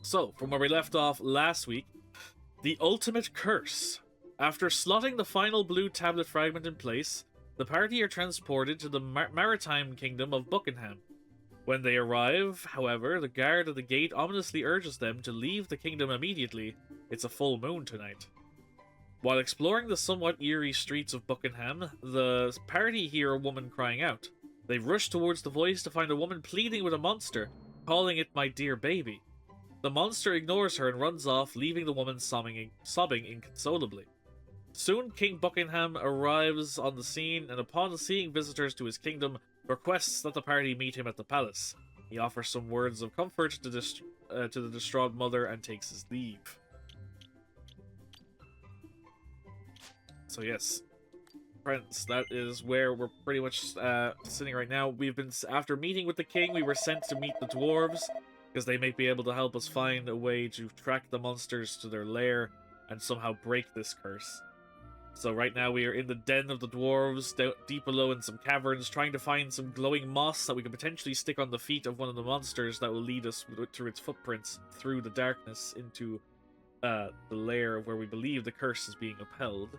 So, from where we left off last week, the ultimate curse. After slotting the final blue tablet fragment in place, the party are transported to the maritime kingdom of Buckingham. When they arrive, however, the guard at the gate ominously urges them to leave the kingdom immediately. It's a full moon tonight. While exploring the somewhat eerie streets of Buckingham, the party hear a woman crying out. They rush towards the voice to find a woman pleading with a monster, calling it my dear baby. The monster ignores her and runs off, leaving the woman sobbing inconsolably. Soon, King Buckingham arrives on the scene, and upon seeing visitors to his kingdom, requests that the party meet him at the palace. He offers some words of comfort to the distraught mother and takes his leave. So yes, friends, that is where we're pretty much sitting right now. After meeting with the king, we were sent to meet the dwarves, because they may be able to help us find a way to track the monsters to their lair and somehow break this curse. So right now we are in the den of the dwarves, deep below in some caverns, trying to find some glowing moss that we can potentially stick on the feet of one of the monsters that will lead us through its footprints through the darkness into the lair where we believe the curse is being upheld.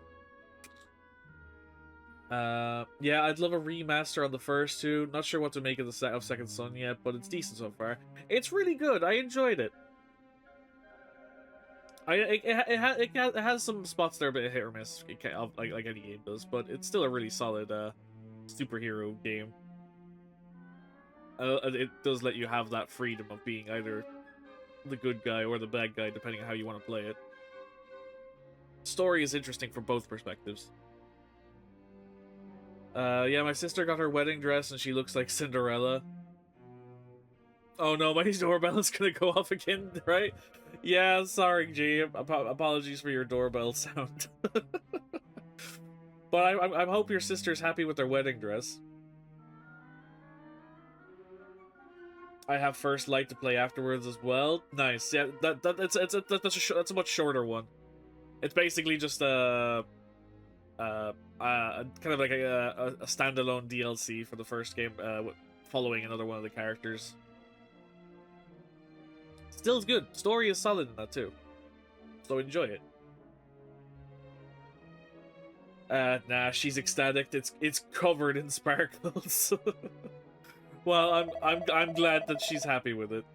Yeah, I'd love a remaster on the first two. Not sure what to make of the Second Son yet, but it's decent so far. It's really good. I enjoyed it. It has some spots there, a bit hit or miss, like any game does, but it's still a really solid superhero game. It does let you have that freedom of being either the good guy or the bad guy, depending on how you want to play it. Story is interesting from both perspectives. Yeah, my sister got her wedding dress and she looks like Cinderella. Oh no, my doorbell is gonna go off again, right? Yeah, sorry, G. Apologies for your doorbell sound. But I hope your sister's happy with their wedding dress. I have First Light to play afterwards as well. Nice. Yeah, that's a much shorter one. It's basically just kind of like a standalone DLC for the first game, following another one of the characters. Still good. Story is solid in that too, so enjoy it. Nah, she's ecstatic. It's covered in sparkles. Well, I'm glad that she's happy with it.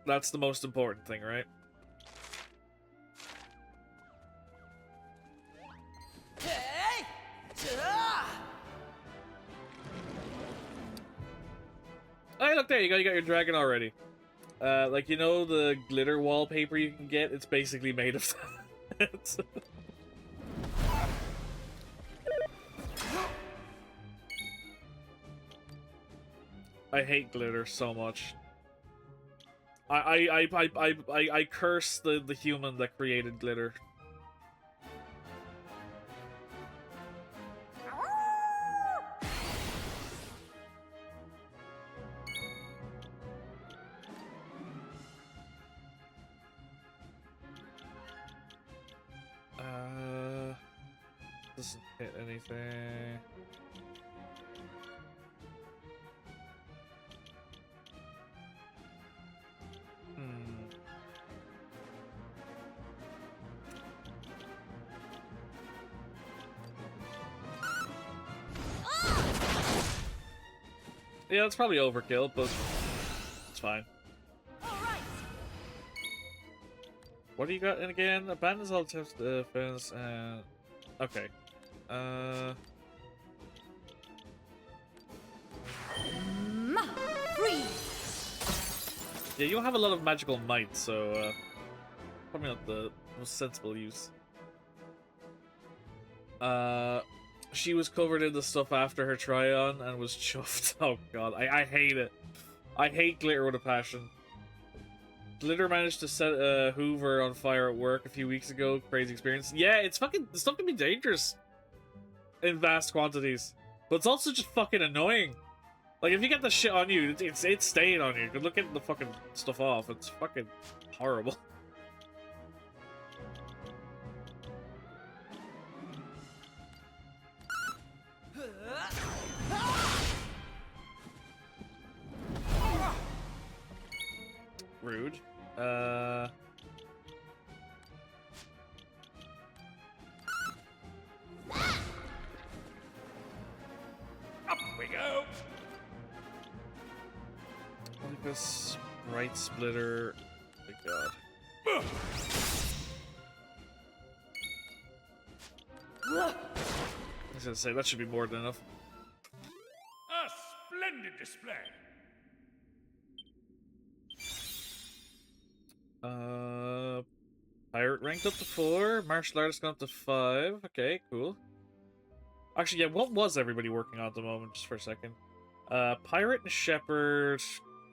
That's the most important thing, right? Hey, look there, you got your dragon already. Like, you know the glitter wallpaper you can get? It's basically made of that. I hate glitter so much. I curse the human that created glitter. Doesn't hit anything. Yeah, it's probably overkill, but it's fine. What do you got in again? Abandons all attempts to defense and... Okay. Yeah, you don't have a lot of magical might, so probably not the most sensible use. She was covered in the stuff after her try-on and was chuffed. Oh god, I hate it. I hate glitter with a passion. Glitter managed to set Hoover on fire at work a few weeks ago. Crazy experience. Yeah, it's fucking... The stuff can be dangerous in vast quantities. But it's also just fucking annoying. Like, if you get the shit on you, it's staying on you. Good look at the fucking stuff off. It's fucking horrible. rude. Up we go. Olympus, Bright Splitter. Oh my god. I was gonna say, that should be more than enough. A splendid display. Pirate ranked up to 4, martial artist gone up to 5. Okay, cool. Actually, yeah, what was everybody working on at the moment, just for a second? Pirate and Shepherd,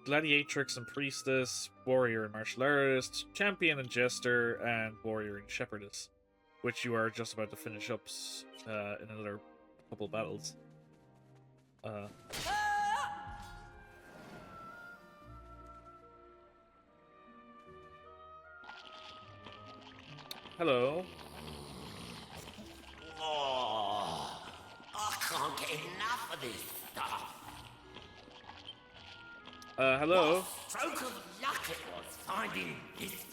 Gladiatrix and Priestess, Warrior and Martial Artist, Champion and Jester, and Warrior and Shepherdess, which you are just about to finish up in another couple battles. Hello. Oh, I can't get enough of this stuff. Hello. What a stroke of luck it was finding this place.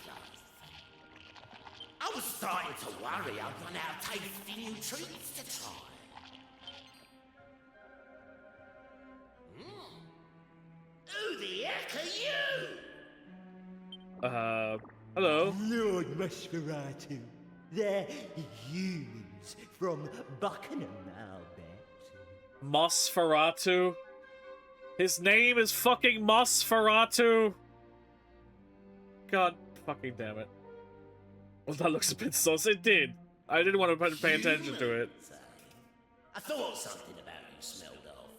I was starting to worry I'd run out of tasty new treats to try. Who the heck are you? Hello. Lord Nosferatu. They're humans from Buckingham, I'll bet. Nosferatu. His name is fucking Nosferatu. God fucking damn it. Well, that looks a bit sus. It did. I didn't want to pay attention to it. I thought something about you smelled off.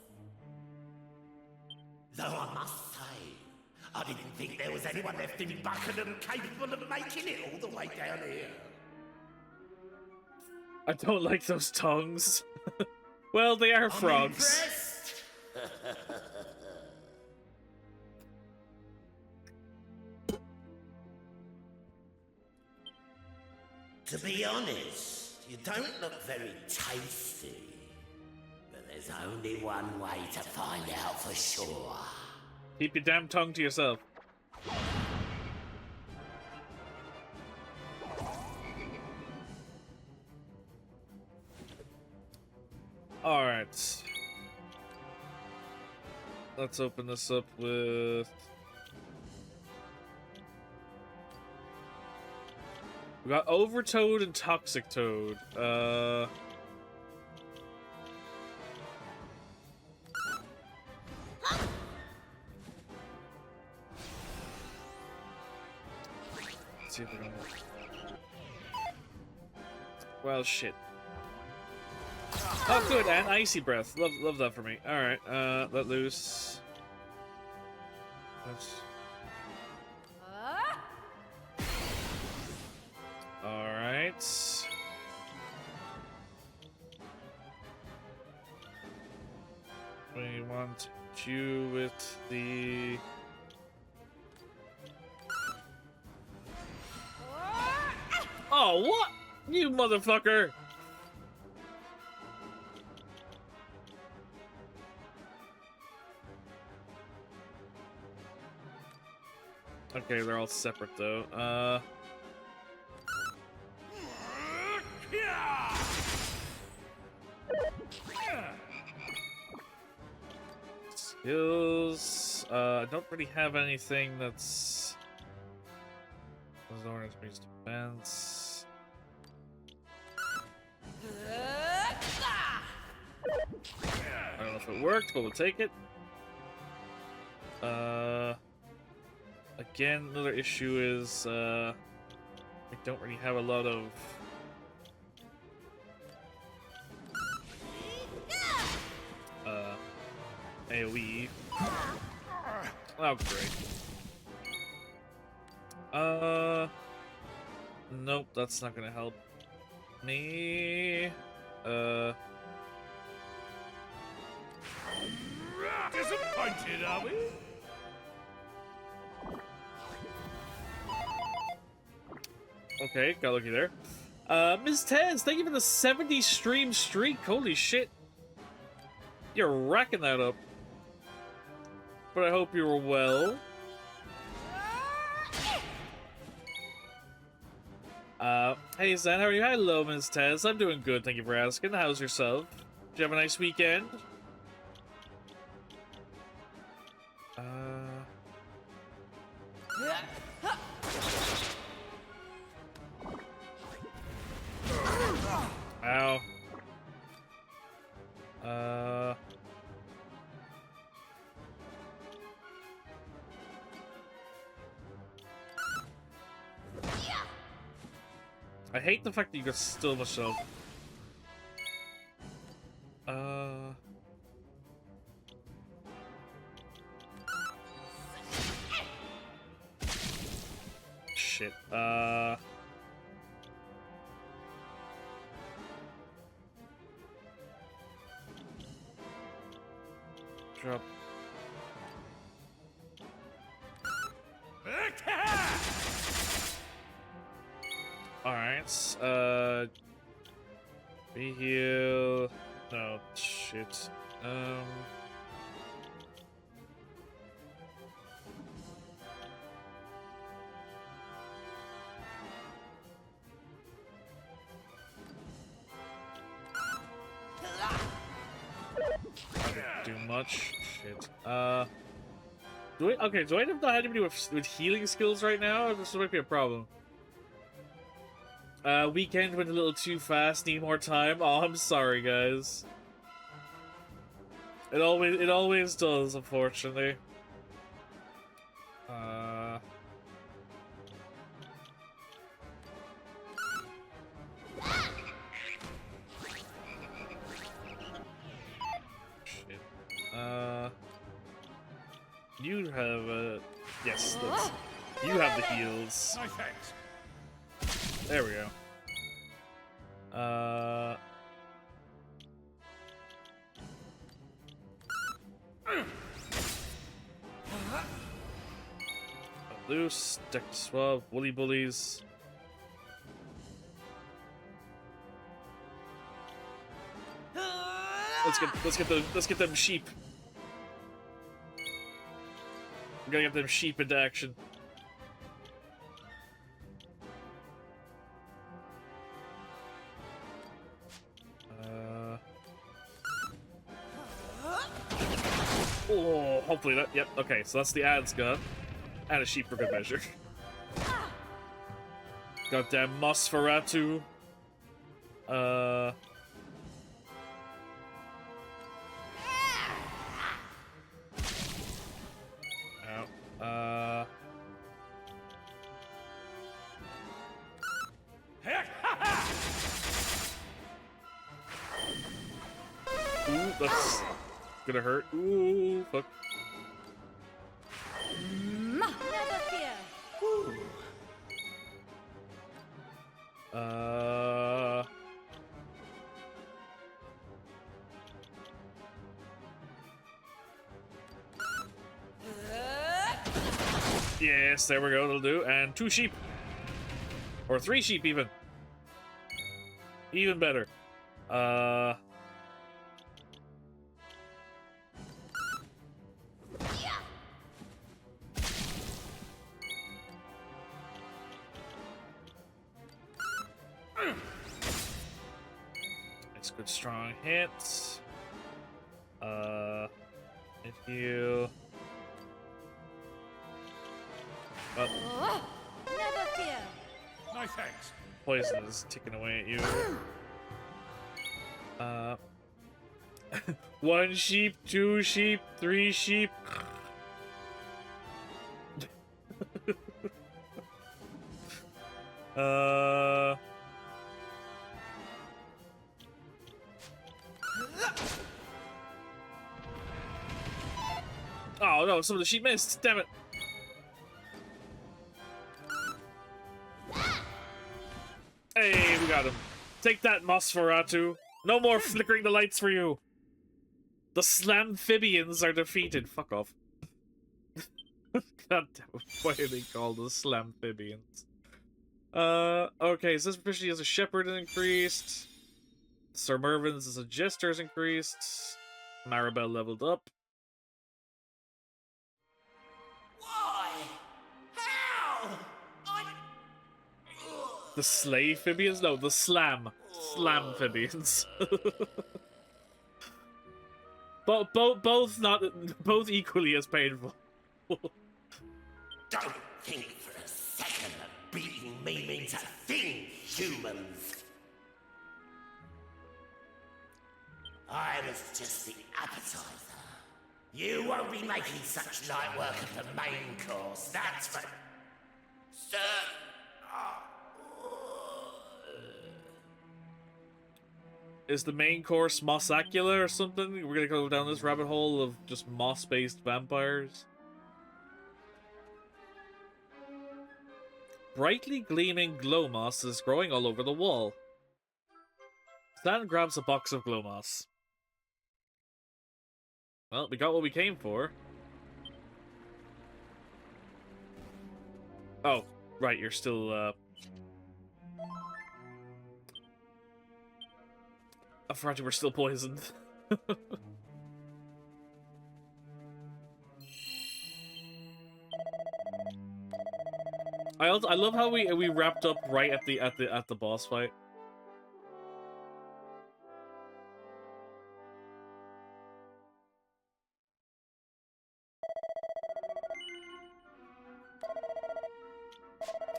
Though I must say, I didn't think there was anyone left in Buckingham capable of making it all the way down here. I don't like those tongues. Well, they are frogs. Impressed. To be honest, you don't look very tasty. But there's only one way to find out for sure. Keep your damn tongue to yourself. Alright. Let's open this up with... We got Overtoad and Toxic Toad. Let's see if we can... Well, shit. Oh, good, and Icy Breath. Love that for me. Alright, let loose. That's... Alright. We want you with the... Oh, what? You motherfucker! Okay, they're all separate though. Skills. I don't really have anything that's... Lowering increased defense. I don't know if it worked, but we'll take it. Again, another issue is, I don't really have a lot of... AoE. Oh, great. Nope, that's not gonna help me. Disappointed, are we? Okay, got lucky there. Ms. Tez, thank you for the 70 stream streak. Holy shit. You're racking that up. But I hope you were well. Hey Zen, how are you? Hello, Ms. Tez. I'm doing good, thank you for asking. How's yourself? Did you have a nice weekend? Ow. I hate the fact that you got still myself. Shit. Drop. Alright, be heal. No, shit. Do much. Shit. Do I? Okay, do I not have anybody with healing skills right now? This might be a problem. Weekend went a little too fast. Need more time. Oh, I'm sorry, guys. It always does, unfortunately. Shit. You have yes. You have the heals. No thanks. There we go. Loose, deck to swab, woolly bullies. Let's get them sheep. We gotta get them sheep into action. Oh, hopefully that. Yep. Okay, so that's the ads gun, and a sheep for good measure. Goddamn Nosferatu. Ow. Ooh, that's gonna hurt. Ooh, fuck. Never fear. Yes, there we go, that'll do. And 2 sheep. Or 3 sheep, even. Even better. It's good strong hits. Hit you. Never fear. No thanks. Poison is ticking away at you. 1 sheep, 2 sheep, 3 sheep. Oh no, some of the sheep missed. Damn it. Hey, we got him. Take that, Nosferatu. No more flickering the lights for you. The Slamphibians are defeated. Fuck off. God damn it. Why are they called the Slamphibians? Okay, so this proficiency as a shepherd is increased. Sir Mervin's as a jester is increased. Maribel leveled up. Why? How? The sleigh amphibians? No, the slam amphibians. Both equally as painful. Don't think for a second that beating me means a thing, humans. I was just the appetizer. You won't be making such light work of the main course, that's for certain. Is the main course Mossacula or something? We're gonna go down this rabbit hole of just moss-based vampires. Brightly gleaming glow moss is growing all over the wall. Stan grabs a box of glow moss. Well, we got what we came for. Oh, right, you're still, I forgot you were still poisoned. I love how we wrapped up right at the boss fight.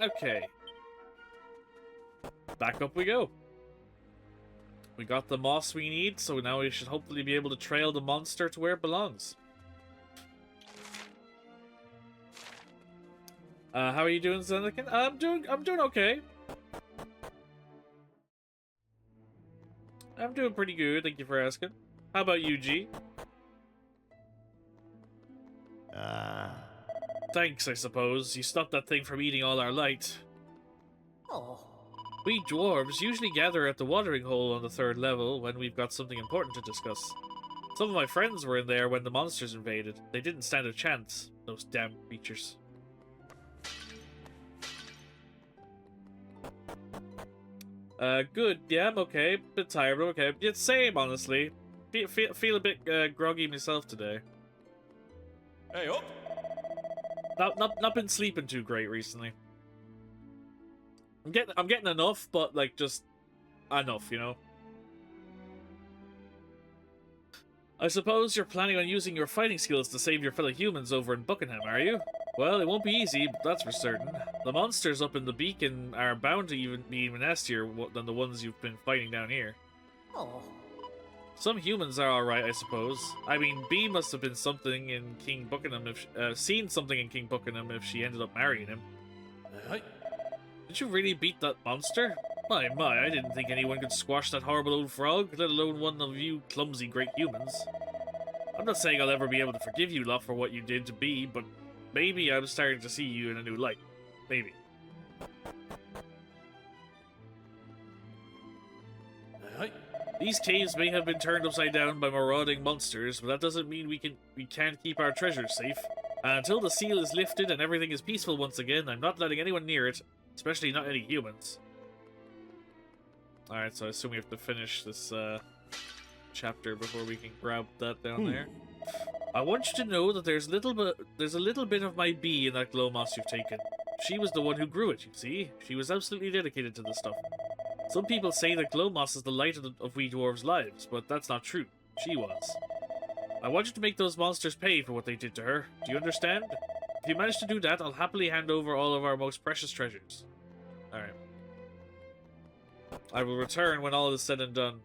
Okay. Back up we go. We got the moss we need, so now we should hopefully be able to trail the monster to where it belongs. How are you doing, Zenikin? I'm doing okay. I'm doing pretty good, thank you for asking. How about you, G? Thanks, I suppose. You stopped that thing from eating all our light. Oh. We dwarves usually gather at the watering hole on the 3rd level when we've got something important to discuss. Some of my friends were in there when the monsters invaded. They didn't stand a chance, those damn creatures. Good. Yeah, I'm okay. Bit tired, but okay. Yeah, same, honestly. Feel a bit groggy myself today. Hey, up! Not been sleeping too great recently. I'm getting enough, but like just enough, you know. I suppose you're planning on using your fighting skills to save your fellow humans over in Buckingham, are you? Well, it won't be easy, that's for certain. The monsters up in the beacon are bound to be even nastier than the ones you've been fighting down here. Oh. Some humans are alright, I suppose. I mean, Bee must have been something in King Buckingham seen something in King Buckingham if she ended up marrying him. Did you really beat that monster? My, I didn't think anyone could squash that horrible old frog, let alone one of you clumsy great humans. I'm not saying I'll ever be able to forgive you lot for what you did to Bee, but maybe I'm starting to see you in a new light. Maybe. These caves may have been turned upside down by marauding monsters, but that doesn't mean we can't keep our treasures safe. And until the seal is lifted and everything is peaceful once again, I'm not letting anyone near it, especially not any humans. Alright, so I assume we have to finish this chapter before we can grab that down there. I want you to know that there's a little bit of my bee in that glow moss you've taken. She was the one who grew it, you see. She was absolutely dedicated to this stuff. Some people say that glow moss is the light of we dwarves' lives, but that's not true. She was. I want you to make those monsters pay for what they did to her. Do you understand? If you manage to do that, I'll happily hand over all of our most precious treasures. Alright. I will return when all is said and done.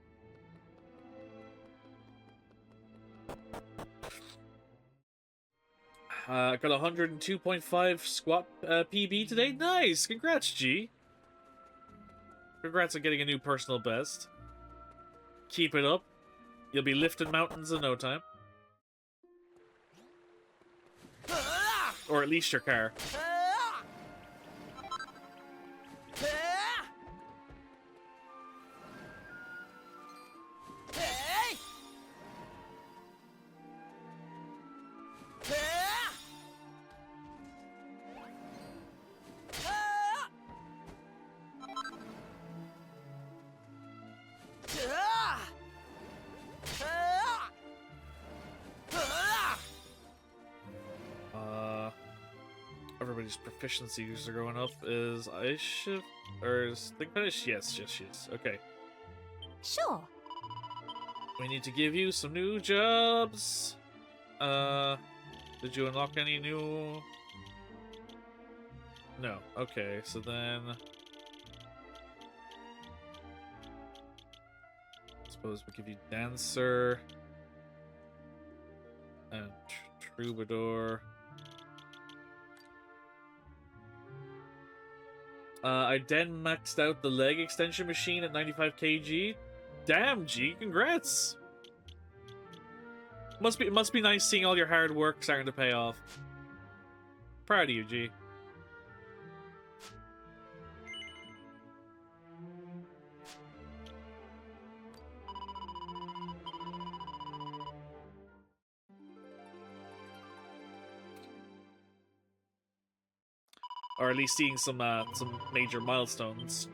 I got 102.5 squat PB today. Nice! Congrats, G. Congrats on getting a new personal best. Keep it up. You'll be lifting mountains in no time. Or at least your car. these proficiencies are going up. Is Ice Shift or is Think Finish? Yes. Okay. Sure. We need to give you some new jobs. Did you unlock any new? No. Okay, so then suppose we give you Dancer and Troubadour. I then maxed out the leg extension machine at 95 kg. Damn, G, congrats! It must be nice seeing all your hard work starting to pay off. Proud of you, G. Or at least seeing some major milestones.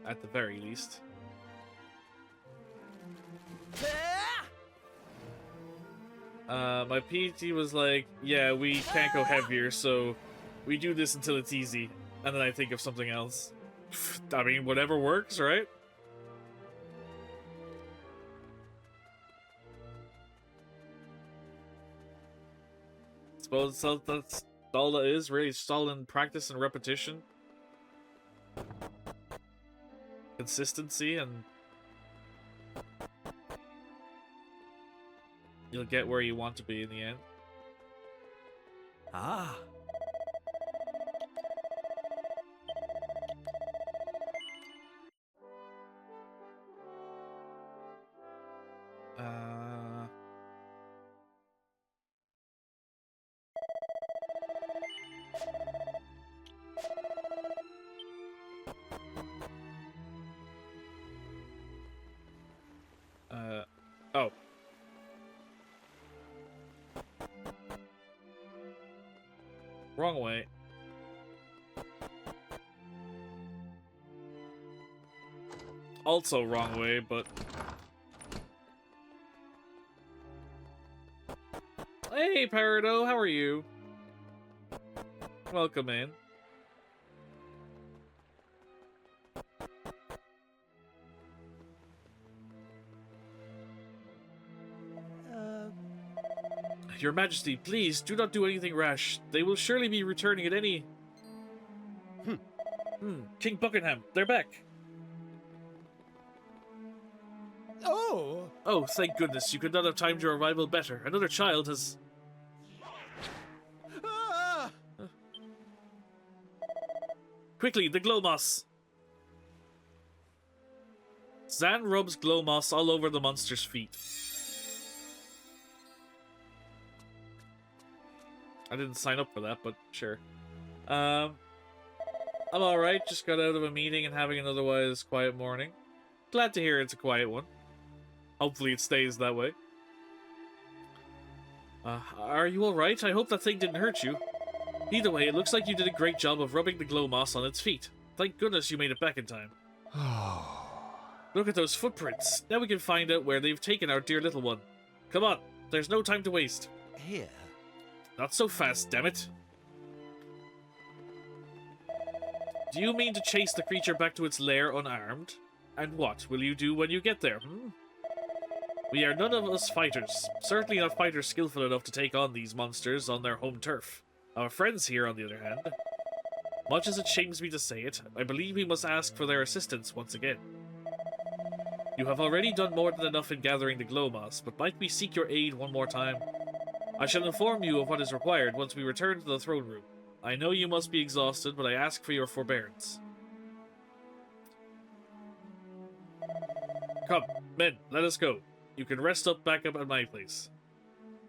At the very least. My PT was like, yeah, we can't go heavier, so we do this until it's easy. And then I think of something else. I mean, whatever works, right? Suppose that's all that is, really. It's all in practice and repetition. Consistency, and you'll get where you want to be in the end. Ah. Oh. Wrong way. Also wrong way, but... Hey, Peridot, how are you? Welcome in. Your Majesty, please, do not do anything rash. They will surely be returning at any... King Buckingham, they're back. Oh! Oh, thank goodness, you could not have timed your arrival better. Another child has... Ah! Quickly, the glow moss! Zan rubs glow moss all over the monster's feet. I didn't sign up for that, but sure. I'm alright, just got out of a meeting and having an otherwise quiet morning. Glad to hear it's a quiet one. Hopefully it stays that way. Are you alright? I hope that thing didn't hurt you. Either way, it looks like you did a great job of rubbing the glow moss on its feet. Thank goodness you made it back in time. Look at those footprints. Now we can find out where they've taken our dear little one. Come on, there's no time to waste. Here. Not so fast, damn it. Do you mean to chase the creature back to its lair unarmed? And what will you do when you get there, We are none of us fighters. Certainly not fighters skillful enough to take on these monsters on their home turf. Our friends here, on the other hand. Much as it shames me to say it, I believe we must ask for their assistance once again. You have already done more than enough in gathering the glow moss, but might we seek your aid one more time? I shall inform you of what is required once we return to the throne room. I know you must be exhausted, but I ask for your forbearance. Come, men, let us go. You can rest up back at my place.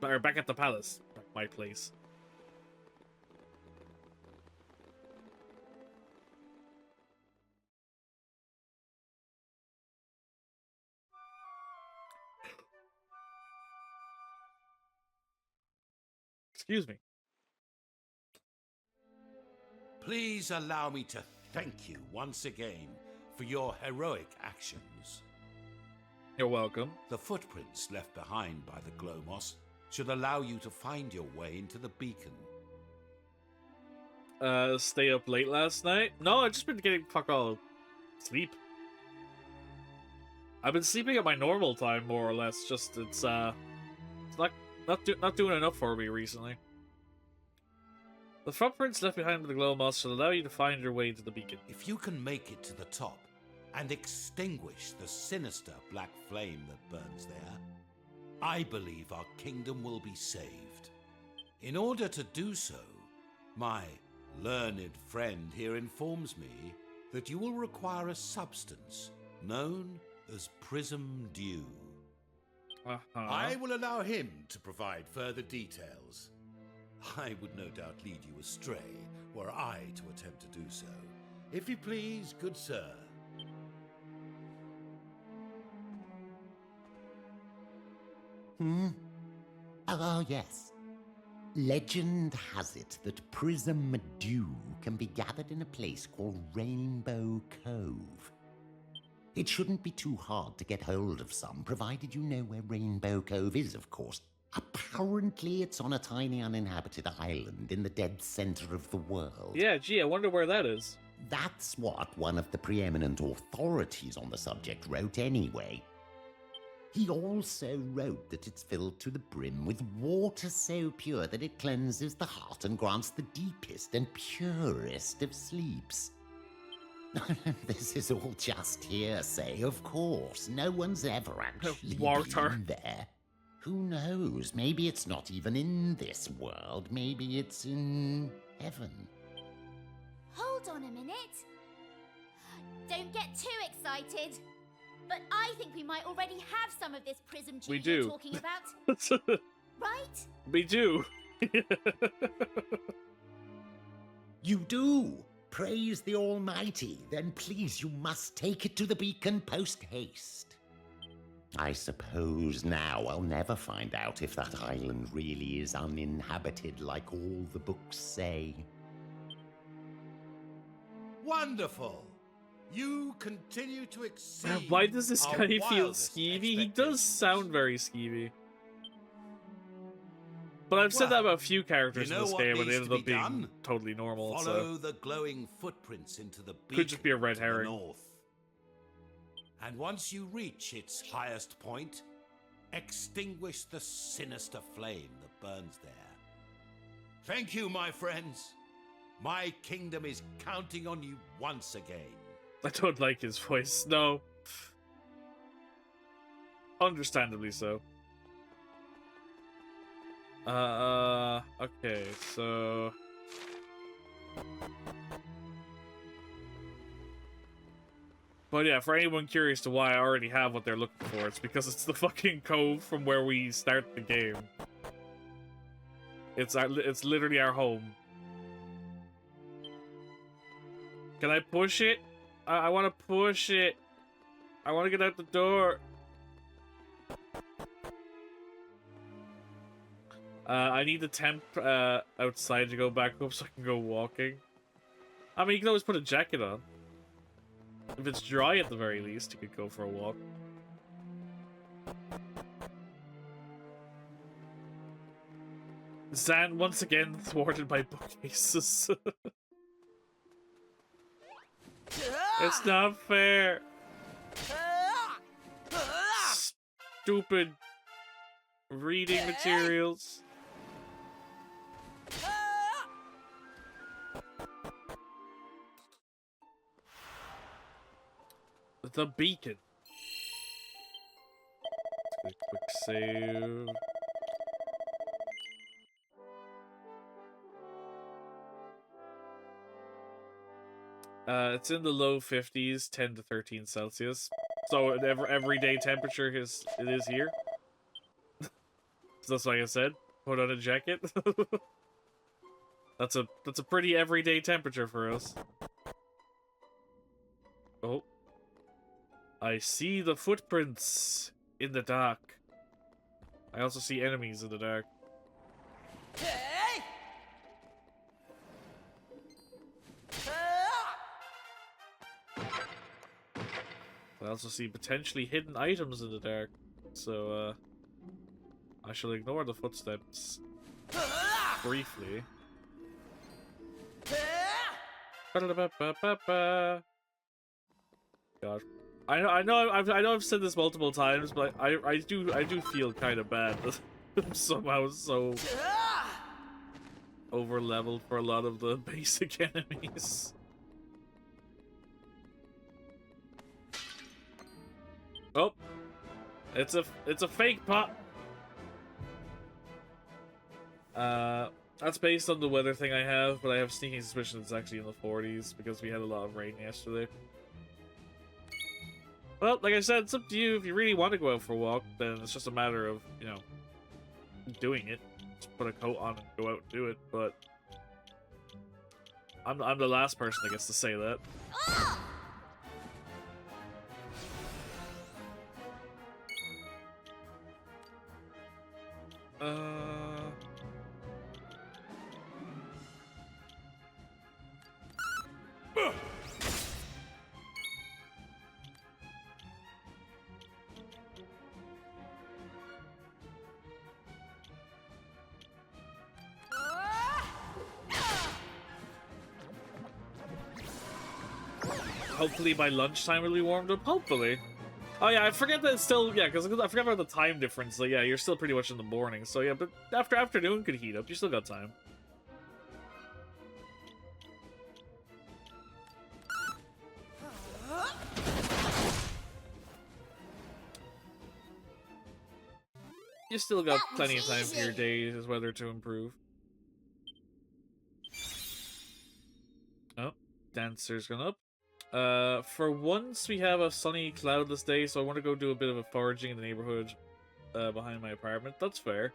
Or back at the palace. My place. Excuse me. Please allow me to thank you once again for your heroic actions. You're welcome. The footprints left behind by the glow moss should allow you to find your way into the beacon. Stay up late last night? No, I've just been getting fuck all sleep. I've been sleeping at my normal time, more or less. Just it's not doing enough for me recently. The footprints left behind by the glow moss should allow you to find your way to the beacon. If you can make it to the top and extinguish the sinister black flame that burns there, I believe our kingdom will be saved. In order to do so, my learned friend here informs me that you will require a substance known as prism dew. I will allow him to provide further details. I would no doubt lead you astray were I to attempt to do so. If you please, good sir. Oh, yes. Legend has it that prism dew can be gathered in a place called Rainbow Cove. It shouldn't be too hard to get hold of some, provided you know where Rainbow Cove is, of course. Apparently, it's on a tiny uninhabited island in the dead center of the world. Yeah, gee, I wonder where that is. That's what one of the preeminent authorities on the subject wrote anyway. He also wrote that it's filled to the brim with water so pure that it cleanses the heart and grants the deepest and purest of sleeps. This is all just hearsay, of course. No one's ever actually been there. Who knows? Maybe it's not even in this world. Maybe it's in heaven. Hold on a minute. Don't get too excited. But I think we might already have some of this prism dew you're talking about. Right? We do. You do? Praise the Almighty. Then please, you must take it to the beacon post-haste. I suppose now I'll never find out if that island really is uninhabited like all the books say. Wonderful! You continue to exceed. Why does this guy feel wildest skeevy? He does expectations. sound very skeevy. But I've said that about a few characters you in know this what game, and they needs ended to up be being done? totally normal. Follow So the glowing footprints into the beacon could just be a red to the herring. north. And once you reach its highest point, extinguish the sinister flame that burns there. Thank you, my friends. My kingdom is counting on you once again. I don't like his voice. No. Understandably so. Okay, so... But yeah, for anyone curious to why I already have what they're looking for, it's because it's the fucking cove from where we start the game. It's literally our home. Can I push it? I want to push it. I want to get out the door. I need the temp outside to go back up so I can go walking. I mean, you can always put a jacket on. If it's dry at the very least, you could go for a walk. Zan once again thwarted by bookcases. It's not fair. Stupid reading materials. The beacon. Let's get a quick save. It's in the low 50s, 10 to 13 Celsius. So everyday temperature it is here. So that's like I said. Put on a jacket. That's a pretty everyday temperature for us. Oh. I see the footprints in the dark. I also see enemies in the dark. I also see potentially hidden items in the dark. So, I shall ignore the footsteps briefly. God, I know I've said this multiple times, but I do feel kind of bad that I'm somehow so over leveled for a lot of the basic enemies. Oh, it's a fake pot. That's based on the weather thing I have, but I have sneaking suspicion it's actually in the 40s because we had a lot of rain yesterday. Well, like I said, it's up to you. If you really want to go out for a walk, then it's just a matter of, you know, doing it. Just put a coat on and go out and do it, but I'm the last person that gets to say that. Hopefully by lunchtime it'll be warmed up. Hopefully. Oh yeah, I forget that it's still, yeah, because I forgot about the time difference. So yeah, you're still pretty much in the morning. So yeah, but after afternoon could heat up. You still got time. You still got plenty of time for your day's weather to improve. Oh, dancer's gone up. For once we have a sunny, cloudless day, so I want to go do a bit of a foraging in the neighborhood behind my apartment. That's fair.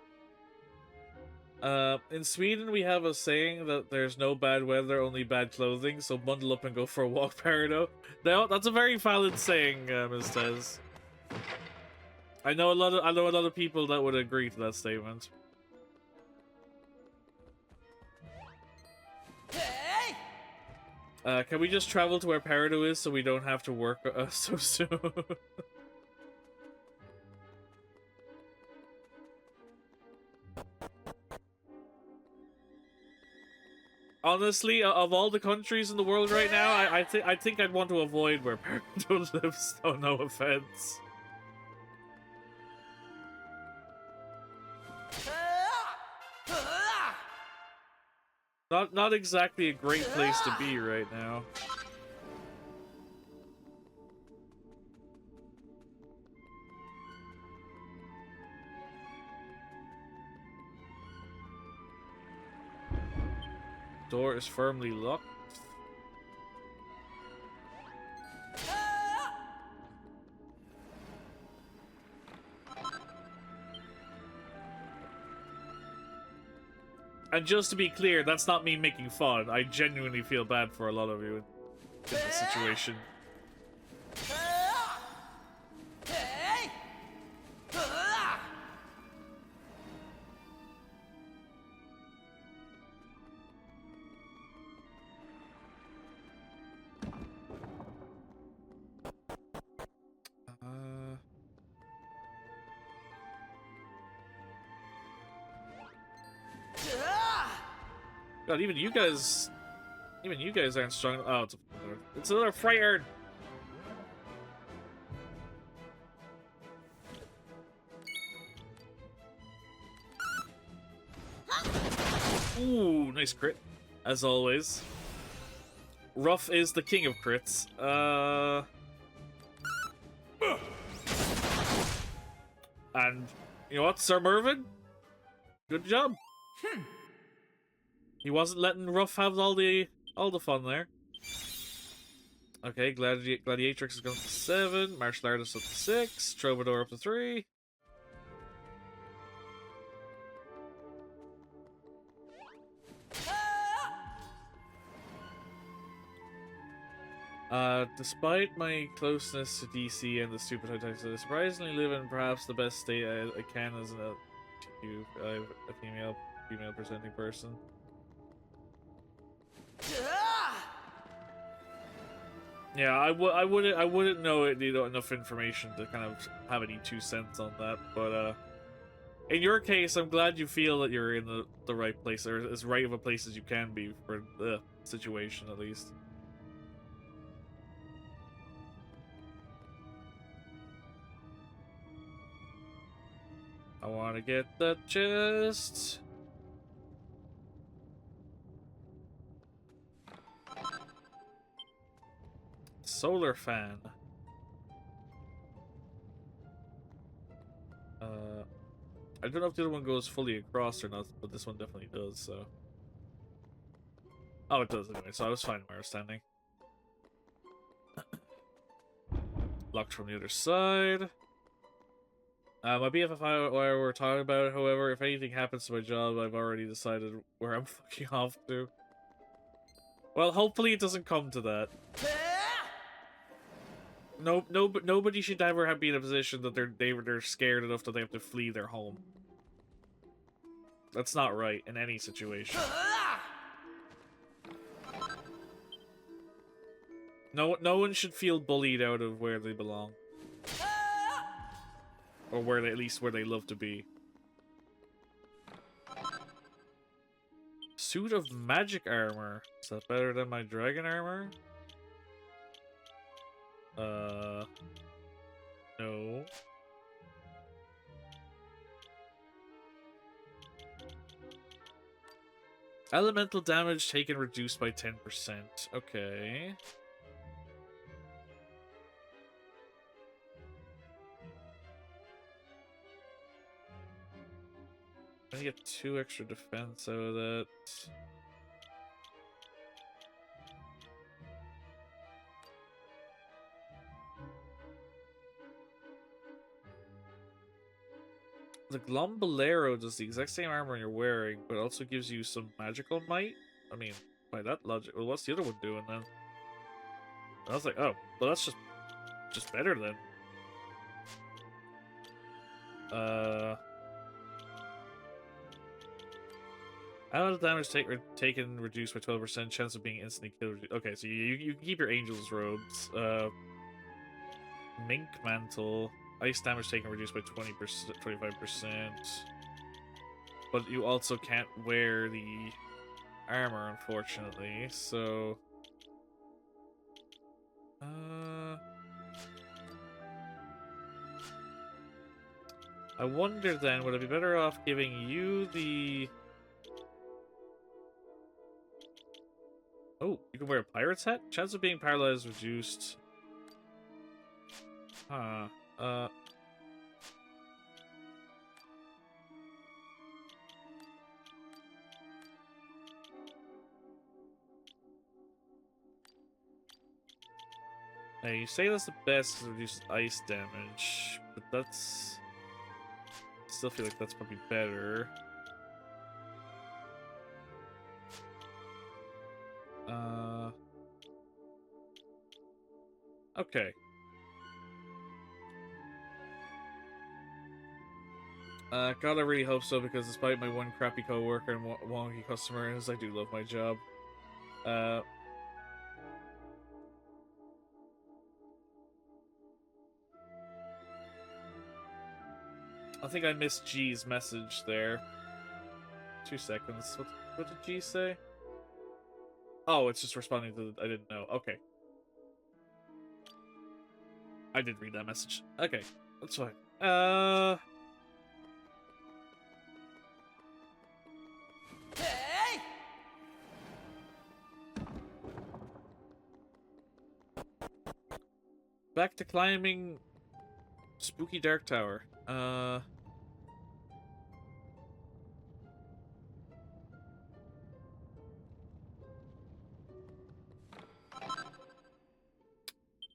In Sweden, we have a saying that there's no bad weather, only bad clothing, so bundle up and go for a walk, Parado. Now, that's a very valid saying, Ms. Tez. I know a lot of people that would agree to that statement. Can we just travel to where Parado is so we don't have to work so soon? Honestly, of all the countries in the world right now, I think I'd want to avoid where Parado lives. So no offense. Not exactly a great place to be right now. Door is firmly locked. And just to be clear, that's not me making fun. I genuinely feel bad for a lot of you in this situation. God, even you guys aren't strong. Oh, it's another Freyard. Ooh, nice crit, as always. Ruff is the king of crits. And you know what, Sir Mervyn? Good job. He wasn't letting Ruff have all the fun there. Okay, Gladiatrix is going to 7, Martial Artist up to 6, Troubadour up to 3. Despite my closeness to DC and the stupid high taxes, I surprisingly live in perhaps the best state I can as a female presenting person. Yeah, I wouldn't know it, enough information to kind of have any 2 cents on that, but In your case, I'm glad you feel that you're in the right place, or as right of a place as you can be for the situation, at least. I want to get the chest. Solar fan. I don't know if the other one goes fully across or not, but this one definitely does, so. Oh, it does anyway, so I was fine where I was standing. Locked from the other side. My BFF and I were talking about it, however, if anything happens to my job, I've already decided where I'm fucking off to. Well, hopefully it doesn't come to that. Nobody should ever be in a position that they're scared enough that they have to flee their home. That's not right in any situation. No one should feel bullied out of where they belong. Or where they, at least where they love to be. Suit of magic armor. Is that better than my dragon armor? No. Elemental damage taken reduced by 10%. Okay. I get 2 extra defense out of that. The Glombolero does the exact same armor you're wearing, but also gives you some magical might. I mean, by that logic, well, what's the other one doing then? I was like, oh, well, that's just better then. Elemental damage taken reduced by 12%. Chance of being instantly killed. Okay, so you can keep your angel's robes. Mink mantle. Ice damage taken reduced by 25%. But you also can't wear the armor, unfortunately. So, I wonder then, would I be better off giving you the... Oh, you can wear a pirate's hat? Chance of being paralyzed reduced. Huh. Now, you say that's the best because it reduces ice damage, but that's... I still feel like that's probably better. Okay. God, I really hope so, because despite my one crappy coworker and wonky customer, as I do love my job. I think I missed G's message there. 2 seconds. What did G say? Oh, it's just responding to the... I didn't know. Okay. I did read that message. Okay, that's fine. Hey! Back to climbing Spooky Dark Tower.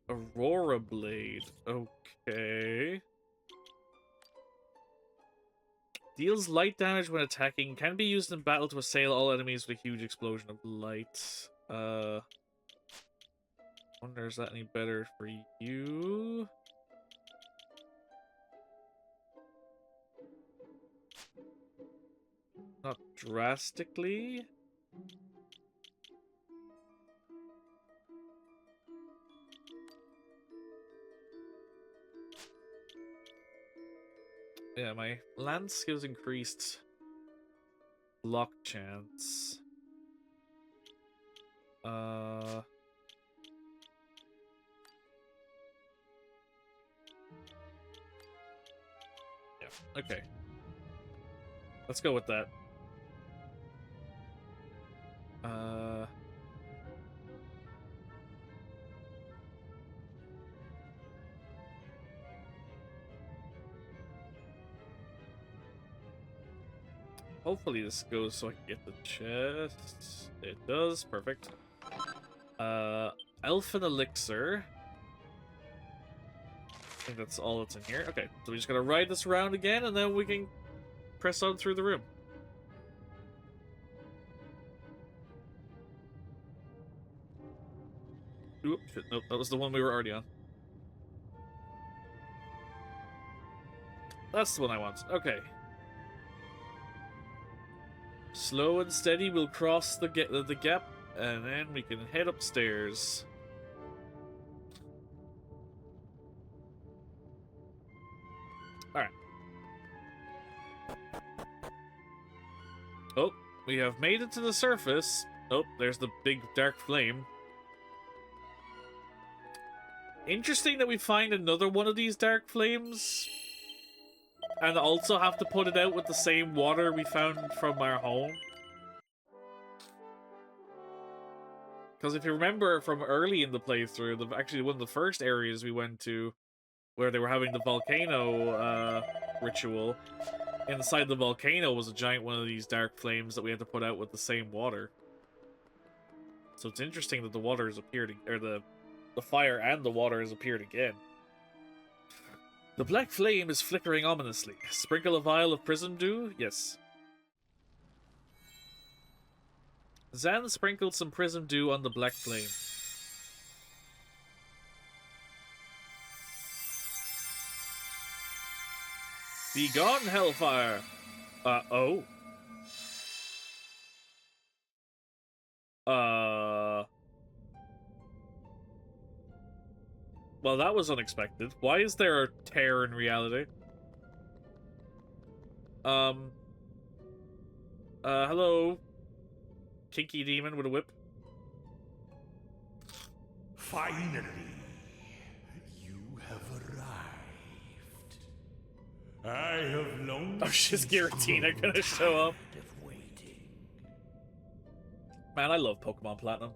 Aurora Blade. Okay. Deals light damage when attacking. Can be used in battle to assail all enemies with a huge explosion of light. Wonder, is that any better for you? Not drastically. Yeah, my land skills increased. Lock chance. Yeah, okay. Let's go with that. Hopefully this goes so I can get the chest. It does, perfect. Elfin Elixir. I think that's all that's in here. Okay, so we just gotta ride this around again, and then we can press on through the room. Oop, shit, nope, that was the one we were already on. That's the one I want. Okay. Slow and steady, we'll cross the gap, and then we can head upstairs. Alright. Oh, we have made it to the surface. Oh, there's the big dark flame. Interesting that we find another one of these dark flames. And also have to put it out with the same water we found from our home. Because if you remember from early in the playthrough, actually one of the first areas we went to, where they were having the volcano ritual, inside the volcano was a giant one of these dark flames that we had to put out with the same water. So it's interesting that the water has appeared, or the fire and the water has appeared again. The black flame is flickering ominously. Sprinkle a vial of prism dew? Yes. Zan sprinkled some prism dew on the black flame. Be gone, hellfire! Oh. Well, that was unexpected. Why is there a tear in reality? Hello? Kinky demon with a whip? Finally, you have arrived. I have long Oh, she's since Giratina grown gonna show up. tired of waiting. Man, I love Pokemon Platinum.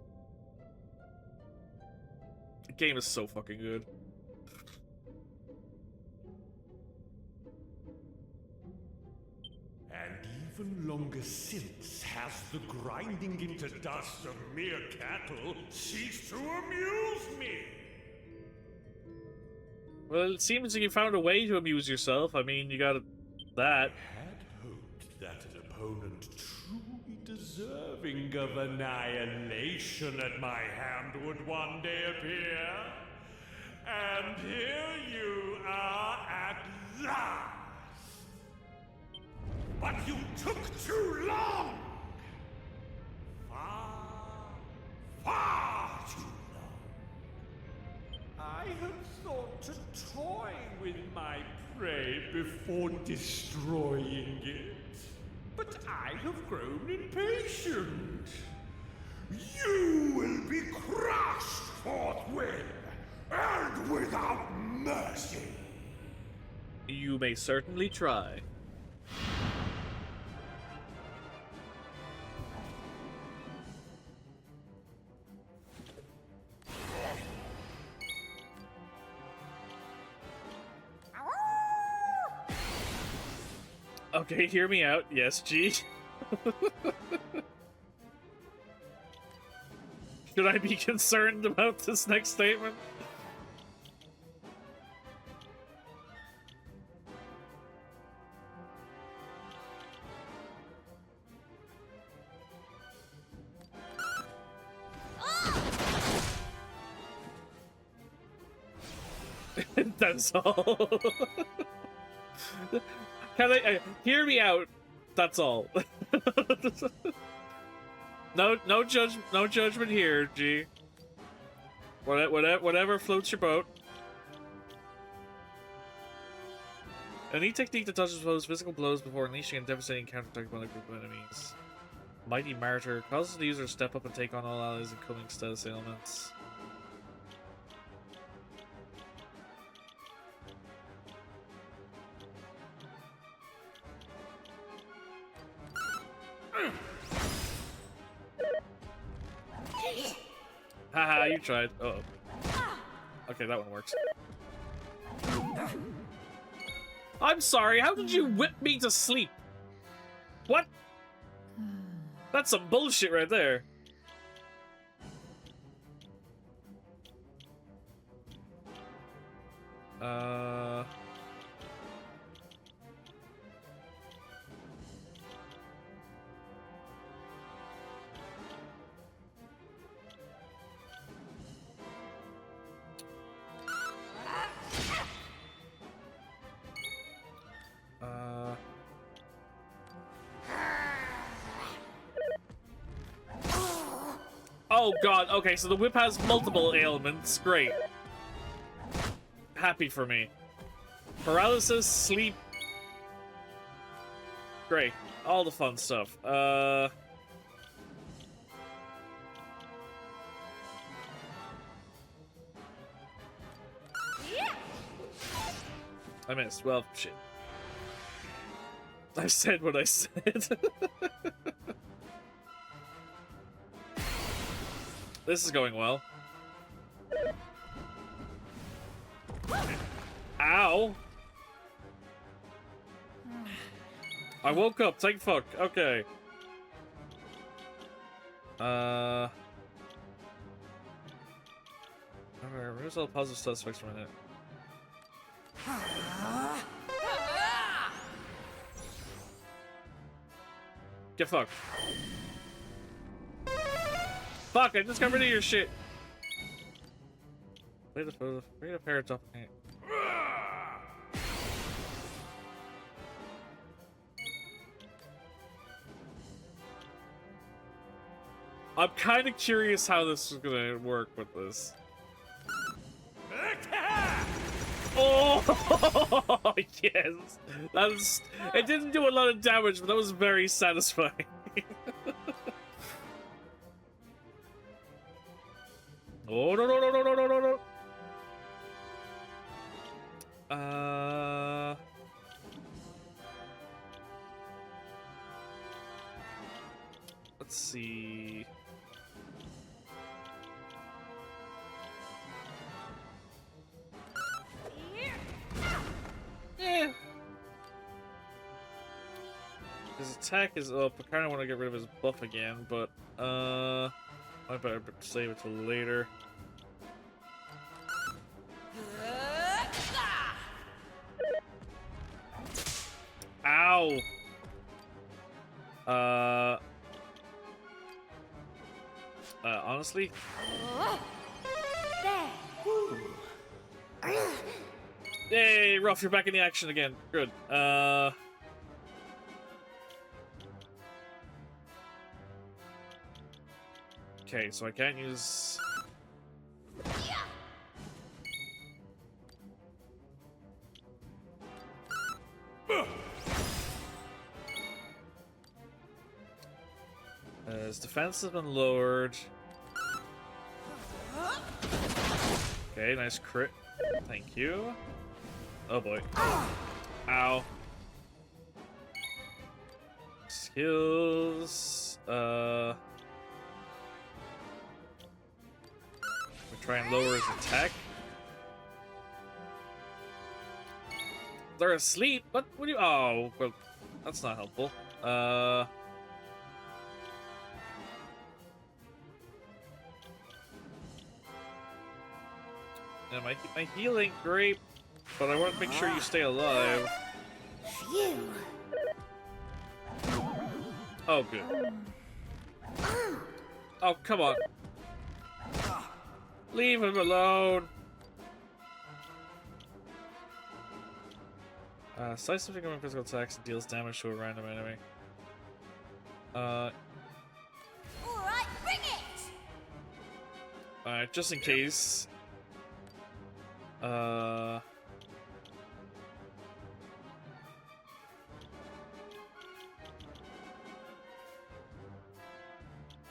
The game is so fucking good. And even longer since has the grinding into dust of mere cattle ceased to amuse me. Well, it seems like you found a way to amuse yourself. I mean, you got that. I had hoped that an opponent truly deserving of annihilation at my hand would one day appear. And here you are at last! But you took too long! Far too long. I had thought to toy with my prey before destroying it. But I have grown impatient. You will be crushed forthwith, and without mercy. You may certainly try. Okay, hear me out. Yes, G. Should I be concerned about this next statement? That's all. Can I hear me out? That's all. No judgment here, G. Whatever floats your boat. A neat technique that touches foes' physical blows before unleashing a devastating counterattack upon a group of enemies. Mighty Martyr causes the user to step up and take on all allies incoming status ailments. Haha, you tried. Uh oh. Okay, that one works. I'm sorry, how did you whip me to sleep? What? That's some bullshit right there. Oh god, okay, so the whip has multiple ailments. Great. Happy for me. Paralysis, sleep. Great. All the fun stuff. I missed. Well, shit. I said what I said. This is going well. Ow! I woke up. Thank fuck. Okay. Alright, where's all the positive suspects for a minute? Get fucked. Fuck, I just got rid of your shit. Wait a parrot's up. I'm kind of curious how this is gonna work with this. Oh yes, that was. It didn't do a lot of damage, but that was very satisfying. Oh no no no no no no no no. Let's see. Yeah. His attack is up. I kind of want to get rid of his buff again, but I better save it till later. Ow! Honestly? Yay, Ruff, you're back in the action again. Good. Okay, so I can't use... His defense has been lowered. Okay, nice crit. Thank you. Oh boy. Ow. Skills. We try and lower his attack. They're asleep? What do you... Oh, well, that's not helpful. And my healing, great, but I want to make sure you stay alive. Phew. Oh, good. Oh, come on. Leave him alone. Slice of incoming physical attacks and deals damage to a random enemy. Alright, bring it! Alright, just in case.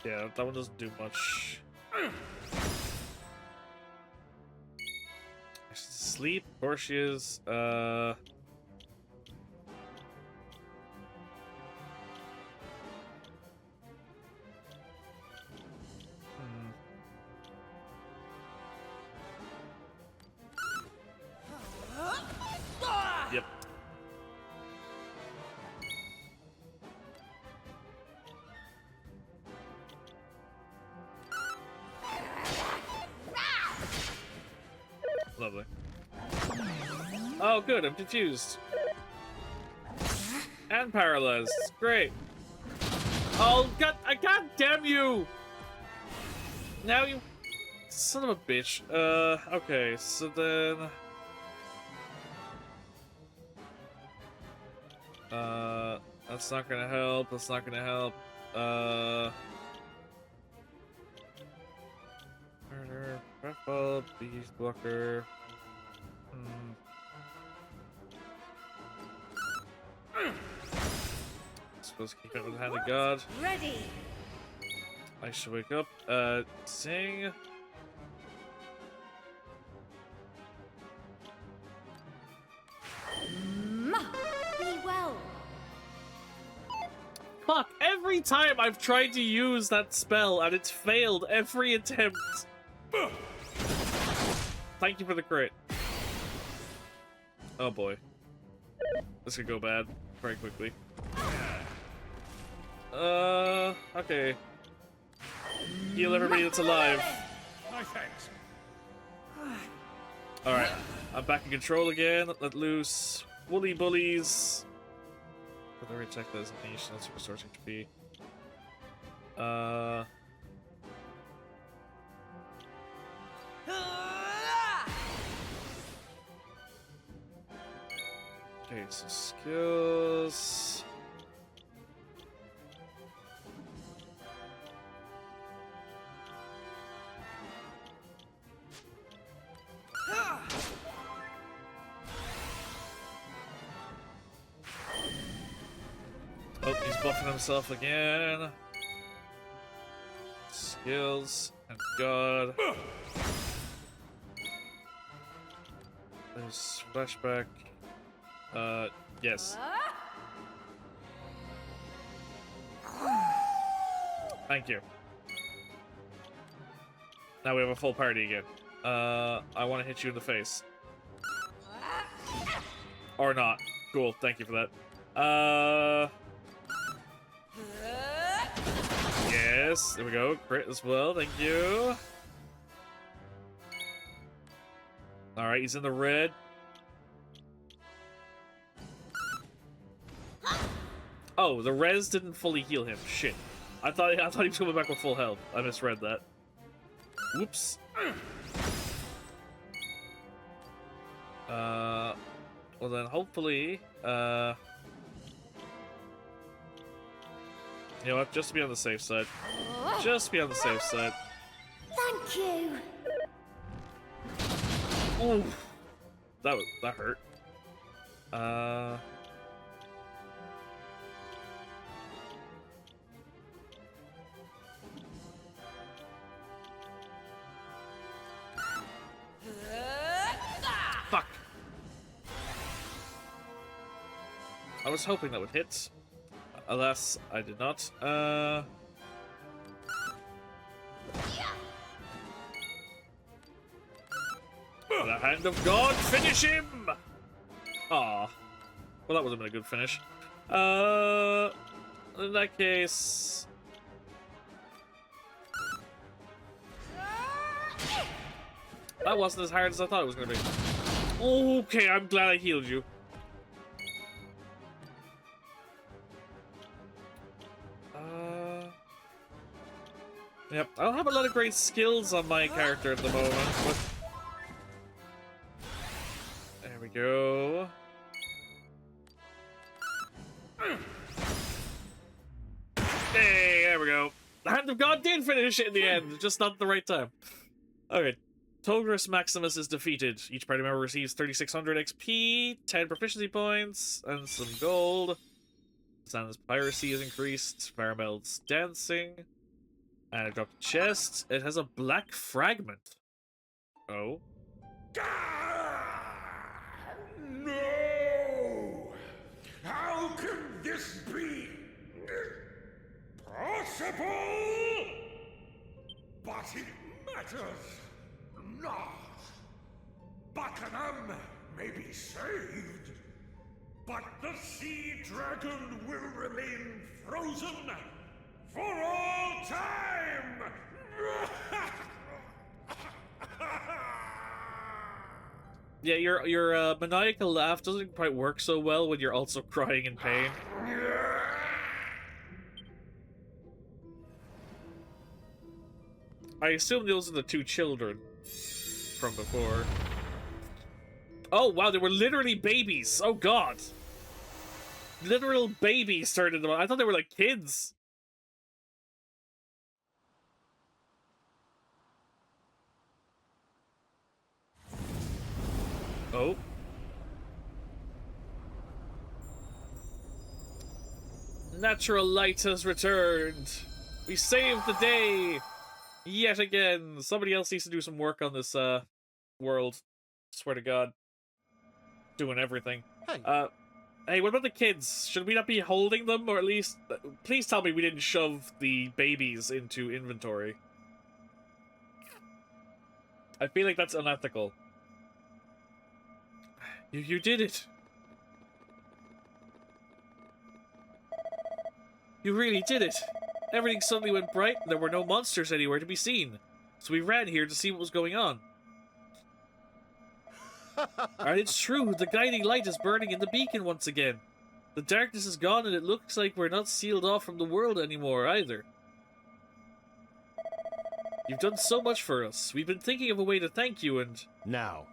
Yeah, that one doesn't do much. She's asleep. Of course she is. Yep. Lovely. Oh, good. I'm confused. And paralyzed. Great. Oh, God damn you! Now you... Son of a bitch. Okay, so then... That's not gonna help. That's not gonna help. Murder, Breathball, Beast Blocker. Supposed to keep it with the Hand of God. Ready. I should wake up. Sing. Be well. Fuck, every time I've tried to use that spell and it's failed every attempt. Thank you for the crit. Oh boy. This could go bad very quickly. Okay. Heal everybody that's alive. My thanks. Alright, I'm back in control again. Let loose. Woolly bullies. Let me check the designation. That's restore HP. Okay, so skills. Oh, he's buffing himself again. Skills and God. There's flashback. Yes. Thank you. Now we have a full party again. I want to hit you in the face. Or not. Cool, thank you for that. Yes, there we go. Crit as well, thank you. Alright, he's in the red. Oh, the res didn't fully heal him. Shit. I thought he was coming back with full health. I misread that. Whoops. Well then, hopefully, you know what? Just to be on the safe side. Just be on the safe side. Thank you. Ooh, that hurt. Fuck. I was hoping that would hit. Alas, I did not. The Hand of God, finish him! Aw. Well, that would have been a good finish. In that case... That wasn't as hard as I thought it was going to be. Okay, I'm glad I healed you. Yep, I don't have a lot of great skills on my character at the moment, but... There we go. Hey, there we go. The Hand of God did finish it in the end, just not at the right time. Okay, Togris Maximus is defeated. Each party member receives 3600 XP, 10 proficiency points, and some gold. Santa's piracy is increased. Faramel's dancing. And I dropped the chest. It has a black fragment. Oh. No! How can this be possible? But it matters not. Buckingham may be saved, but the sea dragon will remain frozen for all time! Yeah, your maniacal laugh doesn't quite work so well when you're also crying in pain. I assume those are the two children from before. Oh, wow, they were literally babies. Oh, God. Literal babies turned into them. I thought they were like kids. Oh. Natural light has returned. We saved the day. Yet again. Somebody else needs to do some work on this world. Swear to God. Doing everything. Hey. Hey, what about the kids? Should we not be holding them, or at least... please tell me we didn't shove the babies into inventory. I feel like that's unethical. You did it. You really did it. Everything suddenly went bright, and there were no monsters anywhere to be seen. So we ran here to see what was going on. And it's true, the guiding light is burning in the beacon once again. The darkness is gone, and it looks like we're not sealed off from the world anymore, either. You've done so much for us. We've been thinking of a way to thank you, and... Now.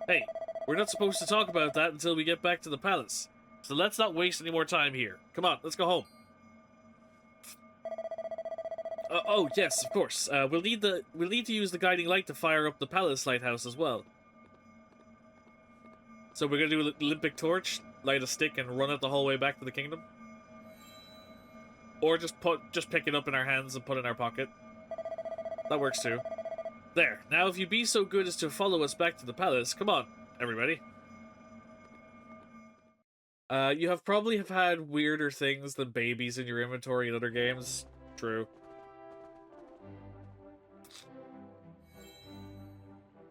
Hey, we're not supposed to talk about that until we get back to the palace. So let's not waste any more time here. Come on, let's go home. Oh, yes, of course. We'll need to use the guiding light to fire up the palace lighthouse as well. So we're gonna do an Olympic torch, light a stick, and run it the whole way back to the kingdom? Or just pick it up in our hands and put it in our pocket. That works too. There. Now if you be so good as to follow us back to the palace, come on, everybody. You have probably had weirder things than babies in your inventory in other games. True.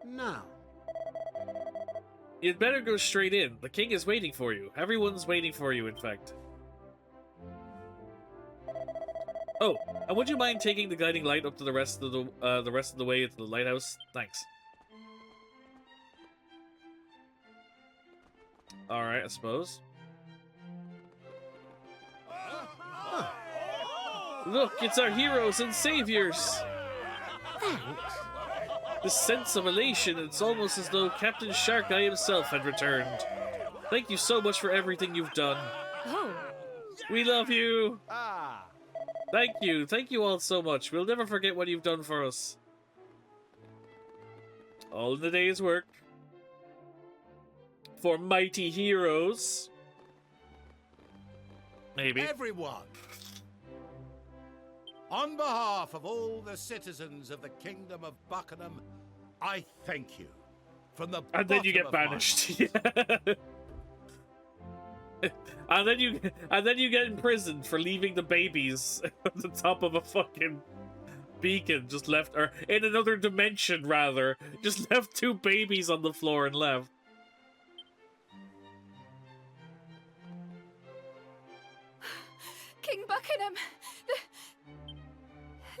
Now. You'd better go straight in. The king is waiting for you. Everyone's waiting for you, in fact. Oh, and would you mind taking the guiding light up to the rest of the way to the lighthouse? Thanks. All right, I suppose. Look, it's our heroes and saviors. The sense of elation, it's almost as though Captain Sharkeye himself had returned. Thank you so much for everything you've done. Oh. We love you. Thank you all so much. We'll never forget what you've done for us. All in the day's work. For mighty heroes. Maybe. Everyone! On behalf of all the citizens of the Kingdom of Buckingham, I thank you. From the And then you get bottom of my banished. and then you get imprisoned for leaving the babies at the top of a fucking beacon, just left, or in another dimension rather, just left two babies on the floor and left. King Buckingham!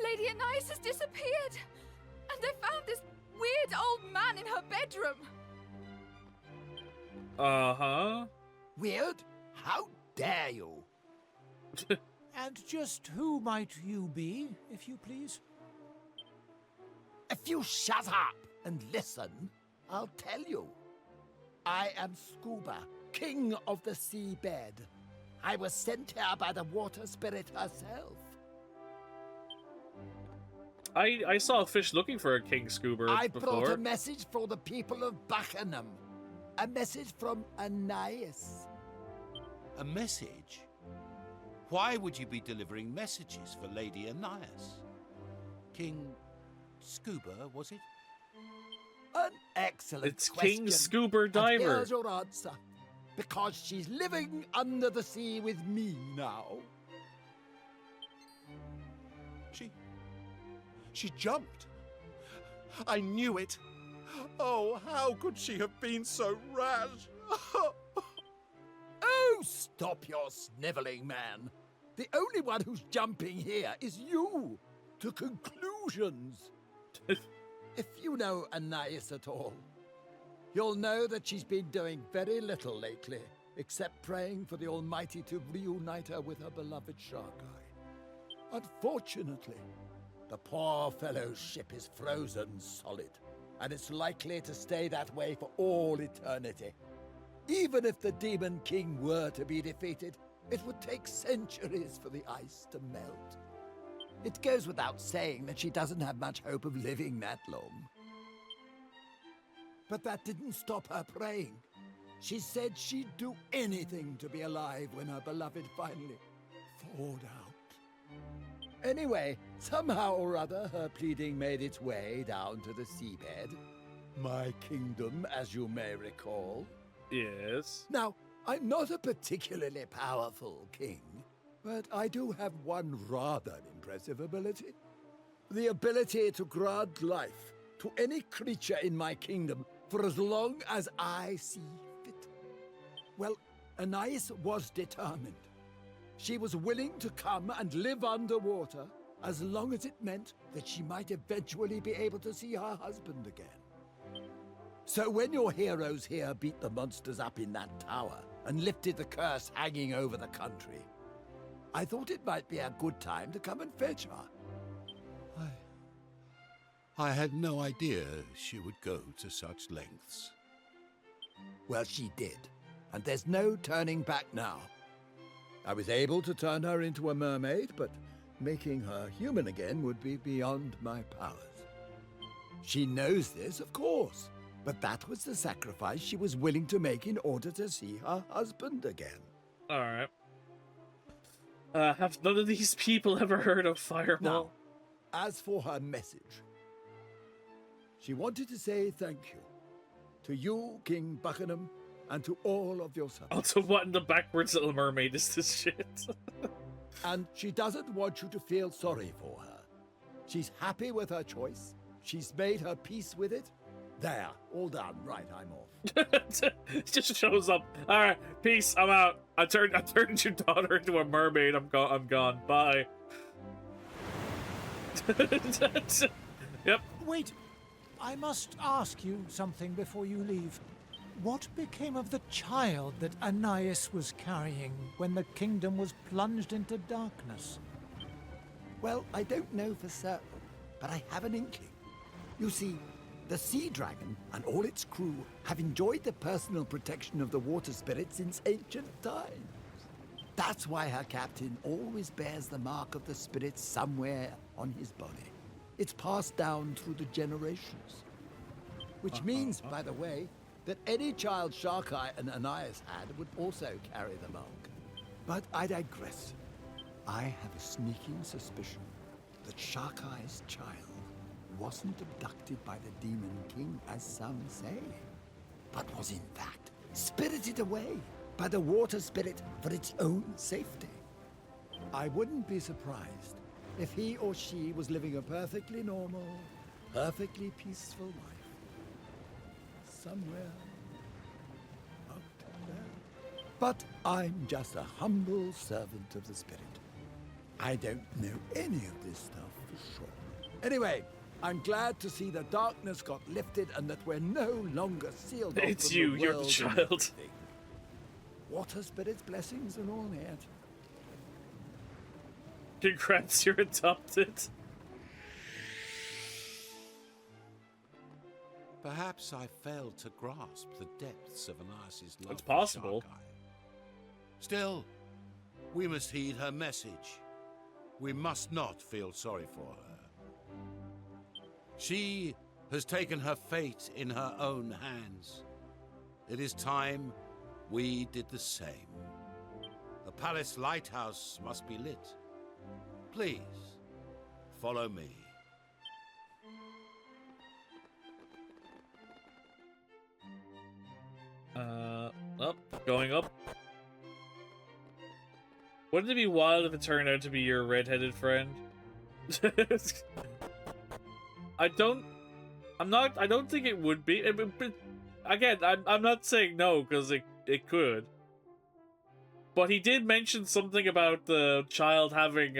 Lady Anais has disappeared! And they found this weird old man in her bedroom! Uh-huh. Weird? How dare you? And just who might you be, if you please? If you shut up and listen, I'll tell you. I am Scuba, king of the seabed. I was sent here by the water spirit herself. I saw a fish looking for a king scuba I before. brought a message for the people of Buckingham. A message from Anais. A message? Why would you be delivering messages for Lady Anais? King Scuba, was it? An excellent It's question. King Scuba And Diver. here's your answer. Because she's living under the sea with me now. She jumped. I knew it. Oh, how could she have been so rash? Oh, stop your snivelling, man. The only one who's jumping here is you. To conclusions. If you know Anais at all, you'll know that she's been doing very little lately, except praying for the Almighty to reunite her with her beloved Shark Eye. Unfortunately, the poor fellow's ship is frozen solid, and it's likely to stay that way for all eternity. Even if the Demon King were to be defeated, it would take centuries for the ice to melt. It goes without saying that she doesn't have much hope of living that long. But that didn't stop her praying. She said she'd do anything to be alive when her beloved finally thawed out. Anyway, somehow or other, her pleading made its way down to the seabed. My kingdom, as you may recall. Yes. Now, I'm not a particularly powerful king, but I do have one rather impressive ability. The ability to grant life to any creature in my kingdom for as long as I see fit. Well, Anais was determined. She was willing to come and live underwater as long as it meant that she might eventually be able to see her husband again. So when your heroes here beat the monsters up in that tower and lifted the curse hanging over the country, I thought it might be a good time to come and fetch her. I had no idea she would go to such lengths. Well, she did, and there's no turning back now. I was able to turn her into a mermaid, but making her human again would be beyond my powers. She knows this, of course, but that was the sacrifice she was willing to make in order to see her husband again. Alright. Have none of these people ever heard of Fireball? Now, as for her message, she wanted to say thank you to you, King Buckingham, and to all of your subjects. Also, what in the backwards Little Mermaid is this shit? And she doesn't want you to feel sorry for her. She's happy with her choice. She's made her peace with it. There, all done. Right, I'm off. Just shows up. Alright, peace, I'm out. I turned your daughter into a mermaid. I'm gone. Bye. Yep. Wait, I must ask you something before you leave. What became of the child that Anais was carrying when the kingdom was plunged into darkness? Well, I don't know for certain, but I have an inkling. You see, the Sea Dragon and all its crew have enjoyed the personal protection of the water spirit since ancient times. That's why her captain always bears the mark of the spirit somewhere on his body. It's passed down through the generations. Which means, by the way, that any child Shark Eye and Anais had would also carry the mark. But I digress. I have a sneaking suspicion that Shark Eye's child wasn't abducted by the Demon King, as some say, but was in fact spirited away by the water spirit for its own safety. I wouldn't be surprised if he or she was living a perfectly normal, perfectly peaceful life somewhere out there. But I'm just a humble servant of the spirit. I don't know any of this stuff for sure. Anyway, I'm glad to see the darkness got lifted and that we're no longer sealed off It's from you, the you're the world child. and everything. Water spirit's blessings and all that. Congrats, you're adopted. Perhaps I failed to grasp the depths of Anais' love. It's possible. For Shark Eye. Still, we must heed her message. We must not feel sorry for her. She has taken her fate in her own hands. It is time we did the same. The palace lighthouse must be lit. Please, follow me. Going up. Wouldn't it be wild if it turned out to be your redheaded friend? I don't think it would be. Again, I'm not saying no, because it could. But he did mention something about the child having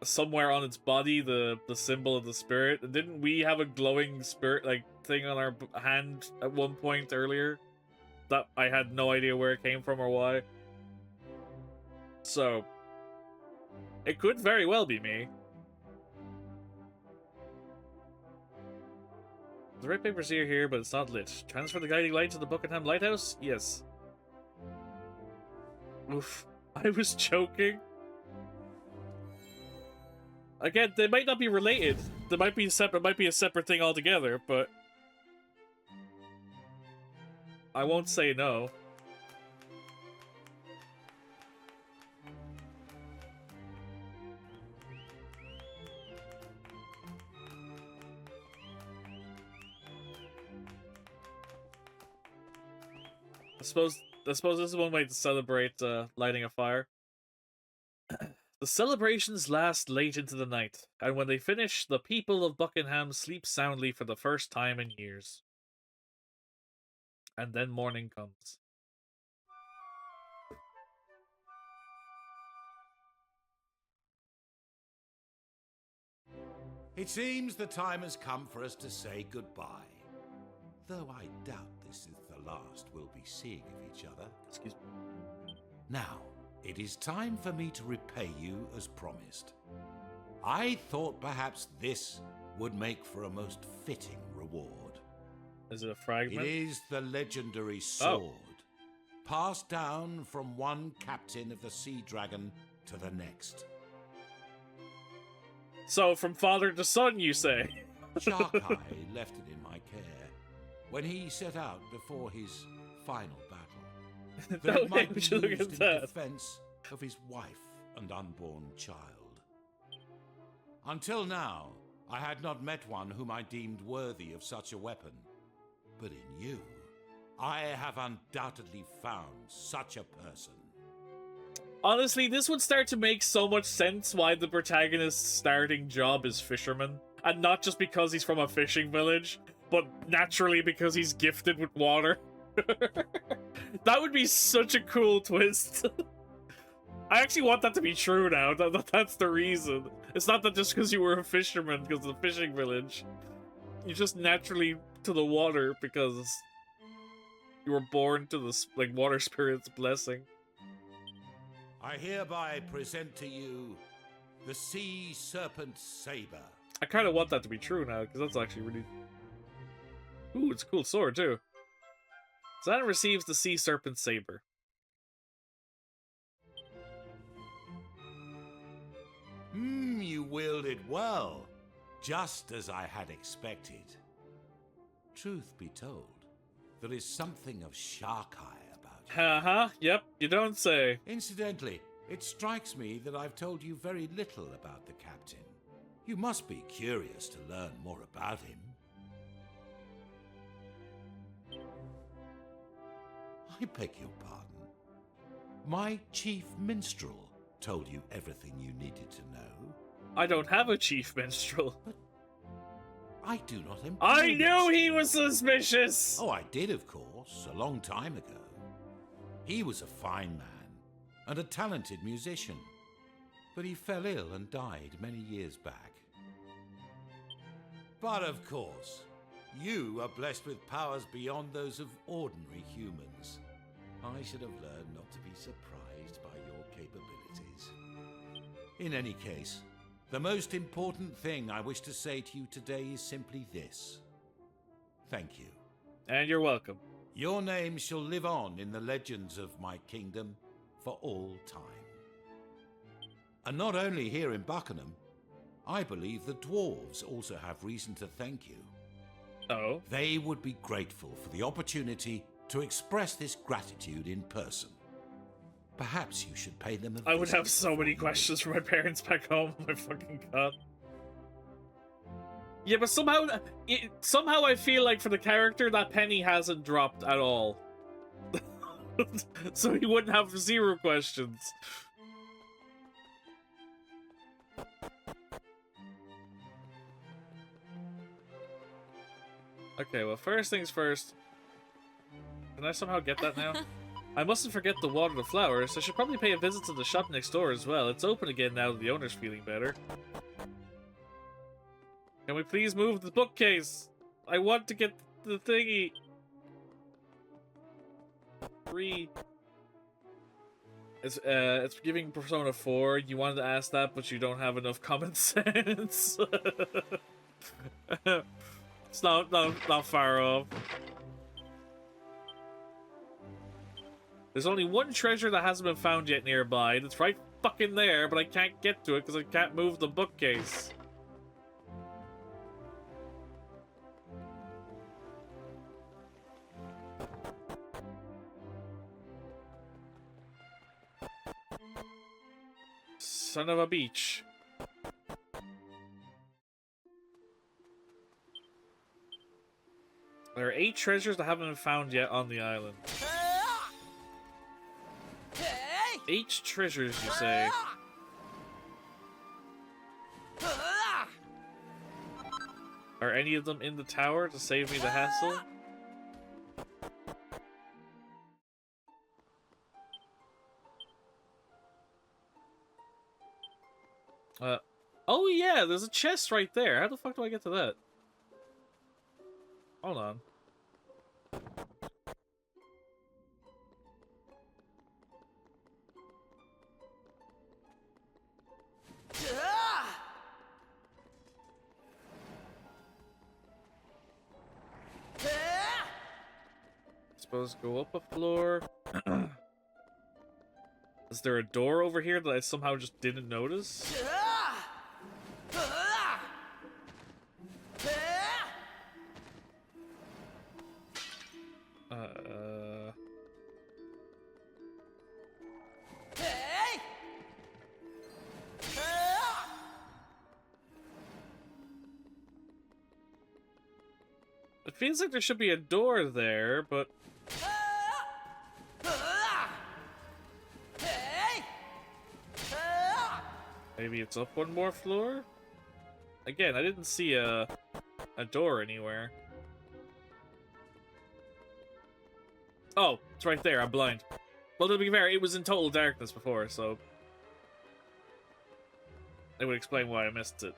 somewhere on its body the symbol of the spirit. And didn't we have a glowing spirit like thing on our hand at one point earlier? That I had no idea where it came from or why. So it could very well be me. The red paper's here, but it's not lit. Transfer the guiding light to the Buckingham Lighthouse? Yes. Oof. I was joking. Again, they might not be related. They might be separate. Might be a separate thing altogether, but I won't say no. I suppose this is one way to celebrate lighting a fire. The celebrations last late into the night, and when they finish, the people of Buckingham sleep soundly for the first time in years. And then morning comes. It seems the time has come for us to say goodbye. Though I doubt this is the last we'll be seeing of each other. Excuse me. Now, it is time for me to repay you as promised. I thought perhaps this would make for a most fitting reward. Is it a fragment? It is the legendary sword, passed down from one captain of the Sea Dragon to the next. So, from father to son, you say? Sharkai left it in my care when he set out before his final battle. That it might be used in defense of his wife and unborn child. Until now, I had not met one whom I deemed worthy of such a weapon. But in you, I have undoubtedly found such a person. Honestly, this would start to make so much sense why the protagonist's starting job is fisherman. And not just because he's from a fishing village, but naturally because he's gifted with water. That would be such a cool twist. I actually want that to be true now. That's the reason. It's not that just because you were a fisherman because of the fishing village. You're just naturally to the water because you were born to the water spirit's blessing. I hereby present to you the Sea Serpent Saber. I kind of want that to be true now, because that's actually really... Ooh, it's a cool sword, too. Xana receives the Sea Serpent Saber. You wield it well, just as I had expected. Truth be told, there is something of Sharkai about you. Uh-huh, yep, you don't say. Incidentally, it strikes me that I've told you very little about the captain. You must be curious to learn more about him. I beg your pardon. My chief minstrel told you everything you needed to know. I don't have a chief minstrel. But I do not employ I knew he was suspicious! Oh, I did, of course, a long time ago. He was a fine man and a talented musician, but he fell ill and died many years back. But of course, you are blessed with powers beyond those of ordinary humans. I should have learned not to be surprised by your capabilities. In any case, the most important thing I wish to say to you today is simply this. Thank you. And you're welcome. Your name shall live on in the legends of my kingdom for all time. And not only here in Buckingham, I believe the dwarves also have reason to thank you. Oh? They would be grateful for the opportunity to express this gratitude in person. Perhaps you should pay them a I would visit have so many questions from my parents back home. Oh my fucking god. Yeah, but somehow I feel like for the character, that penny hasn't dropped at all. So he wouldn't have 0 questions. Okay, well, first things first. Can I somehow get that now? I mustn't forget to water the flowers. I should probably pay a visit to the shop next door as well. It's open again now that the owner's feeling better. Can we please move the bookcase? I want to get the thingy. 3. It's giving Persona 4. You wanted to ask that, but you don't have enough common sense. It's not far off. There's only one treasure that hasn't been found yet nearby, and it's right fucking there, but I can't get to it because I can't move the bookcase. Son of a beach. There are 8 treasures that haven't been found yet on the island. 8 treasures, you say? Are any of them in the tower to save me the hassle? Oh yeah, there's a chest right there. How the fuck do I get to that? Hold on. Suppose go up a floor. Is there a door over here that I somehow just didn't notice? It feels like there should be a door there, but... Maybe it's up one more floor? Again, I didn't see a door anywhere. Oh, it's right there, I'm blind. Well, to be fair, it was in total darkness before, so... It would explain why I missed it.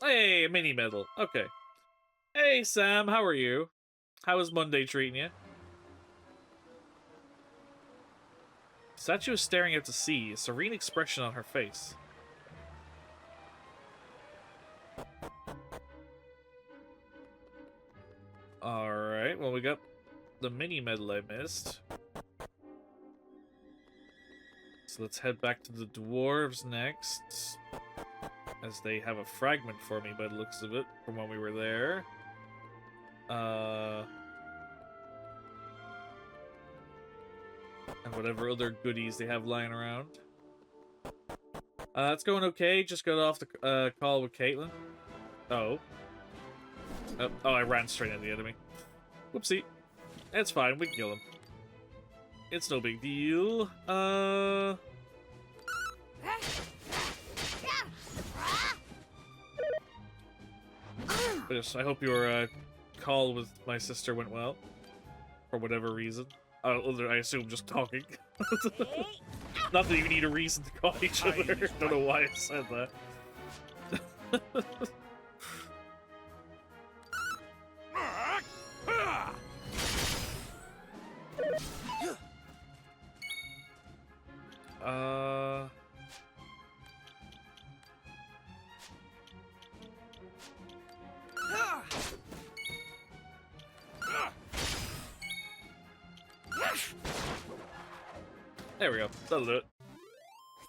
Hey, a mini medal. Okay. Hey, Sam, how are you? How is Monday treating you? Statue is staring out to sea, a serene expression on her face. Alright, well, we got the mini medal I missed. So let's head back to the dwarves next. As they have a fragment for me by the looks of it, from when we were there. And whatever other goodies they have lying around. It's going okay, just got off the call with Caitlin. Oh, I ran straight into the enemy. Whoopsie. It's fine, we can kill him. It's no big deal. Yes, I hope your call with my sister went well. For whatever reason. I assume just talking. Not that you need a reason to call each other. Don't know why I said that. There we go. That'll do it.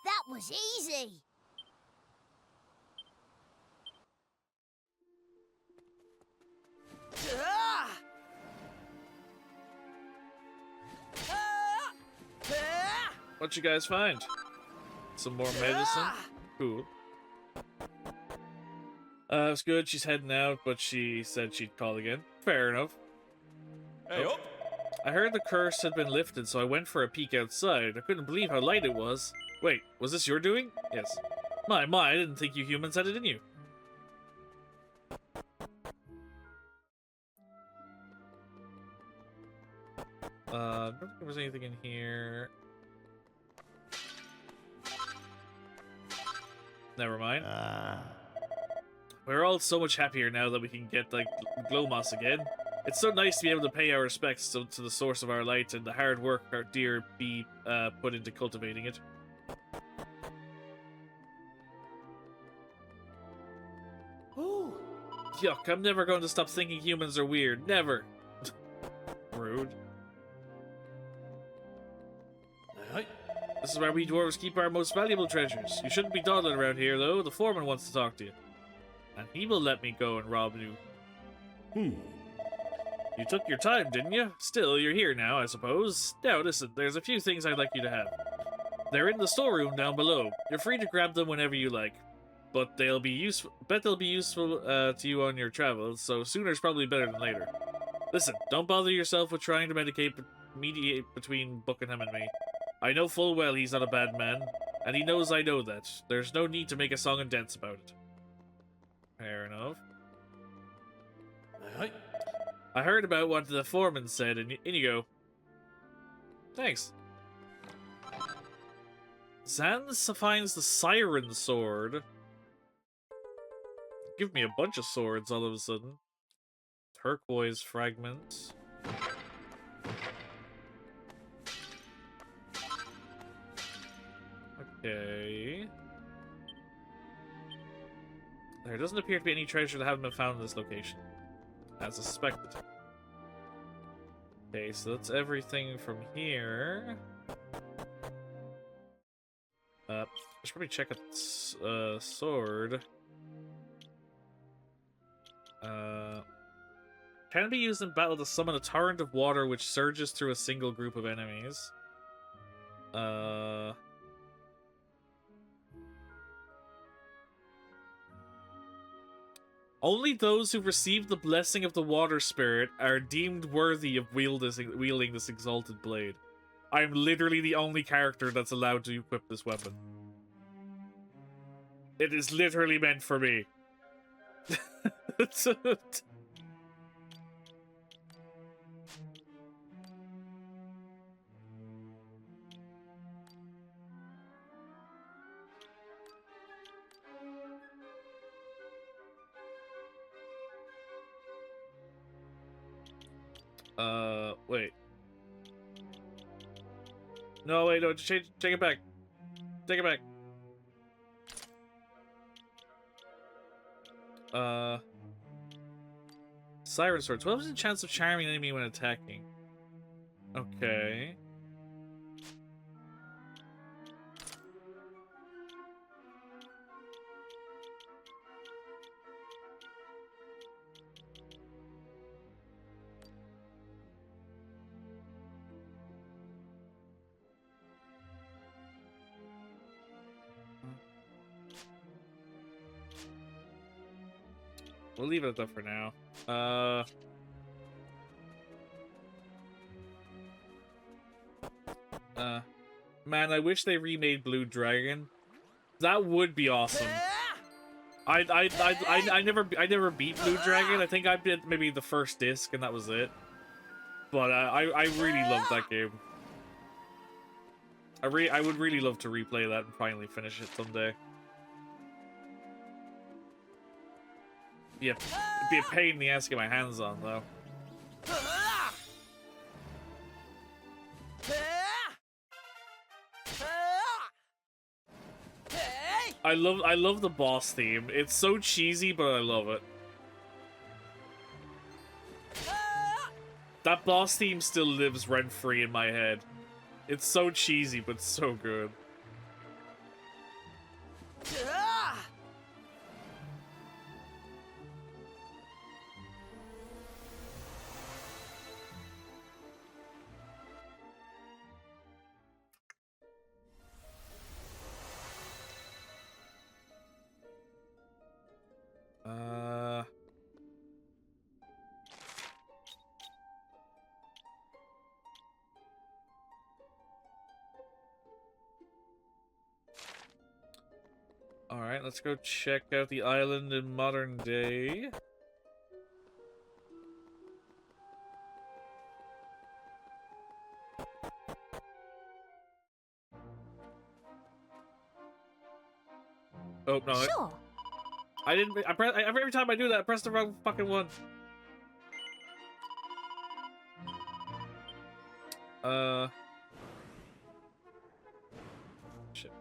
That was easy. What'd you guys find? Some more medicine? Cool. It's good. She's heading out, but she said she'd call again. Fair enough. Hey, up! I heard the curse had been lifted, so I went for a peek outside. I couldn't believe how light it was. Wait, was this your doing? Yes. My, I didn't think you humans had it in you. I don't think there was anything in here. Never mind. We're all so much happier now that we can get, like, glow moss again. It's so nice to be able to pay our respects to the source of our light and the hard work our dear bee put into cultivating it. Ooh. Yuck, I'm never going to stop thinking humans are weird. Never. Rude. This is where we dwarves keep our most valuable treasures. You shouldn't be dawdling around here, though. The foreman wants to talk to you. And he will let me go and rob you. You took your time, didn't you? Still, you're here now, I suppose. Now, listen, there's a few things I'd like you to have. They're in the storeroom down below. You're free to grab them whenever you like. But they'll be useful. Bet they'll be useful to you on your travels, so sooner's probably better than later. Listen, don't bother yourself with trying to mediate between Buckingham and me. I know full well he's not a bad man, and he knows I know that. There's no need to make a song and dance about it. Fair enough. I heard about what the foreman said, and in you go. Thanks. Zans finds the Siren Sword. Give me a bunch of swords all of a sudden. Turquoise fragment. Okay. There doesn't appear to be any treasure that haven't been found in this location, as suspected. Okay, so that's everything from here. I should probably check a sword. Can be used in battle to summon a torrent of water which surges through a single group of enemies. Only those who receive the blessing of the water spirit are deemed worthy of wielding this exalted blade. I am literally the only character that's allowed to equip this weapon. It is literally meant for me. Wait. No, wait, no, take it back. Take it back. Siren Sword. 12% chance of charming an enemy when attacking. Okay. We'll leave it at that for now. Man, I wish they remade Blue Dragon. That would be awesome. I never beat Blue Dragon. I think I did maybe the first disc and that was it. But I really love that game. I would really love to replay that and finally finish it someday. Yeah, it'd be a pain in the ass to get my hands on, though. I love the boss theme. It's so cheesy, but I love it. That boss theme still lives rent-free in my head. It's so cheesy, but so good. Alright, let's go check out the island in modern day. Oh, no. Sure. I didn't. Every time I do that, I press the wrong fucking one. Shit.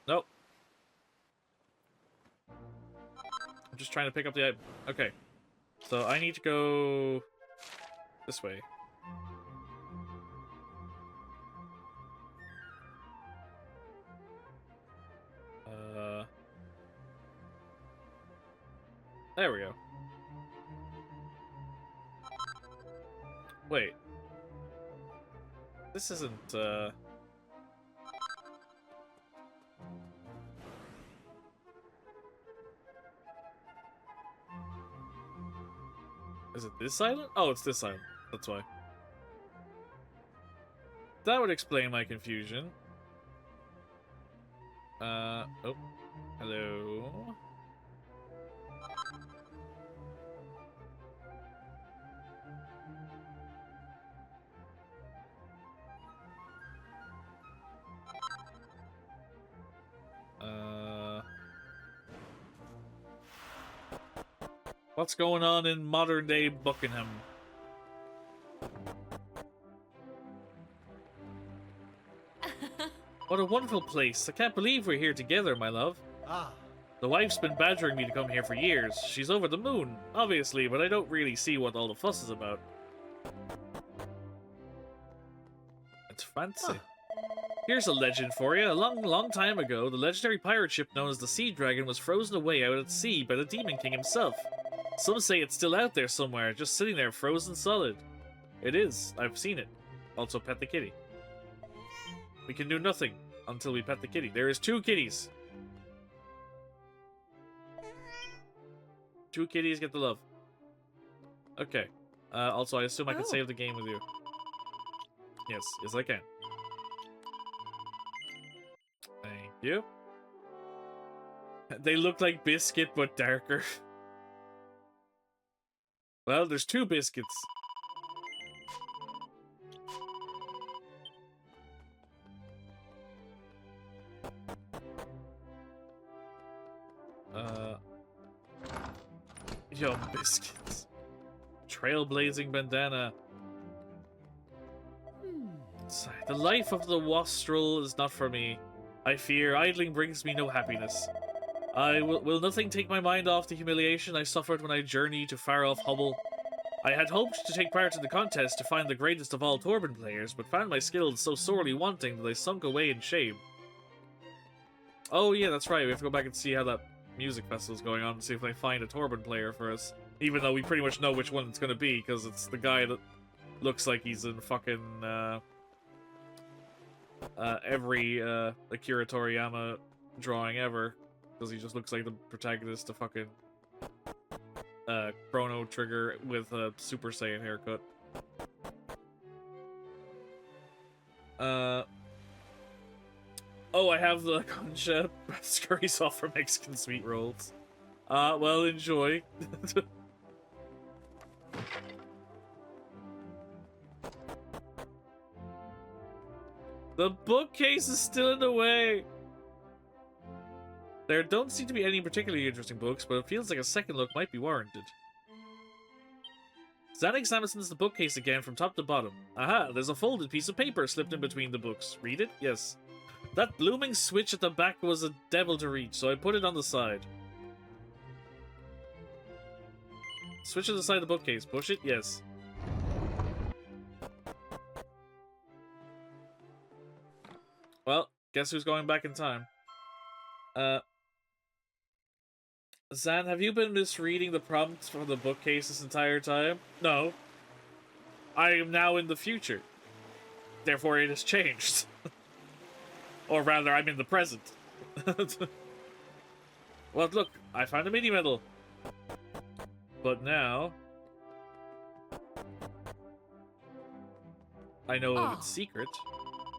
Nope. I'm just trying to pick up the item. Okay. So I need to go this way. There we go. Wait. This isn't, Is it this island? Oh, it's this island. That's why. That would explain my confusion. Oh. Hello. What's going on in modern day Buckingham? What a wonderful place. I can't believe we're here together, my love. Ah, The wife's been badgering me to come here for years. She's over the moon, obviously, but I don't really see what all the fuss is about. It's fancy. Here's a legend for you. A long time ago, the legendary pirate ship known as the Sea Dragon was frozen away out at sea by the Demon King himself. Some say it's still out there somewhere, just sitting there frozen solid. It is. I've seen it. Also pet the kitty. We can do nothing until we pet the kitty. There is 2 kitties. 2 kitties get the love. Okay. Also, I assume I can save the game with you. Yes, yes I can. Thank you. They look like Biscuit, but darker. Well, there's 2 biscuits. Yum biscuits. Trailblazing bandana. Sigh. The life of the wastrel is not for me. I fear idling brings me no happiness. Will nothing take my mind off the humiliation I suffered when I journeyed to far-off Hubble? I had hoped to take part in the contest to find the greatest of all Torban players, but found my skills so sorely wanting that I sunk away in shame. Oh yeah, that's right, we have to go back and see how that music festival's going on and see if they find a Torban player for us. Even though we pretty much know which one it's gonna be, because it's the guy that looks like he's in fucking, every, Akira Toriyama drawing ever. Because he just looks like the protagonist of fucking Chrono Trigger with a Super Saiyan haircut. Oh, I have the concha scurry sauce for Mexican sweet rolls. Well, enjoy. The bookcase is still in the way. There don't seem to be any particularly interesting books, but it feels like a second look might be warranted. Zan examines the bookcase again from top to bottom. Aha, there's a folded piece of paper slipped in between the books. Read it? Yes. That blooming switch at the back was a devil to reach, so I put it on the side. Switch to the side of the bookcase. Push it? Yes. Well, guess who's going back in time? Zan, have you been misreading the prompts from the bookcase this entire time? No. I am now in the future. Therefore, it has changed. Or rather, I'm in the present. Well, look, I found a mini-medal. But now... I know of its secret.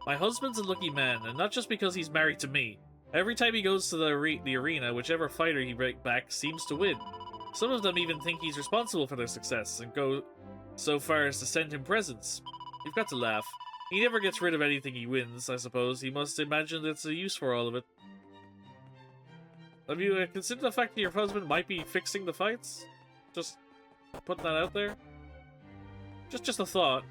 My husband's a lucky man, and not just because he's married to me. Every time he goes to the arena, whichever fighter he backs seems to win. Some of them even think he's responsible for their success and go so far as to send him presents. You've got to laugh. He never gets rid of anything he wins, I suppose. He must imagine there's a use for all of it. Have you considered the fact that your husband might be fixing the fights? Just putting that out there? Just a thought.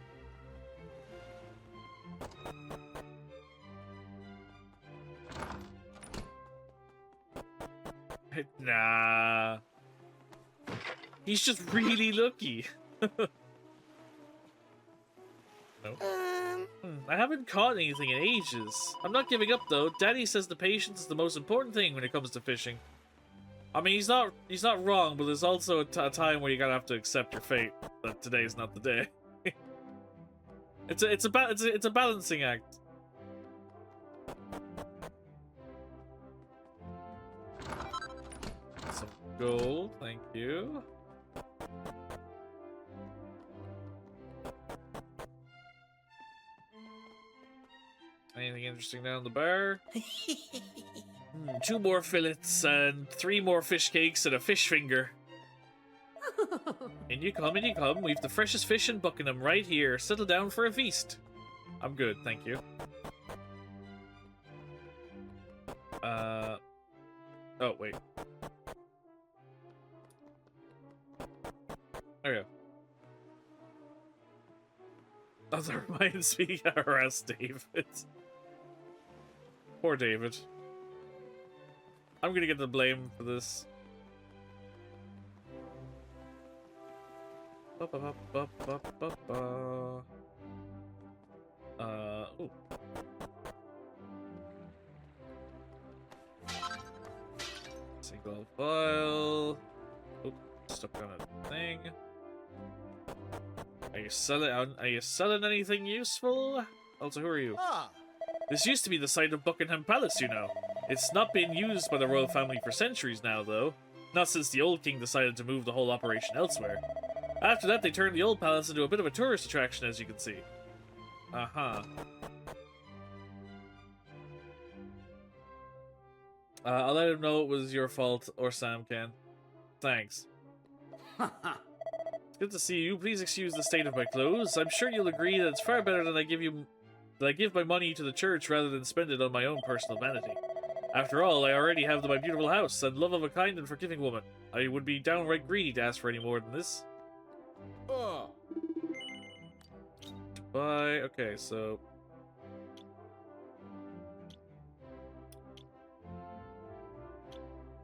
Nah. He's just really lucky. No. I haven't caught anything in ages. I'm not giving up though. Daddy says the patience is the most important thing when it comes to fishing. I mean, he's not wrong, but there's also a time where you gotta have to accept your fate. That today is not the day. It's a balancing act. Some gold, thank you. Anything interesting down the bar? 2 more fillets and 3 more fish cakes and a fish finger. In you come, in you come. We've the freshest fish in Buckingham right here. Settle down for a feast. I'm good, thank you. Oh, wait. Okay. Oh, that reminds me to harass David. Poor David. I'm gonna get the blame for this. Ooh. Single file. Oop, stuck on a thing. Are you selling anything useful? Also, who are you? This used to be the site of Buckingham Palace, you know. It's not been used by the royal family for centuries now, though. Not since the old king decided to move the whole operation elsewhere. After that, they turned the old palace into a bit of a tourist attraction, as you can see. Uh-huh. I'll let him know it was your fault, or Sam can. Thanks. It's good to see you. Please excuse the state of my clothes. I'm sure you'll agree that it's far better that I give my money to the church rather than spend it on my own personal vanity. After all, I already have my beautiful house and love of a kind and forgiving woman. I would be downright greedy to ask for any more than this. Bye. Okay, so...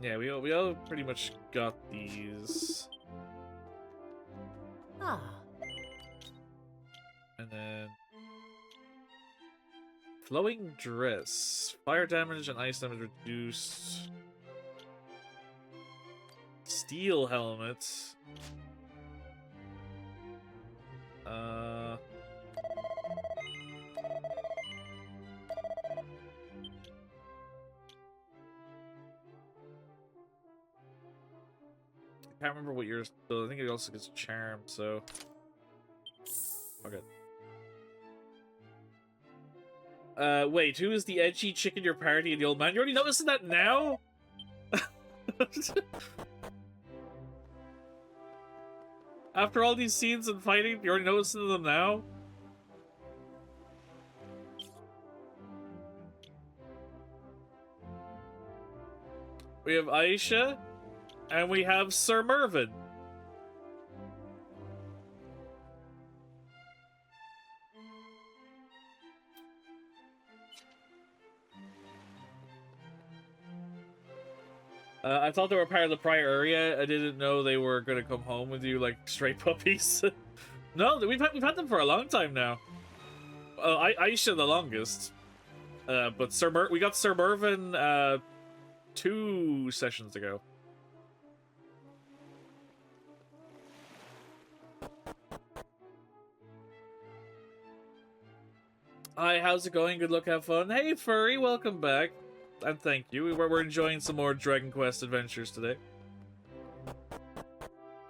yeah, we all pretty much got these. And then... flowing dress. Fire damage and ice damage reduced. Steel helmet. I can't remember what yours. So I think it also gets charm. So okay. Wait, who is the edgy chick in your party and the old man? You already noticing that now? After all these scenes and fighting, you're already noticing them now? We have Aisha, and we have Sir Mervyn. I thought they were part of the prior area. I didn't know they were gonna come home with you like stray puppies. No, we've had them for a long time now. Aisha the longest. But we got Sir Mervyn 2 sessions ago. Hi, how's it going? Good luck, have fun. Hey, Furry, welcome back. And thank you. We're enjoying some more Dragon Quest adventures today.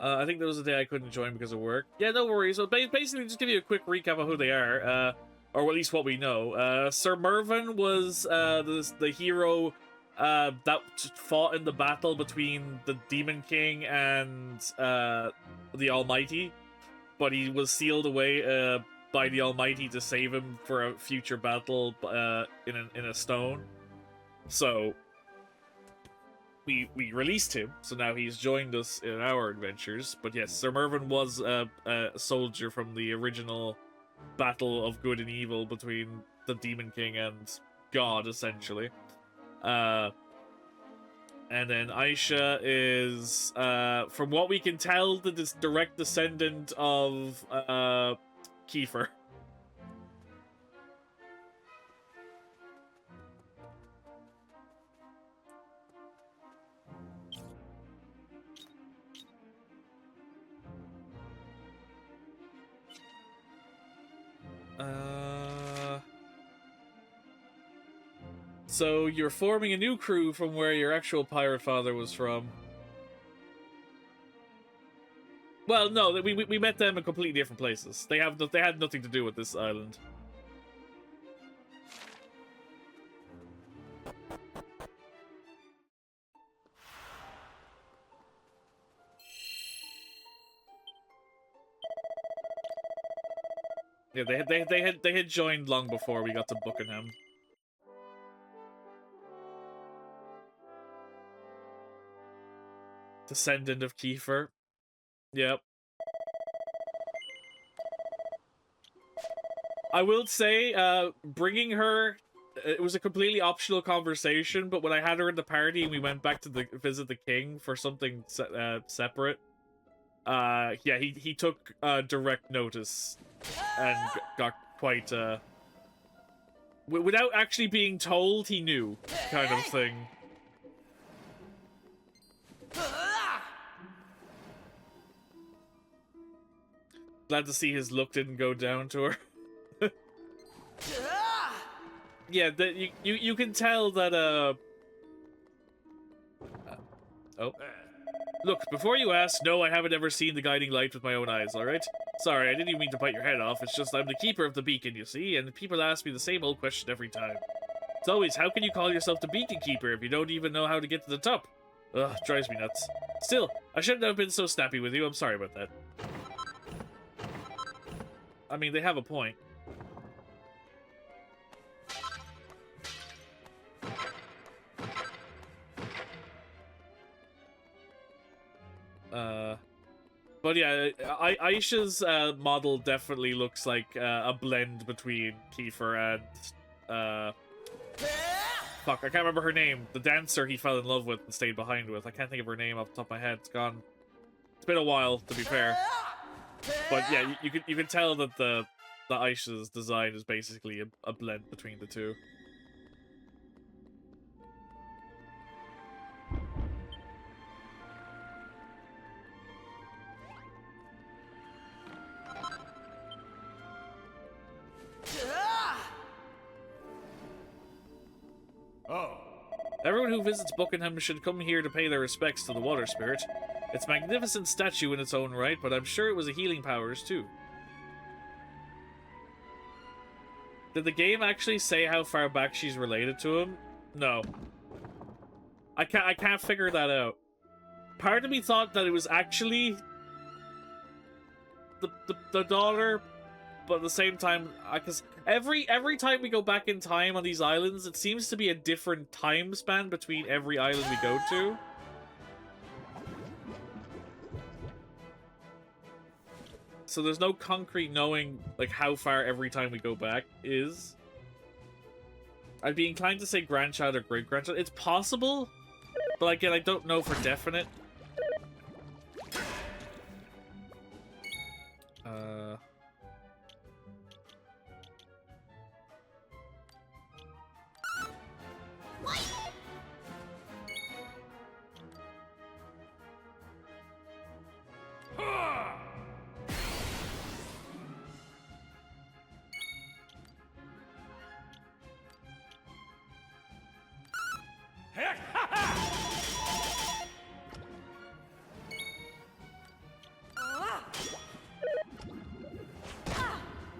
I think there was a day I couldn't join because of work. Yeah, no worries. So basically, just give you a quick recap of who they are, or at least what we know. Sir Mervyn was the hero that fought in the battle between the Demon King and the Almighty, but he was sealed away by the Almighty to save him for a future battle in a stone. So we released him, so now he's joined us in our adventures. But yes, Sir Mervyn was a soldier from the original battle of good and evil between the Demon King and God, essentially. And then Aisha is, from what we can tell, the direct descendant of Kiefer. So you're forming a new crew from where your actual pirate father was from. Well, no, we met them in completely different places. They had nothing to do with this island. Yeah, they had joined long before we got to Buckingham. Descendant of Kiefer. Yep. I will say, bringing her, it was a completely optional conversation, but when I had her in the party and we went back to visit the king for something separate, yeah, he took direct notice and got quite, without actually being told, he knew, kind of thing. Glad to see his look didn't go down to her. Yeah, you can tell that, oh. Look, before you ask, no, I haven't ever seen the guiding light with my own eyes, alright? Sorry, I didn't even mean to bite your head off, it's just I'm the keeper of the beacon, you see, and people ask me the same old question every time. It's always, how can you call yourself the beacon keeper if you don't even know how to get to the top? Ugh, drives me nuts. Still, I shouldn't have been so snappy with you, I'm sorry about that. I mean, they have a point. But yeah, Aisha's model definitely looks like a blend between Kiefer and fuck, I can't remember her name. The dancer he fell in love with and stayed behind with. I can't think of her name off the top of my head. It's gone. It's been a while, to be fair. But yeah, you can tell that the Aisha's design is basically a blend between the two. Oh. Everyone who visits Buckingham should come here to pay their respects to the water spirit. It's a magnificent statue in its own right, but I'm sure it was a healing powers too. Did the game actually say how far back she's related to him? No. I can't figure that out. Part of me thought that it was actually the daughter, but at the same time, because every time we go back in time on these islands, it seems to be a different time span between every island we go to. So there's no concrete knowing like how far every time we go back is. I'd be inclined to say grandchild or great-grandchild. It's possible, but again, I don't know for definite.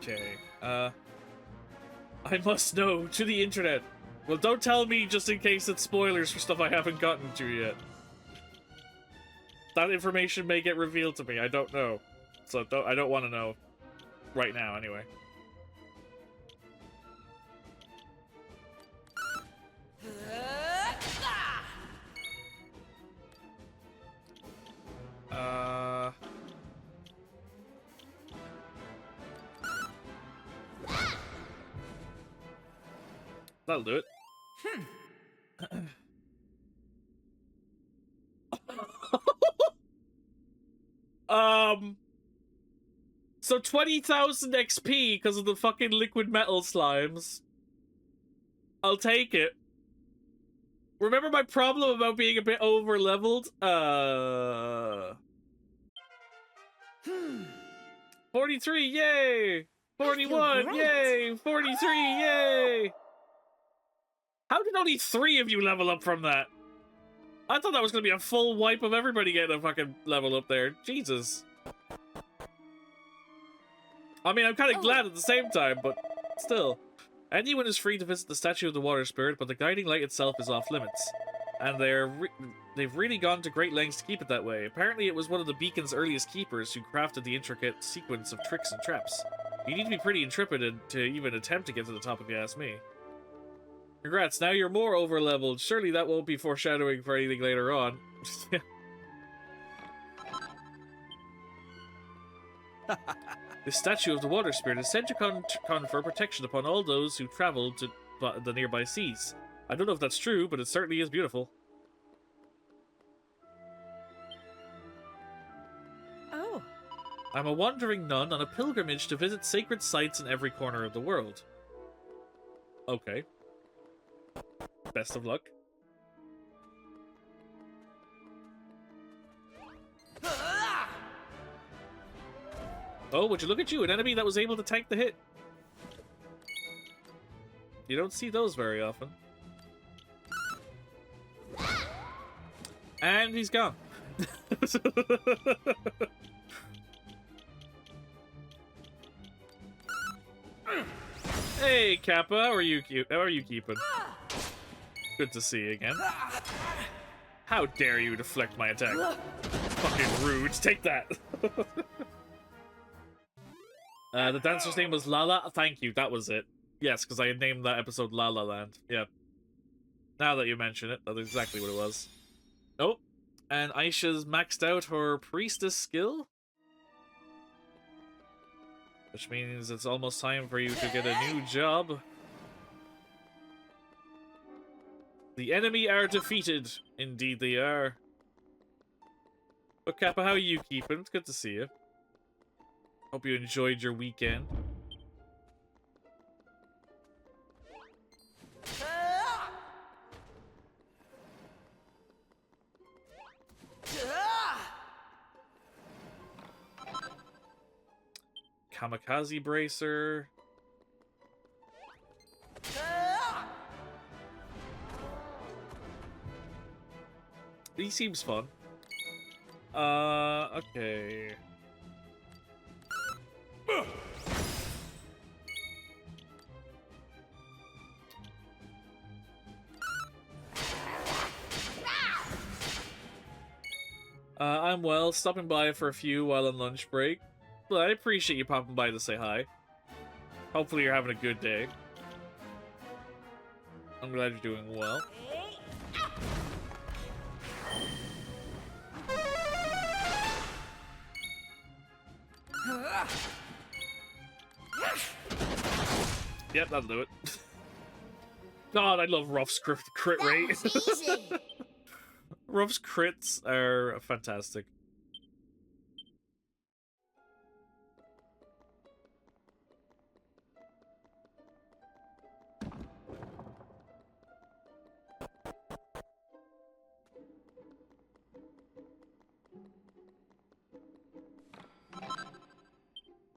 Okay, I must know, to the internet. Well, don't tell me just in case it's spoilers for stuff I haven't gotten to yet. That information may get revealed to me. I don't know. So I don't want to know. Right now, anyway. That'll do it. So 20,000 XP because of the fucking liquid metal slimes. I'll take it. Remember my problem about being a bit over-leveled? 43, yay! 41, yay! 43, yay! How did only 3 of you level up from that? I thought that was gonna be a full wipe of everybody getting a fucking level up there. Jesus. I mean, I'm kind of glad at the same time, but still. Anyone is free to visit the statue of the water spirit, but the guiding light itself is off limits. And they've really gone to great lengths to keep it that way. Apparently it was one of the beacon's earliest keepers who crafted the intricate sequence of tricks and traps. You need to be pretty intrepid to even attempt to get to the top if you ask me. Congrats, now you're more over-leveled. Surely that won't be foreshadowing for anything later on. The statue of the water spirit is said to confer protection upon all those who travel to the nearby seas. I don't know if that's true, but it certainly is beautiful. Oh. I'm a wandering nun on a pilgrimage to visit sacred sites in every corner of the world. Okay. Best of luck. Oh, would you look at you, an enemy that was able to tank the hit. You don't see those very often. And he's gone. Hey, Kappa, how are you keeping? Good to see you again. How dare you deflect my attack? Fucking rude. Take that. The dancer's name was Lala. Thank you, that was it. Yes, because I had named that episode La La Land. Yeah. Now that you mention it, that's exactly what it was. Oh, and Aisha's maxed out her priestess skill. Which means it's almost time for you to get a new job. The enemy are defeated. Indeed they are. But Kappa, how are you keeping? It's good to see you. Hope you enjoyed your weekend. Kamikaze bracer. He seems fun. Okay. I'm well, stopping by for a few while on lunch break. But I appreciate you popping by to say hi. Hopefully you're having a good day. I'm glad you're doing well. Yep, that'll do it. God, I love Ruff's crit rate. Ruff's crits are fantastic.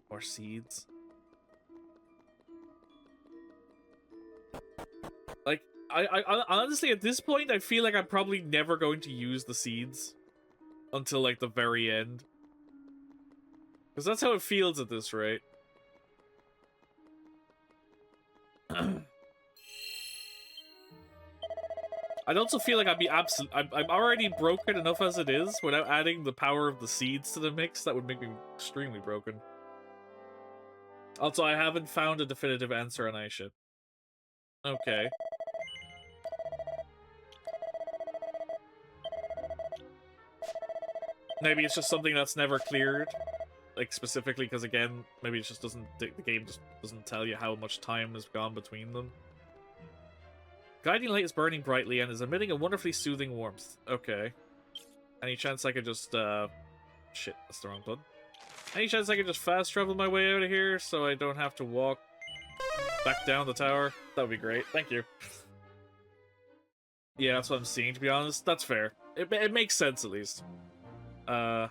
More seeds. Like, I honestly, at this point, I feel like I'm probably never going to use the seeds until, like, the very end. Because that's how it feels at this rate. I'd also feel like I'd be I'm already broken enough as it is. Without adding the power of the seeds to the mix, that would make me extremely broken. Also, I haven't found a definitive answer on Aisha. Okay. Maybe it's just something that's never cleared. Like, specifically, because again, maybe it just doesn't... The game just doesn't tell you how much time has gone between them. Guiding light is burning brightly and is emitting a wonderfully soothing warmth. Okay. Any chance I could just, Shit, that's the wrong button. Any chance I could just fast travel my way out of here so I don't have to walk back down the tower? That would be great. Thank you. Yeah, that's what I'm seeing, to be honest. That's fair. It makes sense, at least. Oh.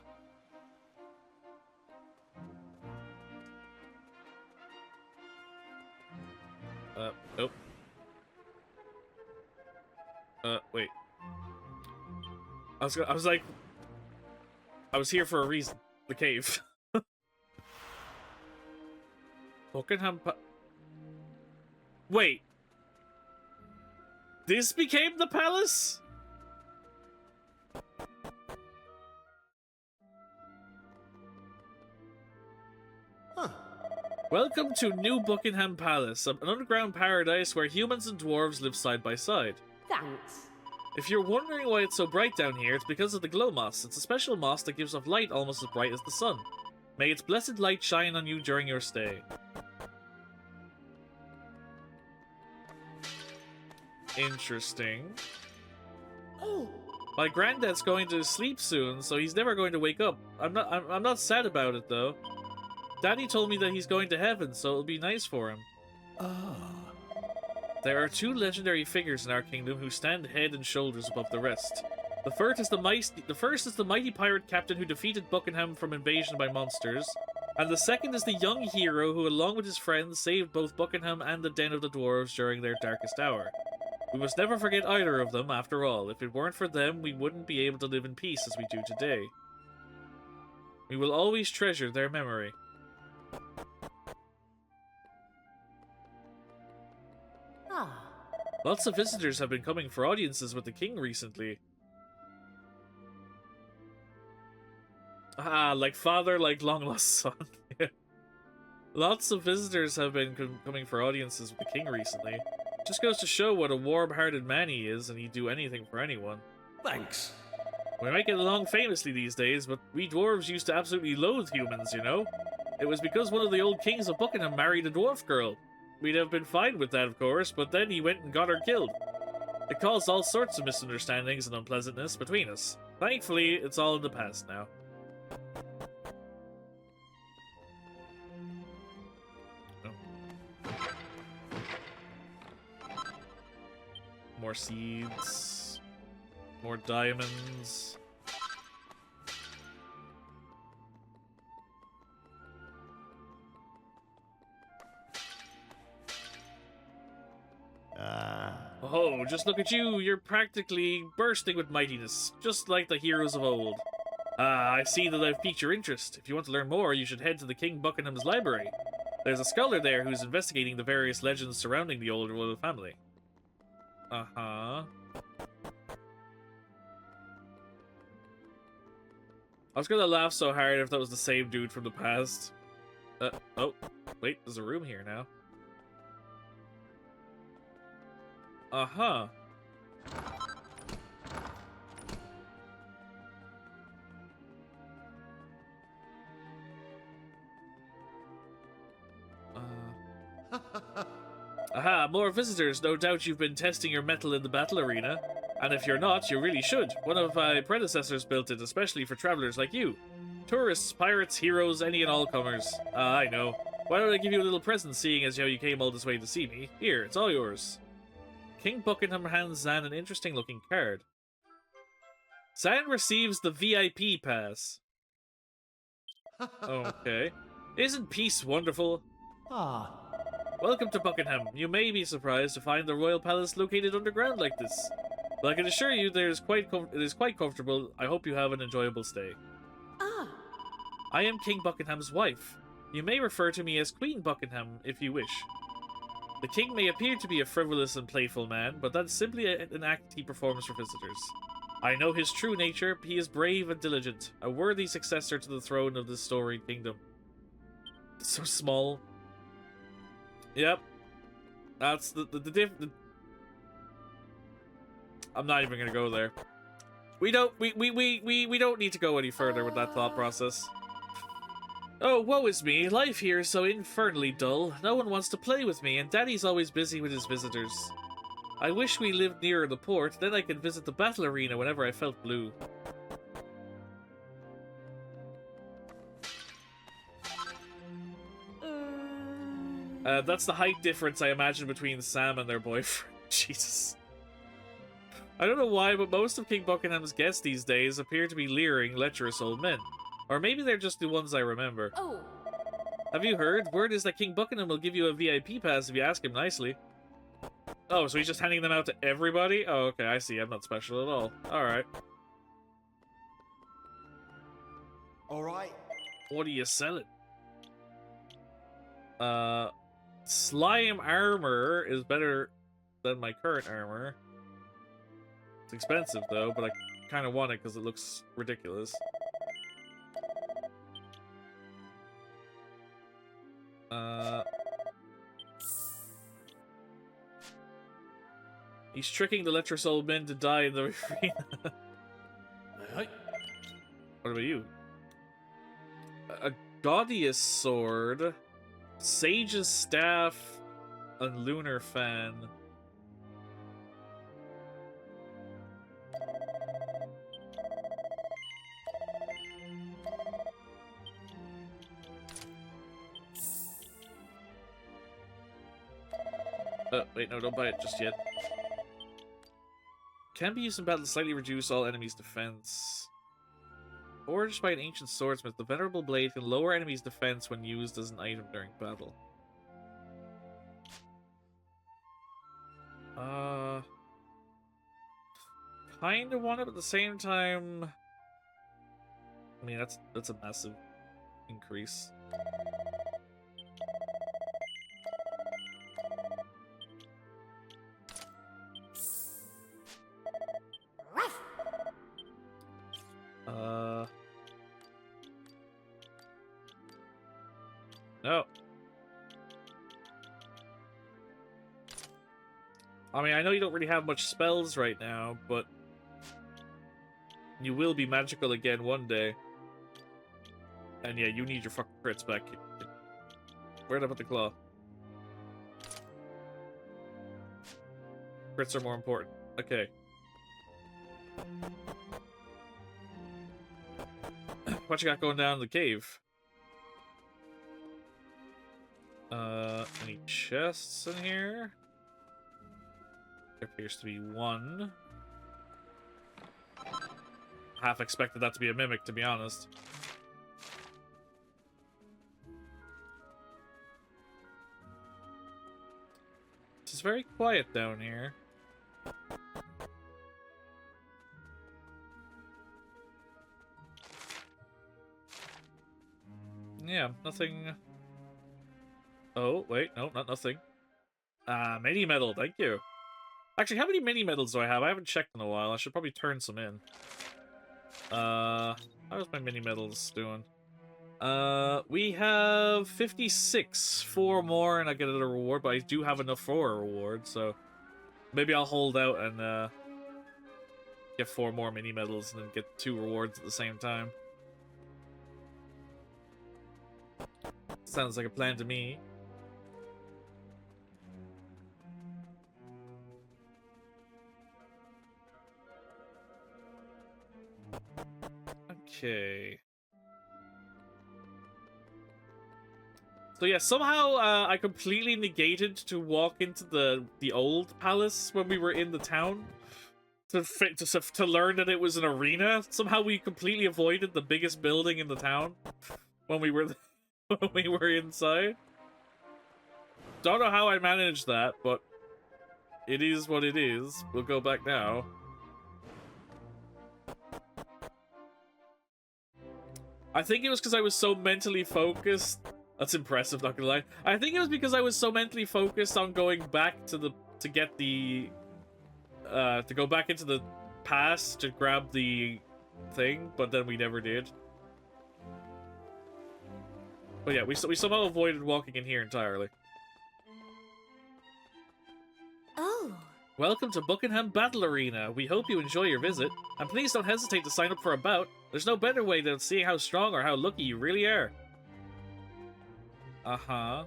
Wait. I was like... I was here for a reason. The cave. Buckingham Wait. This became the palace? Huh. Welcome to New Buckingham Palace, an underground paradise where humans and dwarves live side by side. Thanks. If you're wondering why it's so bright down here, it's because of the glow moss. It's a special moss that gives off light almost as bright as the sun. May its blessed light shine on you during your stay. Interesting. Oh. My granddad's going to sleep soon, so he's never going to wake up. I'm not sad about it though. Daddy told me that he's going to heaven, so it'll be nice for him. Ah. There are two legendary figures in our kingdom who stand head and shoulders above the rest. The first is the mighty pirate captain who defeated Buckingham from invasion by monsters, and the second is the young hero who, along with his friends, saved both Buckingham and the Den of the Dwarves during their darkest hour. We must never forget either of them, after all. If it weren't for them, we wouldn't be able to live in peace as we do today. We will always treasure their memory. Ah. Lots of visitors have been coming for audiences with the king recently. Ah, like father, like long-lost son. Lots of visitors have been coming for audiences with the king recently. Just goes to show what a warm-hearted man he is, and he'd do anything for anyone. Thanks. We might get along famously these days, but we dwarves used to absolutely loathe humans, you know? It was because one of the old kings of Buckingham married a dwarf girl. We'd have been fine with that, of course, but then he went and got her killed. It caused all sorts of misunderstandings and unpleasantness between us. Thankfully, it's all in the past now. Oh. More seeds. More diamonds. Oh, just look at you. You're practically bursting with mightiness, just like the heroes of old. I see that I've piqued your interest. If you want to learn more, you should head to the King Buckingham's library. There's a scholar there who's investigating the various legends surrounding the old royal family. Uh-huh. I was gonna laugh so hard if that was the same dude from the past. Oh, wait, there's a room here now. Uh-huh. Aha, more visitors. No doubt you've been testing your mettle in the battle arena. And if you're not, you really should. One of my predecessors built it especially for travelers like you. Tourists, pirates, heroes, any and all comers. Ah, I know. Why don't I give you a little present, seeing as how you came all this way to see me? Here, it's all yours. King Buckingham hands Zan an interesting-looking card. Zan receives the VIP pass. Okay. Isn't peace wonderful? Ah. Welcome to Buckingham. You may be surprised to find the royal palace located underground like this. But I can assure you it is quite comfortable. I hope you have an enjoyable stay. Ah. I am King Buckingham's wife. You may refer to me as Queen Buckingham if you wish. The king may appear to be a frivolous and playful man, but that's simply an act he performs for visitors. I know his true nature. He is brave and diligent, a worthy successor to the throne of this storied kingdom. It's so small. Yep. That's the I'm not even gonna go there. We don't need to go any further with that thought process. Oh, woe is me. Life here is so infernally dull. No one wants to play with me, and Daddy's always busy with his visitors. I wish we lived nearer the port, then I could visit the battle arena whenever I felt blue. That's the height difference, I imagine, between Sam and their boyfriend. Jesus. I don't know why, but most of King Buckingham's guests these days appear to be leering, lecherous old men. Or maybe they're just the ones I remember. Oh. Have you heard? Word is that King Buckingham will give you a VIP pass if you ask him nicely. Oh, so he's just handing them out to everybody? Oh, okay, I see. I'm not special at all. Alright. Alright. What are you selling? Slime armor is better than my current armor. It's expensive, though, but I kind of want it because it looks ridiculous. He's tricking the lecherous old men to die in the arena. What about you? A Gaudius sword, Sage's staff, and lunar fan. Wait, no, don't buy it just yet. Can be used in battle to slightly reduce all enemies' defense. Forged by an ancient swordsmith, the venerable blade can lower enemies' defense when used as an item during battle. Kinda want it, but at the same time... I mean, that's a massive increase. No. I mean, I know you don't really have much spells right now, but you will be magical again one day. And yeah, you need your fucking crits back. Where'd I put the claw? Crits are more important. Okay. What you got going down in the cave? Any chests in here? There appears to be one. Half expected that to be a mimic, to be honest. It's very quiet down here. Yeah, nothing... Oh, wait, no, not nothing. Mini medal, thank you. Actually, how many mini medals do I have? I haven't checked in a while. I should probably turn some in. How's my mini medals doing? We have 56. 4 more and I get a reward, but I do have enough for a reward, so maybe I'll hold out and get 4 more mini medals and then get 2 rewards at the same time. Sounds like a plan to me. Okay. So yeah, somehow I completely negated to walk into the old palace when we were in the town to learn that it was an arena. Somehow we completely avoided the biggest building in the town when we were when we were inside. Don't know how I managed that, but it is what it is. We'll go back now. I think it was because I was so mentally focused That's impressive, not gonna lie. I think it was because I was so mentally focused on going back to the to go back into the past to grab the thing, but then we never did. But yeah, we somehow avoided walking in here entirely. Oh. Welcome to Buckingham Battle Arena. We hope you enjoy your visit, and please don't hesitate to sign up for a bout. There's no better way than seeing how strong or how lucky you really are. Uh-huh.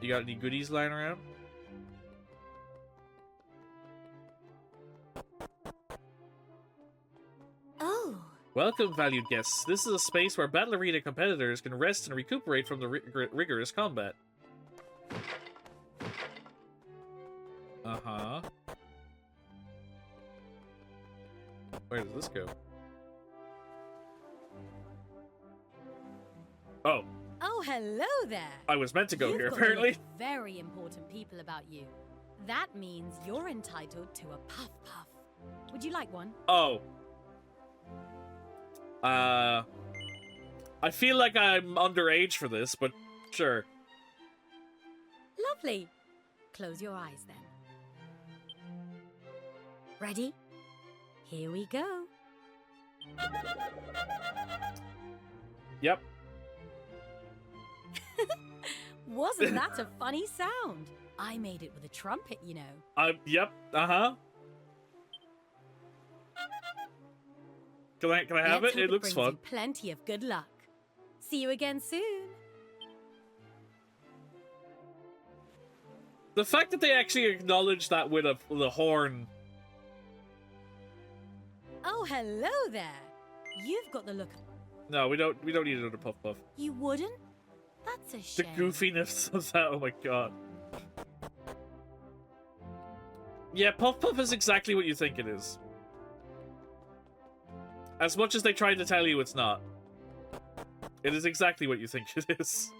You got any goodies lying around? Oh. Welcome, valued guests. This is a space where Battle Arena competitors can rest and recuperate from the rigorous combat. Uh-huh. Where does this go? Oh. Oh, hello there. I was meant to go here, You've got apparently. Very important people about you. That means you're entitled to a puff puff. Would you like one? Oh. I feel like I'm underage for this, but sure. Lovely. Close your eyes then. Ready? Here we go. Yep. Wasn't that a funny sound? I made it with a trumpet, you know. Yep. Uh-huh. Can I have Let's it? hope It looks brings you fun. Plenty of good luck. See you again soon. The fact that they actually acknowledge that with the horn. Oh, hello there. You've got the look. No, we don't need another puff puff. You wouldn't? That's a The shame. goofiness of that, oh my god. Yeah, puff puff is exactly what you think it is. As much as they tried to tell you it's not. It is exactly what you think it is.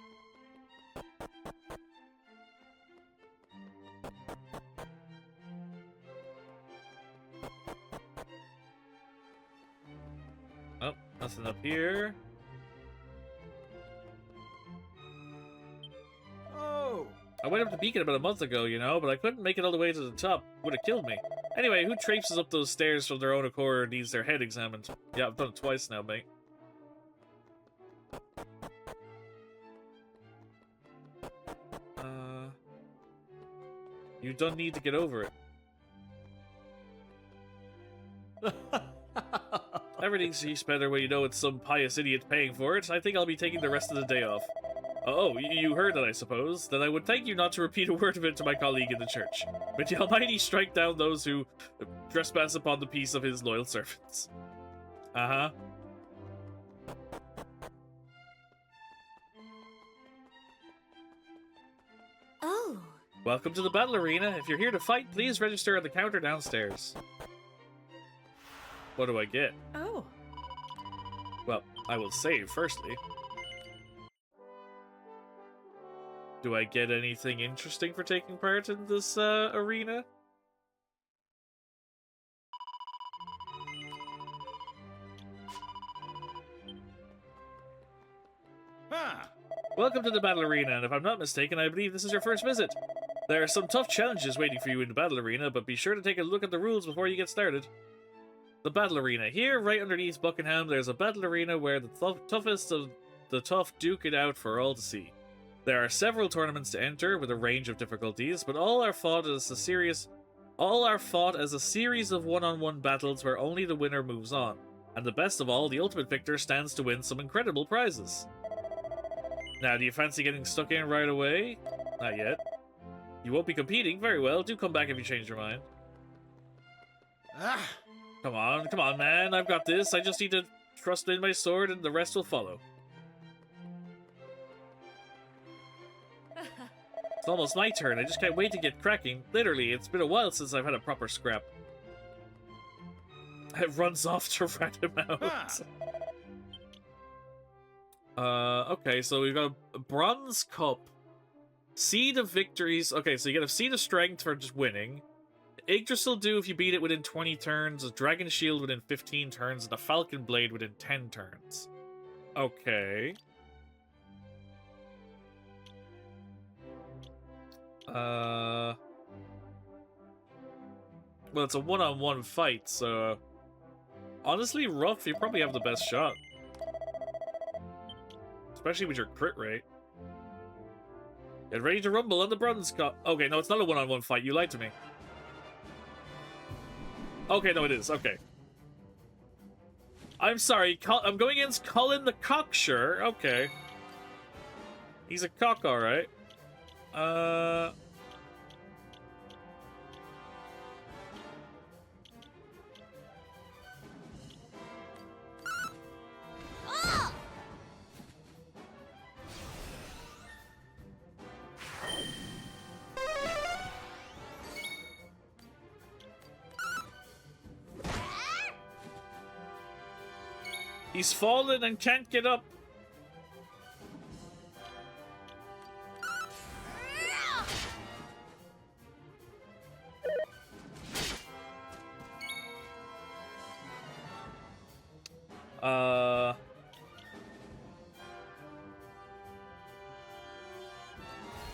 Oh, nothing up here. Oh! I went up to Beacon about a month ago, you know, but I couldn't make it all the way to the top. Would have killed me. Anyway, who traipses up those stairs from their own accord needs their head examined? Yeah, I've done it twice now, mate. You don't need to get over it. Everything seems better when you know it's some pious idiot paying for it. I think I'll be taking the rest of the day off. Oh, you heard that, I suppose. Then I would thank you not to repeat a word of it to my colleague in the church. May the Almighty strike down those who trespass upon the peace of his loyal servants. Uh-huh. Oh. Welcome to the battle arena. If you're here to fight, please register at the counter downstairs. What do I get? Oh. Well, I will save, firstly. Do I get anything interesting for taking part in this, arena? Ah, Welcome to the battle arena, and if I'm not mistaken, I believe this is your first visit. There are some tough challenges waiting for you in the battle arena, but be sure to take a look at the rules before you get started. The battle arena. Here, right underneath Buckingham, there's a battle arena where the toughest of the tough duke it out for all to see. There are several tournaments to enter with a range of difficulties, but all are fought as a series of one-on-one battles where only the winner moves on. And the best of all, the ultimate victor stands to win some incredible prizes. Now, do you fancy getting stuck in right away? Not yet. You won't be competing? Very well, do come back if you change your mind. ah, Come on, man, I've got this. I just need to trust in my sword and the rest will follow. It's almost my turn. I just can't wait to get cracking. Literally, it's been a while since I've had a proper scrap. It runs off to rat him out. Okay, so we've got a bronze cup. Seed of victories. Okay, so you get a seed of strength for just winning. Yggdrasil do if you beat it within 20 turns, a dragon shield within 15 turns, and a falcon blade within 10 turns. Okay. Well, it's a one-on-one fight, so honestly, Rough, you probably have the best shot. Especially with your crit rate. Get ready to rumble on the bronze cup. Okay, no, it's not a one-on-one fight. You lied to me. Okay, no, it is. Okay. I'm sorry. I'm going against Colin the Cocksure. Okay. He's a cock, alright. He's fallen and can't get up.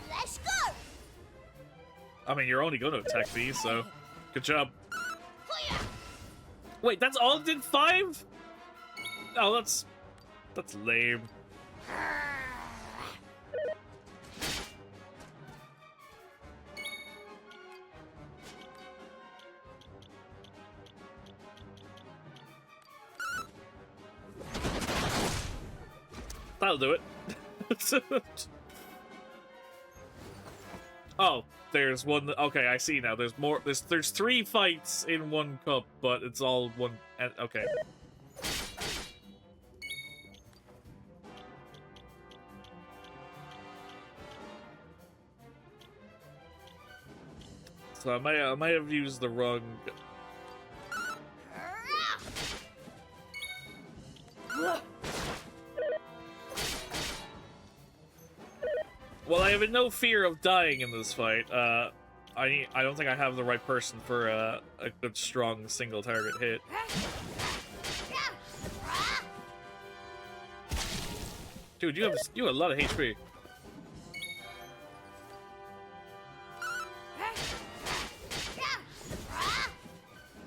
Let's go. I mean, you're only going to attack me, so good job. Wait, that's all it did 5? Oh, that's lame. That'll do it. Oh, there's one. Okay, I see now. There's more. There's 3 fights in one cup, but it's all one. Okay. So I might have used the wrong. Well, I have no fear of dying in this fight. I don't think I have the right person for a good, strong single target hit. Dude, you have a lot of HP.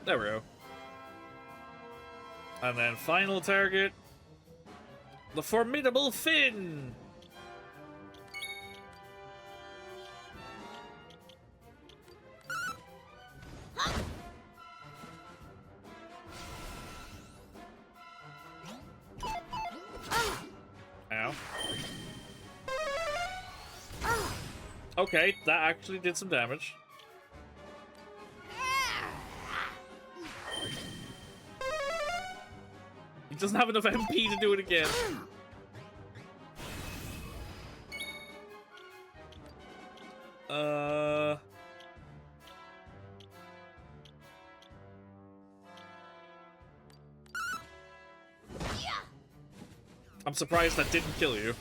There we go. And then final target, the formidable Finn. Ow. Okay, that actually did some damage. He doesn't have enough MP to do it again. I'm surprised that didn't kill you.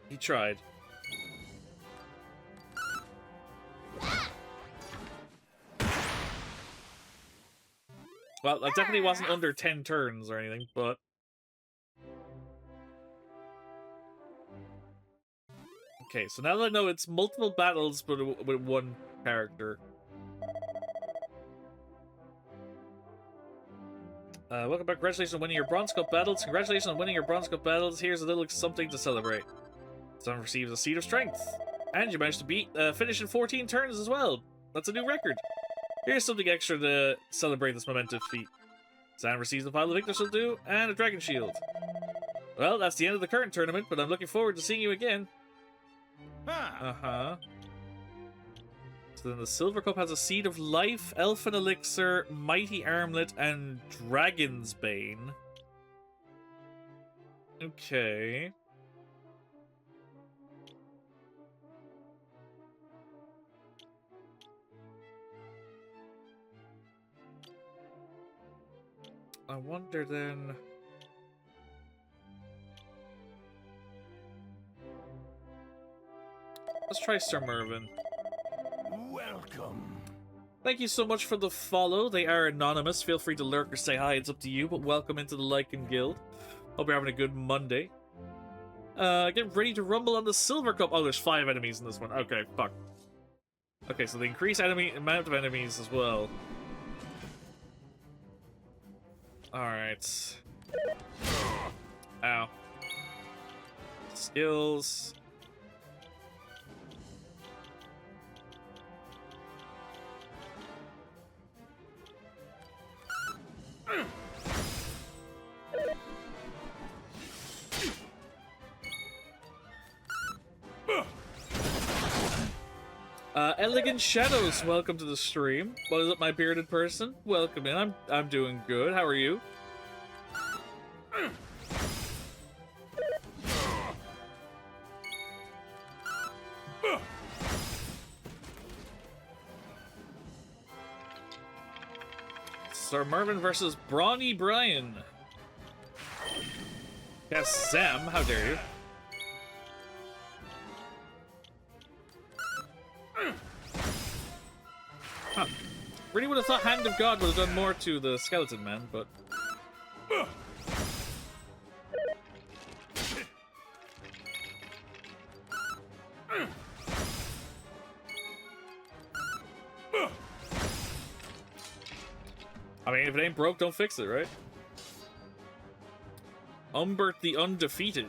He tried. Well, that definitely wasn't under 10 turns or anything, but... Okay, so now that I know it's multiple battles, but with one character. Welcome back. Congratulations on winning your Bronze Cup battles. Congratulations on winning your Bronze Cup battles. Here's a little something to celebrate. Someone receives a Seed of Strength. And you managed to finish in 14 turns as well. That's a new record. Here's something extra to celebrate this momentous feat. Sam receives a pile of Victor do and a Dragon Shield. Well, that's the end of the current tournament, but I'm looking forward to seeing you again. Uh-huh. So then the Silver Cup has a Seed of Life, Elfin Elixir, Mighty Armlet, and Dragon's Bane. Okay. I wonder then... Let's try Sir Mervyn. Welcome. Thank you so much for the follow. They are anonymous. Feel free to lurk or say hi. It's up to you, but welcome into the Lycan Guild. Hope you're having a good Monday. Get ready to rumble on the Silver Cup. Oh, there's 5 enemies in this one. Okay, fuck. Okay, so they increase amount of enemies as well. Alright. Ow. Skills. Elegant Shadows, welcome to the stream. What is it, my bearded person? Welcome in. I'm doing good. How are you? Sir Mervyn versus Brawny Brian. Yes, Sam, how dare you? Huh. Really would have thought Hand of God would have done more to the skeleton man, but... I mean, if it ain't broke, don't fix it, right? Umbert the Undefeated.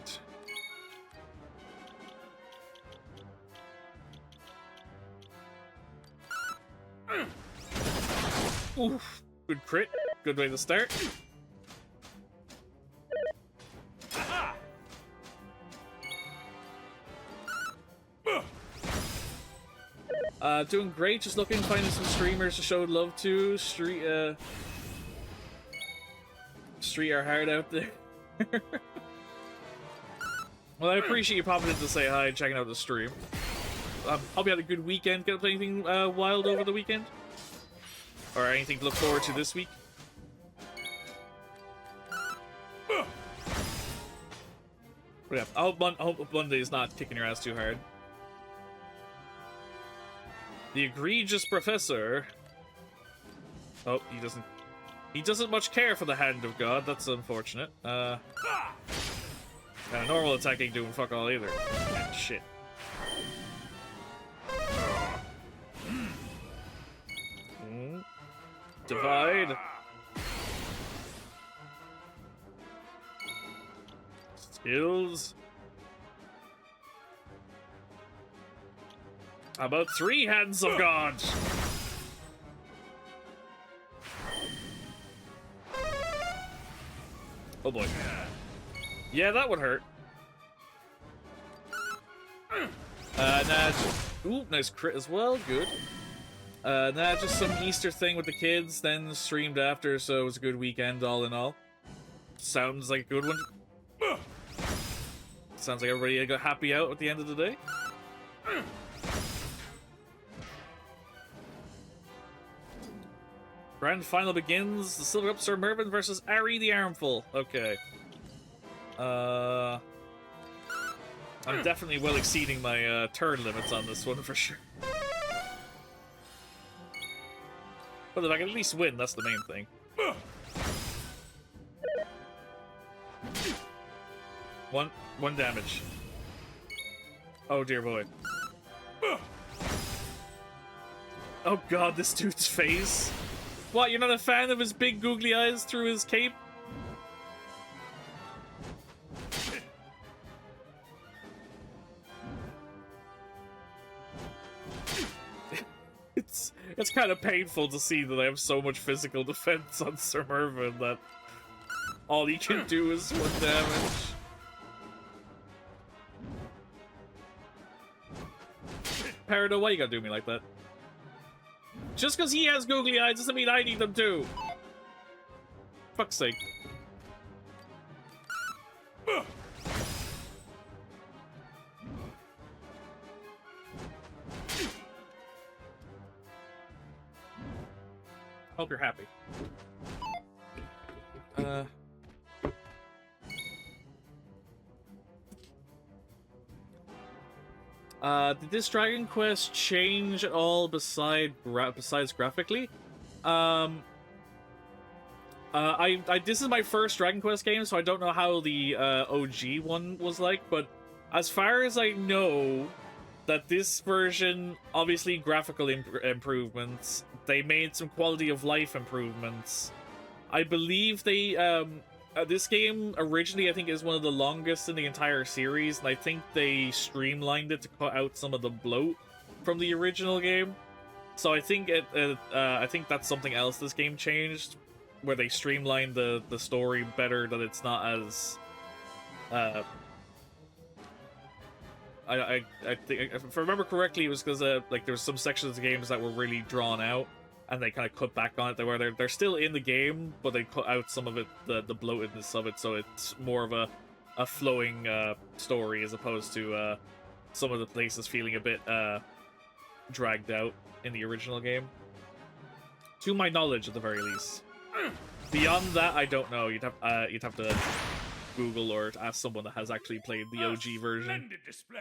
Oof. Good crit. Good way to start. Doing great. Just looking, finding some streamers to show love to. Street are hard out there. Well, I appreciate you popping in to say hi and checking out the stream. Hope you had a good weekend. Get up to anything wild over the weekend? Or anything to look forward to this week? But yeah, I hope Monday is not kicking your ass too hard. The egregious professor. Oh, he doesn't much care for the Hand of God. That's unfortunate. And a normal attack ain't doing fuck all either. Man, shit. Divide. Skills. How about 3 Hands of God? Oh boy. Yeah, that would hurt. Ooh, nice crit as well. Good. Just some Easter thing with the kids, then streamed after, so it was a good weekend all in all. Sounds like a good one. Sounds like everybody got happy out at the end of the day. Grand final begins. The Silver Up Sir Mervyn versus Ari the Armful. Okay. I'm definitely well exceeding my turn limits on this one for sure. But if I can at least win, that's the main thing. One damage. Oh dear boy. Oh god, this dude's face. What, you're not a fan of his big googly eyes through his cape? It's kind of painful to see that I have so much physical defense on Sir Mervyn that all he can do is 1 damage. Parado, why you gotta do me like that? Just because he has googly eyes doesn't mean I need them too. Fuck's sake. Hope you're happy. Did this Dragon Quest change at all besides graphically? This is my first Dragon Quest game, so I don't know how the OG one was like, but as far as I know, that this version, obviously graphical improvements, they made some quality of life improvements. I believe they, this game originally I think is one of the longest in the entire series, and I think they streamlined it to cut out some of the bloat from the original game. So I think I think that's something else this game changed, where they streamlined the story better, that it's not as I think, if I remember correctly, it was because like there was some sections of the games that were really drawn out, and they kind of cut back on it. They're still in the game, but they cut out some of it, the bloatedness of it, so it's more of a flowing story as opposed to some of the places feeling a bit dragged out in the original game. To my knowledge, at the very least. Beyond that, I don't know. You'd have to Google or ask someone that has actually played the OG version. Splendid display.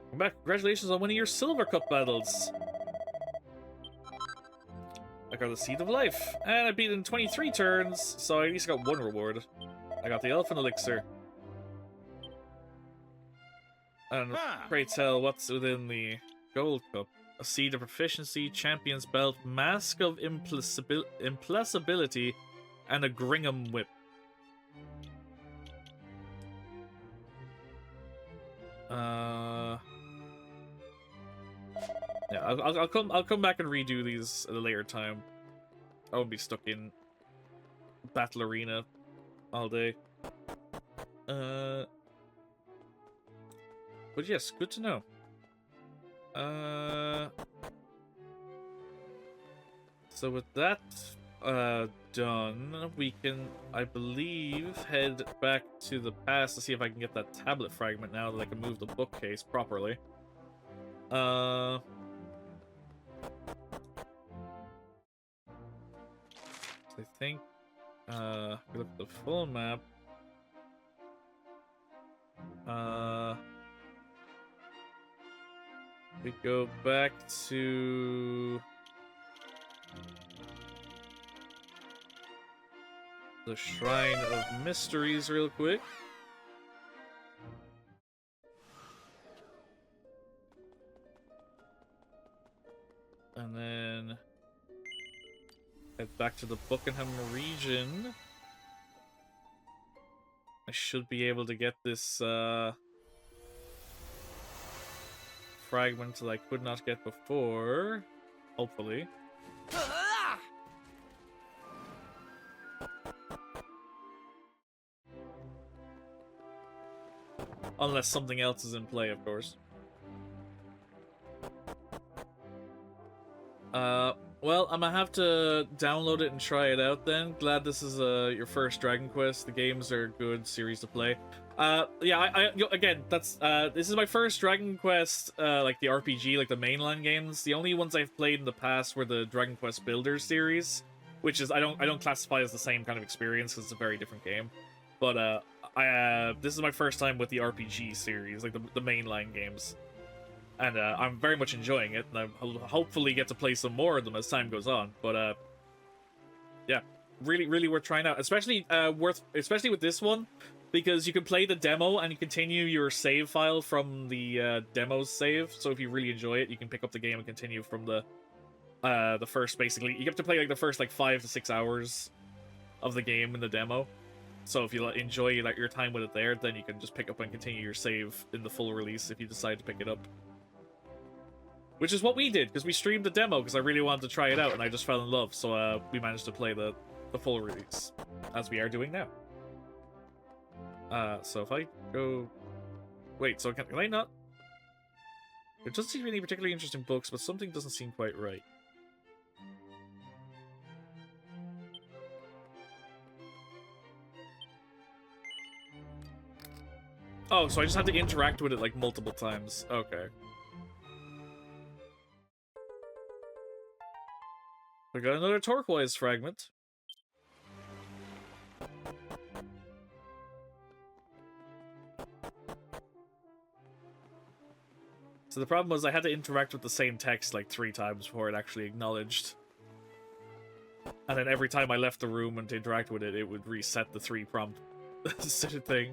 Welcome back. Congratulations on winning your Silver Cup battles. I got the Seed of Life, and I beat it in 23 turns, so I at least got one reward. I got the Elfin Elixir. And pray tell, what's within the Gold Cup? A Seed of Proficiency, Champion's Belt, Mask of Implacability, and a Gringham Whip. Yeah, I'll come back and redo these at a later time. I won't be stuck in Battle Arena all day. But yes, good to know. So with that done, we can, I believe, head back to the past to see if I can get that tablet fragment now that I can move the bookcase properly. I think, we look at the full map. We go back to the Shrine of Mysteries real quick. And then head back to the Buckingham region. I should be able to get this fragment that I could not get before. Hopefully. Unless something else is in play, of course. Well, I'm gonna have to download it and try it out then. Glad this is your first Dragon Quest. The games are a good series to play. Yeah, again, that's this is my first Dragon Quest, like the RPG, like the mainline games. The only ones I've played in the past were the Dragon Quest Builders series, which is I don't classify as the same kind of experience because it's a very different game. But this is my first time with the RPG series, like the mainline games. And I'm very much enjoying it, and I'll hopefully get to play some more of them as time goes on. But yeah, really worth trying out, especially with this one, because you can play the demo and you continue your save file from the demo's save. So if you really enjoy it, you can pick up the game and continue from the first. Basically, you have to play like the first 5 to 6 hours of the game in the demo. So if you enjoy your time with it there, then you can just pick up and continue your save in the full release if you decide to pick it up. Which is what we did, because we streamed the demo, because I really wanted to try it out, and I just fell in love, so we managed to play the full release, as we are doing now. So if I go... Wait, so can I not... There doesn't seem any particularly interesting books, but something doesn't seem quite right. Oh, so I just have to interact with it, like, multiple times. Okay. We got another turquoise fragment. So the problem was I had to interact with the same text like 3 times before it actually acknowledged. And then every time I left the room and to interact with it, it would reset the 3 prompt sort of thing.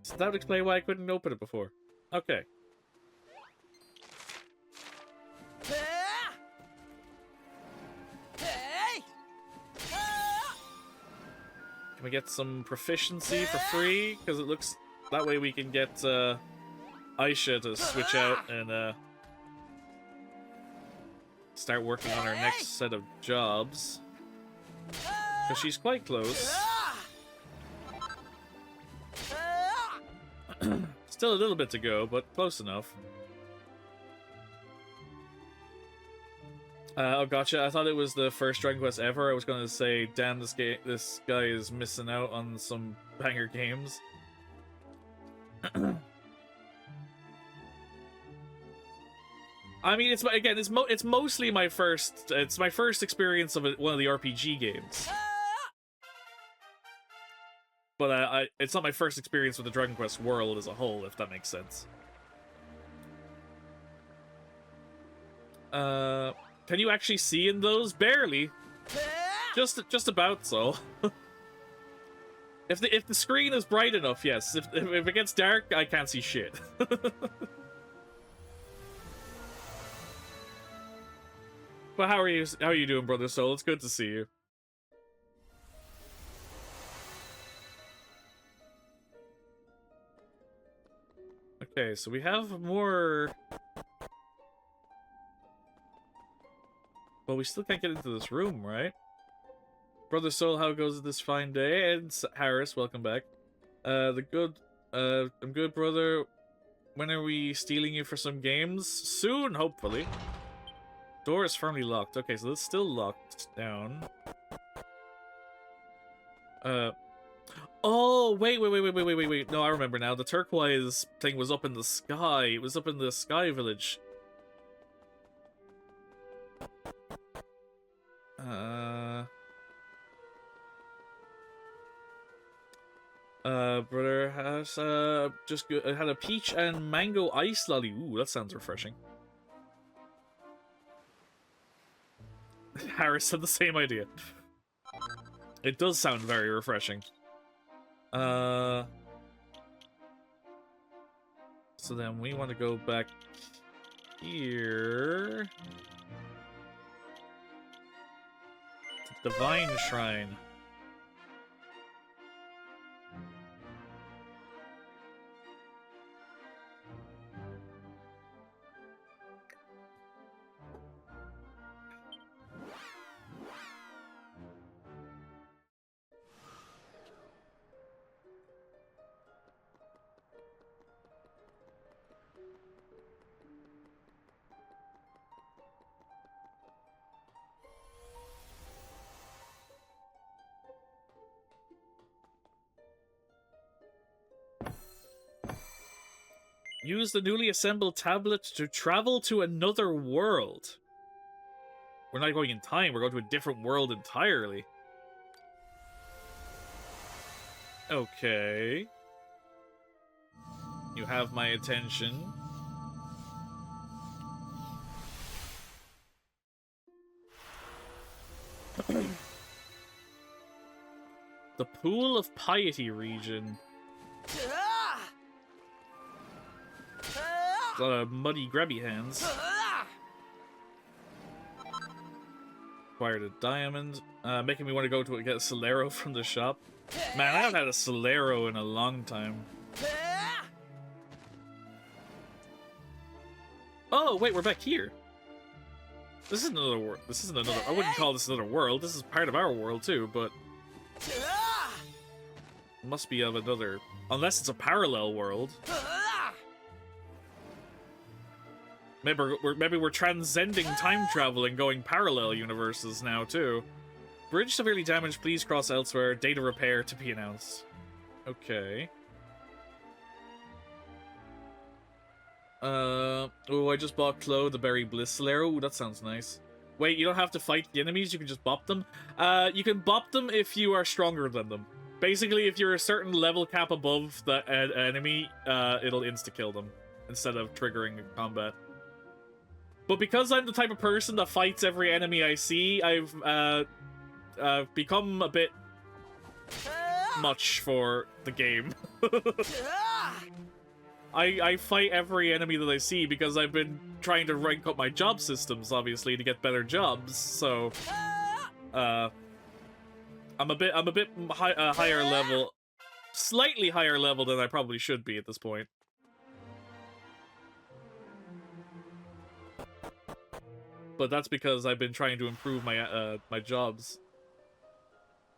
So that would explain why I couldn't open it before. Okay. Can we get some proficiency for free? Because it looks... That way we can get Aisha to switch out and start working on our next set of jobs. Because she's quite close. Still a little bit to go, but close enough. Oh, gotcha. I thought it was the first Dragon Quest ever. I was going to say, damn, this guy is missing out on some banger games. I mean, it's mostly my first. It's my first experience of one of the RPG games. But it's not my first experience with the Dragon Quest world as a whole, if that makes sense. Can you actually see in those? Barely. Just about so. If the screen is bright enough, yes. If it gets dark, I can't see shit. But how are you doing, Brother Soul? It's good to see you. Okay, so we have more. Well, we still can't get into this room, right? Brother Soul, how goes this fine day? And Harris, welcome back. I'm good, brother. When are we stealing you for some games? Soon, hopefully. Door is firmly locked. Okay, so it's still locked down. Oh, wait. No, I remember now. The turquoise thing was up in the sky. It was up in the sky village. Brother has had a peach and mango ice lolly. Ooh, that sounds refreshing. Harris had the same idea. It does sound very refreshing. So then we want to go back here. To Divine Shrine. Use the newly assembled tablet to travel to another world. We're not going in time, we're going to a different world entirely. Okay. You have my attention. The Pool of Piety region. A lot of muddy, grabby hands. Acquired a diamond. Making me want to go to get a Solero from the shop. Man, I haven't had a Solero in a long time. Oh, wait, we're back here. This is another world. This isn't another. I wouldn't call this another world. This is part of our world too, but it must be of another. Unless it's a parallel world. Maybe we're transcending time travel and going parallel universes now, too. Bridge severely damaged, please cross elsewhere. Data repair to be announced. Okay. Oh, I just bought Chloe the Berry Blissler. Oh, that sounds nice. Wait, you don't have to fight the enemies, you can just bop them? You can bop them if you are stronger than them. Basically, if you're a certain level cap above the enemy, it'll insta-kill them, instead of triggering combat. But because I'm the type of person that fights every enemy I see, I've become a bit much for the game. I fight every enemy that I see because I've been trying to rank up my job systems, obviously, to get better jobs. So, I'm a bit higher level, slightly higher level than I probably should be at this point. But that's because I've been trying to improve my my jobs.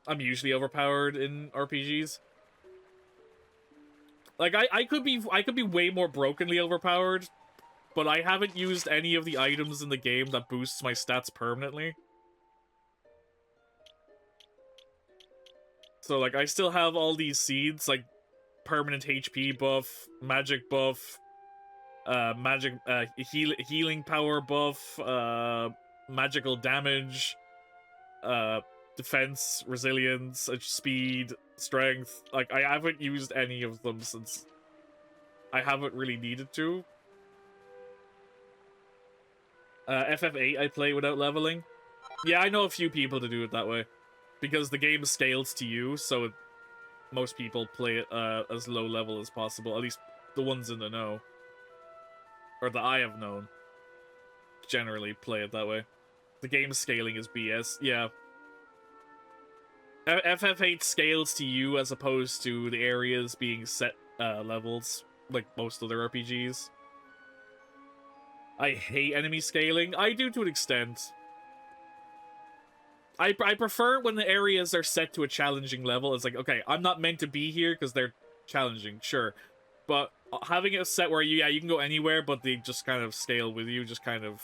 I'm usually overpowered in RPGs. Like, I could be way more brokenly overpowered, but I haven't used any of the items in the game that boosts my stats permanently. So, like, I still have all these seeds, like, permanent HP buff, magic buff, healing power buff, magical damage, defense, resilience, speed, strength. Like, I haven't used any of them since I haven't really needed to. FF8 I play without leveling. Yeah, I know a few people to do it that way. Because the game scales to you, so most people play it as low level as possible. At least the ones in the know. Or that I have known. Generally play it that way. The game scaling is BS, yeah. FF8 scales to you as opposed to the areas being set levels, like most other RPGs. I hate enemy scaling. I do to an extent. I prefer when the areas are set to a challenging level. It's like, okay, I'm not meant to be here because they're challenging, sure. But having it set where you can go anywhere, but they just kind of scale with you, just kind of...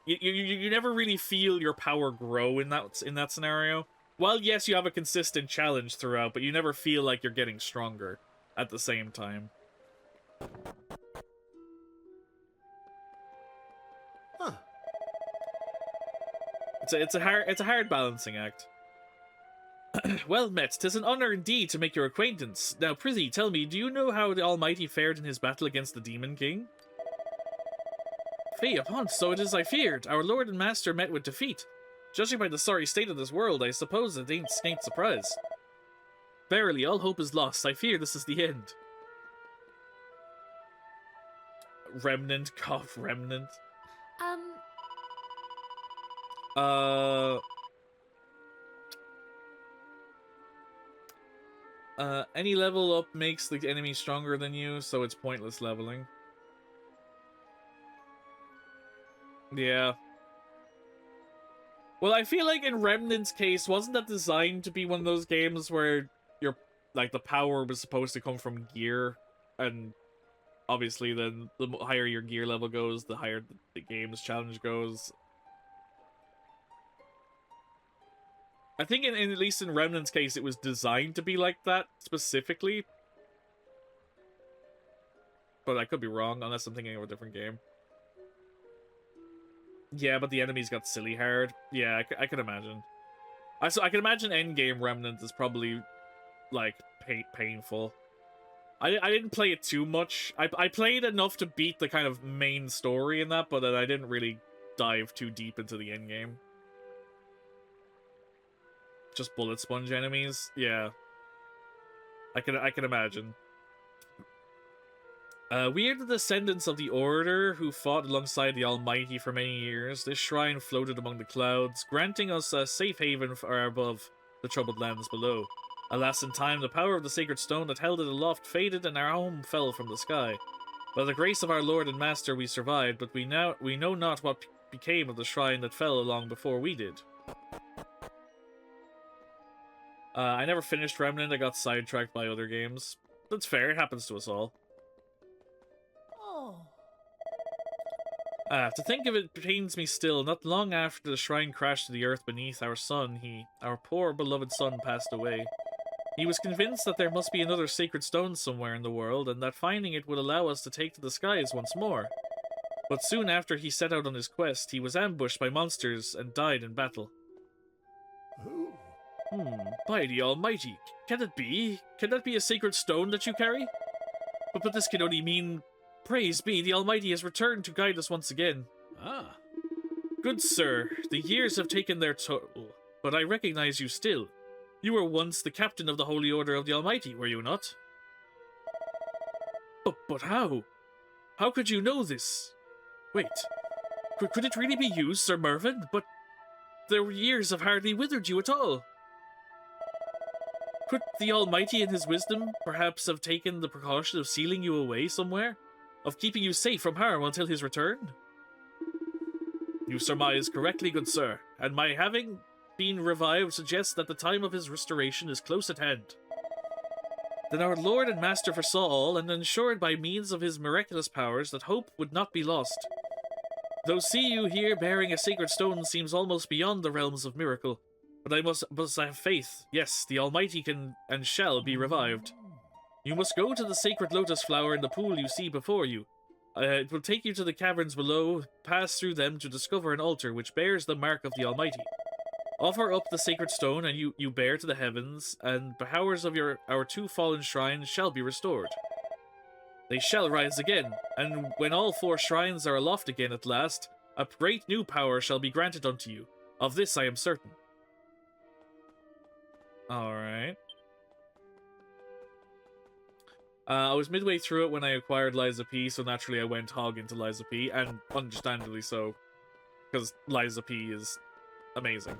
You never really feel your power grow in that scenario. While yes, you have a consistent challenge throughout, but you never feel like you're getting stronger at the same time. Huh. It's a hard balancing act. Well met, 'tis an honor indeed to make your acquaintance. Now, prithee, tell me, do you know how the Almighty fared in his battle against the Demon King? Fie upon, so it is I feared. Our lord and master met with defeat. Judging by the sorry state of this world, I suppose it ain't surprise. Verily, all hope is lost. I fear this is the end. Remnant, cough, remnant. Any level up makes the enemy stronger than you, so it's pointless leveling. Yeah. Well, I feel like in Remnant's case, wasn't that designed to be one of those games where like, the power was supposed to come from gear, and obviously then the higher your gear level goes, the higher the game's challenge goes. I think at least in Remnant's case, it was designed to be like that, specifically. But I could be wrong, unless I'm thinking of a different game. Yeah, but the enemies got silly hard. Yeah, I can imagine. I can imagine endgame Remnant is probably, like, painful. I didn't play it too much. I played enough to beat the kind of main story in that, but then I didn't really dive too deep into the endgame. Just bullet sponge enemies? Yeah. I can imagine. We are the descendants of the Order who fought alongside the Almighty for many years. This shrine floated among the clouds, granting us a safe haven far above the troubled lands below. Alas, in time, the power of the sacred stone that held it aloft faded and our home fell from the sky. By the grace of our Lord and Master we survived, but we know not what became of the shrine that fell long before we did. I never finished Remnant, I got sidetracked by other games. That's fair, it happens to us all. Oh. To think of it pains me still. Not long after the shrine crashed to the earth beneath our son, our poor beloved son, passed away. He was convinced that there must be another sacred stone somewhere in the world, and that finding it would allow us to take to the skies once more. But soon after he set out on his quest, he was ambushed by monsters and died in battle. By the Almighty, can it be? Can that be a sacred stone that you carry? But this can only mean, praise be, the Almighty has returned to guide us once again. Ah. Good sir, the years have taken their toll, but I recognize you still. You were once the captain of the Holy Order of the Almighty, were you not? But how? How could you know this? Wait, could it really be you, Sir Mervyn? But their years have hardly withered you at all. Could the Almighty in his wisdom perhaps have taken the precaution of sealing you away somewhere? Of keeping you safe from harm until his return? You surmise correctly, good sir, and my having been revived suggests that the time of his restoration is close at hand. Then our Lord and Master foresaw all, and ensured by means of his miraculous powers that hope would not be lost. Though see you here bearing a sacred stone seems almost beyond the realms of miracle, but I must have faith. Yes, the Almighty can and shall be revived. You must go to the sacred lotus flower in the pool you see before you. It will take you to the caverns below, pass through them to discover an altar which bears the mark of the Almighty. Offer up the sacred stone and you bear to the heavens, and the powers of our two fallen shrines shall be restored. They shall rise again, and when all four shrines are aloft again at last, a great new power shall be granted unto you. Of this I am certain. Alright. I was midway through it when I acquired Liza P, so naturally I went hog into Liza P, and understandably so, because Liza P is amazing.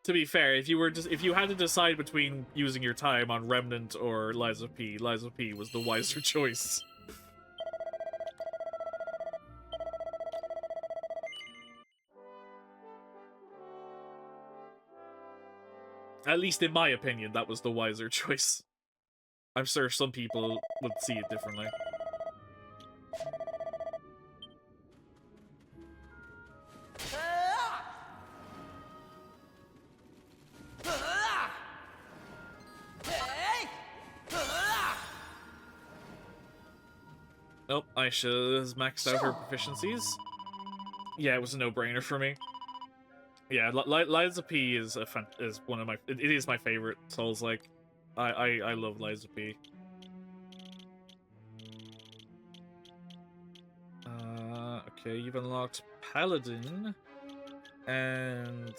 To be fair, if you had to decide between using your time on Remnant or Liza P was the wiser choice. At least in my opinion, that was the wiser choice. I'm sure some people would see it differently. Nope, Aisha has maxed out her proficiencies. Yeah, it was a no-brainer for me. Yeah, Liza P is one of my. It is my favorite Souls-like. I love Liza P. Okay, you've unlocked Paladin and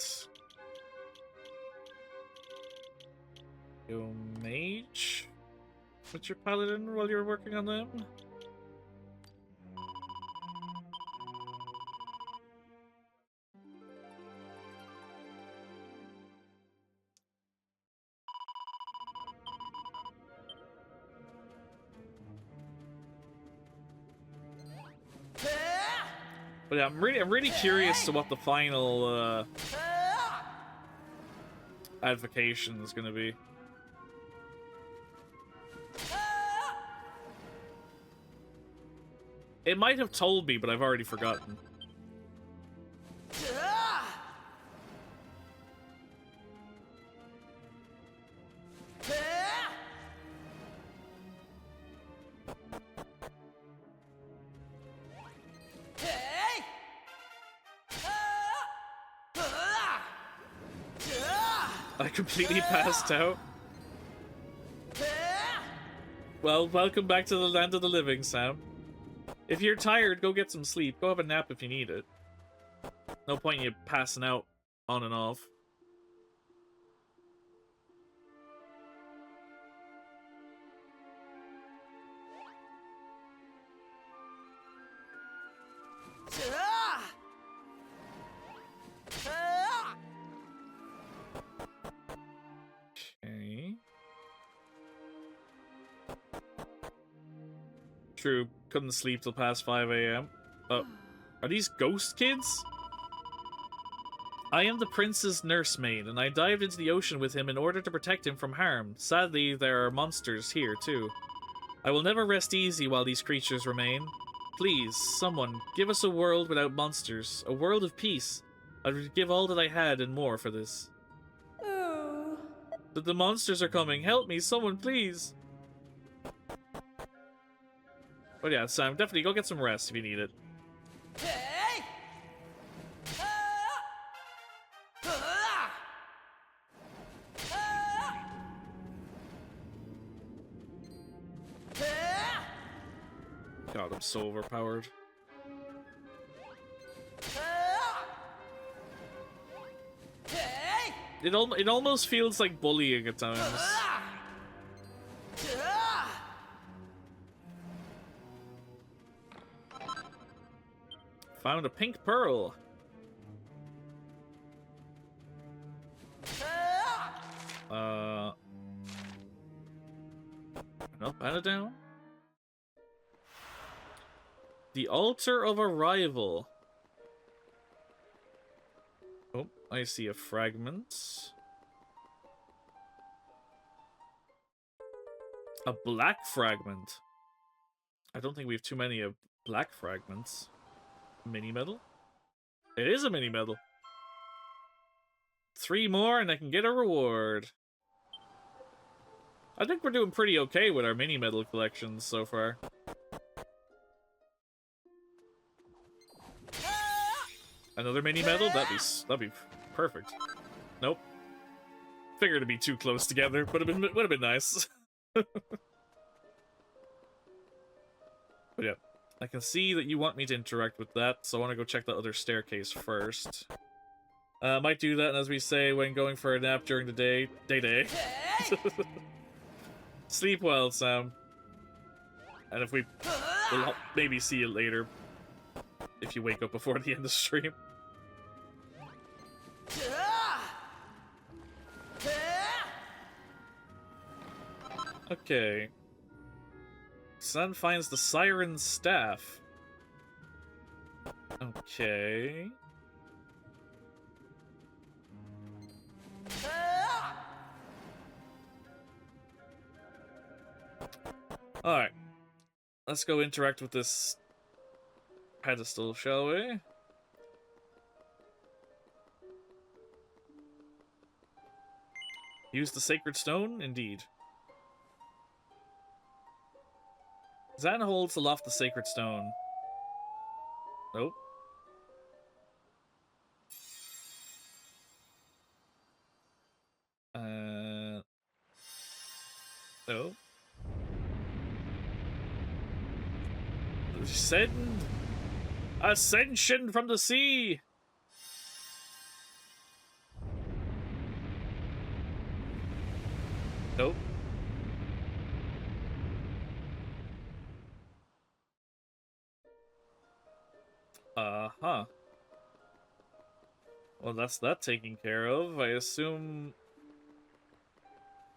your Mage. What's your Paladin while you're working on them? But yeah, I'm really curious to what the final advocation is gonna be. It might have told me, but I've already forgotten. I completely passed out. Well, welcome back to the land of the living, Sam. If you're tired, go get some sleep. Go have a nap if you need it. No point in you passing out on and off. Okay. True, couldn't sleep till past 5 a.m. Oh, are these ghost kids? I am the prince's nursemaid, and I dived into the ocean with him in order to protect him from harm. Sadly, there are monsters here, too. I will never rest easy while these creatures remain. Please, someone, give us a world without monsters. A world of peace. I would give all that I had and more for this. Oh. But the monsters are coming. Help me, someone, please. But yeah, Sam, definitely go get some rest if you need it. God, I'm so overpowered. It almost feels like bullying at times. Found a pink pearl. Up and down. The altar of arrival. Oh, I see a fragment. A black fragment. I don't think we have too many of black fragments. Mini medal? It is a mini medal. 3 more and I can get a reward. I think we're doing pretty okay with our mini medal collections so far. Another mini medal? That'd be perfect. Nope. Figured it'd be too close together, but it would have been nice. But yeah, I can see that you want me to interact with that, so I want to go check that other staircase first. Might do that, as we say, when going for a nap during the day. Day. Sleep well, Sam. And if we'll maybe see you later. If you wake up before the end of the stream. Okay. Sun finds the Siren's Staff. Okay. Alright. Let's go interact with this pedestal, shall we? Use the Sacred Stone? Indeed. Zan holds aloft the Sacred Stone. Nope. No. Send ascension from the sea. Nope. Huh. Well, that's that taken care of. I assume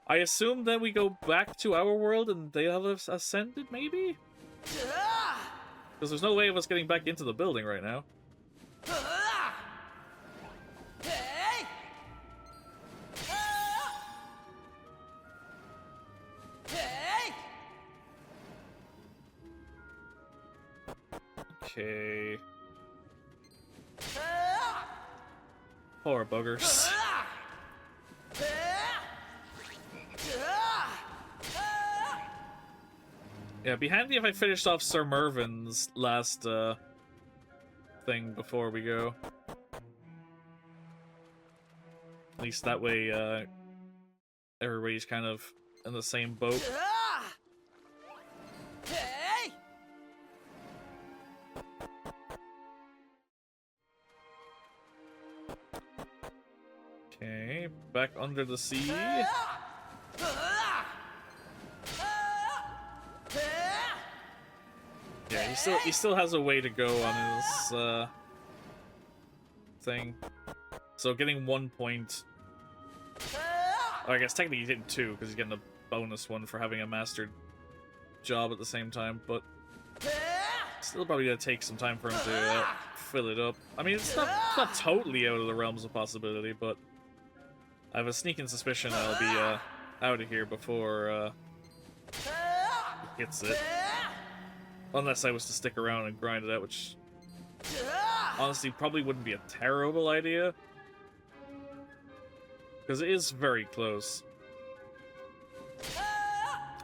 that we go back to our world and they have ascended, maybe? Because there's no way of us getting back into the building right now. Okay. Poor buggers. Yeah, it'd be handy if I finished off Sir Mervin's last thing before we go. At least that way everybody's kind of in the same boat. Okay, back under the sea. Yeah, he still has a way to go on his thing. So getting 1 point. Or I guess technically he's getting 2 because he's getting a bonus one for having a mastered job at the same time, but still probably gonna take some time for him to fill it up. I mean, it's not totally out of the realms of possibility, but I have a sneaking suspicion I'll be out of here before he hits it. Unless I was to stick around and grind it out, which honestly probably wouldn't be a terrible idea. Because it is very close.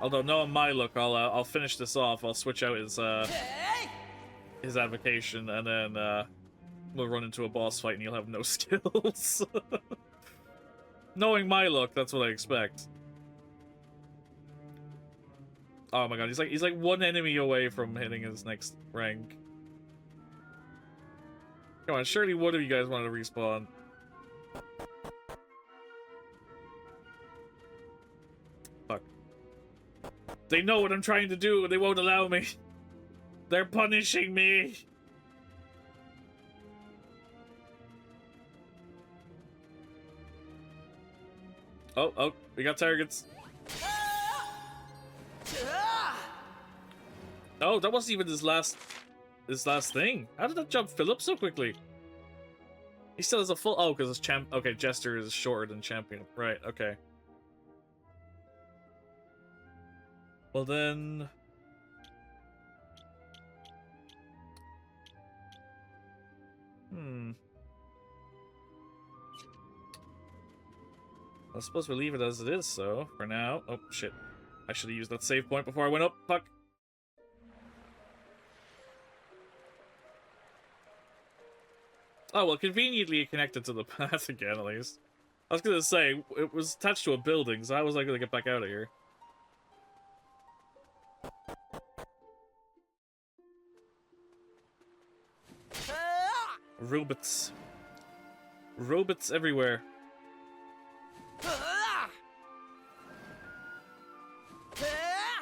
Although, knowing my luck, I'll finish this off. I'll switch out his avocation, and then we'll run into a boss fight, and he'll have no skills. Knowing my luck, that's what I expect. Oh my god, he's like one enemy away from hitting his next rank. Come on, surely one of you guys wanted to respawn. Fuck. They know what I'm trying to do, and they won't allow me. They're punishing me. Oh, we got targets. Oh, that wasn't even his last thing. How did that jump fill up so quickly? He still has a full... Oh, because his okay, Jester is shorter than Champion. Right, okay. Well then... I suppose we'll leave it as it is, so, for now. Oh, shit. I should have used that save point before I went up. Fuck. Oh, well, conveniently it connected to the path again, at least. I was gonna say, it was attached to a building, so how was I gonna get back out of here? Robots. Robots everywhere.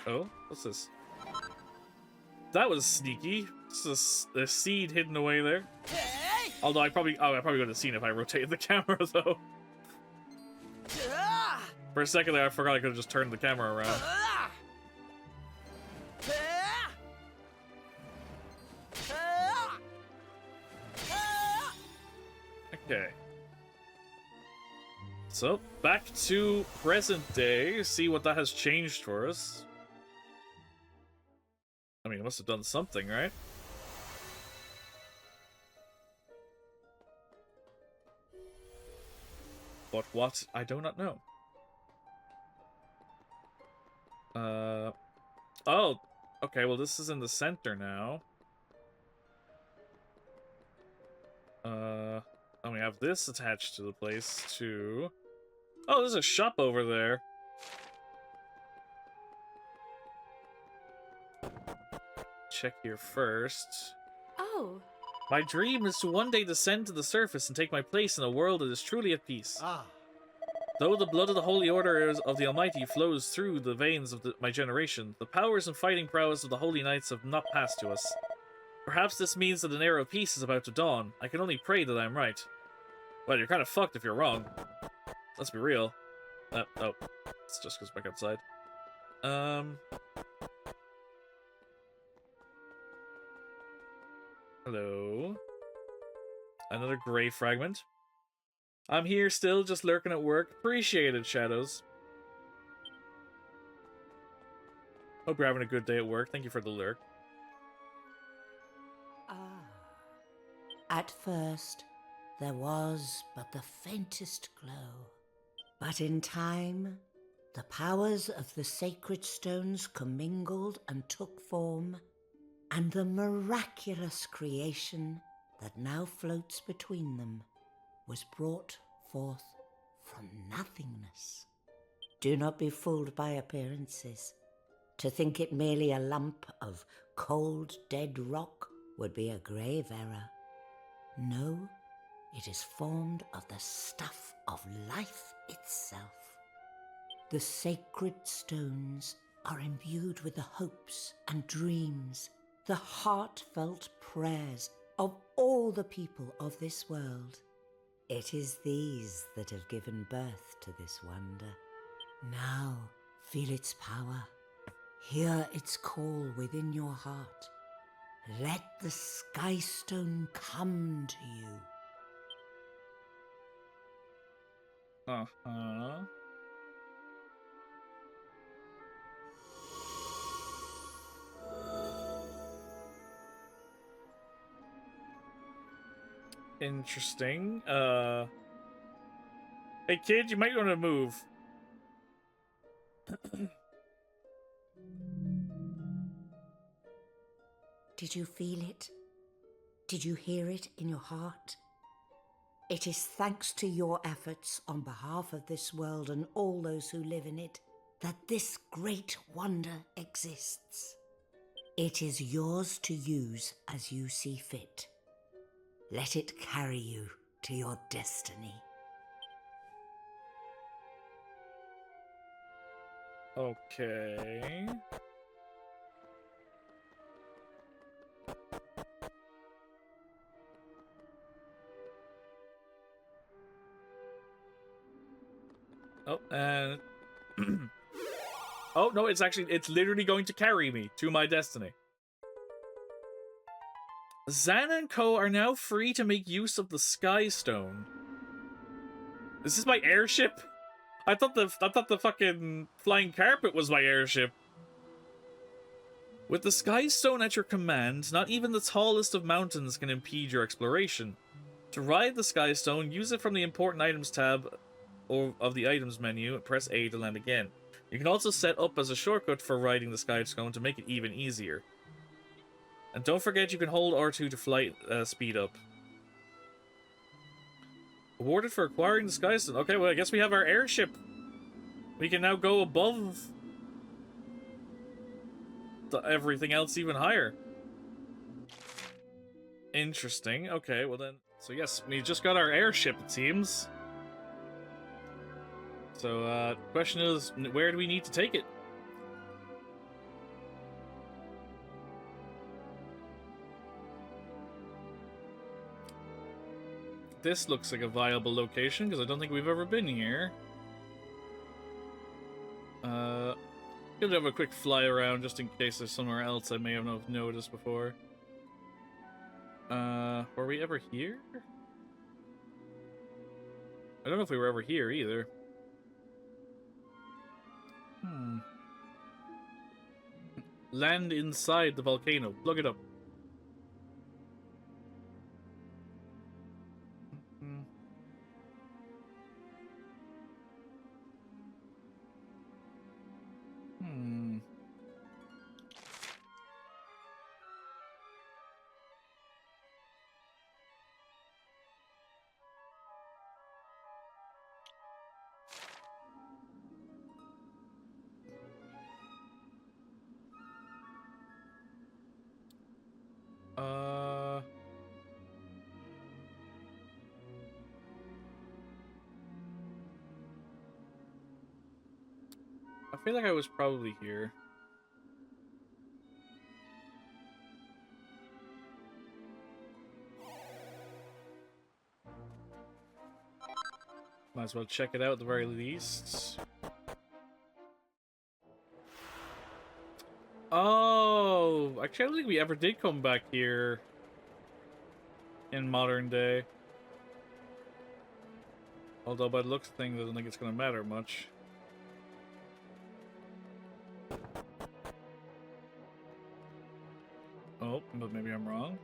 Oh, what's this? That was sneaky. It's a seed hidden away there. Although I probably would have seen it if I rotated the camera though. For a second there, I forgot I could have just turned the camera around. Okay. So, back to present day, see what that has changed for us. I mean, it must have done something, right? But what? I do not know. Oh, okay, well this is in the center now. And we have this attached to the place, too. Oh, there's a shop over there. Check here first. Oh. My dream is to one day descend to the surface and take my place in a world that is truly at peace. Though the blood of the Holy Order of the Almighty flows through the veins of my generation, the powers and fighting prowess of the Holy Knights have not passed to us. Perhaps this means that an era of peace is about to dawn. I can only pray that I'm right. Well, you're kind of fucked if you're wrong. Let's be real. Oh, it's just goes back outside. Hello. Another gray fragment. I'm here still, just lurking at work. Appreciate it, Shadows. Hope you're having a good day at work. Thank you for the lurk. At first, there was but the faintest glow. But in time, the powers of the sacred stones commingled and took form, and the miraculous creation that now floats between them was brought forth from nothingness. Do not be fooled by appearances. To think it merely a lump of cold, dead rock would be a grave error. No, it is formed of the stuff of life itself. The sacred stones are imbued with the hopes and dreams, the heartfelt prayers of all the people of this world. It is these that have given birth to this wonder. Now, feel its power. Hear its call within your heart. Let the Sky Stone come to you. Uh-huh. Interesting. Hey kid, you might want to move. Did you feel it? Did you hear it in your heart? It is thanks to your efforts on behalf of this world and all those who live in it that this great wonder exists. It is yours to use as you see fit. Let it carry you to your destiny. Okay. Oh, and oh no, it's literally going to carry me to my destiny. Zan and Co are now free to make use of the Sky Stone. Is this my airship? I thought the fucking flying carpet was my airship. With the Sky Stone at your command, not even the tallest of mountains can impede your exploration. To ride the Sky Stone, use it from the Important Items tab of the Items menu, and press A to land again. You can also set up as a shortcut for riding the Sky Stone to make it even easier. And don't forget you can hold R2 to flight speed up. Awarded for acquiring the Sky Stone. Okay, well I guess we have our airship. We can now go above everything else even higher. Interesting. Okay, well then. So yes, we just got our airship, it seems. So, the question is, where do we need to take it? This looks like a viable location, because I don't think we've ever been here. Gonna have a quick fly around, just in case there's somewhere else I may have not noticed before. Were we ever here? I don't know if we were ever here, either. Land inside the volcano. Plug it up. I feel like I was probably here. Might as well check it out at the very least. Oh, actually I don't think we ever did come back here in modern day. Although by the looks of things, I don't think it's going to matter much. Oh, but maybe I'm wrong.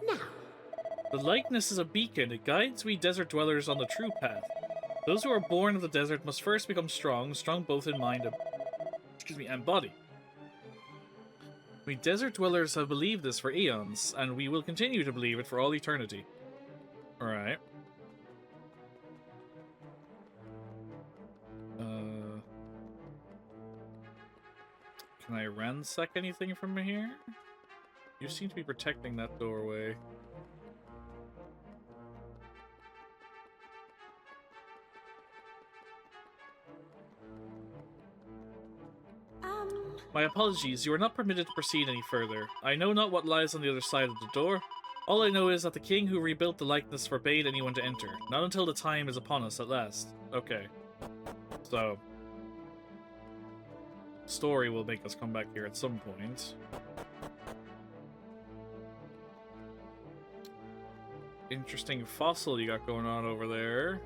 Now. The likeness is a beacon. It guides we desert dwellers on the true path. Those who are born of the desert must first become strong both in mind and body. We desert dwellers have believed this for eons, and we will continue to believe it for all eternity. Alright. Can I ransack anything from here? You seem to be protecting that doorway. My apologies, you are not permitted to proceed any further. I know not what lies on the other side of the door. All I know is that the king who rebuilt the likeness forbade anyone to enter. Not until the time is upon us at last. Okay. So. Story will make us come back here at some point. Interesting fossil you got going on over there.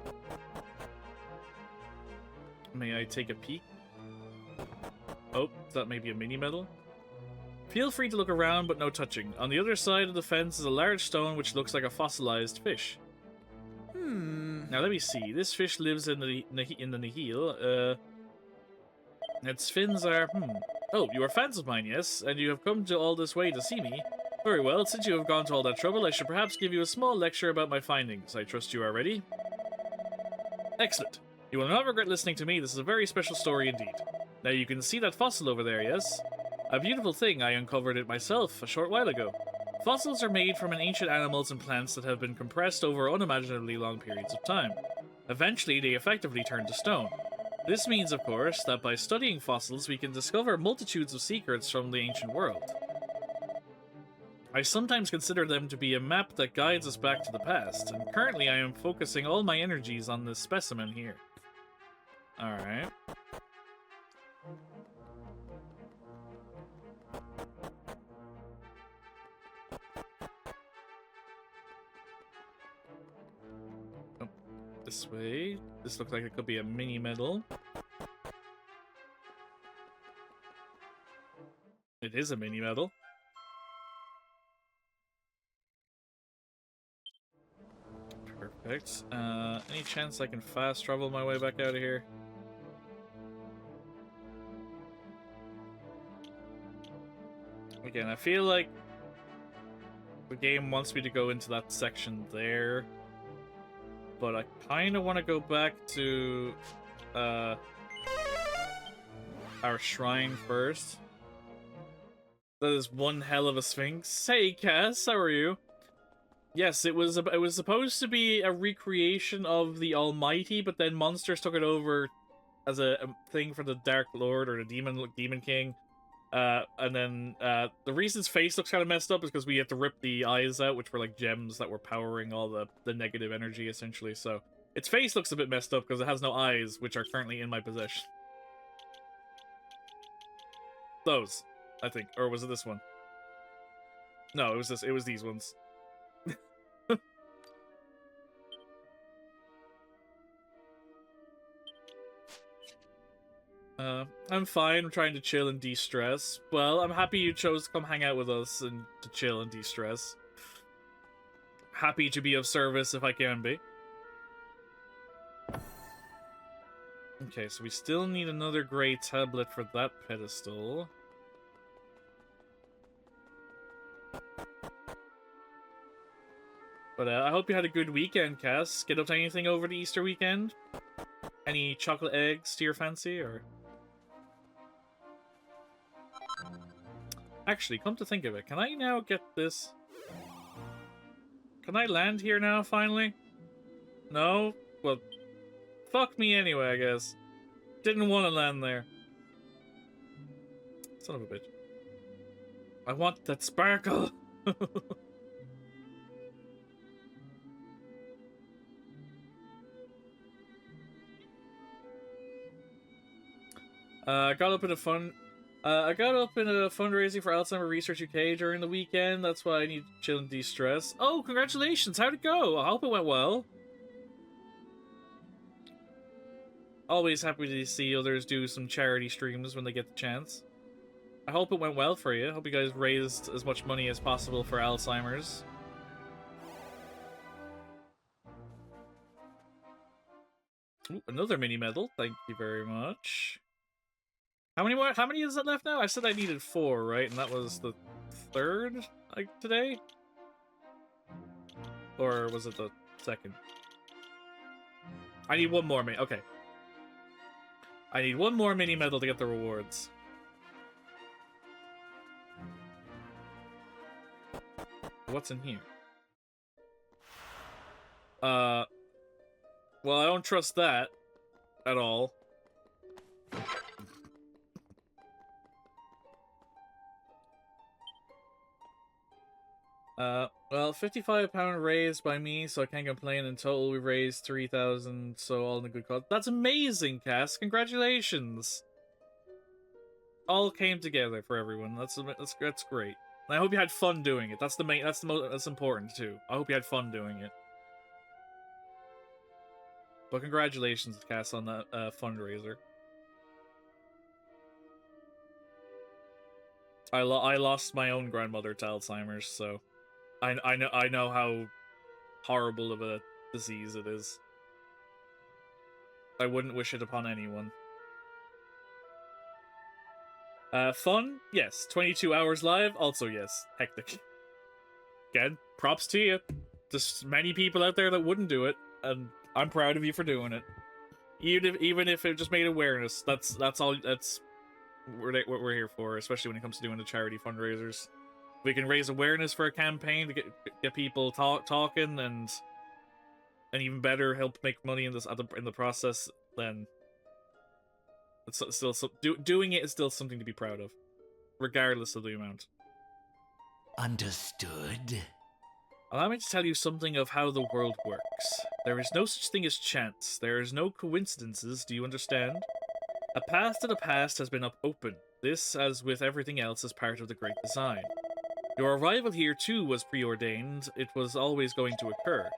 May I take a peek? Oh, that may be a mini medal. Feel free to look around, but no touching. On the other side of the fence is a large stone which looks like a fossilized fish. Now let me see. This fish lives in the Nihil. Its fins are... Oh, you are fans of mine, yes? And you have come to all this way to see me? Very well, since you have gone to all that trouble, I should perhaps give you a small lecture about my findings. I trust you are ready? Excellent. You will not regret listening to me. This is a very special story indeed. Now you can see that fossil over there, yes? A beautiful thing. I uncovered it myself a short while ago. Fossils are made from ancient animals and plants that have been compressed over unimaginably long periods of time. Eventually, they effectively turn to stone. This means, of course, that by studying fossils, we can discover multitudes of secrets from the ancient world. I sometimes consider them to be a map that guides us back to the past, and currently I am focusing all my energies on this specimen here. Alright. Oh, this way. This looks like it could be a mini medal. It is a mini medal. Perfect. Any chance I can fast travel my way back out of here? Again, I feel like the game wants me to go into that section there, but I kind of want to go back to our shrine first. That is one hell of a sphinx. Hey, Cass, how are you? Yes, it was supposed to be a recreation of the Almighty, but then monsters took it over as a thing for the Dark Lord or the Demon King. And then the reason his face looks kind of messed up is because we have to rip the eyes out, which were like gems that were powering all the negative energy, essentially. So its face looks a bit messed up because it has no eyes, which are currently in my possession. Those, I think, or was it this one? No, it was this. It was these ones. I'm fine. I'm trying to chill and de-stress. Well, I'm happy you chose to come hang out with us and to chill and de-stress. Happy to be of service if I can be. Okay, so we still need another grey tablet for that pedestal. But I hope you had a good weekend, Cass. Get up to anything over the Easter weekend? Any chocolate eggs to your fancy, or...? Actually, come to think of it, can I now get this? Can I land here now, finally? No? Well, fuck me anyway, I guess. Didn't want to land there. Son of a bitch. I want that sparkle! I got up in a fundraising for Alzheimer Research UK during the weekend. That's why I need to chill and de-stress. Oh, congratulations! How'd it go? I hope it went well. Always happy to see others do some charity streams when they get the chance. I hope it went well for you. I hope you guys raised as much money as possible for Alzheimer's. Ooh, another mini medal. Thank you very much. How many more? How many is it left now? I said I needed 4, right? And that was the 3rd, like, today? Or was it the 2nd? I need 1 more, okay. I need 1 more mini medal to get the rewards. What's in here? Well, I don't trust that at all. Well, £55 raised by me, so I can't complain. In total, we raised 3,000, so all in a good cause. That's amazing, Cass. Congratulations. All came together for everyone. That's great. And I hope you had fun doing it. That's important too. I hope you had fun doing it. But congratulations, Cass, on that fundraiser. I lost my own grandmother to Alzheimer's, so I know how horrible of a disease it is. I wouldn't wish it upon anyone. Fun? Yes. 22 hours live? Also yes. Hectic. Again, props to you. There's many people out there that wouldn't do it, and I'm proud of you for doing it. Even if it just made awareness, that's all. That's what we're here for, especially when it comes to doing the charity fundraisers. If we can raise awareness for a campaign to get people talking, and even better, help make money in the process. Then it's still doing it is still something to be proud of, regardless of the amount. Understood. Allow me to tell you something of how the world works. There is no such thing as chance. There is no coincidences, do you understand? A path to the past has been opened. This, as with everything else, is part of the great design. Your arrival here, too, was preordained. It was always going to occur.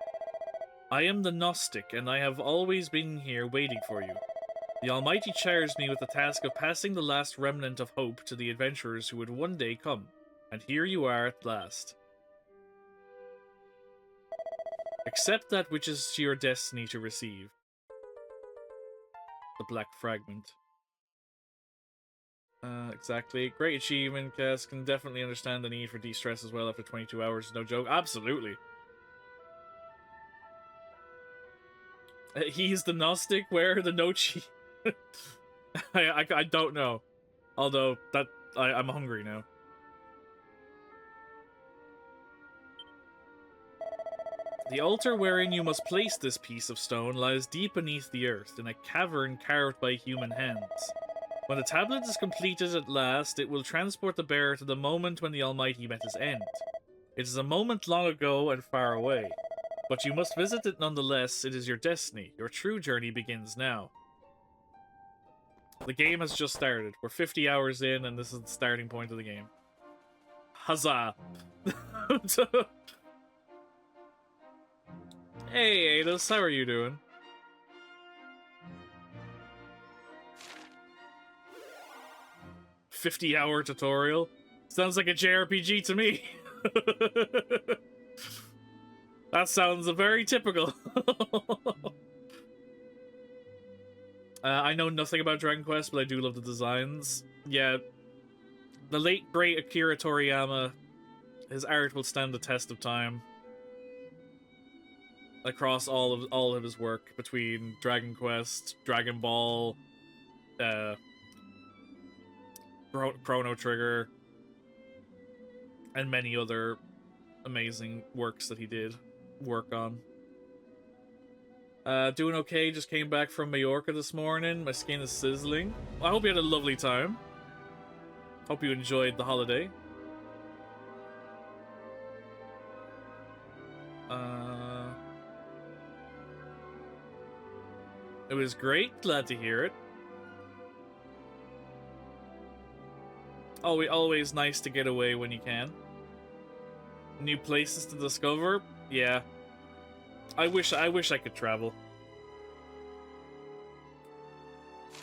I am the Gnostic, and I have always been here waiting for you. The Almighty charged me with the task of passing the last remnant of hope to the adventurers who would one day come. And here you are at last. Accept that which is your destiny to receive. The Black Fragment. Exactly. Great achievement, Cass. Can definitely understand the need for de-stress as well after 22 hours. No joke. Absolutely. He's the Gnostic? Where are the Nochi? I don't know. Although, I'm hungry now. The altar wherein you must place this piece of stone lies deep beneath the earth, in a cavern carved by human hands. When the tablet is completed at last, it will transport the bearer to the moment when the Almighty met his end. It is a moment long ago and far away, but you must visit it nonetheless. It is your destiny. Your true journey begins now. The game has just started. We're 50 hours in, and this is the starting point of the game. Huzzah! Hey, Adus, how are you doing? $50-hour tutorial? Sounds like a JRPG to me. That sounds very typical. I know nothing about Dragon Quest, but I do love the designs. Yeah, the late great Akira Toriyama, his art will stand the test of time. Across all of his work, between Dragon Quest, Dragon Ball, Chrono Trigger, and many other amazing works that he did work on. Doing okay, just came back from Mallorca this morning. My skin is sizzling. I hope you had a lovely time. Hope you enjoyed the holiday. It was great, glad to hear it. Always nice to get away when you can. New places to discover? Yeah. I wish I could travel.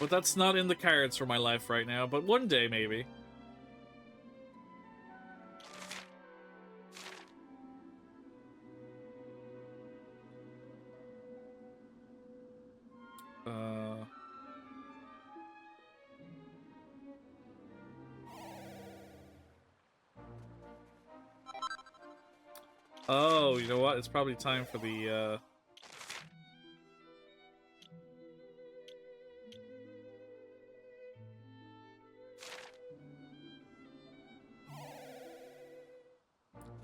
But that's not in the cards for my life right now, but one day maybe. Oh, you know what? It's probably time for the,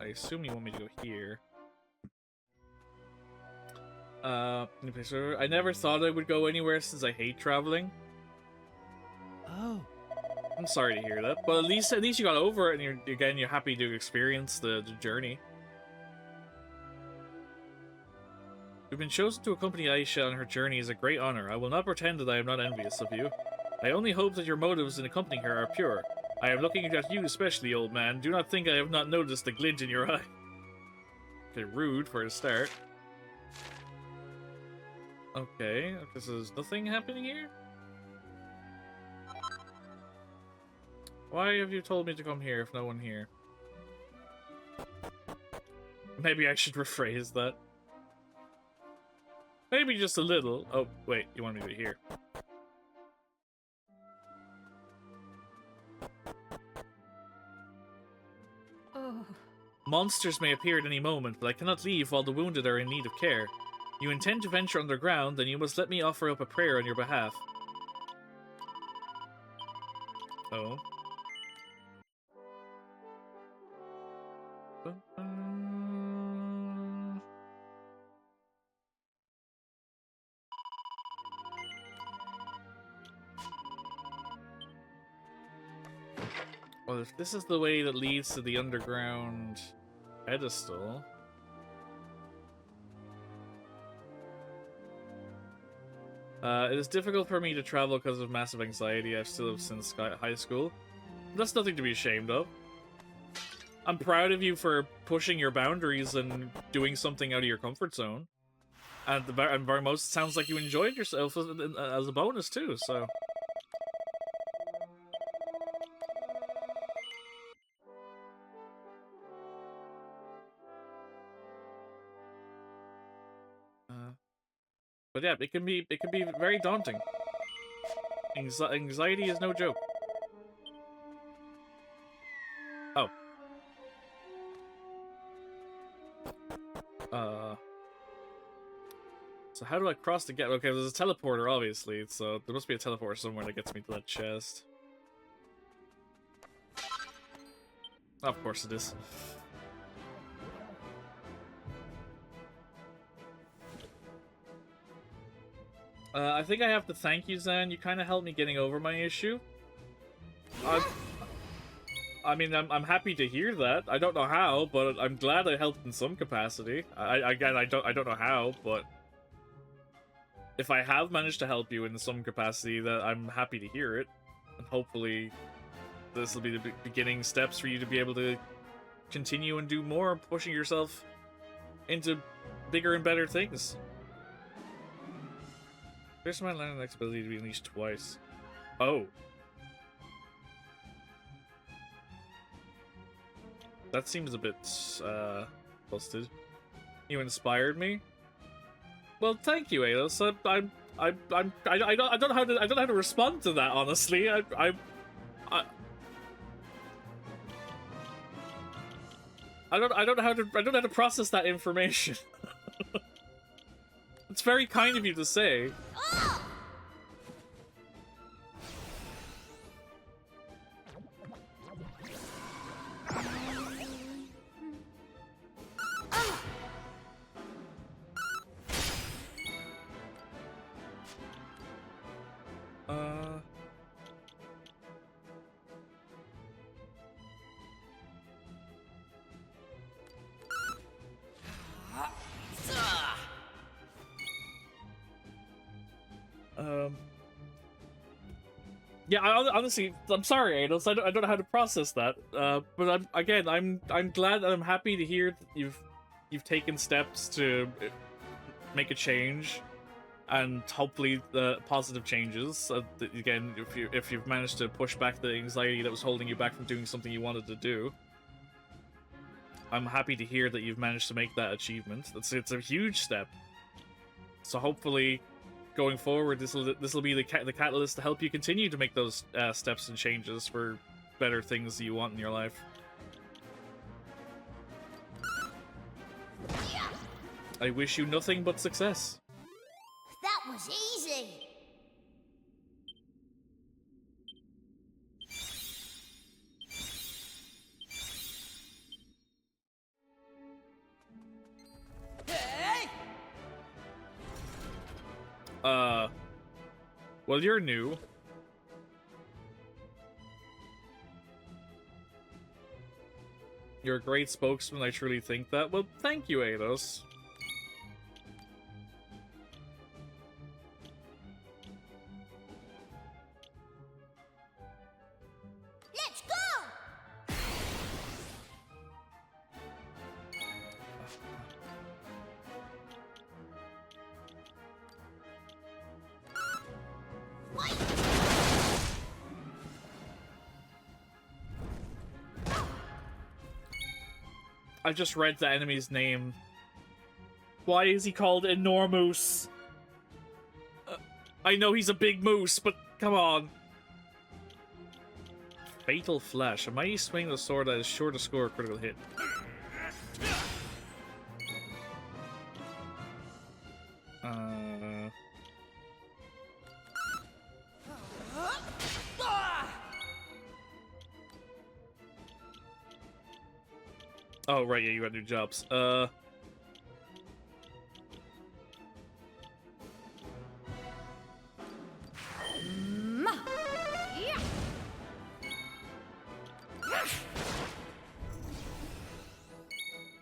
I assume you want me to go here. New place server. I never thought I would go anywhere since I hate traveling. Oh. I'm sorry to hear that, but at least you got over it, and you're happy to experience the journey. You've been chosen to accompany Aisha on her journey is a great honor. I will not pretend that I am not envious of you. I only hope that your motives in accompanying her are pure. I am looking at you especially, old man. Do not think I have not noticed the glint in your eye. Okay, rude for a start. Okay, so there's nothing happening here? Why have you told me to come here if no one here? Maybe I should rephrase that. Maybe just a little. Oh, wait, you want me to here. Oh. Monsters may appear at any moment, but I cannot leave while the wounded are in need of care. You intend to venture underground, then you must let me offer up a prayer on your behalf. Oh. Well, if this is the way that leads to the underground pedestal... it is difficult for me to travel because of massive anxiety I still have since high school. That's nothing to be ashamed of. I'm proud of you for pushing your boundaries and doing something out of your comfort zone. And very most sounds like you enjoyed yourself as a bonus too, so... But yeah, it can be very daunting. Anxiety is no joke. Oh. So how do I cross the gap? Okay, there's a teleporter, obviously, so there must be a teleporter somewhere that gets me to that chest. Oh, of course it is. I think I have to thank you, Zan. You kind of helped me getting over my issue. I mean, I'm happy to hear that. I don't know how, but I'm glad I helped in some capacity. Again, I don't know how, but if I have managed to help you in some capacity, that I'm happy to hear it. And hopefully, this will be the beginning steps for you to be able to continue and do more, pushing yourself into bigger and better things. There's my land next ability to be unleashed twice. Oh. That seems a bit, busted. You inspired me? Well, thank you, Alos. I don't know how to respond to that, honestly. I don't know how to process that information. It's very kind of you to say. Yeah, honestly, I'm sorry, Ados. I don't know how to process that. But I'm glad and I'm happy to hear that you've taken steps to make a change, and hopefully the positive changes. Again, if you've managed to push back the anxiety that was holding you back from doing something you wanted to do, I'm happy to hear that you've managed to make that achievement. It's a huge step. So hopefully, going forward, this will be the catalyst to help you continue to make those steps and changes for better things that you want in your life. I wish you nothing but success. That was easy. Well, you're new. You're a great spokesman, I truly think that. Well, thank you, Ados. Let's go! I just read the enemy's name. Why is he called Enormous? I know he's a big moose, but come on. Fatal Flash. A mighty swing of the sword that is sure to score a critical hit. Oh, right, yeah, you got new jobs.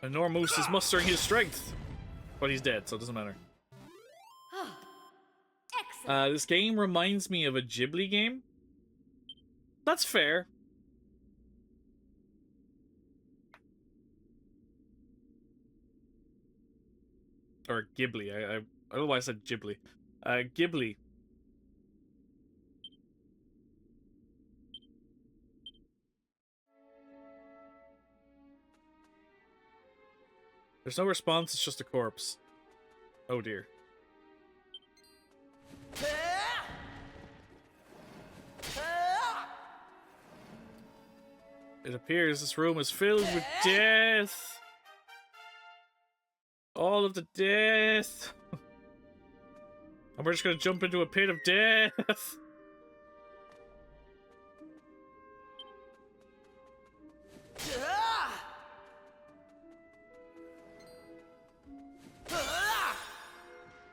Enormous is mustering his strength. But he's dead, so it doesn't matter. This game reminds me of a Ghibli game. That's fair. Or Ghibli. I don't know why I said Ghibli. Ghibli. There's no response, it's just a corpse. Oh dear. It appears this room is filled with death. All of the death. And we're just gonna jump into a pit of death.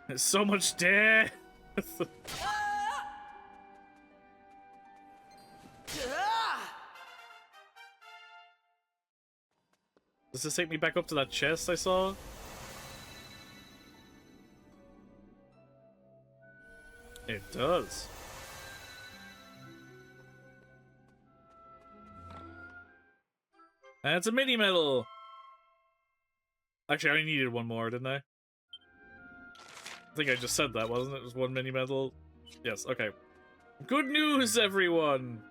There's so much death. Does this take me back up to that chest I saw? It does. And it's a mini medal. Actually, I only needed one more, didn't I? I think I just said that, wasn't it? It was one mini medal. Yes, okay. Good news, everyone!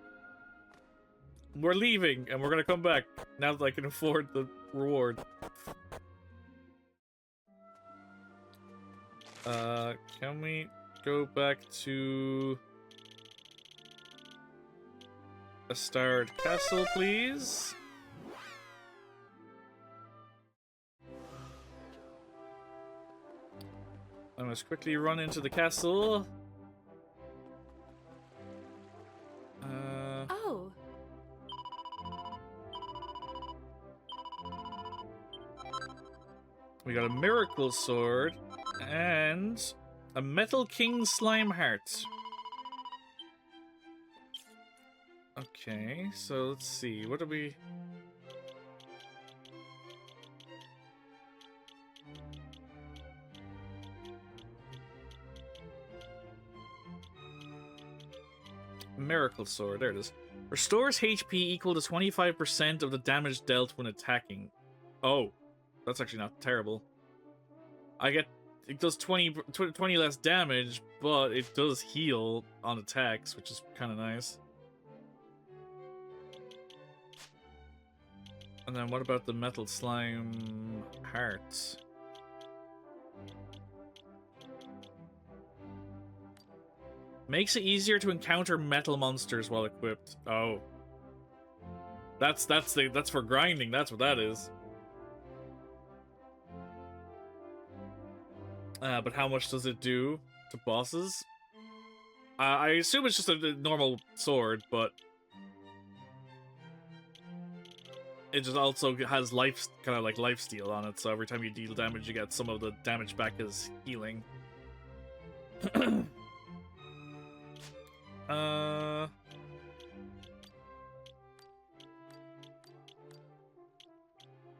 We're leaving, and we're gonna come back now that I can afford the reward. Can we go back to a starred castle, please? I must quickly run into the castle. Oh. We got a miracle sword and a metal king slime heart. Okay, so let's see. What do we... Miracle sword, there it is. Restores HP equal to 25% of the damage dealt when attacking. Oh, that's actually not terrible. It does 20 less damage, but it does heal on attacks, which is kind of nice. And then what about the metal slime heart? Makes it easier to encounter metal monsters while equipped. Oh. That's for grinding, that's what that is. But how much does it do to bosses? I assume it's just a normal sword, but it just also has life, kind of like lifesteal on it, so every time you deal damage, you get some of the damage back as healing. Oh,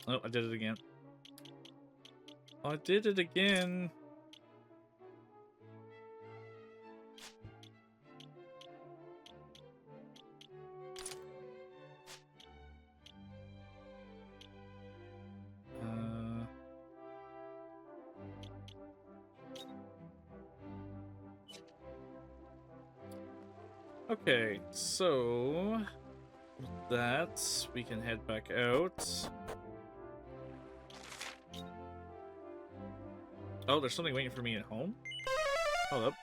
I did it again. I did it again. Okay, so with that, we can head back out. Oh, there's something waiting for me at home? Hold up.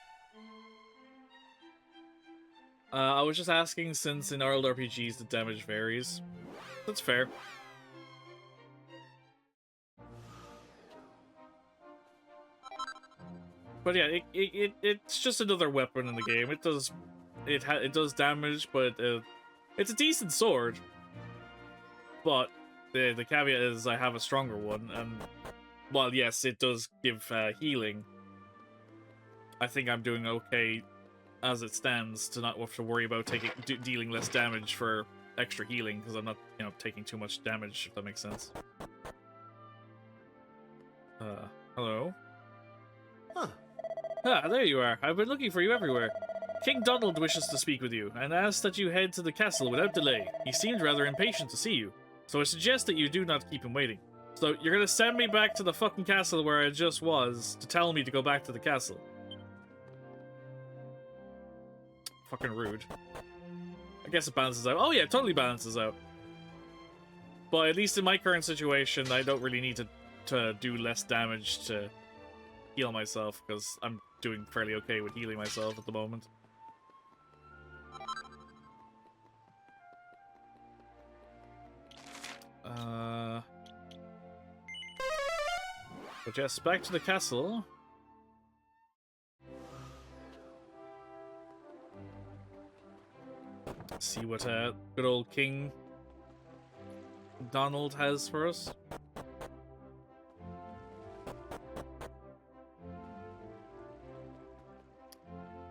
I was just asking since in old RPGs the damage varies. That's fair. But yeah, it's just another weapon in the game. It does damage, but it's a decent sword. But the caveat is I have a stronger one, and while yes, it does give healing, I think I'm doing okay as it stands to not have to worry about dealing less damage for extra healing, because I'm not, you know, taking too much damage, if that makes sense. Hello? Huh. Ah, there you are. I've been looking for you everywhere. King Donald wishes to speak with you, and asks that you head to the castle without delay. He seemed rather impatient to see you, so I suggest that you do not keep him waiting. So, you're gonna send me back to the fucking castle where I just was, to tell me to go back to the castle. Fucking rude. I guess it balances out. Oh yeah, it totally balances out. But at least in my current situation, I don't really need to do less damage to heal myself, because I'm doing fairly okay with healing myself at the moment. But yes, back to the castle. See what good old King Donald has for us.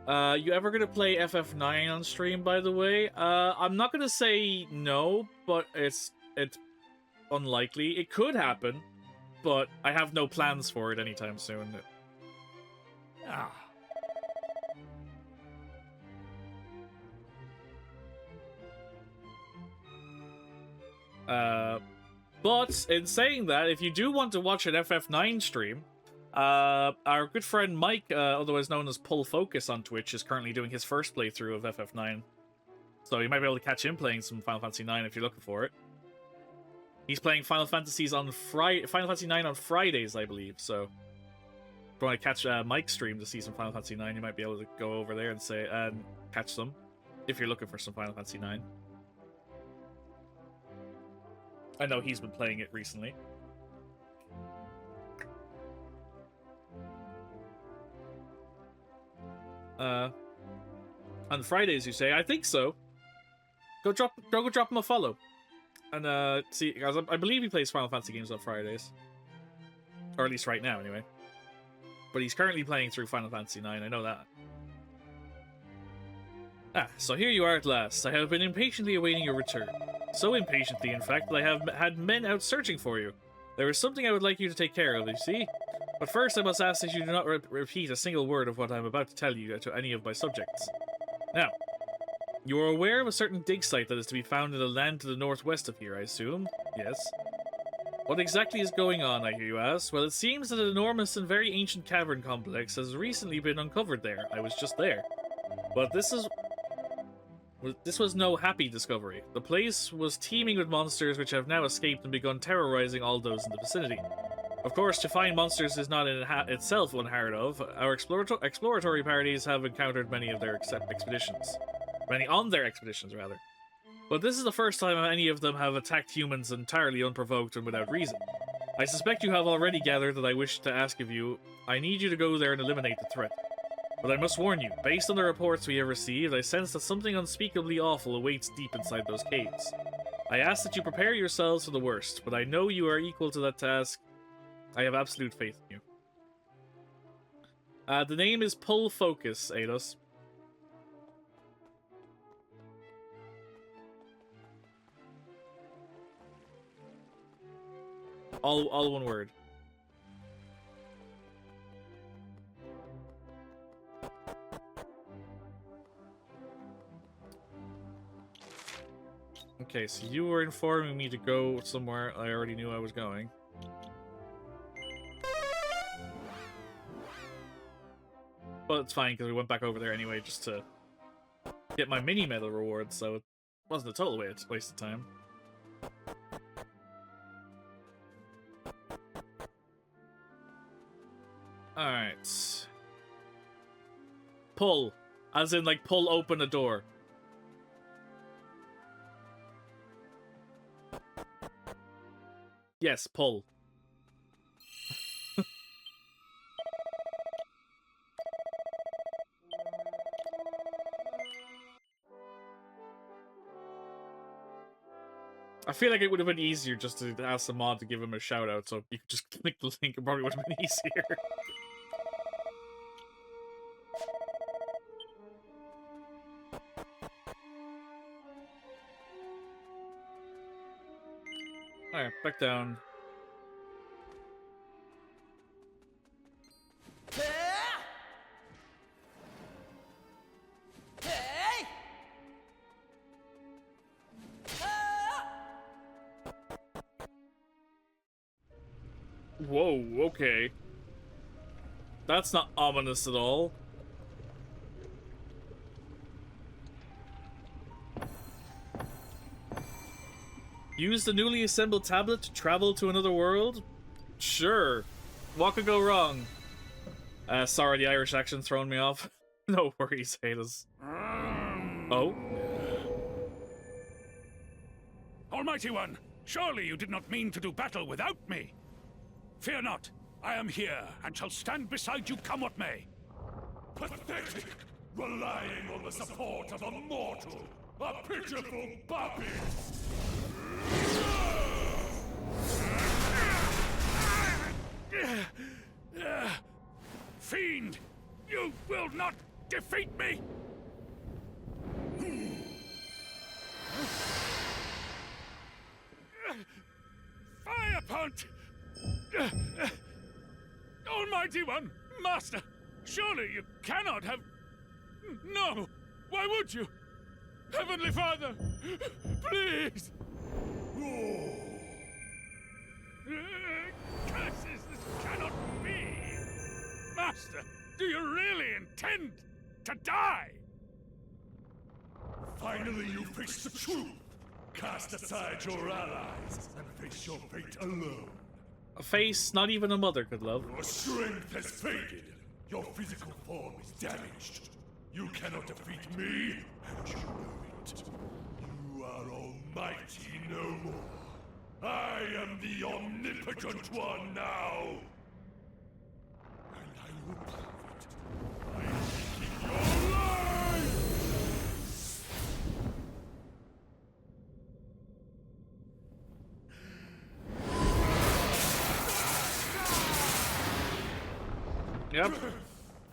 You ever gonna play FF9 on stream, by the way? I'm not gonna say no, but it's unlikely. It could happen, but I have no plans for it anytime soon. Ah. But in saying that, if you do want to watch an FF9 stream, our good friend Mike, otherwise known as Pull Focus on Twitch, is currently doing his first playthrough of FF9. So you might be able to catch him playing some Final Fantasy IX if you're looking for it. He's playing Final Fantasy IX on Fridays, I believe. So if you want to catch Mike's stream to see some Final Fantasy IX, you might be able to go over there and catch some if you're looking for some Final Fantasy IX. I know he's been playing it recently. On Fridays, you say? I think so. Go drop him a follow, and see. Guys, I believe he plays Final Fantasy games on Fridays, or at least right now, anyway. But he's currently playing through Final Fantasy IX. I know that. Ah, so here you are at last. I have been impatiently awaiting your return. So impatiently, in fact, that I have had men out searching for you. There is something I would like you to take care of, you see? But first I must ask that you do not repeat a single word of what I am about to tell you to any of my subjects. Now, you are aware of a certain dig site that is to be found in the land to the northwest of here, I assume? Yes. What exactly is going on, I hear you ask? Well, it seems that an enormous and very ancient cavern complex has recently been uncovered there. I was just there. But this was no happy discovery. The place was teeming with monsters which have now escaped and begun terrorizing all those in the vicinity. Of course, to find monsters is not in itself unheard of. Our exploratory parties have encountered many on their expeditions, rather. But this is the first time any of them have attacked humans entirely unprovoked and without reason. I suspect you have already gathered that I wish to ask of you. I need you to go there and eliminate the threat. But I must warn you, based on the reports we have received, I sense that something unspeakably awful awaits deep inside those caves. I ask that you prepare yourselves for the worst, but I know you are equal to that task. I have absolute faith in you. The name is Pull Focus, Eidos. All one word. Okay, so you were informing me to go somewhere I already knew I was going. But it's fine, because we went back over there anyway just to get my mini-medal reward, so it wasn't a total waste of time. Alright. Pull. As in, like, pull open a door. Yes, pull. I feel like it would have been easier just to ask the mod to give him a shout out, so you could just click the link. It probably would have been easier. Alright, back down. Whoa, okay. That's not ominous at all. Use the newly assembled tablet to travel to another world? Sure. What could go wrong? Sorry, the Irish accent's throwing me off. No worries, Hades. Oh? Almighty One, surely you did not mean to do battle without me. Fear not, I am here and shall stand beside you come what may. Pathetic! Relying on the support of a mortal! A pitiful puppy! Fiend! You will not defeat me! Firepunt! Almighty One! Master! Surely you cannot have... No! Why would you? Heavenly Father! Please! Curses! This cannot be! Master! Do you really intend to die? Finally you face the truth! Cast aside your allies and face your fate alone. A face not even a mother could love. Your strength has faded. Your physical form is damaged. You cannot defeat me, and you know it. You are almighty no more. I am the omnipotent one now. And I will prove it by taking your life! Yep.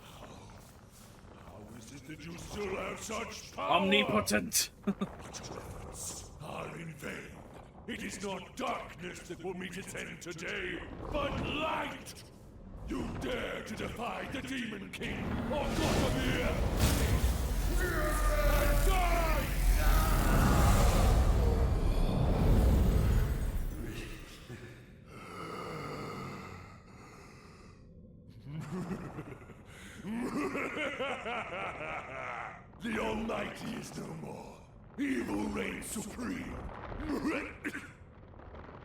How is it that you still have such power? Omnipotent. But your efforts are in vain. It is not darkness that will meet its end today, but light! You dare to defy the Demon King of Gotham and die! The Almighty is no more. Evil reigns supreme.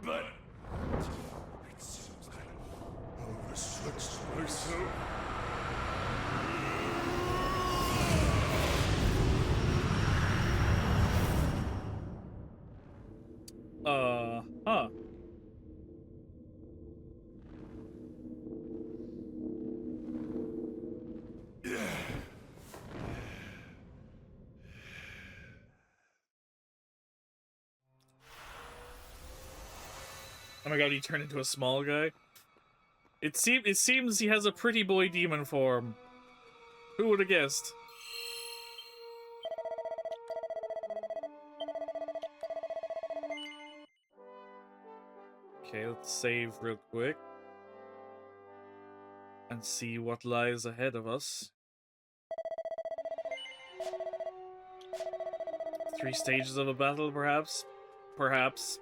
But it seems I overstretched myself. Huh. Oh my god, he turned into a small guy. It seems he has a pretty boy demon form. Who would have guessed? Okay, let's save real quick. And see what lies ahead of us. 3 stages of a battle, perhaps? Perhaps.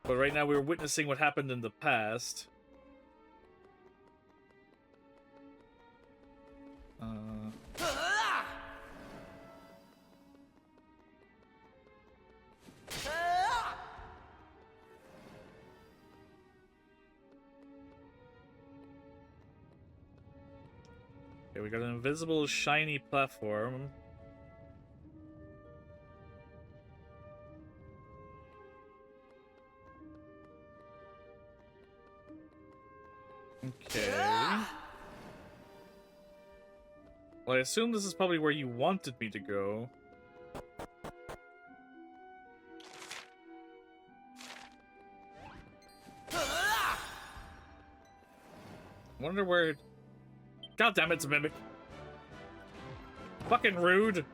But right now we're witnessing what happened in the past. Okay, we got an invisible shiny platform. Okay. Well, I assume this is probably where you wanted me to go. Wonder where... God damn it, it's a mimic. Fucking rude.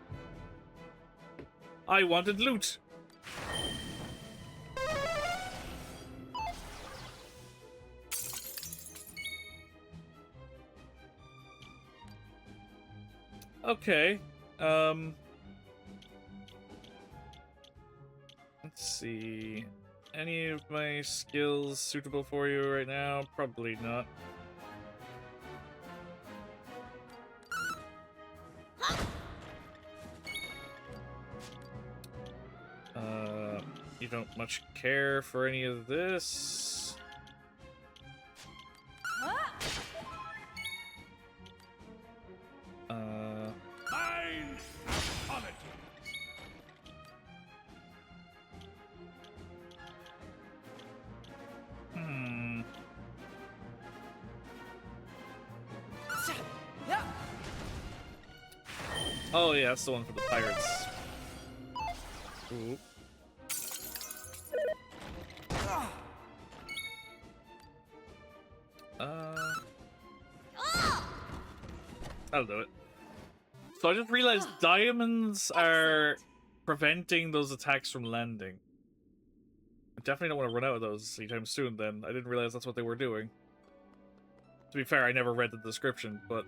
I wanted loot. Okay. Let's see. Any of my skills suitable for you right now? Probably not. You don't much care for any of this. Mine apologies. Oh yeah, that's the one for the pirates. Ooh. That'll do it. So I just realized diamonds are preventing those attacks from landing. I definitely don't want to run out of those anytime soon then. I didn't realize that's what they were doing. To be fair, I never read the description, but...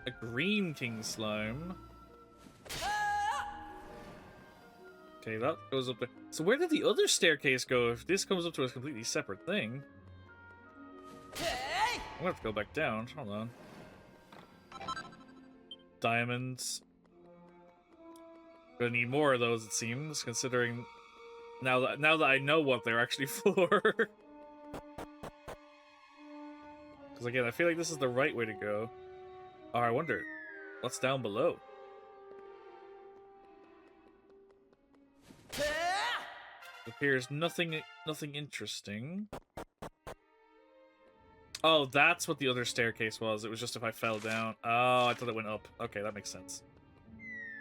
A green king slime. Okay, that goes up there. So where did the other staircase go if this comes up to a completely separate thing? I'm gonna have to go back down. Hold on. Diamonds. Gonna need more of those, it seems, considering now that I know what they're actually for. Because again, I feel like this is the right way to go. Oh, I wonder what's down below. Appears nothing interesting. Oh, that's what the other staircase was. It was just if I fell down. Oh, I thought it went up. Okay, that makes sense.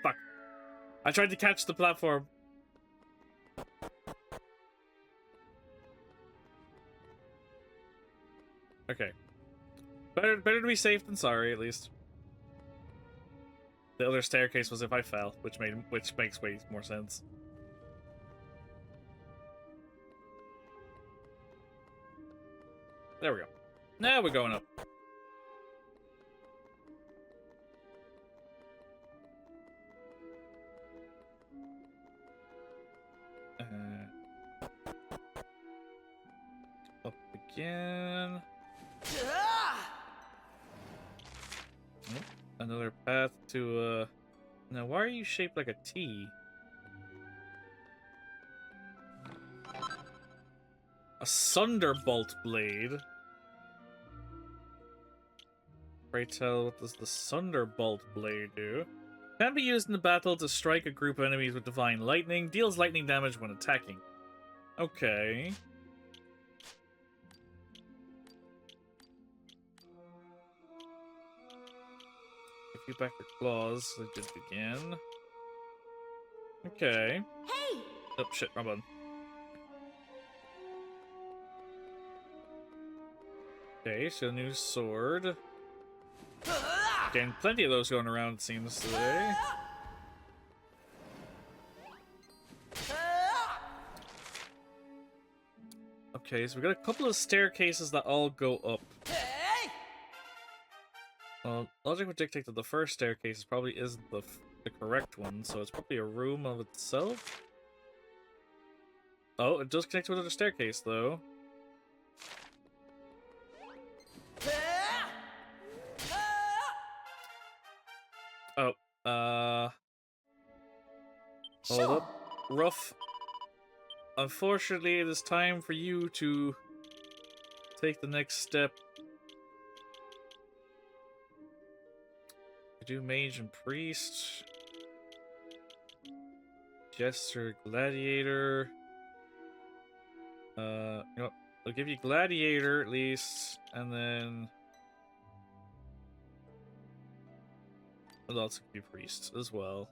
Fuck. I tried to catch the platform. Okay. Better to be safe than sorry, at least. The other staircase was if I fell, which makes way more sense. There we go. Now we're going up. Up again. Oh, another path to, Now, why are you shaped like a T? A Thunderbolt blade? Pray tell, what does the Thunderbolt blade do? Can be used in the battle to strike a group of enemies with divine lightning. Deals lightning damage when attacking. Okay. If you back your claws, they did it again. Okay. Hey! Oh shit, wrong button. Okay, so a new sword. Getting plenty of those going around, it seems, today. Okay, so we got a couple of staircases that all go up. Well, logic would dictate that the first staircase probably isn't the correct one, so it's probably a room of itself. Oh, it does connect to another staircase, though. Oh, hold up. Rough. Unfortunately, it is time for you to take the next step. I do mage and priest. Jester, gladiator. You know what? I'll give you gladiator at least, and then I'll also give you priest as well.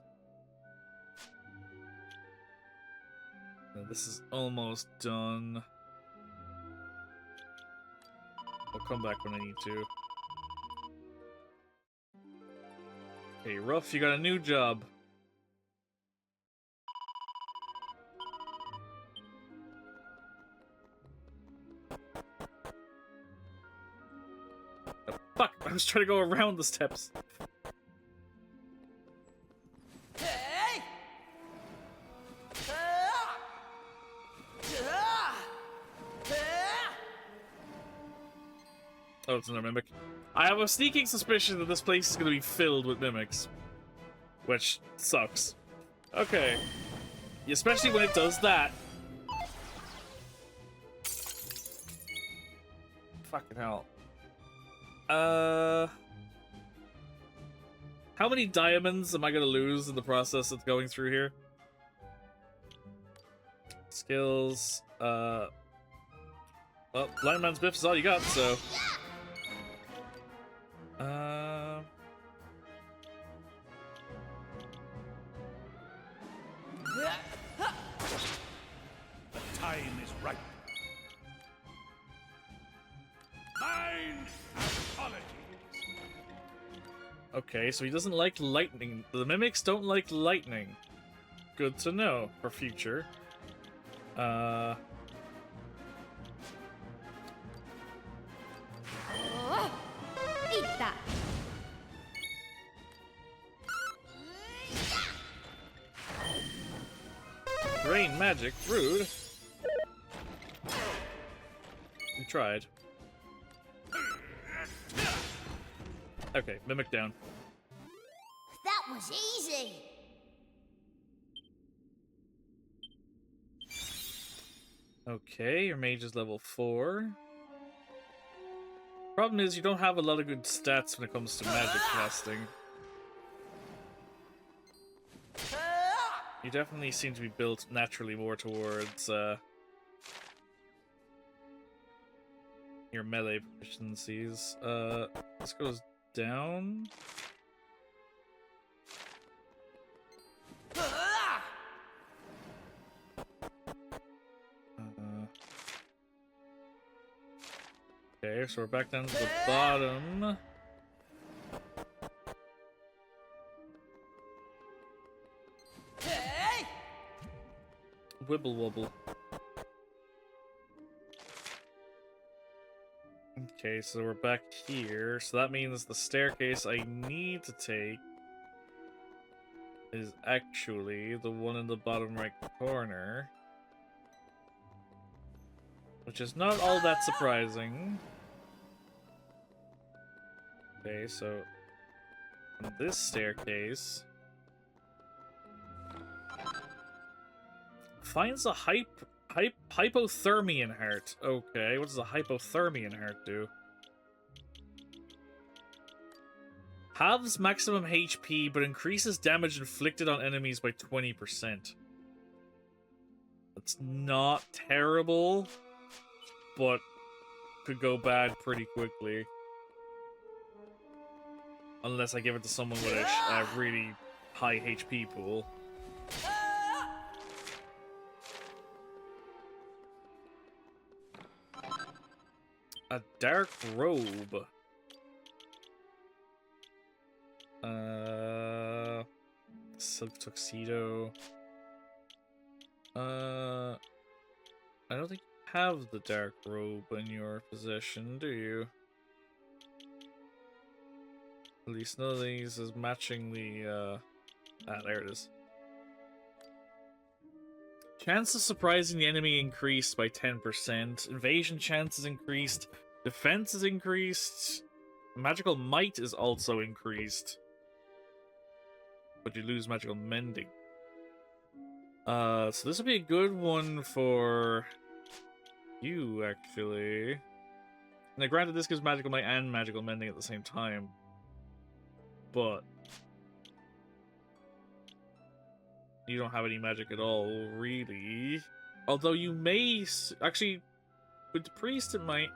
And this is almost done. I'll come back when I need to. Hey, Ruff, you got a new job. Oh, fuck! I was trying to go around the steps. Oh, it's another mimic. I have a sneaking suspicion that this place is going to be filled with mimics. Which sucks. Okay. Especially when it does that. Fucking hell. How many diamonds am I going to lose in the process of going through here? Skills, well, Blind Man's Biff is all you got, so... The time is ripe. Mine apologies. Okay, so he doesn't like lightning. The mimics don't like lightning. Good to know for future. Eat that. Rain magic, rude. You tried. Okay, mimic down. That was easy. Okay, your mage is level 4. Problem is, you don't have a lot of good stats when it comes to magic casting. You definitely seem to be built naturally more towards your melee proficiencies. This goes down. Okay, so we're back down to the bottom. Wibble wobble. Okay, so we're back here. So that means the staircase I need to take is actually the one in the bottom right corner. Which is not all that surprising. Okay, so on this staircase finds a hypothermian heart. Okay, what does a hypothermian heart do? Halves maximum HP, but increases damage inflicted on enemies by 20%. That's not terrible, but could go bad pretty quickly. Unless I give it to someone with a really high HP pool. A dark robe. Silk tuxedo. I don't think you have the dark robe in your possession, do you? At least none of these is matching the, there it is. Chance of surprising the enemy increased by 10%. Invasion chance is increased. Defense is increased. Magical might is also increased. But you lose magical mending. So this would be a good one for you, actually. Now, granted, this gives magical might and magical mending at the same time, but you don't have any magic at all, really. Although you may actually, with the priest, it might.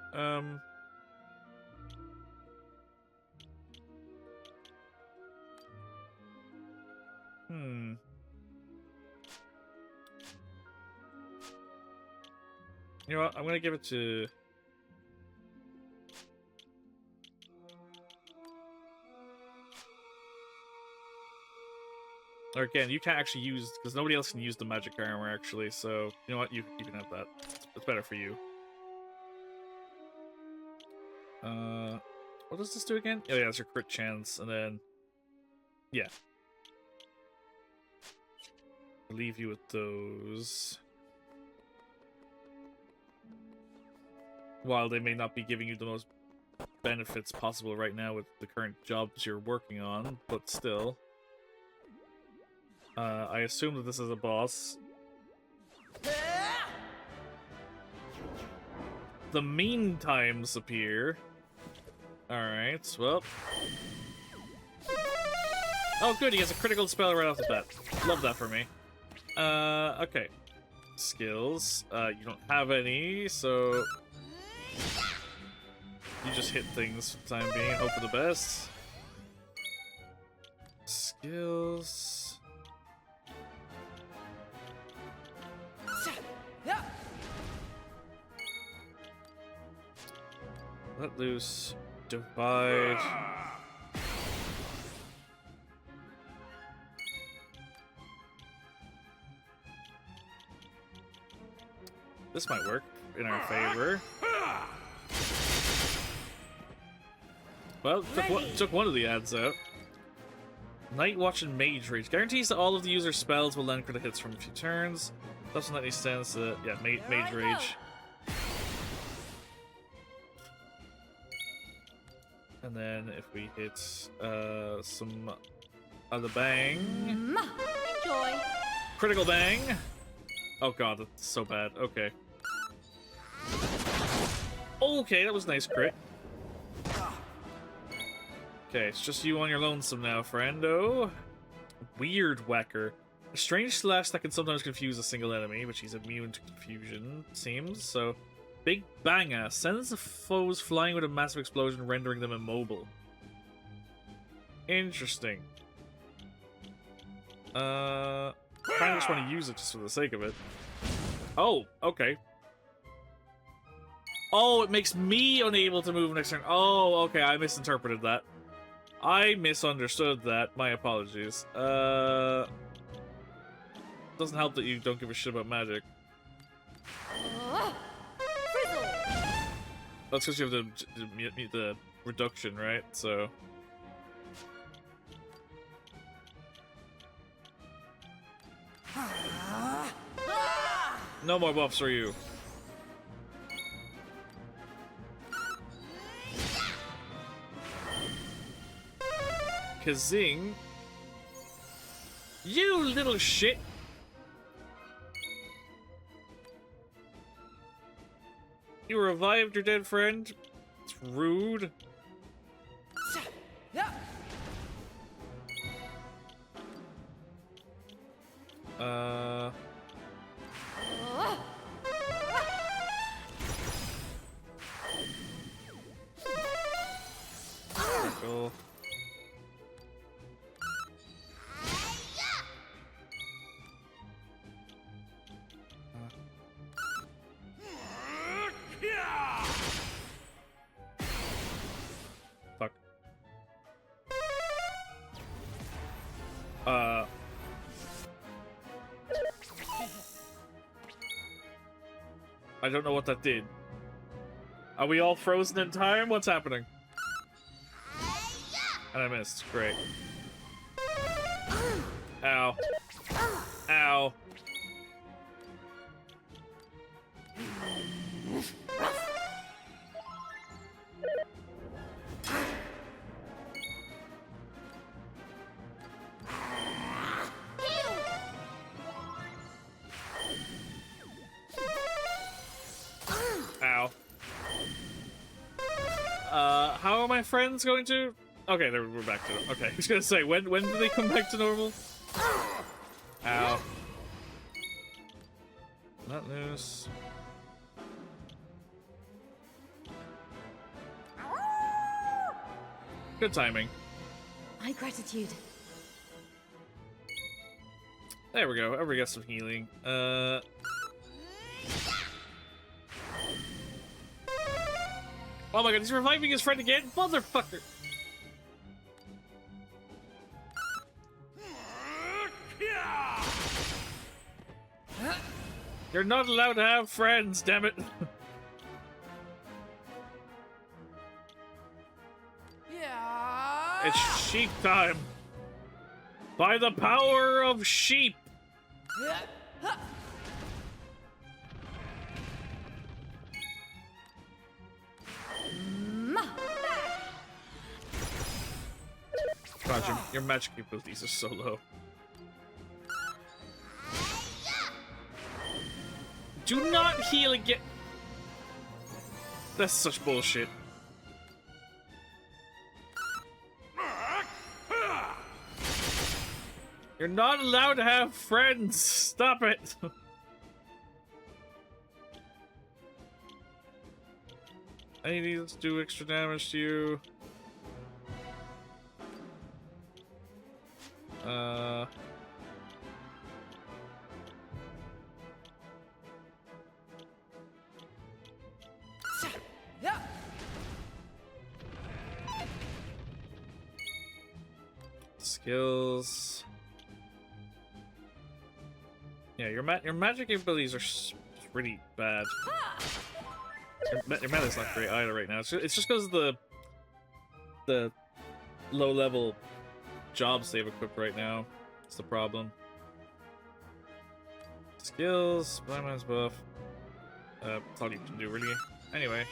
You know what? I'm gonna give it to. Or again, you can't actually use, because nobody else can use the magic armor actually. So you know what? You can have that. It's better for you. What does this do again? Oh yeah, it's your crit chance, and then yeah. I'll leave you with those. While they may not be giving you the most benefits possible right now with the current jobs you're working on, but still. I assume that this is a boss. The mean times appear. Alright, well. Oh good, he has a critical spell right off the bat. Love that for me. Okay. Skills. You don't have any, so you just hit things for the time being and hope for the best. Skills. Let loose. Divide. This might work in our favor. Well, took one of the ads out. Night Watch and Mage Rage. Guarantees that all of the user's spells will land critical hits from a few turns. Doesn't let any sense that, yeah, Mage Rage. And then if we hit some other bang. Enjoy. Critical bang. Oh god, that's so bad. Okay. Okay, that was a nice crit. Okay, it's just you on your lonesome now, friendo. Weird Whacker. A strange slash that can sometimes confuse a single enemy, which he's immune to confusion, it seems. So, Big Banger sends the foes flying with a massive explosion, rendering them immobile. Interesting. I kinda just want to use it just for the sake of it. Oh, okay. Oh, it makes me unable to move next turn. Oh, okay, I misinterpreted that. I misunderstood that. My apologies. Doesn't help that you don't give a shit about magic. That's because you have the reduction, right? So. No more buffs for you. Kazing. You little shit. You revived your dead friend? It's rude. Cool. Fuck. I don't know what that did. Are we all frozen in time? What's happening? And I missed. Great. Ow. Ow. Ow. my friends going to? Okay, there we're back to it. Okay, I was gonna say, when do they come back to normal? Ow. Not loose. Good timing. My gratitude. There we go. Everybody gets some healing. Oh my god, he's reviving his friend again? Motherfucker! You're not allowed to have friends, damn it! Yeah. It's sheep time! By the power of sheep! God, your magic abilities are so low. Do not heal again! That's such bullshit. You're not allowed to have friends! Stop it! I need to do extra damage to you. Skills. Yeah, your magic abilities are pretty bad. Your meta's not great either right now. It's just because of the low level jobs they've equipped right now. It's the problem. Skills, blind man's buff. That's all you can do really. Anyway.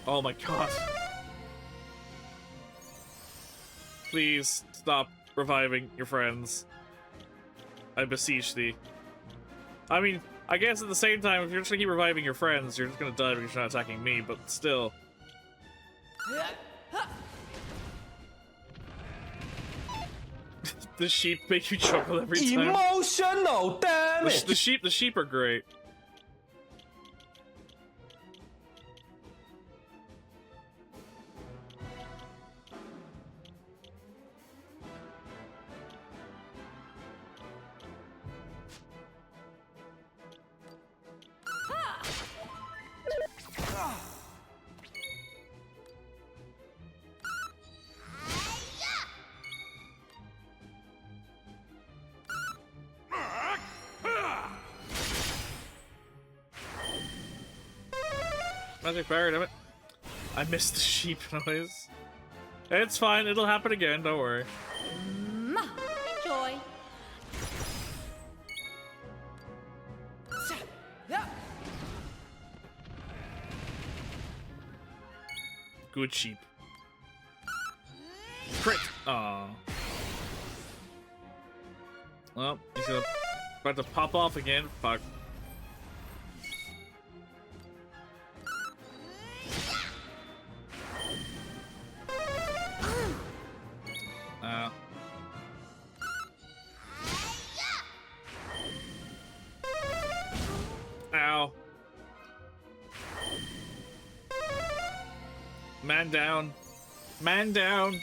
Oh my god. Please stop reviving your friends. I beseech thee. I mean, I guess at the same time, if you're just gonna keep reviving your friends, you're just gonna die because you're not attacking me, but still. The sheep make you chuckle every time. Emotional damage! The sheep are great. Magic barrier, damn it. I missed the sheep noise. It's fine, it'll happen again, don't worry. Enjoy. Good sheep. Crit! Aww. Well, he's about to pop off again. Fuck. Ow. Man down. Man down.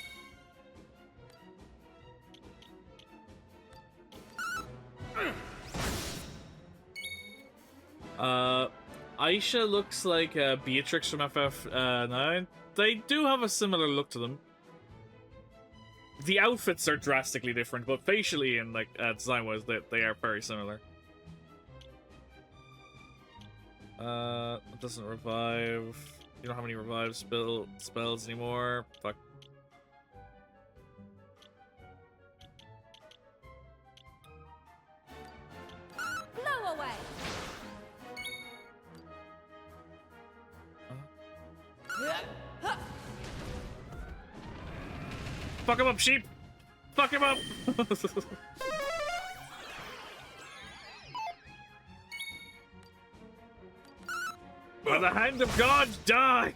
Aisha looks like Beatrix from FF9. They do have a similar look to them. The outfits are drastically different, but facially and like design-wise, they are very similar. It doesn't revive. You don't have any revive spells anymore. Fuck. Blow away. Fuck him up, sheep! Fuck him up! By the hand of God, die!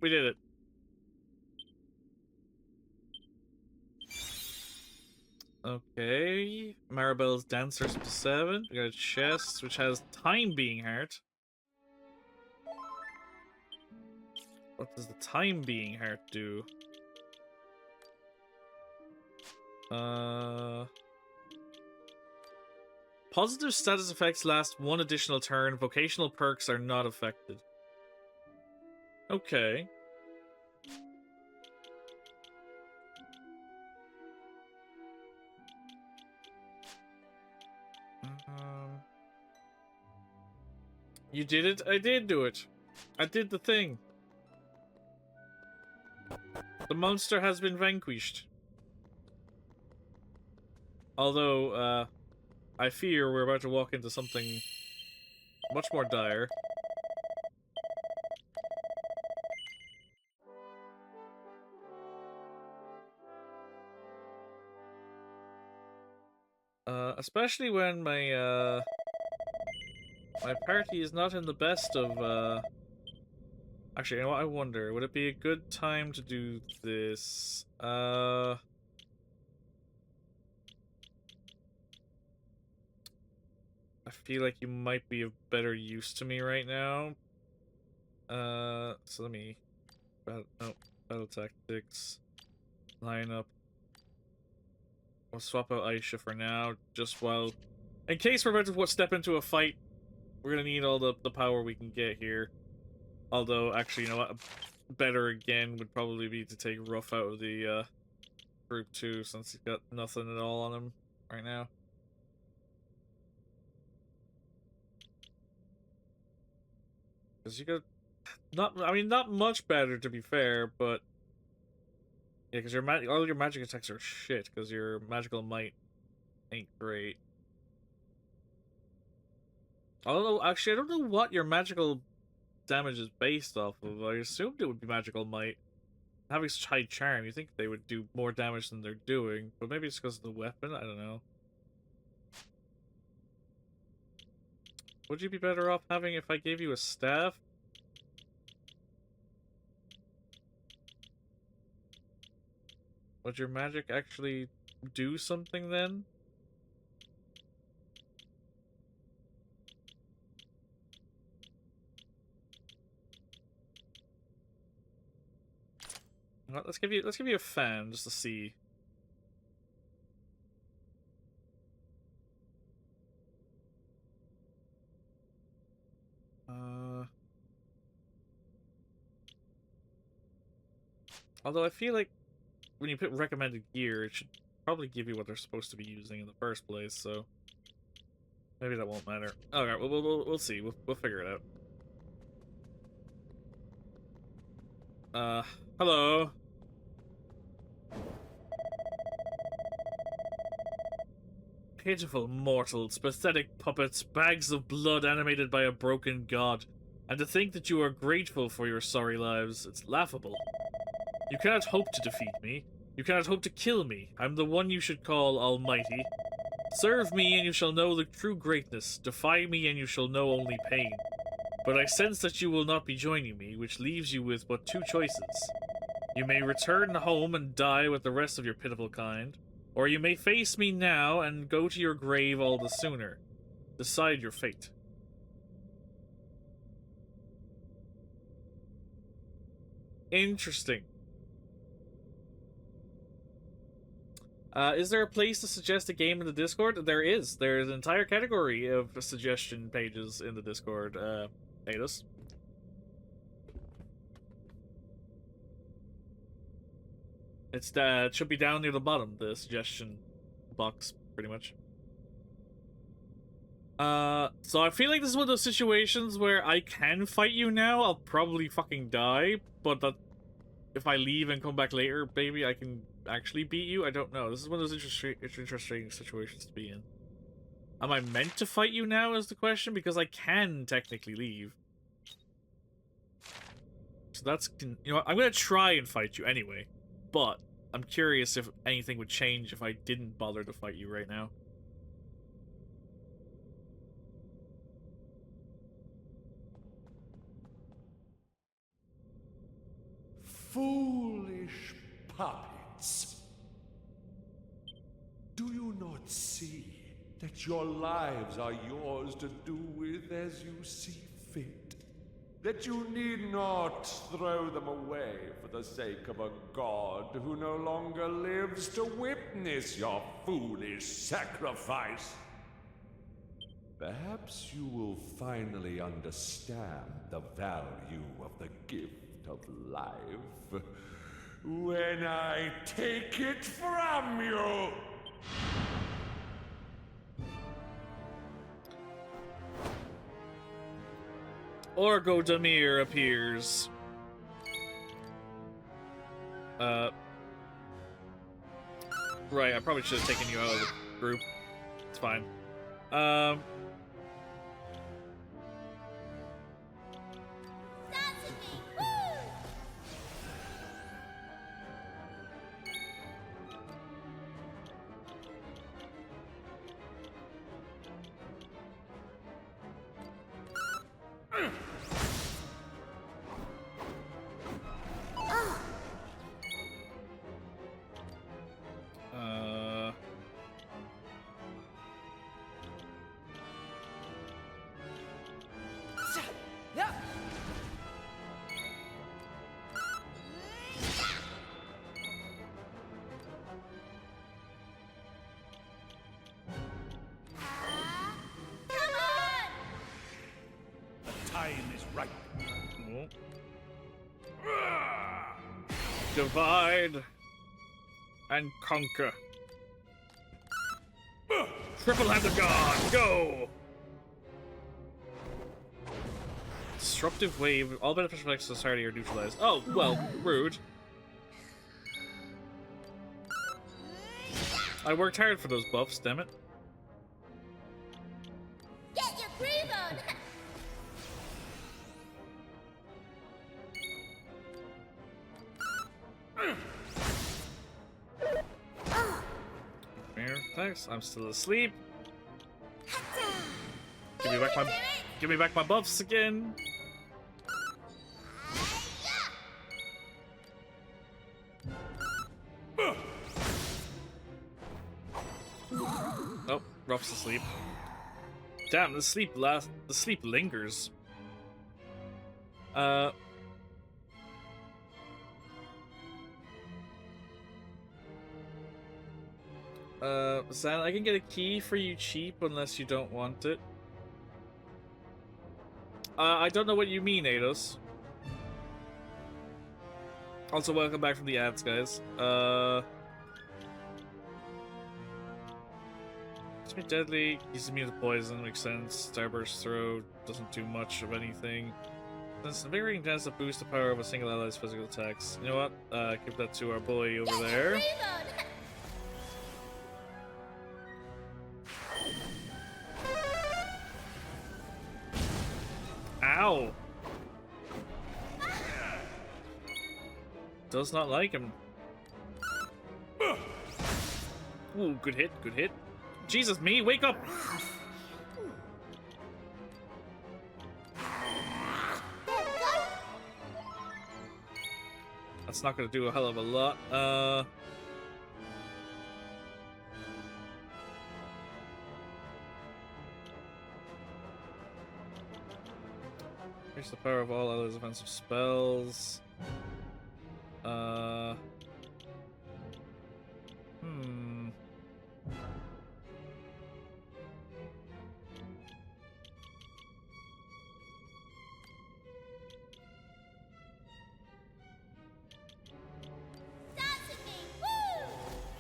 We did it. Okay. Maribel's Dancer's up to 7. We got a chest which has Time Being Heart. What does the Time Being Heart do? Positive status effects last 1 additional turn. Vocational perks are not affected. Okay. You did it? I did do it. I did the thing. The monster has been vanquished. Although, I fear we're about to walk into something much more dire. Especially when my, my party is not in the best of, Actually, you know what? I wonder, would it be a good time to do this? I feel like you might be of better use to me right now. So let me... Battle tactics. Line up. We'll swap out Aisha for now, just while... In case we're about to step into a fight, we're gonna need all the power we can get here. Although, actually, you know what? Better again would probably be to take Ruff out of the, group too, since he's got nothing at all on him right now. Because you got... not much better, to be fair, but... Yeah, because all your magic attacks are shit, because your magical might ain't great. Although, actually, I don't know what your magical damage is based off of. I assumed it would be magical might. Having such high charm, you think they would do more damage than they're doing, but maybe it's because of the weapon, I don't know. Would you be better off having if I gave you a staff? Would your magic actually do something then? Well, let's give you a fan just to see. Although I feel like when you put recommended gear, it should probably give you what they're supposed to be using in the first place. So maybe that won't matter. Okay, we'll see. We'll figure it out. Hello. Pitiful mortals, pathetic puppets, bags of blood animated by a broken god. And to think that you are grateful for your sorry lives, it's laughable. You cannot hope to defeat me. You cannot hope to kill me. I'm the one you should call Almighty. Serve me and you shall know the true greatness. Defy me and you shall know only pain. But I sense that you will not be joining me, which leaves you with but 2 choices. You may return home and die with the rest of your pitiful kind, or you may face me now and go to your grave all the sooner. Decide your fate. Interesting. Is there a place to suggest a game in the Discord? There is. There's an entire category of suggestion pages in the Discord, Adus. It should be down near the bottom, the suggestion box, pretty much. So I feel like this is one of those situations where I can fight you now, I'll probably fucking die, but that if I leave and come back later, maybe I can actually beat you? I don't know. This is one of those interesting situations to be in. Am I meant to fight you now is the question, because I can technically leave. So that's, you know what, I'm gonna try and fight you anyway, but I'm curious if anything would change if I didn't bother to fight you right now. puppets. Do you not see that your lives are yours to do with as you see fit? That you need not throw them away for the sake of a god who no longer lives to witness your foolish sacrifice? Perhaps you will finally understand the value of the gift of life when I take it from you! Orgo Demir appears. Right, I probably should have taken you out of the group. It's fine. Divide and conquer. Triple-handed god, go! Disruptive wave. All beneficial effects of society are neutralized. Oh, well, rude. I worked hard for those buffs, damn it. Get your groove on! Thanks, I'm still asleep. Give me back my buffs again. Oh, Ruff's asleep. Damn, the sleep lingers. Zan, I can get a key for you cheap unless you don't want it. I don't know what you mean, Ados. Also, welcome back from the ads, guys. It's been deadly. He's immune to poison, makes sense. Starburst throw doesn't do much of anything. Since the Invigorating tends to boost the power of a single ally's physical attacks. You know what? Give that to our boy over there. Ow! Does not like him. Ooh, good hit, good hit. Jesus, me, wake up! That's not gonna do a hell of a lot. Increase the power of all others' offensive spells. I'll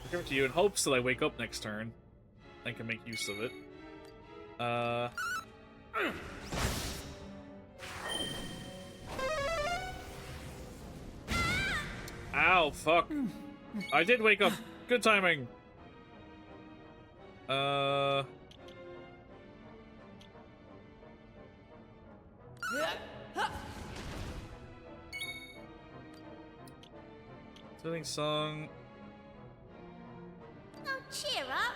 give it to you in hopes that I wake up next turn and can make use of it. Ow, fuck. I did wake up. Good timing. Soothing song. Oh, cheer up.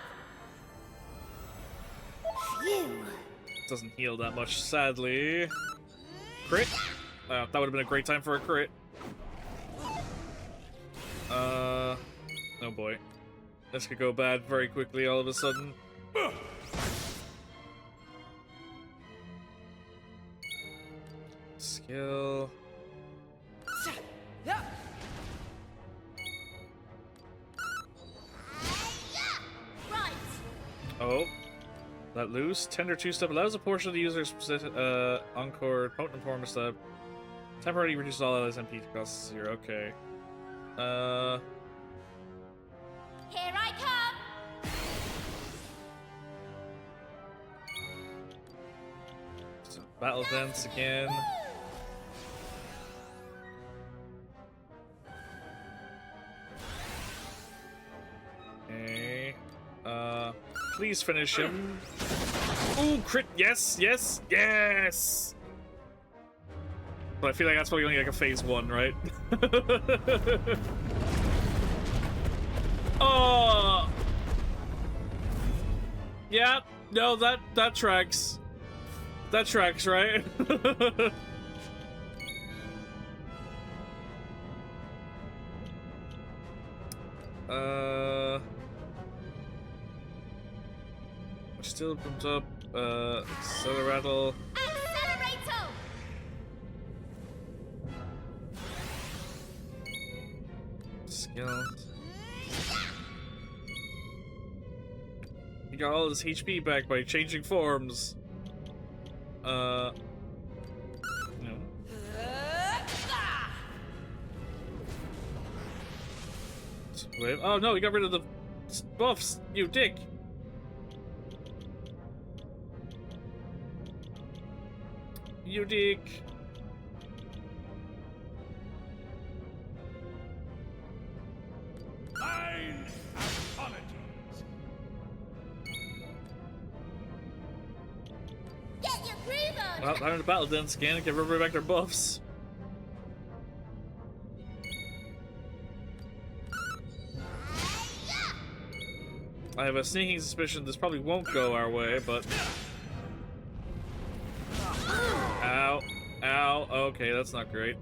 Phew. Doesn't heal that much, sadly. Crit? That would have been a great time for a crit. Oh boy. This could go bad very quickly all of a sudden. Skill. Oh. Let loose. Tender two-step allows a portion of the user's encore potent form step. Temporarily reduces all allies MP costs 0. Okay. Here I come. So battle dance again. Okay. Please finish him. Ooh, crit! Yes, yes, yes! But I feel like that's probably only like a phase 1, right? Oh! Yeah, no, that tracks. That tracks, right? Which still comes up. Accelerator. Accelerator. Skills. He got all his HP back by changing forms. No. Wait, oh no, he got rid of the buffs, you dick! You dick! Mine apologies. Get your groove on. Well, I'm in the battle dance again and give everybody back their buffs. I have a sneaking suspicion this probably won't go our way, but... Ow. Ow. Okay, that's not great.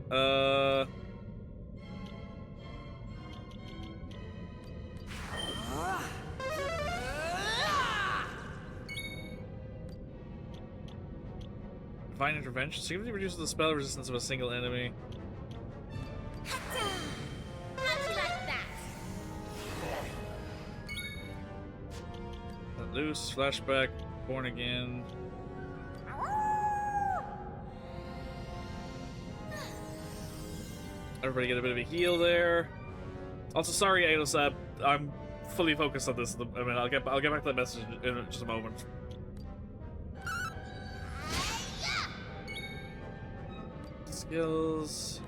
Divine Intervention. Significantly reduces the spell resistance of a single enemy. How'd you like that? Let loose. Flashback. Born again. Everybody get a bit of a heal there. Also, sorry, Adosab. I'm fully focused on this. I mean, I'll get back to that message in just a moment. Skills.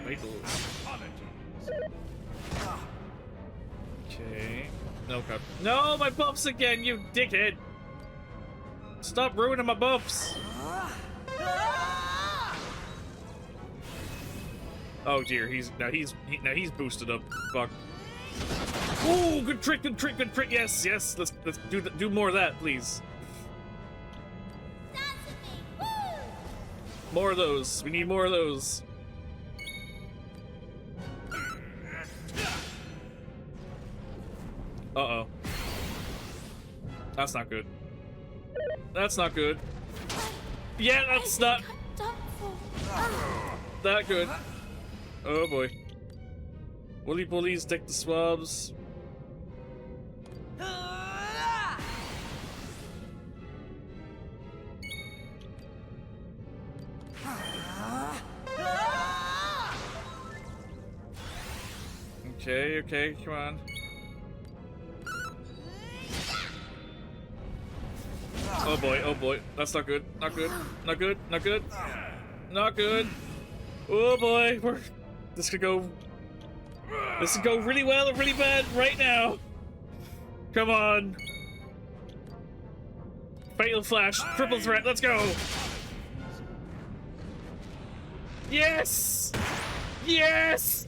Vitals. Okay. No cut. No, my buffs again, you dickhead! Stop ruining my buffs! Oh dear, he's boosted up. Fuck. Ooh, good trick, good trick, good trick. Yes, yes. Let's do more of that, please. More of those. We need more of those. Uh-oh. That's not good. That's not good. Yeah, that's not that good. Oh boy. Woolly bullies, dick the swabs. Okay, okay, come on. Oh boy, that's not good, not good, not good, not good, not good. Oh boy, this could go really well or really bad right now. Come on. Fatal flash, triple threat, let's go. Yes! Yes!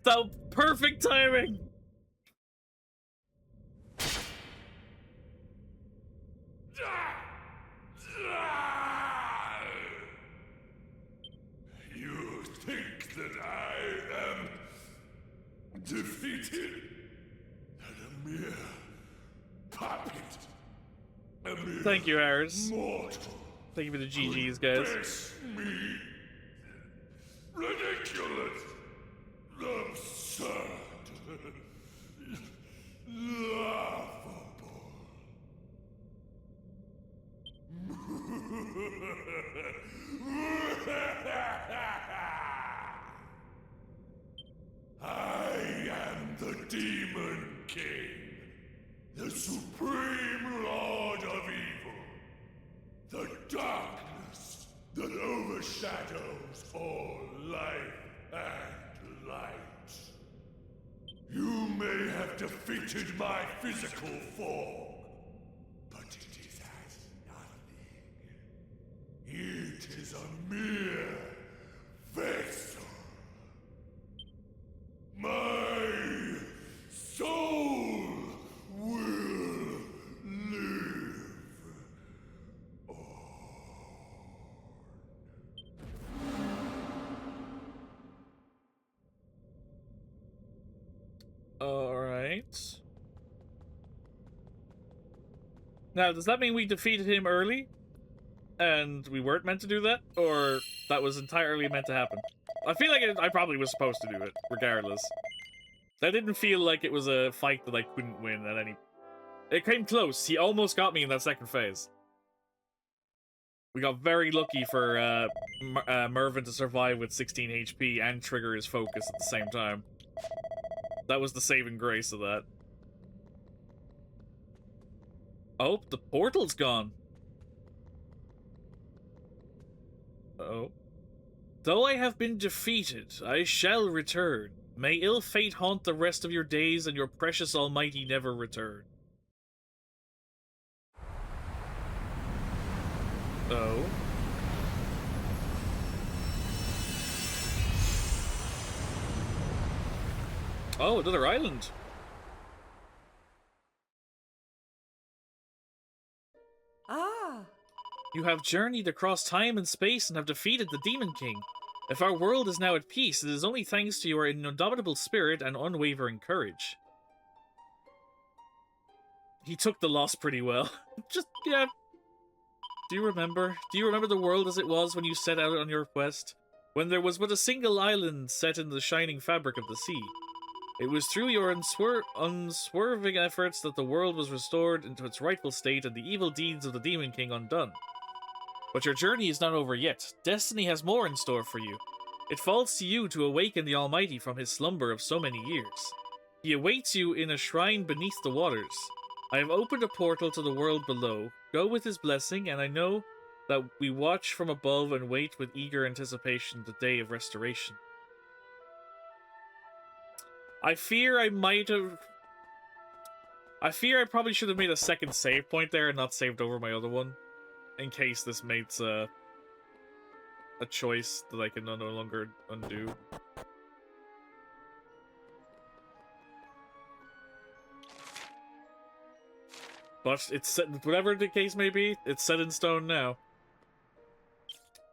The perfect timing. You think that I Defeated? And a mere puppet. A mere Thank you, Harris. mortal. Thank you for the GGs, guys. Face me. Ridiculous. Absurd. Laughable. I am the Demon King, the Supreme Lord of Evil, the darkness that overshadows all life and light. You may have defeated my physical form, but it is as nothing. It is a mere vessel. My soul will live Alright. Now, does that mean we defeated him early? And we weren't meant to do that? Or that was entirely meant to happen? I feel like I probably was supposed to do it, regardless. That didn't feel like it was a fight that I couldn't win at any... It came close. He almost got me in that second phase. We got very lucky for Mervyn to survive with 16 HP and trigger his focus at the same time. That was the saving grace of that. Oh, the portal's gone. Uh-oh. Though I have been defeated, I shall return. May ill fate haunt the rest of your days, and your precious almighty never return. Oh. Oh, another island. Ah. You have journeyed across time and space and have defeated the Demon King. If our world is now at peace, it is only thanks to your indomitable spirit and unwavering courage. He took the loss pretty well. Just, yeah. Do you remember? Do you remember the world as it was when you set out on your quest? When there was but a single island set in the shining fabric of the sea. It was through your unswerving efforts that the world was restored into its rightful state and the evil deeds of the Demon King undone. But your journey is not over yet. Destiny has more in store for you. It falls to you to awaken the Almighty from his slumber of so many years. He awaits you in a shrine beneath the waters. I have opened a portal to the world below. Go with his blessing, and I know that we watch from above and wait with eager anticipation the day of restoration. I fear I probably should have made a second save point there and not saved over my other one. In case this makes a choice that I can no longer undo. But it's set, whatever the case may be, it's set in stone now.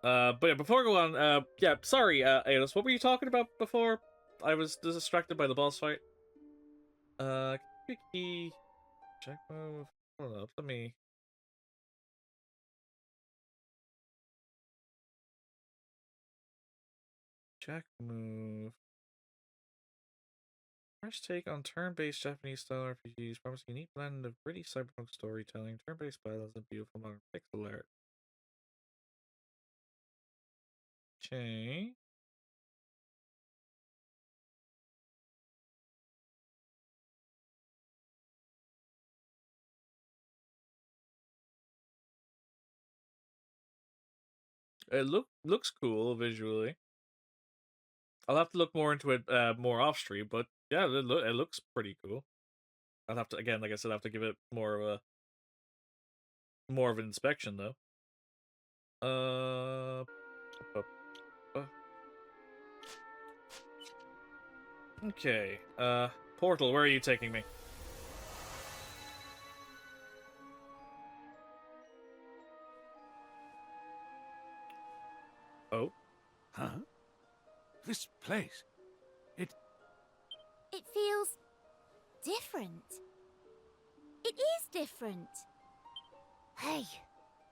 But yeah, before I go on, yeah, sorry, Aelis, what were you talking about before? I was distracted by the boss fight. Key, check move. Hold up, let me. Check move. Fresh take on turn-based Japanese-style RPGs, promising a unique blend of gritty cyberpunk storytelling, turn-based battles, and beautiful modern pixel art. Okay. It looks cool visually. I'll have to look more into it more off stream, but yeah, it looks pretty cool. I'll have to, again, like I said, I have to give it more of an inspection though. Okay. Portal, where are you taking me? Oh. Huh? This place. It different. It is different. Hey,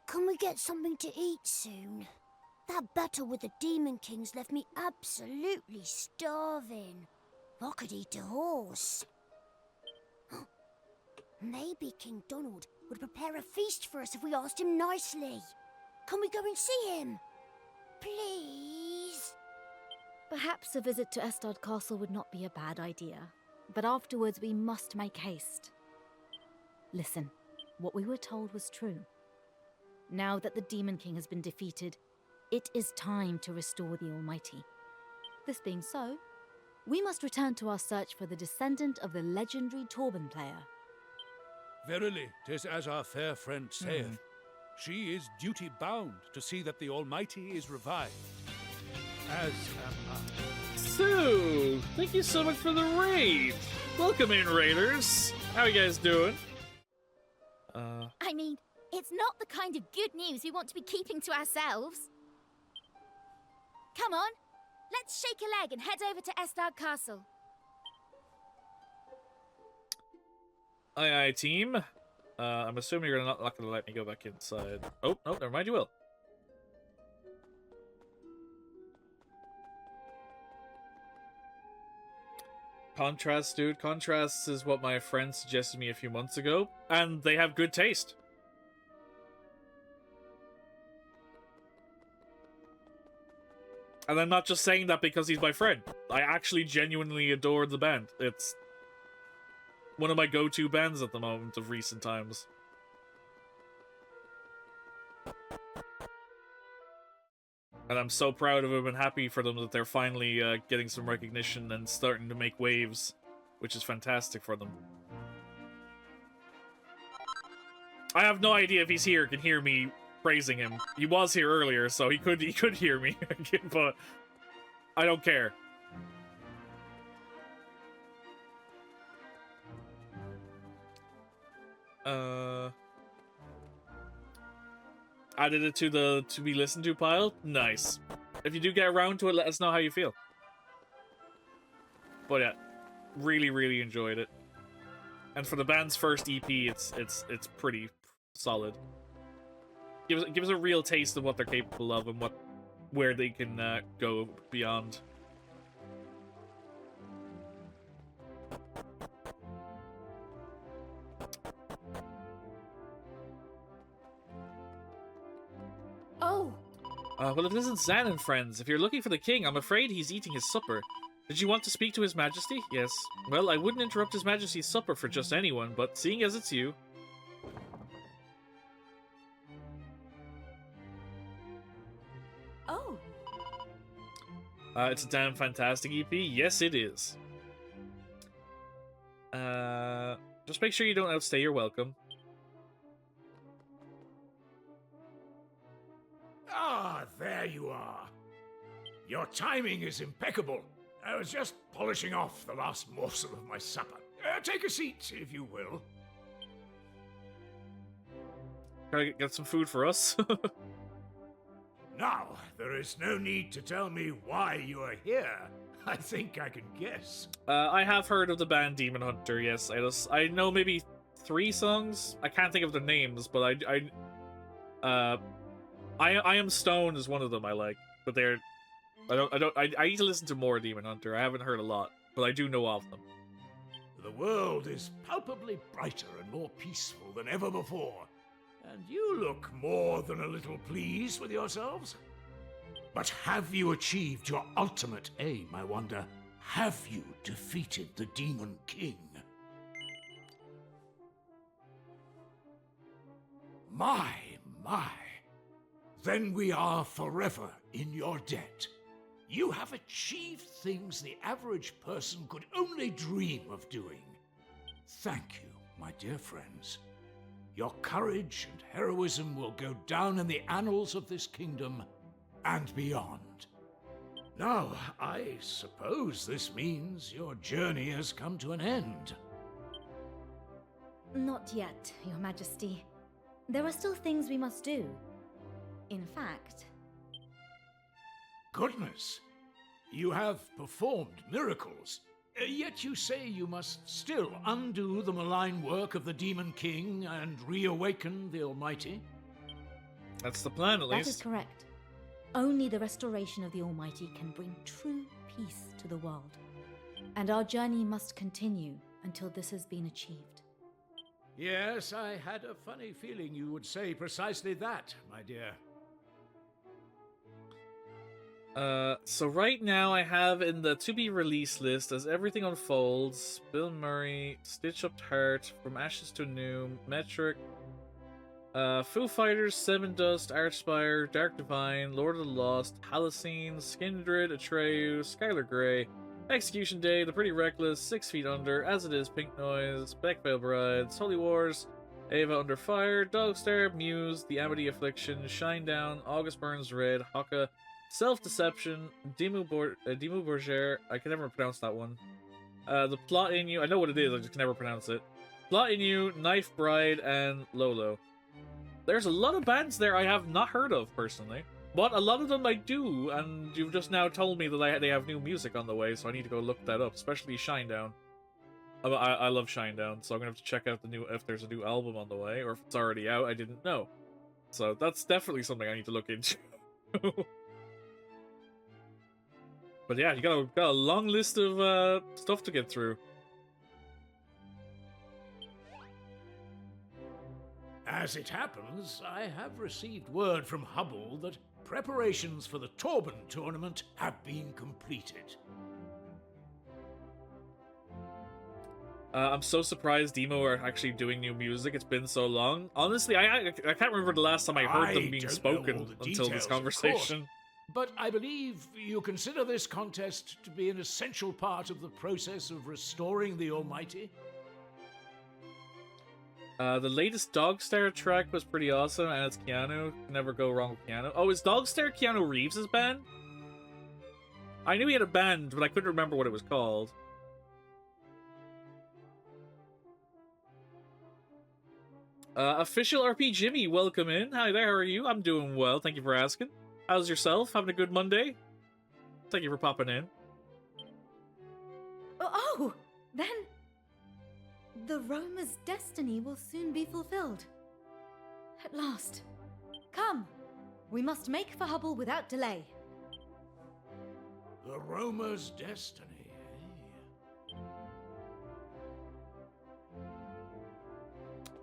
can we get something to eat soon? That battle with the Demon Kings left me absolutely starving. I could eat a horse. Maybe King Donald would prepare a feast for us if we asked him nicely. Can we go and see him? Please? Perhaps a visit to Estard Castle would not be a bad idea, but afterwards we must make haste. Listen, what we were told was true. Now that the Demon King has been defeated, it is time to restore the Almighty. This being so, we must return to our search for the descendant of the legendary Torben player. Verily, 'tis as our fair friend saith. She is duty-bound to see that the Almighty is revived. As am I. So, thank you so much for the raid. Welcome in, raiders. How you guys doing? I mean, it's not the kind of good news we want to be keeping to ourselves. Come on, let's shake a leg and head over to Estard Castle. Aye, team. I'm assuming you're not gonna let me go back inside. Oh, no, never mind, you will. Contrast, dude. Contrasts is what my friend suggested me a few months ago, and they have good taste. And I'm not just saying that because he's my friend. I actually genuinely adore the band. It's one of my go-to bands at the moment of recent times. And I'm so proud of them and happy for them that they're finally getting some recognition and starting to make waves, which is fantastic for them. I have no idea if he's here, can hear me praising him. He was here earlier, so he could hear me, but I don't care. Added it to the to be listened to pile. Nice. If you do get around to it, let us know how you feel. But yeah, really enjoyed it. And for the band's first EP, it's pretty solid. Gives us a real taste of what they're capable of and where they can go beyond. Oh. Well, if this isn't Zan and friends, if you're looking for the king, I'm afraid he's eating his supper. Did you want to speak to His Majesty? Yes. Well, I wouldn't interrupt His Majesty's supper for just anyone, but seeing as it's you... Oh. It's a damn fantastic EP. Yes, it is. Just make sure you don't outstay your welcome. Ah, there you are. Your timing is impeccable. I was just polishing off the last morsel of my supper. Take a seat, if you will. Can I get some food for us? Now, there is no need to tell me why you are here. I think I can guess. I have heard of the band Demon Hunter, yes. I know maybe 3 songs. I can't think of their names, but I Am Stone is one of them I like. But they're... I need to listen to more Demon Hunter. I haven't heard a lot, but I do know of them. The world is palpably brighter and more peaceful than ever before. And you look more than a little pleased with yourselves. But have you achieved your ultimate aim, I wonder? Have you defeated the Demon King? My. Then we are forever in your debt. You have achieved things the average person could only dream of doing. Thank you, my dear friends. Your courage and heroism will go down in the annals of this kingdom and beyond. Now, I suppose this means your journey has come to an end. Not yet, Your Majesty. There are still things we must do. In fact... Goodness! You have performed miracles. Yet you say you must still undo the malign work of the Demon King and reawaken the Almighty? That's the plan, at least. That is correct. Only the restoration of the Almighty can bring true peace to the world. And our journey must continue until this has been achieved. Yes, I had a funny feeling you would say precisely that, my dear. So right now I have in the to-be-released list, as everything unfolds, Bill Murray, Stitch Up Heart, From Ashes to New, Metric, Foo Fighters, Seven Dust, Archspire, Dark Divine, Lord of the Lost, Halocene, Skindred, Atreyu, Skylar Grey, Execution Day, The Pretty Reckless, 6 Feet Under, As It Is, Pink Noise, Beckvale Brides, Holy Wars, Ava Under Fire, Dogstar, Muse, The Amity Affliction, Shinedown, August Burns Red, Haka, Self-Deception, Dimmu Borgere, I can never pronounce that one. The Plot in You, I know what it is, I just can never pronounce it. Plot in You, Knife Bride, and Lolo. There's a lot of bands there I have not heard of, personally. But a lot of them I do, and you've just now told me that they have new music on the way, so I need to go look that up, especially Shinedown. I love Shinedown, so I'm gonna have to check out if there's a new album on the way, or if it's already out, I didn't know. So that's definitely something I need to look into. But yeah, you got a long list of stuff to get through. As it happens, I have received word from Hubble that preparations for the Torben tournament have been completed. I'm so surprised Demo are actually doing new music. It's been so long. Honestly, I can't remember the last time I heard them being spoken until this conversation. But I believe you consider this contest to be an essential part of the process of restoring the Almighty? The latest Dogstar track was pretty awesome, and it's Keanu. Never go wrong with Keanu. Oh, is Dogstar Keanu Reeves' band? I knew he had a band, but I couldn't remember what it was called. Official RP Jimmy, welcome in. Hi there, how are you? I'm doing well, thank you for asking. How's yourself? Having a good Monday? Thank you for popping in. Oh, then the Roma's destiny will soon be fulfilled. At last. Come, we must make for Hubble without delay. The Roma's destiny, eh?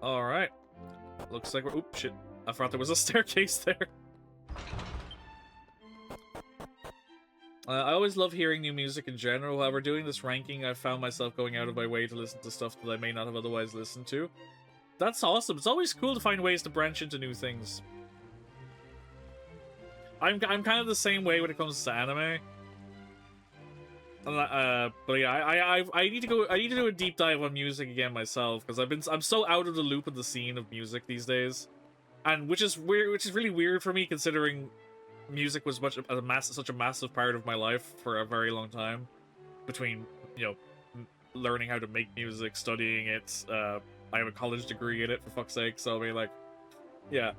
Alright. Looks like we're... Oops, shit. I forgot there was a staircase there. I always love hearing new music in general. However, doing this ranking, I've found myself going out of my way to listen to stuff that I may not have otherwise listened to. That's awesome. It's always cool to find ways to branch into new things. I'm kind of the same way when it comes to anime. But yeah, I need to do a deep dive on music again myself, because I'm so out of the loop of the scene of music these days, and which is really weird for me, considering music was such a massive part of my life for a very long time. Between, you know, learning how to make music, studying it, I have a college degree in it, for fuck's sake. So I mean, like, yeah,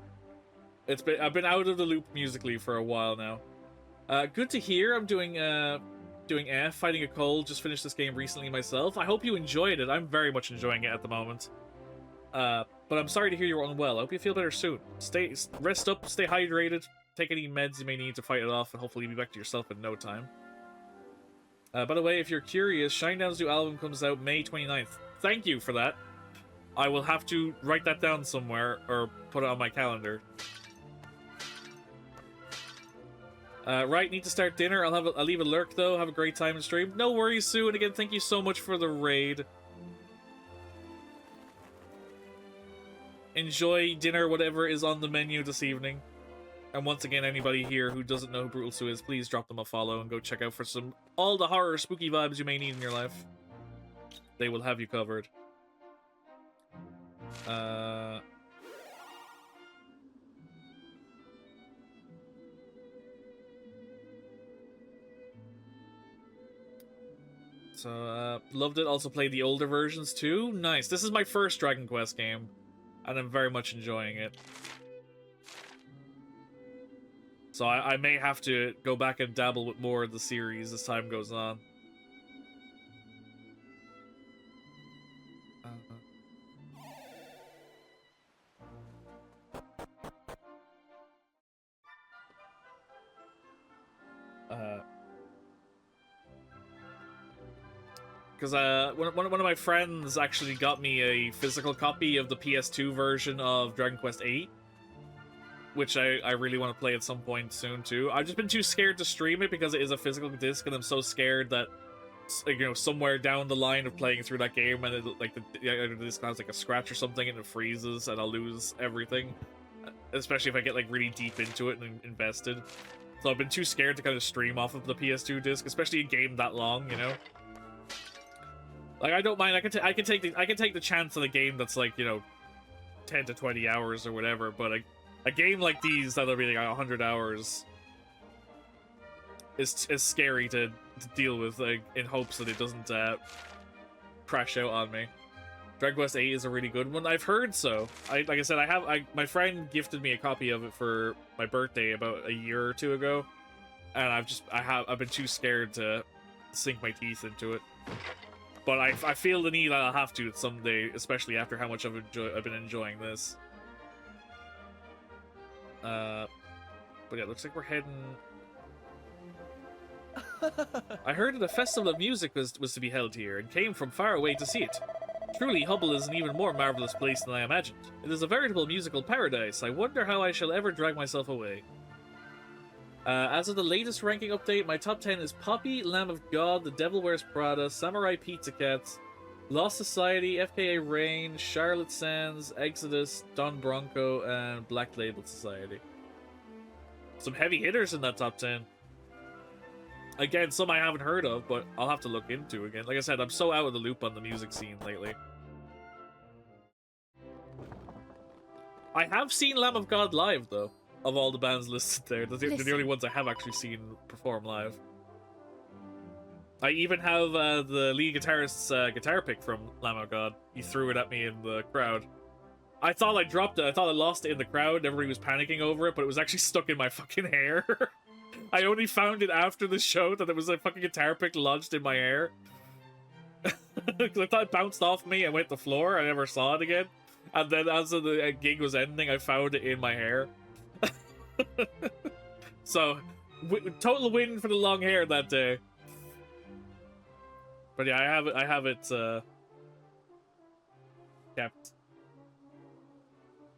I've been out of the loop musically for a while now. Good to hear. I'm doing fighting a cold. Just finished this game recently myself. I hope you enjoyed it. I'm very much enjoying it at the moment. But I'm sorry to hear you were unwell. I hope you feel better soon. Rest up, stay hydrated, take any meds you may need to fight it off, and hopefully be back to yourself in no time. By the way, if you're curious, Shinedown's new album comes out May 29th. Thank you for that. I will have to write that down somewhere, or put it on my calendar. Right, need to start dinner. I'll leave a lurk though. Have a great time in stream. No worries, Sue. And again, thank you so much for the raid. Enjoy dinner, whatever is on the menu this evening. And once again, anybody here who doesn't know who Brutal Sue is, please drop them a follow and go check out for all the horror, spooky vibes you may need in your life. They will have you covered. So, loved it. Also played the older versions too. Nice. This is my first Dragon Quest game, and I'm very much enjoying it. So I may have to go back and dabble with more of the series as time goes on. Because one of my friends actually got me a physical copy of the PS2 version of Dragon Quest VIII, which I really want to play at some point soon too. I've just been too scared to stream it because it is a physical disc, and I'm so scared that, you know, somewhere down the line of playing through that game, and it, like the disc has like a scratch or something, and it freezes, and I'll lose everything. Especially if I get like really deep into it and invested. So I've been too scared to kind of stream off of the PS2 disc, especially a game that long, you know. Like, I don't mind. I can take the chance on a game that's like, you know, 10 to 20 hours or whatever. But a game like these that'll be like 100 hours is scary to deal with, like, in hopes that it doesn't crash out on me. Dragon Quest VIII is a really good one. I've heard so. Like I said, my friend gifted me a copy of it for my birthday about a year or two ago, and I've been too scared to sink my teeth into it. But I feel the need I'll have to someday, especially after how much I've been enjoying this. But yeah, it looks like we're heading. I heard that a festival of music was to be held here, and came from far away to see it. Truly, Hubble is an even more marvelous place than I imagined. It is a veritable musical paradise. I wonder how I shall ever drag myself away. As of the latest ranking update, my top 10 is Poppy, Lamb of God, The Devil Wears Prada, Samurai Pizza Cats, Lost Society, FKA Rain, Charlotte Sands, Exodus, Don Bronco, and Black Label Society. Some heavy hitters in that top 10. Again, some I haven't heard of, but I'll have to look into again. Like I said, I'm so out of the loop on the music scene lately. I have seen Lamb of God live, though. Of all the bands listed there, they're the only ones I have actually seen perform live. I even have the lead guitarist's guitar pick from Lamb of God. He threw it at me in the crowd. I thought I dropped it. I thought I lost it in the crowd. Everybody was panicking over it, but it was actually stuck in my fucking hair. I only found it after the show that there was a fucking guitar pick lodged in my hair. Because I thought it bounced off me and went to the floor. I never saw it again. And then as the gig was ending, I found it in my hair. So, total win for the long hair that day. But yeah, I have it kept.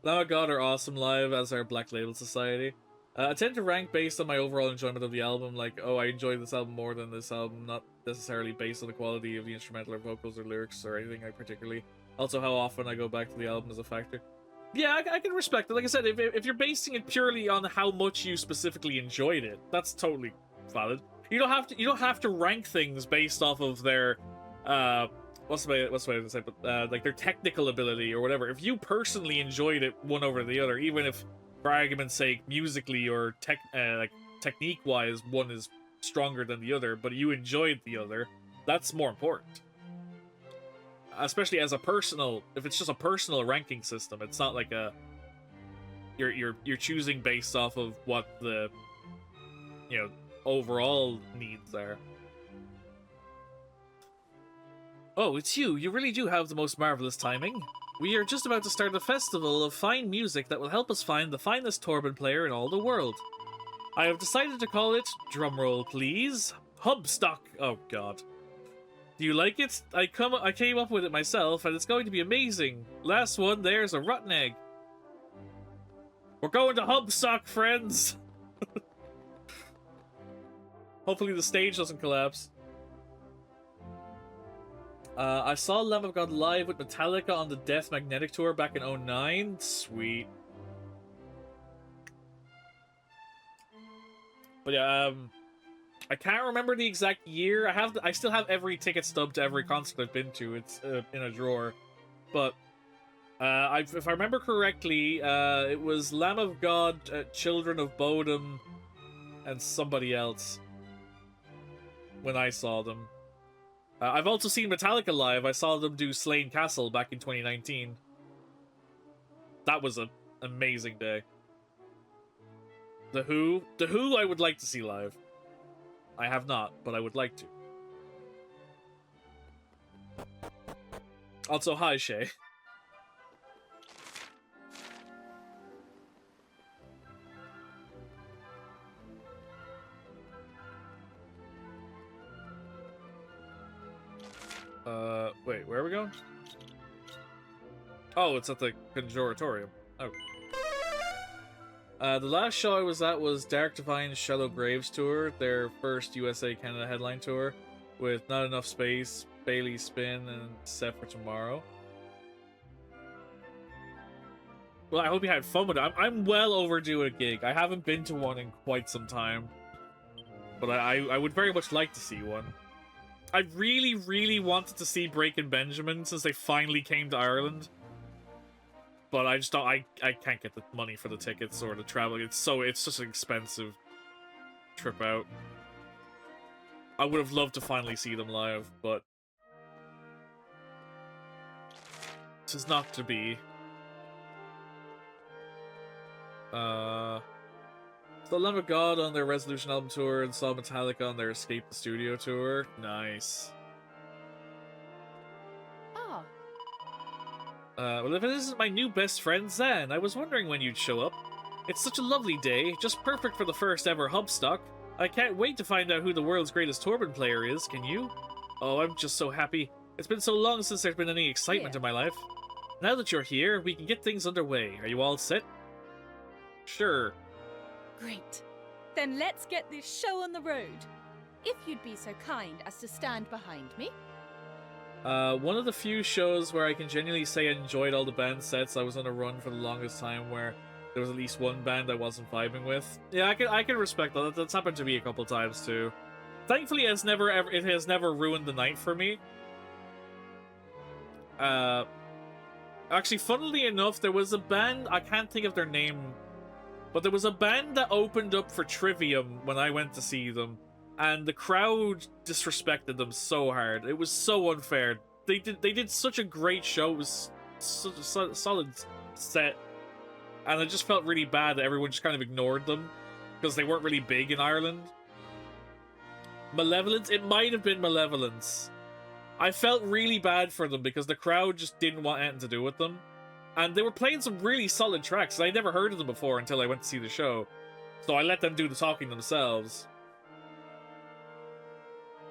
Lamb of God are awesome live, as are Black Label Society. I tend to rank based on my overall enjoyment of the album, like, oh, I enjoy this album more than this album, not necessarily based on the quality of the instrumental or vocals or lyrics or anything I particularly. Also, how often I go back to the album is a factor. Yeah, I can respect it. Like I said, if you're basing it purely on how much you specifically enjoyed it, that's totally valid. You don't have to rank things based off of their what's the way to say, but like their technical ability or whatever. If you personally enjoyed it one over the other, even if for argument's sake musically or technique wise one is stronger than the other, but you enjoyed the other, that's more important. Especially as a personal, if it's just a personal ranking system, it's not like a you're choosing based off of what the, you know, overall needs are. Oh, it's you. You really do have the most marvelous timing. We are just about to start a festival of fine music that will help us find the finest Torban player in all the world. I have decided to call it, drumroll please, Hubstock. Oh god. Do you like it? I came up with it myself, and it's going to be amazing. Last one, there's a rotten egg. We're going to Hubstock, friends! Hopefully the stage doesn't collapse. I saw Lamb of God live with Metallica on the Death Magnetic Tour back in 2009. Sweet. But yeah, I can't remember the exact year. I still have every ticket stub to every concert I've been to. It's in a drawer. But if I remember correctly, it was Lamb of God, Children of Bodom, and somebody else when I saw them. I've also seen Metallica live. I saw them do Slane Castle back in 2019. That was an amazing day. The Who I would like to see live. I have not, but I would like to. Also, hi, Shay. Wait, where are we going? Oh, it's at the Conjuratorium. Oh. The last show I was at was Dark Divine's Shallow Graves tour, their first USA Canada headline tour, with Not Enough Space, Bailey Spin, and Set for Tomorrow. Well, I hope you had fun with it. I'm well overdue a gig. I haven't been to one in quite some time, but I would very much like to see one. I really, really wanted to see Breaking Benjamin since they finally came to Ireland. But I just don't, I can't get the money for the tickets or the travel. It's such an expensive trip out. I would have loved to finally see them live, but this is not to be. Saw Lamb of God on their Resolution album tour and saw Metallica on their Escape the Studio tour. Nice. Oh. Well, if it isn't my new best friend, Zan, I was wondering when you'd show up. It's such a lovely day, just perfect for the first ever Hubstock. I can't wait to find out who the world's greatest Torban player is, can you? Oh, I'm just so happy. It's been so long since there's been any excitement in my life. Now that you're here, we can get things underway. Are you all set? Sure. Great. Then let's get this show on the road. If you'd be so kind as to stand behind me. One of the few shows where I can genuinely say I enjoyed all the band sets. I was on a run for the longest time where there was at least one band I wasn't vibing with. Yeah, I can respect that. That's happened to me a couple times too. Thankfully, it has never ruined the night for me. Actually, funnily enough, there was a band, I can't think of their name, but there was a band that opened up for Trivium when I went to see them, and the crowd disrespected them so hard. It was so unfair. They did such a great show. It was such a solid set, and it just felt really bad that everyone just kind of ignored them because they weren't really big in Ireland. Malevolence? It might have been Malevolence. I felt really bad for them because the crowd just didn't want anything to do with them. And they were playing some really solid tracks. I'd never heard of them before until I went to see the show. So I let them do the talking themselves.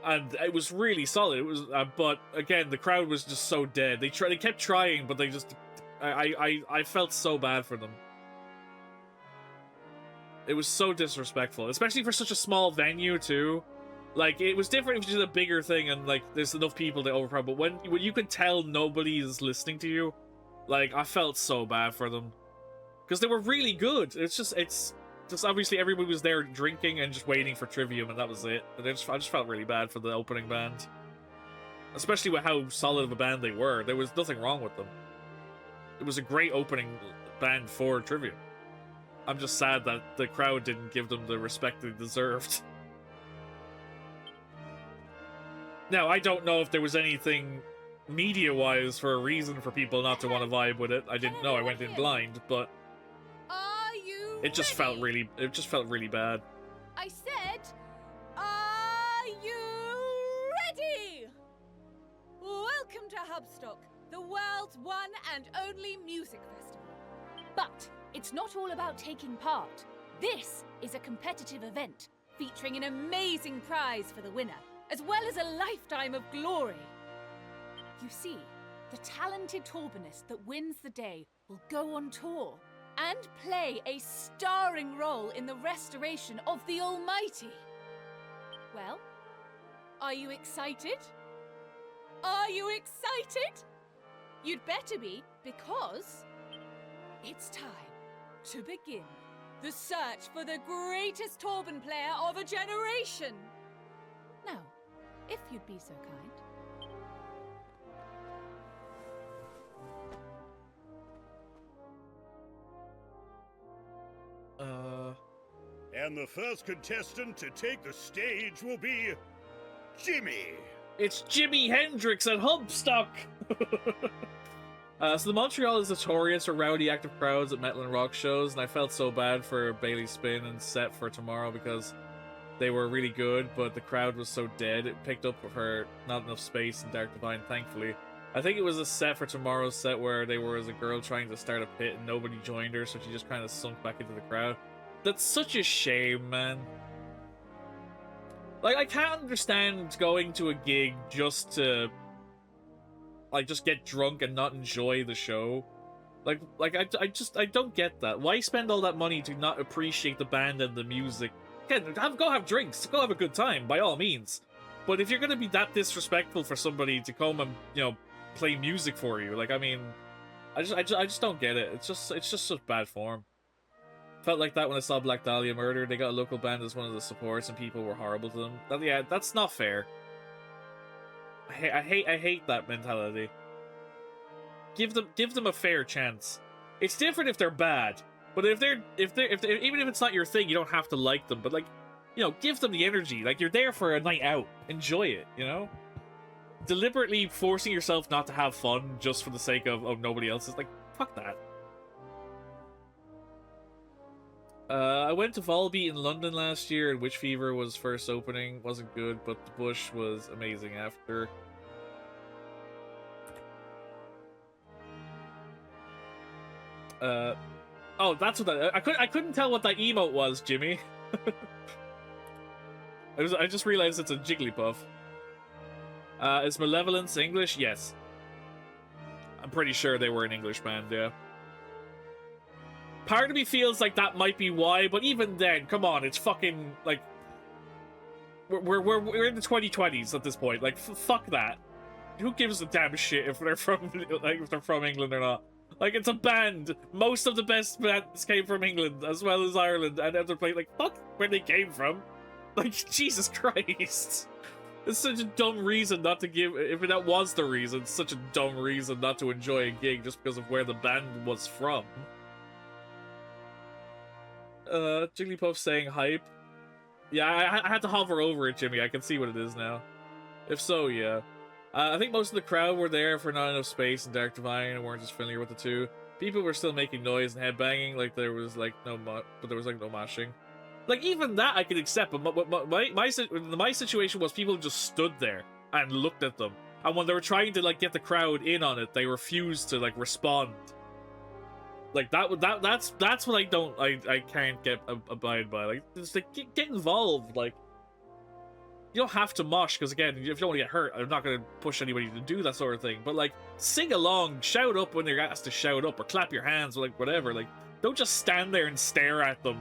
And it was really solid. It was, but again, the crowd was just so dead. They kept trying, but they just... I felt so bad for them. It was so disrespectful, especially for such a small venue too. Like, it was different if you did a bigger thing and like there's enough people to overpower. But when you could tell nobody is listening to you, like, I felt so bad for them because they were really good. It's just obviously everybody was there drinking and just waiting for Trivium, and that was it. And I just felt really bad for the opening band, especially with how solid of a band they were. There was nothing wrong with them. It was a great opening band for Trivium. I'm just sad that the crowd didn't give them the respect they deserved. Now, I don't know if there was anything media-wise for a reason for people not to want to vibe with it. I didn't know. I went in blind, but it just felt really bad. I said, are you ready? Welcome to Hubstock, the world's one and only music festival. But it's not all about taking part. This is a competitive event featuring an amazing prize for the winner, as well as a lifetime of glory. You see, the talented Torbanist that wins the day will go on tour and play a starring role in the restoration of the Almighty. Well, are you excited? Are you excited? You'd better be, because it's time to begin the search for the greatest Torban player of a generation. Now, if you'd be so kind. And the first contestant to take the stage will be Jimmy. It's Jimi Hendrix at Hubstock! So the Montreal is notorious for rowdy, active crowds at metal and rock shows, and I felt so bad for Bailey Spin and Set for Tomorrow because they were really good, but the crowd was so dead. It picked up for Not Enough Space and Dark Divine, thankfully. I think it was a Set for Tomorrow's set where they were as a girl trying to start a pit and nobody joined her, so she just kind of sunk back into the crowd. That's such a shame, man. Like, I can't understand going to a gig just to like just get drunk and not enjoy the show. Like I don't get that. Why spend all that money to not appreciate the band and the music? Again, go have drinks, go have a good time, by all means. But if you're gonna be that disrespectful for somebody to come and, you know, play music for you, like, I mean, I just don't get it. It's just such bad form. Felt like that when I saw Black Dahlia murder. They got a local band as one of the supports, and people were horrible to them. Yeah, that's not fair. I hate that mentality. Give them a fair chance. It's different if they're bad, but if they're even if it's not your thing, you don't have to like them. But, like, you know, give them the energy. Like, you're there for a night out. Enjoy it, you know? Deliberately forcing yourself not to have fun just for the sake of nobody else is like, fuck that. I went to Volbeat in London last year, and Witch Fever was first opening. Wasn't good, but the Bush was amazing after. Oh, that's what that... I couldn't tell what that emote was, Jimmy. I just realized it's a Jigglypuff. Is Malevolence English? Yes. I'm pretty sure they were an English band, yeah. Part of me feels like that might be why, but even then, come on, it's fucking, like... We're in the 2020s at this point. Like, fuck that. Who gives a damn shit if they're from, like, if they're from England or not? Like, it's a band. Most of the best bands came from England, as well as Ireland, and other places. Like, fuck where they came from. Like, Jesus Christ. It's such a dumb reason not to give... If that was the reason, it's such a dumb reason not to enjoy a gig just because of where the band was from. Jigglypuff saying hype. Yeah, I had to hover over it, Jimmy. I can see what it is now. If so, yeah. I think most of the crowd were there for not enough space in Dark Divine and weren't as familiar with the two. People were still making noise and headbanging, like there was like no moshing. Like, even that I could accept, but my situation was people just stood there and looked at them. And when they were trying to, like, get the crowd in on it, they refused to, like, respond. Like, that's what I can't get abide by. Like, just, like, get involved. Like, you don't have to mosh, because, again, if you don't want to get hurt, I'm not going to push anybody to do that sort of thing. But, like, sing along, shout up when they're asked to shout up, or clap your hands, or, like, whatever. Like, don't just stand there and stare at them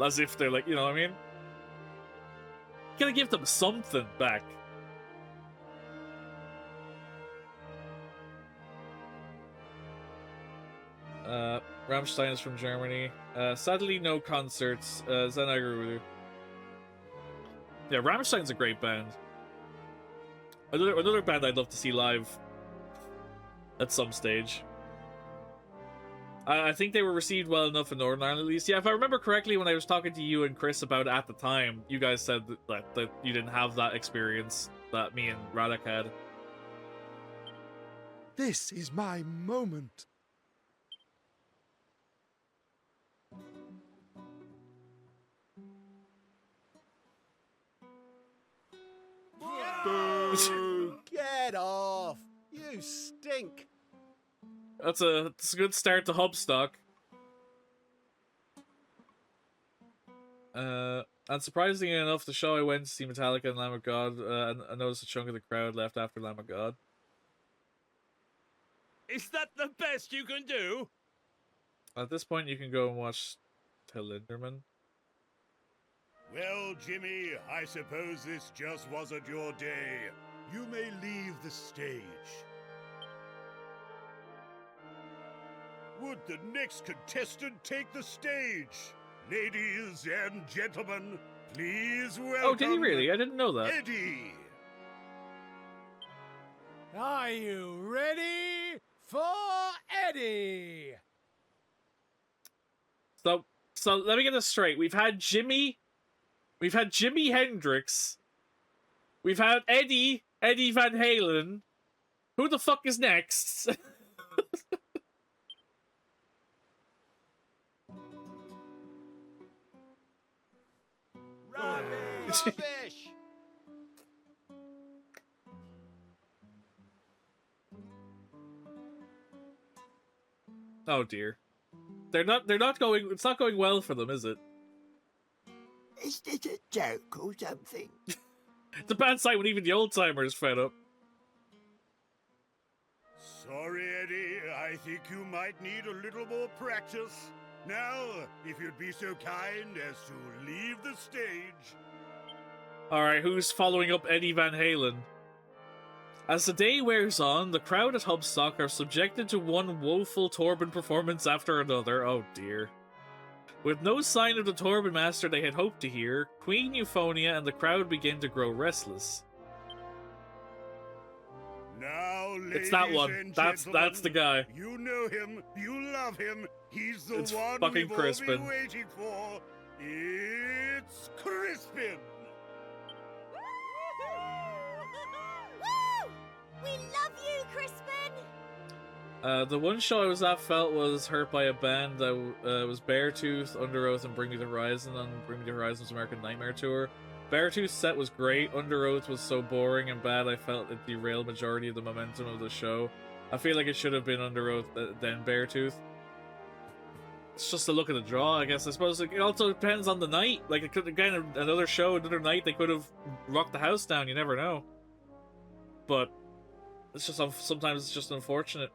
as if they're, like, you know what I mean? You gotta give them something back. Rammstein is from Germany. Sadly, no concerts. Zen, I agree with you. Yeah, Rammstein's a great band. Another band I'd love to see live at some stage. I think they were received well enough in Northern Ireland, at least. Yeah, if I remember correctly, when I was talking to you and Chris about it at the time, you guys said that you didn't have that experience that me and Radek had. This is my moment. Boo! Get off! You stink! That's a good start to Hubstock. Unsurprisingly enough, the show I went to see Metallica and Lamb of God, I noticed a chunk of the crowd left after Lamb of God. Is that the best you can do? At this point, you can go and watch Till Linderman. Well, Jimmy, I suppose this just wasn't your day. You may leave the stage. Would the next contestant take the stage? Ladies and gentlemen, please welcome... Oh, did he really? I didn't know that. Eddie! Are you ready for Eddie? So let me get this straight. We've had Jimi Hendrix. We've had Eddie Van Halen. Who the fuck is next? Rubbish! Oh dear. They're not going, it's not going well for them, is it? Is this a joke or something? It's a bad sight when even the old timers fed up. Sorry, Eddie. I think you might need a little more practice. Now, if you'd be so kind as to leave the stage. Alright, who's following up Eddie Van Halen? As the day wears on, the crowd at Hubstock are subjected to one woeful Torben performance after another. Oh dear. With no sign of the Torben master they had hoped to hear, Queen Euphonia and the crowd begin to grow restless. Now, it's that one. That's the guy. You know him. You love him. He's the It's one fucking we've Crispin. all been waiting for. It's Crispin. Woo! We love you, Crispin! The one show I was at felt was hurt by a band that was Beartooth, Under Oath, and Bring Me the Horizon on Bring Me the Horizon's American Nightmare Tour. Beartooth's set was great. Under Oath was so boring and bad I felt it derailed majority of the momentum of the show. I feel like it should have been Under Oath then Beartooth. It's just a look at the draw, I guess. I suppose it also depends on the night. Like, it could, again, another show, another night, they could have rocked the house down. You never know. But it's just sometimes it's just unfortunate.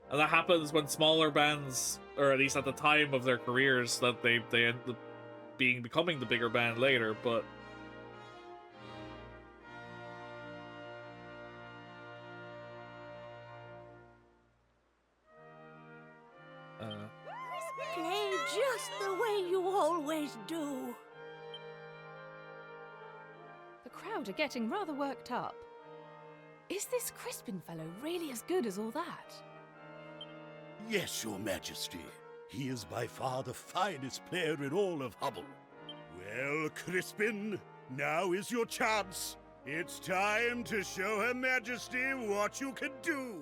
And that happens when smaller bands, or at least at the time of their careers, that they end up becoming the bigger band later, but Play just the way you always do. The crowd are getting rather worked up. Is this Crispin fellow really as good as all that? Yes, Your Majesty. He is by far the finest player in all of Hubble. Well, Crispin, now is your chance. It's time to show Her Majesty what you can do.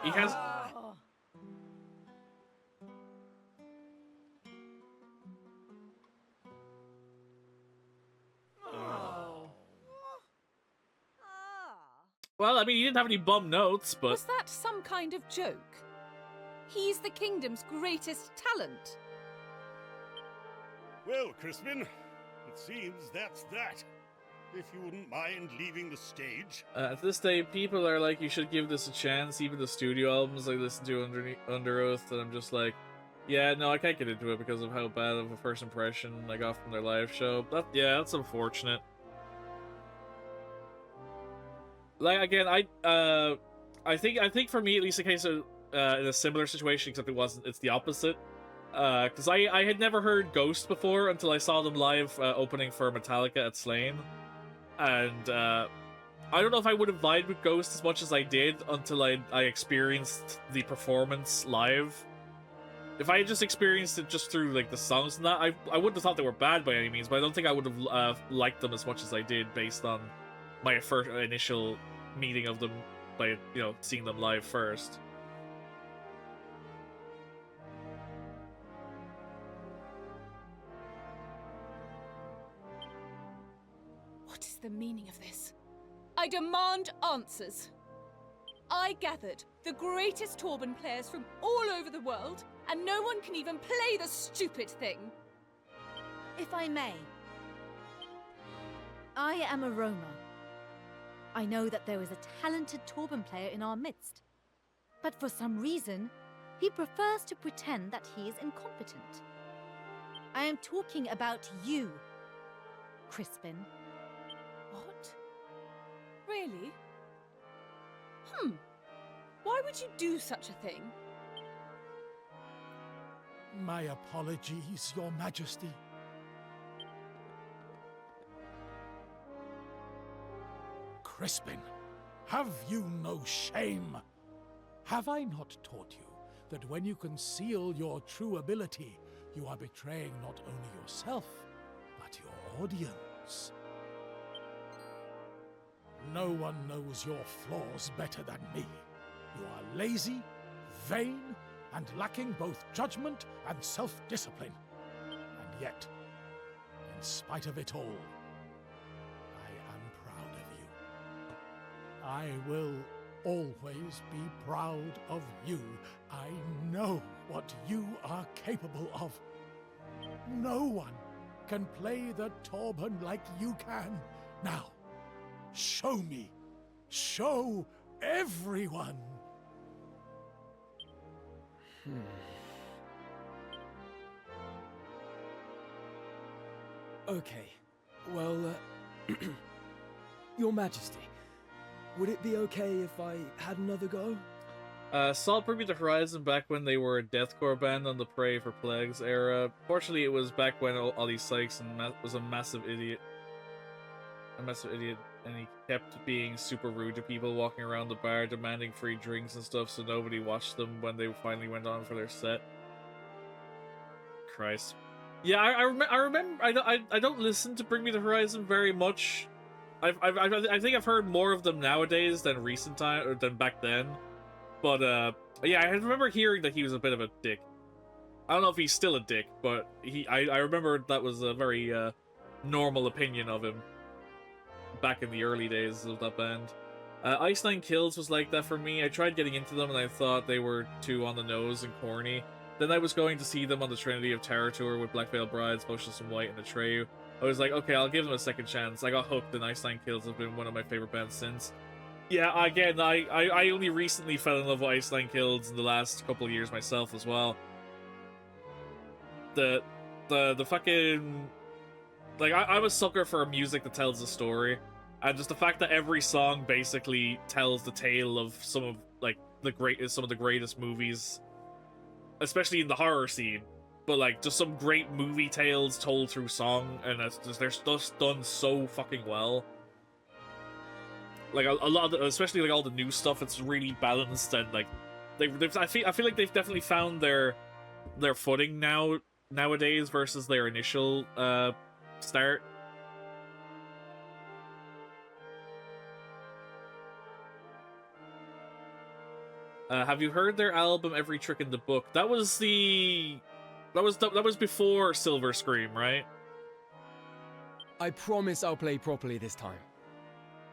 he has... Well, I mean, he didn't have any bum notes, but... Was that some kind of joke? He's the kingdom's greatest talent. Well, Crispin, it seems that's that. If you wouldn't mind leaving the stage. At this day, people are like, you should give this a chance. Even the studio albums I listen to under Oath, and I'm just like, yeah, no, I can't get into it because of how bad of a first impression I got from their live show. Yeah, that's unfortunate. Like, again, I think for me, at least, in case of in a similar situation, except it's the opposite. Because I had never heard Ghost before until I saw them live opening for Metallica at Slane. And I don't know if I would have vibed with Ghost as much as I did until I experienced the performance live. If I had just experienced it just through like the songs and that, I wouldn't have thought they were bad by any means, but I don't think I would have liked them as much as I did based on my first initial meeting of them by, seeing them live first. What is the meaning of this? I demand answers. I gathered the greatest Torben players from all over the world, and no one can even play the stupid thing. If I may, I am a Roma. I know that there is a talented Torben player in our midst, but for some reason, he prefers to pretend that he is incompetent. I am talking about you, Crispin. What? Really? Why would you do such a thing? My apologies, Your Majesty. Crispin, have you no shame? Have I not taught you that when you conceal your true ability, you are betraying not only yourself, but your audience? No one knows your flaws better than me. You are lazy, vain, and lacking both judgment and self-discipline. And yet, in spite of it all, I am proud of you. I will always be proud of you. I know what you are capable of. No one can play the Torben like you can. Now, show me. Show everyone. Okay, well, Your Majesty, would it be okay if I had another go? Saw Bring Me the Horizon back when they were a deathcore band on the Pray for Plagues era. Fortunately, it was back when Ollie Sykes was a massive idiot. And he kept being super rude to people walking around the bar, demanding free drinks and stuff, so nobody watched them when they finally went on for their set. Christ. Yeah, I remember. I don't listen to Bring Me the Horizon very much. I think I've heard more of them nowadays than recent time or than back then. But yeah, I remember hearing that he was a bit of a dick. I don't know if he's still a dick, but I remember that was a very normal opinion of him back in the early days of that band. Ice Nine Kills was like that for me. I tried getting into them and I thought they were too on the nose and corny. Then I was going to see them on the Trinity of Terror tour with Black Veil Brides, Motionless in White, and Atreyu. I was like, okay, I'll give them a second chance. I got hooked, and Ice Nine Kills has been one of my favorite bands since. Yeah, again, I only recently fell in love with Ice Nine Kills in the last couple of years myself as well. The fucking... Like, I'm a sucker for music that tells a story. And just the fact that every song basically tells the tale of some of, like, some of the greatest movies, especially in the horror scene. But, like, just some great movie tales told through song, and they're just done so fucking well. Like, a lot of especially, like, all the new stuff, it's really balanced, and, like, I feel like they've definitely found their footing nowadays versus their initial, start. Have you heard their album Every Trick in the Book? That was before Silver Scream, right? I promise I'll play properly this time.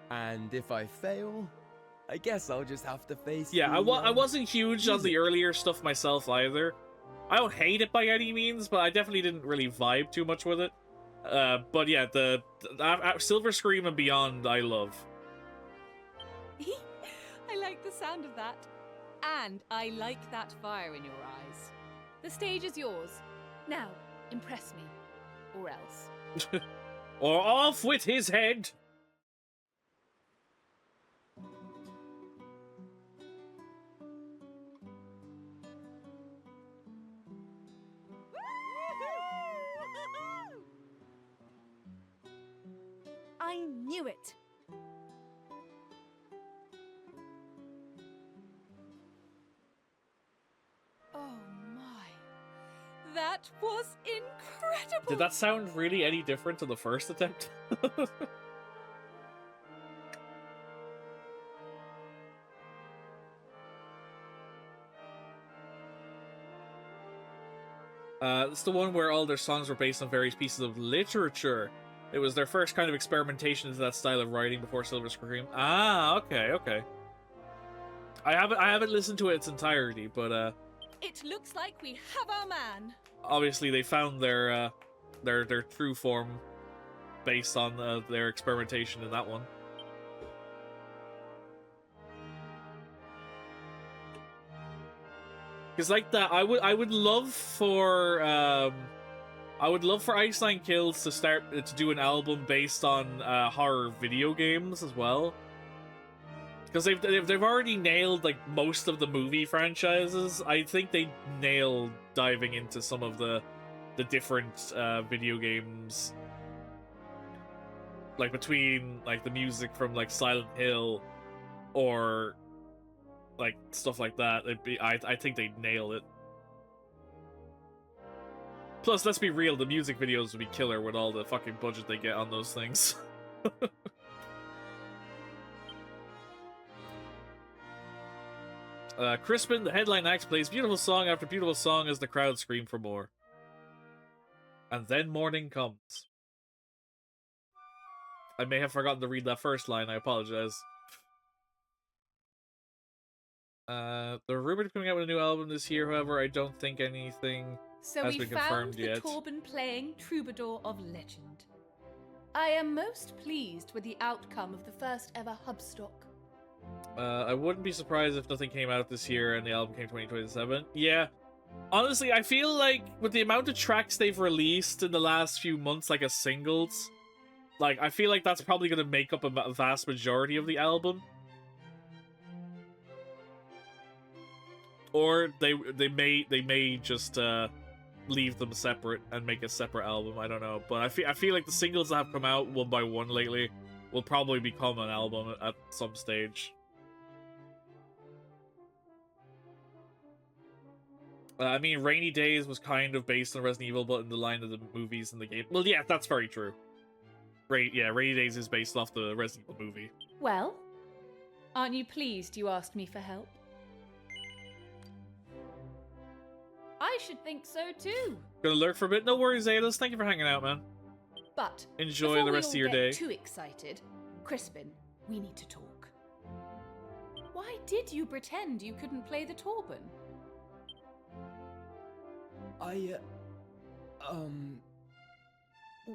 And if I fail, I guess I'll just have to face I wasn't huge on the earlier stuff myself either. I don't hate it by any means, but I definitely didn't really vibe too much with it. But yeah, the Silver Scream and beyond, I love. I like the sound of that. And I like that fire in your eyes. The stage is yours. Now, impress me. Or else. Or off with his head! I knew it. Oh my. That was incredible! Did that sound really any different to the first attempt? It's the one where all their songs were based on various pieces of literature. It was their first kind of experimentation into that style of writing before Silver Scream. Ah, okay. I haven't listened to it its entirety, but it looks like we have our man. Obviously, they found their true form based on their experimentation in that one. Because like that, I would love for Ice Nine Kills to do an album based on horror video games as well. Because they've already nailed like most of the movie franchises. I think they nailed diving into some of the different video games, like between like the music from like Silent Hill or like stuff like that. I think they nailed it. Plus, let's be real, the music videos would be killer with all the fucking budget they get on those things. Crispin, the headline act, plays beautiful song after beautiful song as the crowd scream for more. And then morning comes. I may have forgotten to read that first line, I apologize. They're rumored of coming out with a new album this year, however, I don't think anything has been confirmed yet. So we found the Torben playing Troubadour of Legend. I am most pleased with the outcome of the first ever Hubstock. I wouldn't be surprised if nothing came out this year and the album came 2027. Yeah. Honestly, I feel like with the amount of tracks they've released in the last few months, like as singles, like, I feel like that's probably going to make up a vast majority of the album. Or they may just leave them separate and make a separate album. I don't know, but I feel like the singles that have come out one by one lately will probably become an album at some stage. I mean, Rainy Days was kind of based on Resident Evil, but in the line of the movies and the game. Well, yeah, that's very true. Rainy Days is based off the Resident Evil movie. Well, aren't you pleased you asked me for help? I should think so too. Gonna lurk for a bit? No worries, Aedas. Thank you for hanging out, man. But enjoy the rest of your day. Too excited, Crispin, we need to talk. Why did you pretend you couldn't play the Torben?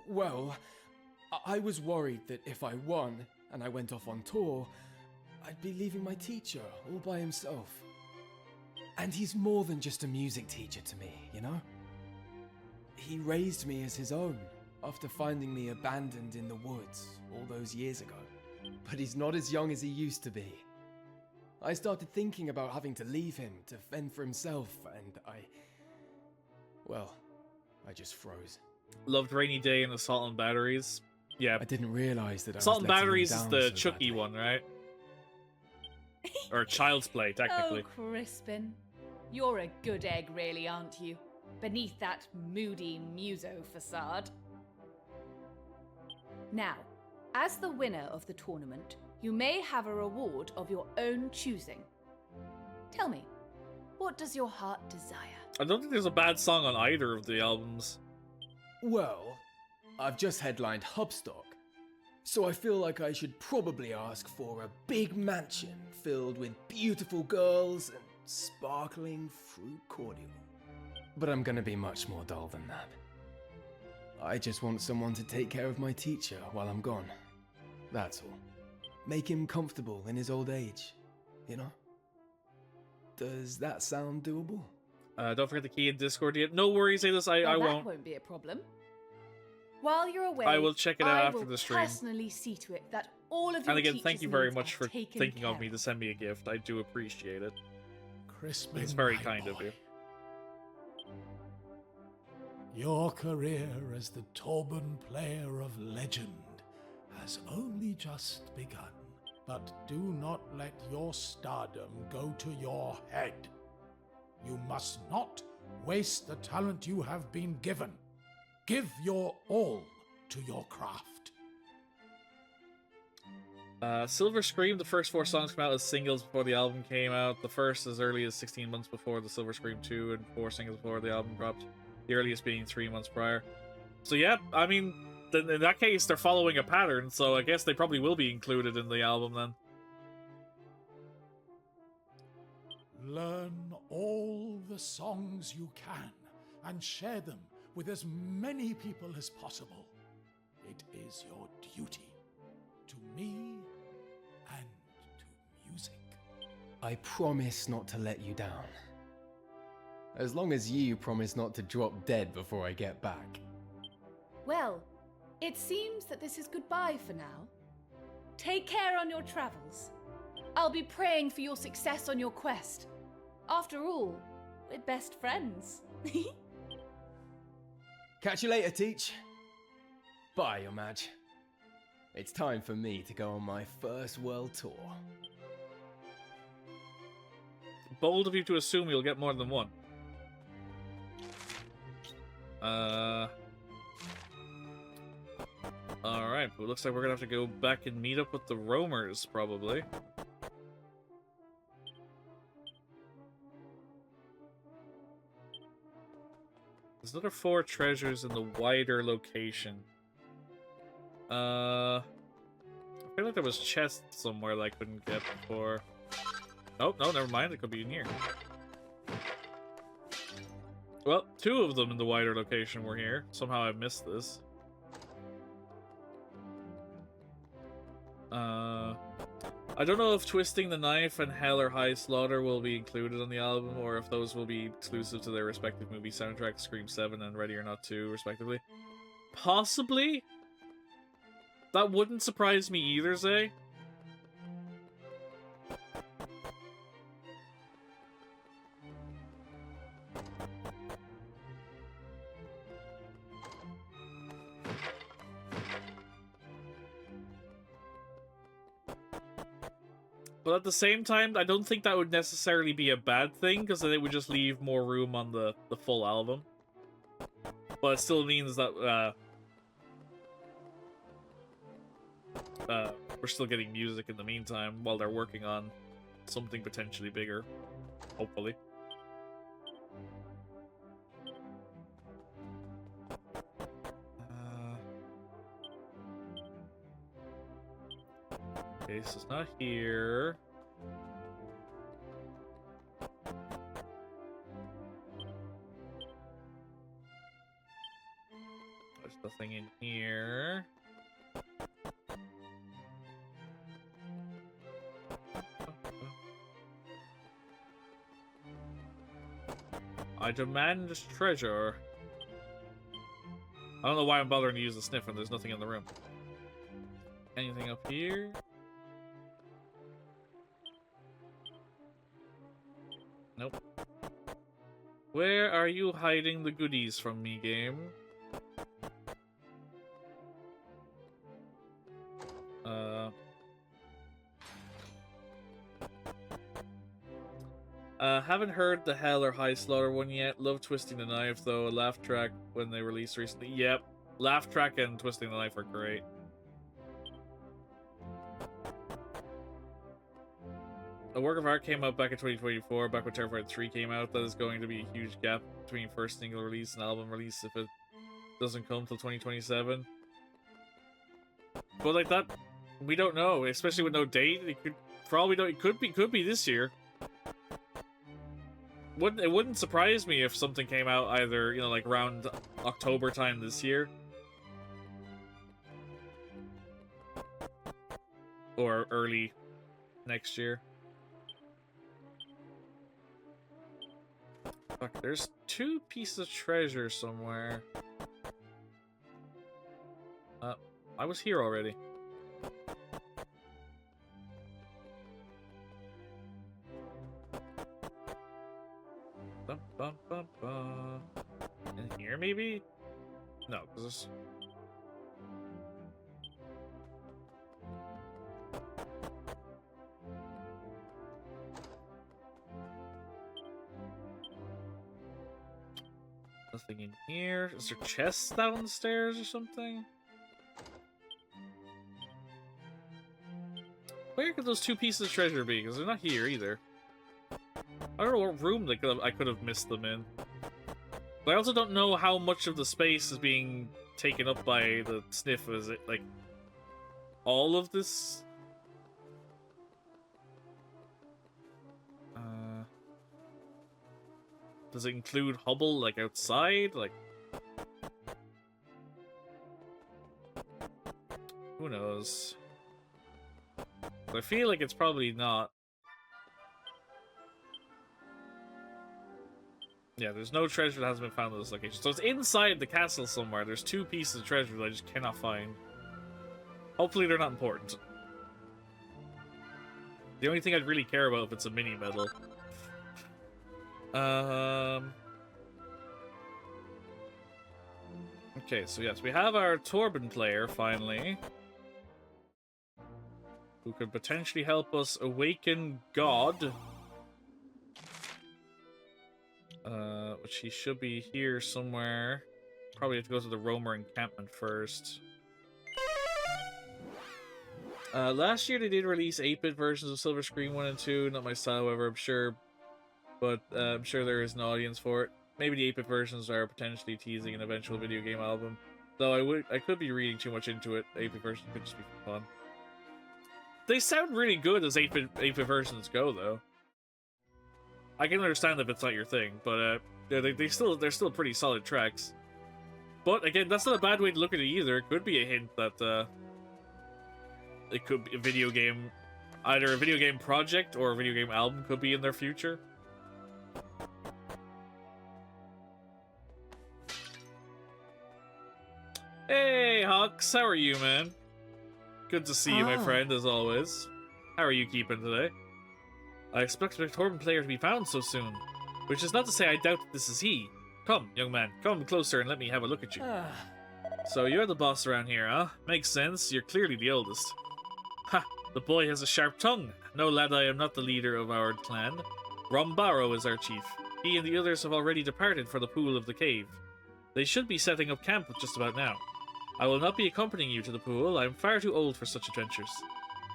Well, I was worried that if I won and I went off on tour, I'd be leaving my teacher all by himself. And he's more than just a music teacher to me, you know? He raised me as his own after finding me abandoned in the woods all those years ago. But he's not as young as he used to be. I started thinking about having to leave him to fend for himself, and I just froze. Loved Rainy Day and Assault on Batteries. Yeah. I didn't realize that Assault on Batteries is the Chucky one, right? Or Child's Play, technically. Oh, Crispin. You're a good egg, really, aren't you? Beneath that moody muso facade. Now, as the winner of the tournament, you may have a reward of your own choosing. Tell me, what does your heart desire? I don't think there's a bad song on either of the albums. Well, I've just headlined Hubstock, so I feel like I should probably ask for a big mansion filled with beautiful girls and sparkling fruit cordial. But I'm gonna be much more dull than that. I just want someone to take care of my teacher while I'm gone. That's all. Make him comfortable in his old age, you know? Does that sound doable? Don't forget the key in Discord yet. No worries, Aedas, I won't. That won't be a problem. While you're away, I will check it out after the stream. I will personally see to it that all of your And again, thank you very much for thinking of me to send me a gift. I do appreciate it. Crispin, it's very kind of you. Your career as the Torben player of legend has only just begun. But do not let your stardom go to your head. You must not waste the talent you have been given. Give your all to your craft. Silver Scream, the first 4 songs come out as singles before the album came out. The first as early as 16 months before the Silver Scream 2, and 4 singles before the album dropped. The earliest being 3 months prior. So yeah, I mean, in that case, they're following a pattern, so I guess they probably will be included in the album then. Learn all the songs you can and share them with as many people as possible. It is your duty to me and to music. I promise not to let you down. As long as you promise not to drop dead before I get back. Well, it seems that this is goodbye for now. Take care on your travels. I'll be praying for your success on your quest. After all, we're best friends. Catch you later, Teach. Bye, Your Madge. It's time for me to go on my first world tour. Bold of you to assume you'll get more than one. Alright, but it looks like we're gonna have to go back and meet up with the roamers, probably. There's another 4 treasures in the wider location. I feel like there was chests somewhere that I couldn't get before. Oh, no, never mind. It could be in here. Well, 2 of them in the wider location were here. Somehow I missed this. I don't know if Twisting the Knife and Hell or High Slaughter will be included on the album, or if those will be exclusive to their respective movie soundtracks, Scream 7 and Ready or Not 2, respectively. Possibly? That wouldn't surprise me either, Zay. But at the same time, I don't think that would necessarily be a bad thing, because then it would just leave more room on the full album. But it still means that we're still getting music in the meantime while they're working on something potentially bigger, hopefully. Okay, so it's not here. There's nothing in here. I demand treasure. I don't know why I'm bothering to use the sniff when there's nothing in the room. Anything up here? Nope. Where are you hiding the goodies from me, game? Haven't heard the Hell or High Slaughter one yet. Love Twisting the Knife, though. A laugh track when they released recently. Yep. Laugh track and Twisting the Knife are great. A Work of Art came out back in 2024, back when Terrified 3 came out. That is going to be a huge gap between first single release and album release if it doesn't come till 2027. But like that, we don't know, especially with no date. It could, for all we know, it could be this year. It wouldn't surprise me if something came out either, you know, like around October time this year, or early next year. Fuck, there's 2 pieces of treasure somewhere. I was here already. Bum, bum, bum, bum. In here, maybe? No, because this... Nothing in here. Is there chests downstairs or something? Where could those 2 pieces of treasure be? Because they're not here either. I don't know what room I could have missed them in. But I also don't know how much of the space is being taken up by the sniff. Is it, like, all of this? Does it include Hubble, like, outside? Like... Who knows? I feel like it's probably not. Yeah, there's no treasure that hasn't been found in this location. So it's inside the castle somewhere. There's 2 pieces of treasure that I just cannot find. Hopefully they're not important. The only thing I'd really care about if it's a mini medal. Okay, so yes, we have our Torben player, finally. Who could potentially help us awaken God. Which he should be here somewhere. Probably have to go to the Roamer encampment first. Last year they did release 8-bit versions of Silver Screen 1 and 2. Not my style, however, I'm sure. But I'm sure there is an audience for it. Maybe the 8-bit versions are potentially teasing an eventual video game album. Though I could be reading too much into it. 8-bit version could just be fun. They sound really good as 8-bit versions go, though. I can understand if it's not your thing, but they're still pretty solid tracks. But again, that's not a bad way to look at it either. It could be a hint that it could be a video game, either a video game project or a video game album could be in their future. Hey, Hawks, how are you, man? Good to see you, my friend, as always. How are you keeping today? I expect a Torben player to be found so soon, which is not to say I doubt that this is he. Come, young man, come closer and let me have a look at you. So you're the boss around here, huh? Makes sense, you're clearly the oldest. Ha! The boy has a sharp tongue. No, lad, I am not the leader of our clan. Rombaro is our chief. He and the others have already departed for the pool of the cave. They should be setting up camp just about now. I will not be accompanying you to the pool. I am far too old for such adventures.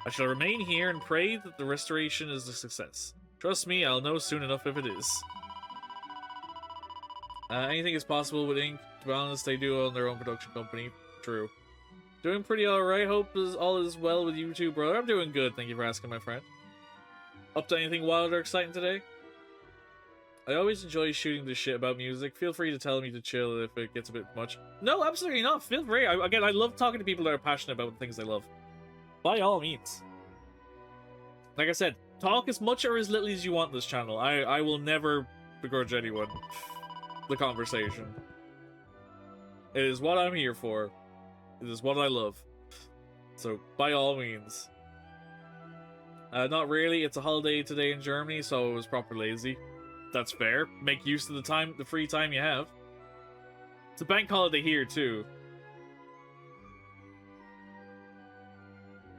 I shall remain here and pray that the restoration is a success. Trust me, I'll know soon enough if it is. Anything is possible with Ink. To be honest, they do own their own production company. True. Doing pretty alright. Hope all is well with you too, brother. I'm doing good. Thank you for asking, my friend. Up to anything wild or exciting today? I always enjoy shooting this shit about music. Feel free to tell me to chill if it gets a bit much. No, absolutely not. Feel free. Again, I love talking to people that are passionate about the things they love. By all means. Like I said, talk as much or as little as you want on this channel. I will never begrudge anyone the conversation. It is what I'm here for. It is what I love. So, by all means. Not really. It's a holiday today in Germany, so I was proper lazy. That's fair. Make use of the free time you have. It's a bank holiday here, too.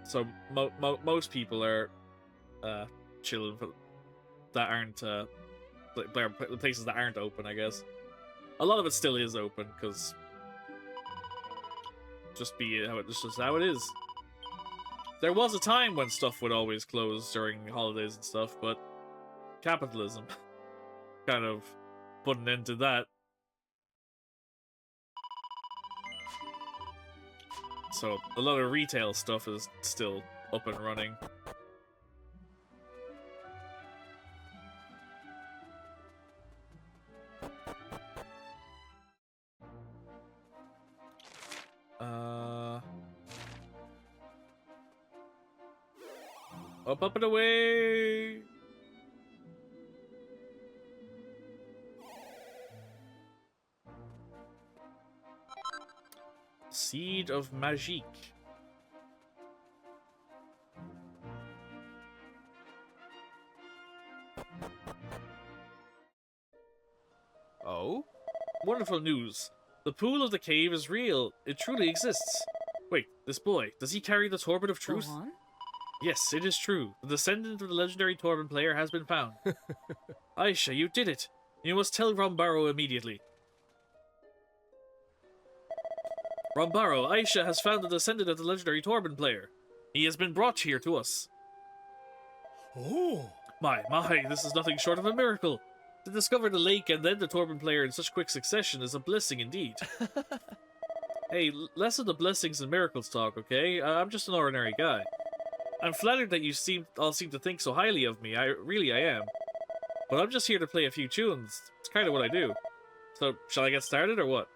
So, most people are chilling that aren't places that aren't open, I guess. A lot of it still is open, because just how it is. There was a time when stuff would always close during holidays and stuff, but capitalism kind of put an end to that. So a lot of retail stuff is still up and running. Up and away! Seed of Magique. Oh? Wonderful news. The pool of the cave is real. It truly exists. Wait, this boy, does he carry the Torben of Truth? Go on. Yes, it is true. The descendant of the legendary Torben player has been found. Aisha, you did it. You must tell Rombaro immediately. Rombaro, Aisha has found the descendant of the legendary Torben player. He has been brought here to us. Oh! My, this is nothing short of a miracle. To discover the lake and then the Torben player in such quick succession is a blessing indeed. Hey, less of the blessings and miracles talk, okay? I'm just an ordinary guy. I'm flattered that you all seem to think so highly of me. I am. But I'm just here to play a few tunes. It's kind of what I do. So, shall I get started or what?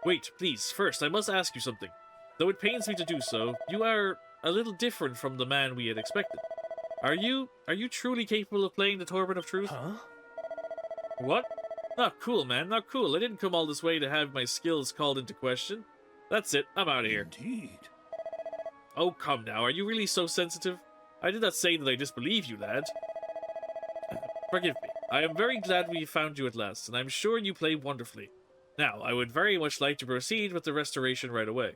Wait, please. First, I must ask you something. Though it pains me to do so, you are a little different from the man we had expected. Are you truly capable of playing the Torben of Truth? Huh? What? Not cool, man. Not cool. I didn't come all this way to have my skills called into question. That's it. I'm out of here. Indeed. Oh, come now. Are you really so sensitive? I did not say that I disbelieve you, lad. Forgive me. I am very glad we found you at last, and I'm sure you play wonderfully. Now, I would very much like to proceed with the restoration right away.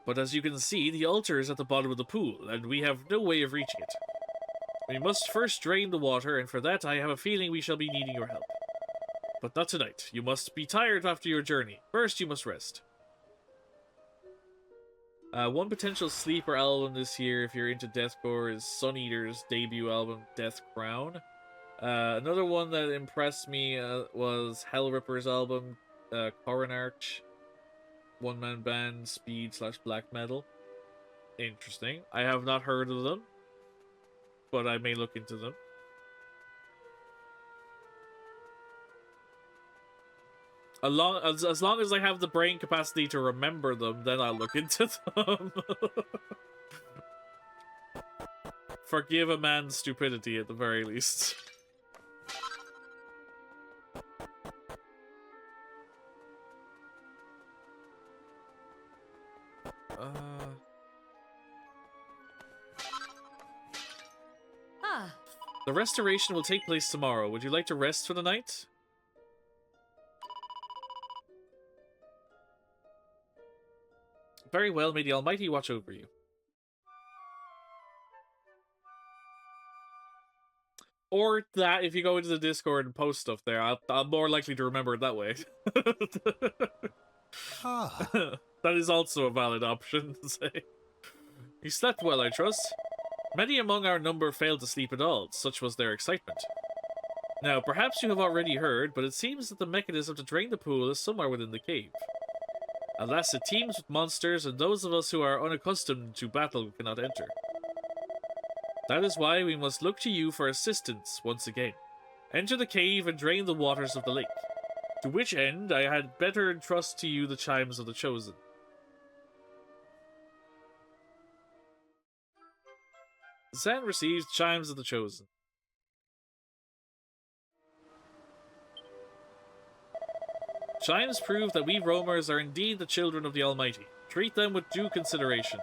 But as you can see, the altar is at the bottom of the pool, and we have no way of reaching it. We must first drain the water, and for that I have a feeling we shall be needing your help. But not tonight. You must be tired after your journey. First, you must rest. One potential sleeper album this year, if you're into deathcore, is Sun Eater's debut album, Death Crown. Another one that impressed me was Hellripper's album, Coronarch. One-man band, speed / black metal. Interesting. I have not heard of them, but I may look into them. As long as I have the brain capacity to remember them, then I'll look into them. Forgive a man's stupidity at the very least. The restoration will take place tomorrow. Would you like to rest for the night? Very well, may the Almighty watch over you. Or that, if you go into the Discord and post stuff there, I'm more likely to remember it that way. That is also a valid option to say. You slept well, I trust. Many among our number failed to sleep at all, such was their excitement. Now, perhaps you have already heard, but it seems that the mechanism to drain the pool is somewhere within the cave. Alas, it teems with monsters, and those of us who are unaccustomed to battle cannot enter. That is why we must look to you for assistance once again. Enter the cave and drain the waters of the lake. To which end, I had better entrust to you the chimes of the chosen. Zan receives chimes of the chosen. Chimes prove that we roamers are indeed the children of the Almighty. Treat them with due consideration.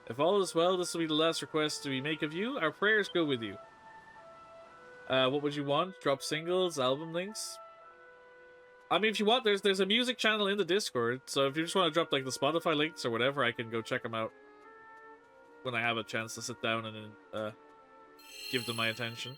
If all is well, this will be the last request we make of you. Our prayers go with you. What would you want? Drop singles, album links? I mean, if you want, there's a music channel in the Discord, so if you just want to drop like the Spotify links or whatever, I can go check them out when I have a chance to sit down and give them my attention.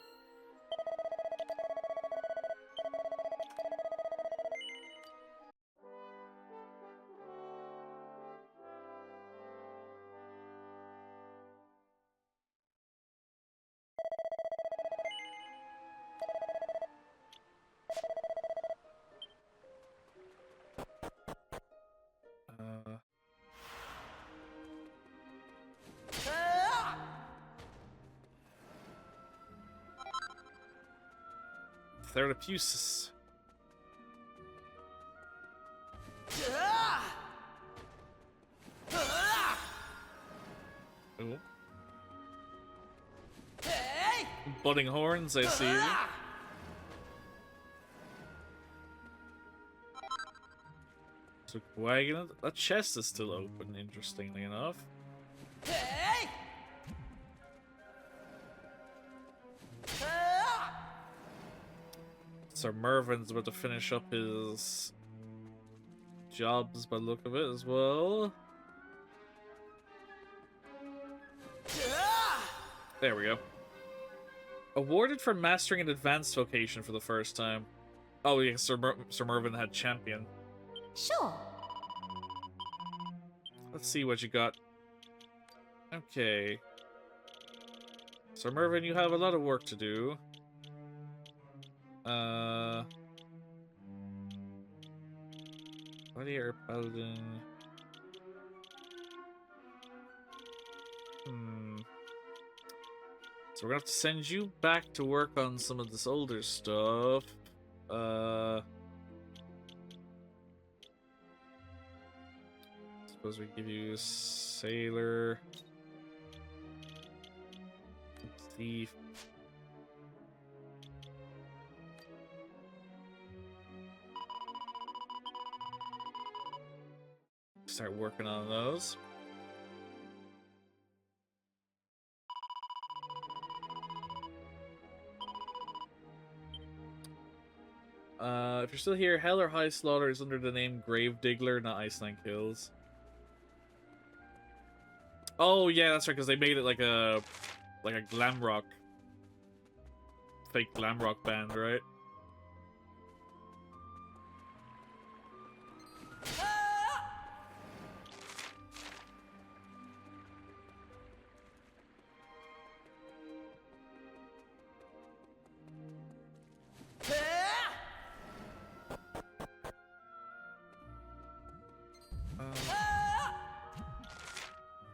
Therapeutics. Ooh. Budding horns, I see. So wagon. That chest is still open, interestingly enough. Sir Mervin's about to finish up his jobs by the look of it as well. There we go. Awarded for mastering an advanced vocation for the first time. Oh yeah, Sir Mervin had champion. Sure. Let's see what you got. Okay. Sir Mervin, you have a lot of work to do. Gladiator Paladin. So we're gonna have to send you back to work on some of this older stuff. Suppose we give you Sailor, Thief. Start working on those. If you're still here, Hell or High Slaughter is under the name Gravedigger, not Iceland Kills. Oh yeah, that's right, because they made it like a glam rock, fake glam rock band, right?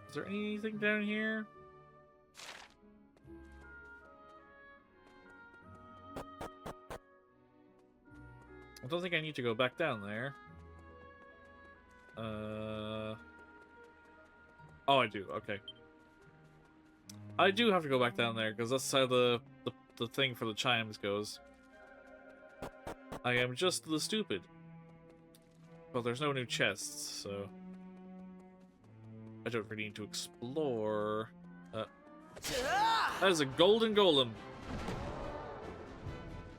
Is there anything down here? I don't think I need to go back down there. Oh, I do. Okay. I do have to go back down there, because that's how the thing for the chimes goes. I am just the stupid. Well, there's no new chests, so... I don't really need to explore. That is a golden golem.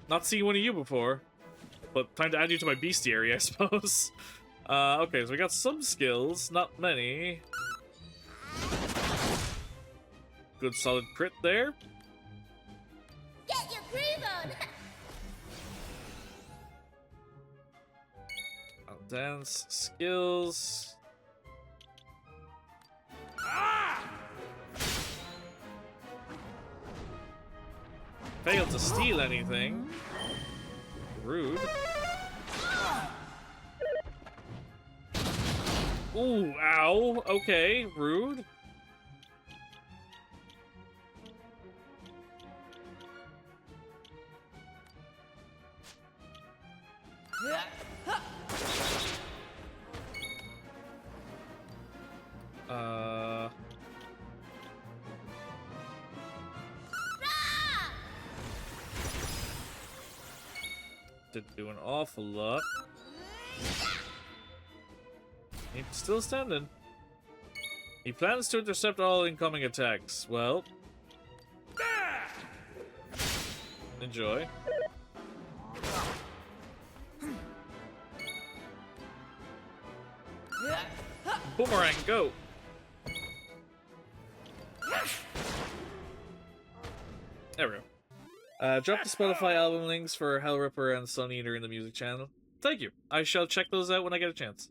Not seen one of you before. But time to add you to my bestiary, I suppose. Okay, so we got some skills, not many. Good solid crit there. Get your groove on! Dance skills. Failed to steal anything. Rude. Ooh, ow. Okay, rude. Didn't do an awful lot. He's still standing. He plans to intercept all incoming attacks. Well, enjoy. Boomerang, go! There we go. Drop the Spotify album links for Hellripper and Sun Eater in the music channel. Thank you. I shall check those out when I get a chance.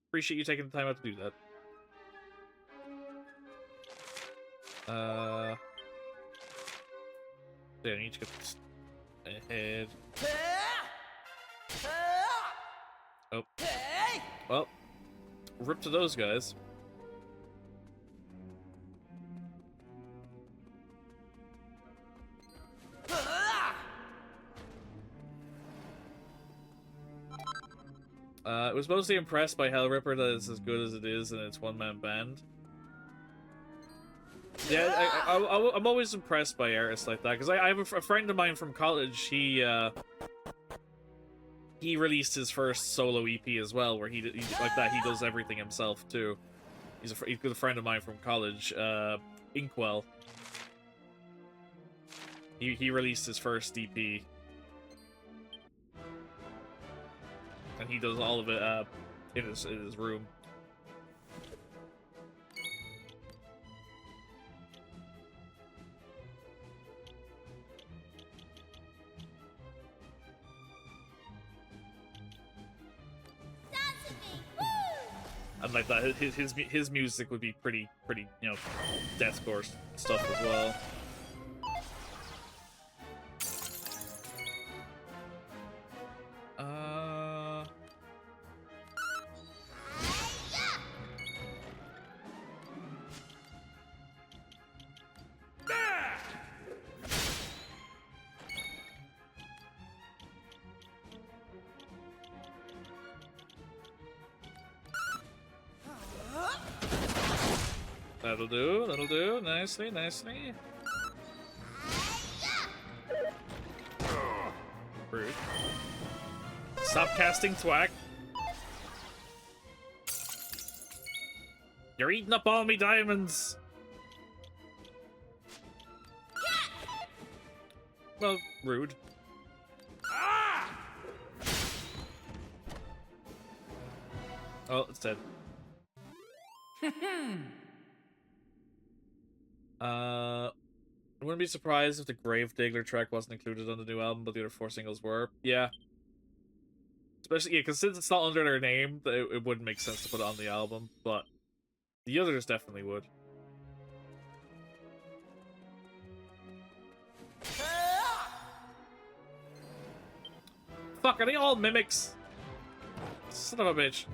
Appreciate you taking the time out to do that. Yeah, I need to get this ahead. Oh. Well, rip to those guys. I was mostly impressed by Hellripper that it's as good as it is and its one-man band. Yeah, I'm always impressed by artists like that, because I have a friend of mine from college. He released his first solo EP as well, where he like that. He does everything himself too. He's a good friend of mine from college, Inkwell. He released his first EP. And he does all of it in his room. And like that, his music would be pretty, you know, deathcore stuff as well. That'll do, nicely. Rude. Stop casting thwack. You're eating up all me diamonds. Well, rude. Oh, it's dead. I wouldn't be surprised if the Gravedigger track wasn't included on the new album, but the other 4 singles were. Yeah. Especially, yeah, because since it's not under their name, it wouldn't make sense to put it on the album, but the others definitely would. Fuck, are they all mimics? Son of a bitch.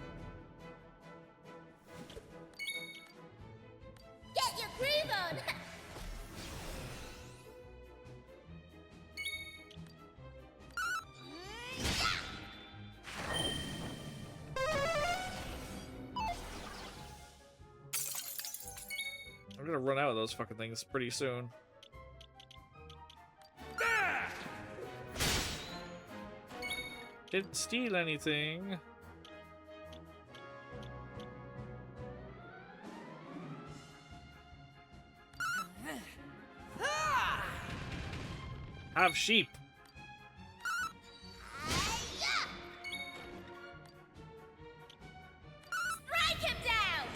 gonna run out of those fucking things pretty soon. Didn't steal anything. Have sheep. Strike him down!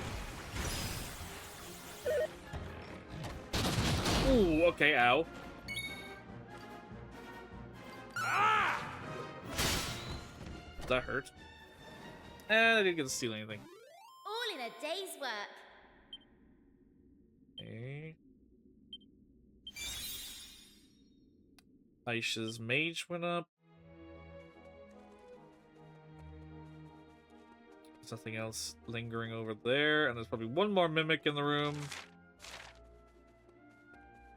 Ooh, okay, ow. That hurt. And I didn't get to steal anything. All in a day's work. Okay. Aisha's mage went up. There's nothing else lingering over there, and there's probably one more mimic in the room.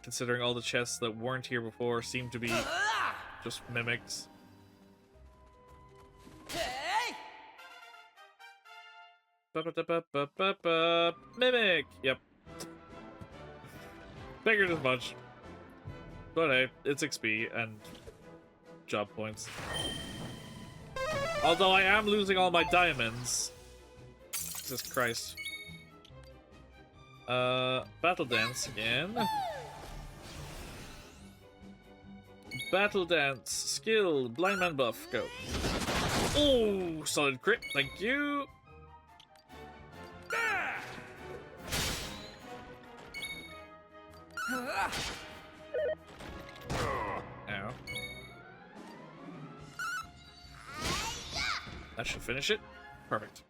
Considering all the chests that weren't here before seem to be just mimics. Mimic! Yep. Figured as much. But hey, it's XP and job points. Although I am losing all my diamonds. Jesus Christ. Battle Dance again. Battle Dance, skill, blind man buff, go. Oh, solid crit, thank you. Ow. That should finish it. Perfect.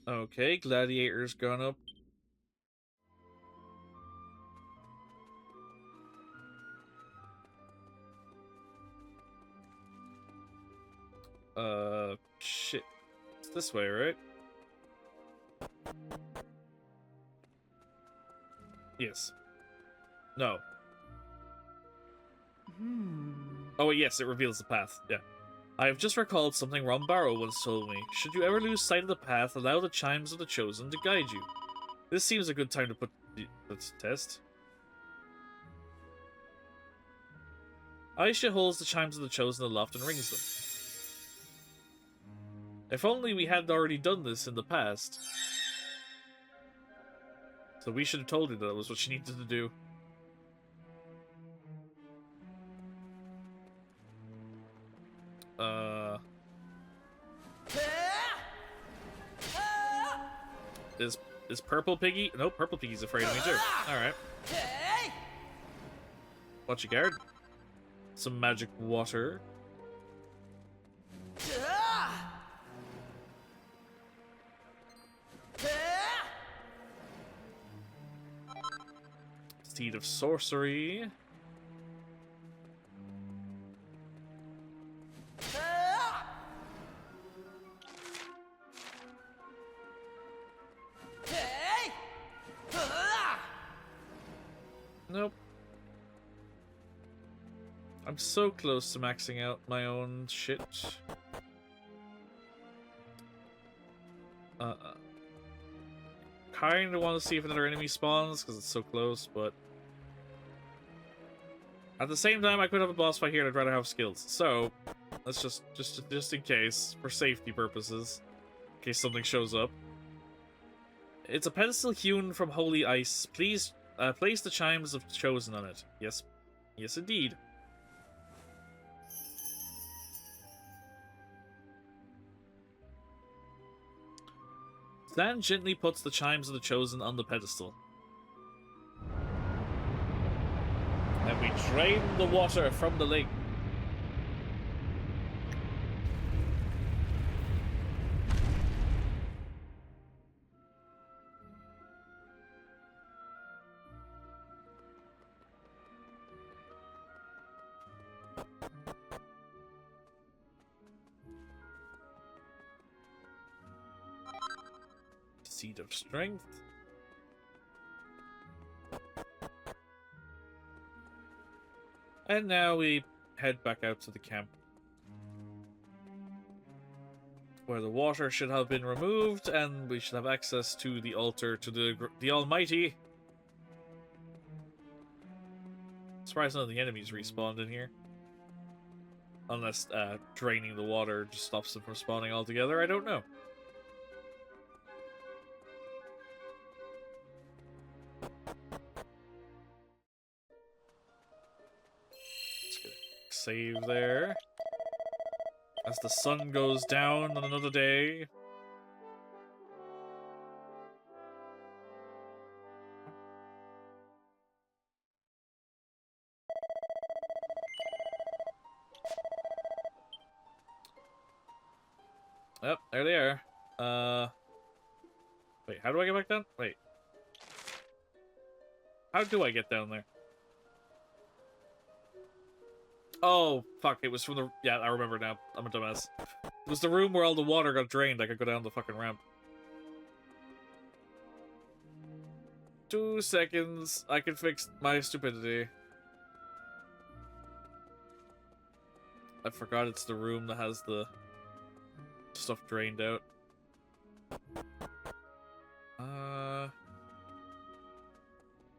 Okay, gladiator's gone up. Shit. It's this way, right? Yes. No. Oh, yes, it reveals the path. Yeah. I have just recalled something Rombaro once told me. Should you ever lose sight of the path, allow the chimes of the chosen to guide you. This seems a good time to put the test. Aisha holds the chimes of the chosen aloft and rings them. If only we hadn't already done this in the past. So we should have told her that was what she needed to do. Is Purple Piggy? No, Purple Piggy's afraid of me too. Alright. Watch your guard. Some magic water. Seed of Sorcery. Nope. I'm so close to maxing out my own shit. Kinda want to see if another enemy spawns because it's so close, but at the same time, I could have a boss fight here, and I'd rather have skills. So let's just in case, for safety purposes, in case something shows up. It's a pedestal hewn from holy ice. Please place the chimes of chosen on it. Yes, yes, indeed. Stan gently puts the chimes of the chosen on the pedestal. And we drain the water from the lake. Seed of Strength. And now we head back out to the camp. where the water should have been removed, and we should have access to the altar to the Almighty. Surprised none of the enemies respawned in here. Unless draining the water just stops them from spawning altogether, I don't know. Let's get a save there. As the sun goes down on another day. Yep, there they are. Wait, how do I get back down? Wait. How do I get down there? Oh, fuck, it was from the... Yeah, I remember now. I'm a dumbass. It was the room where all the water got drained. I could go down the fucking ramp. 2 seconds. I can fix my stupidity. I forgot it's the room that has the stuff drained out.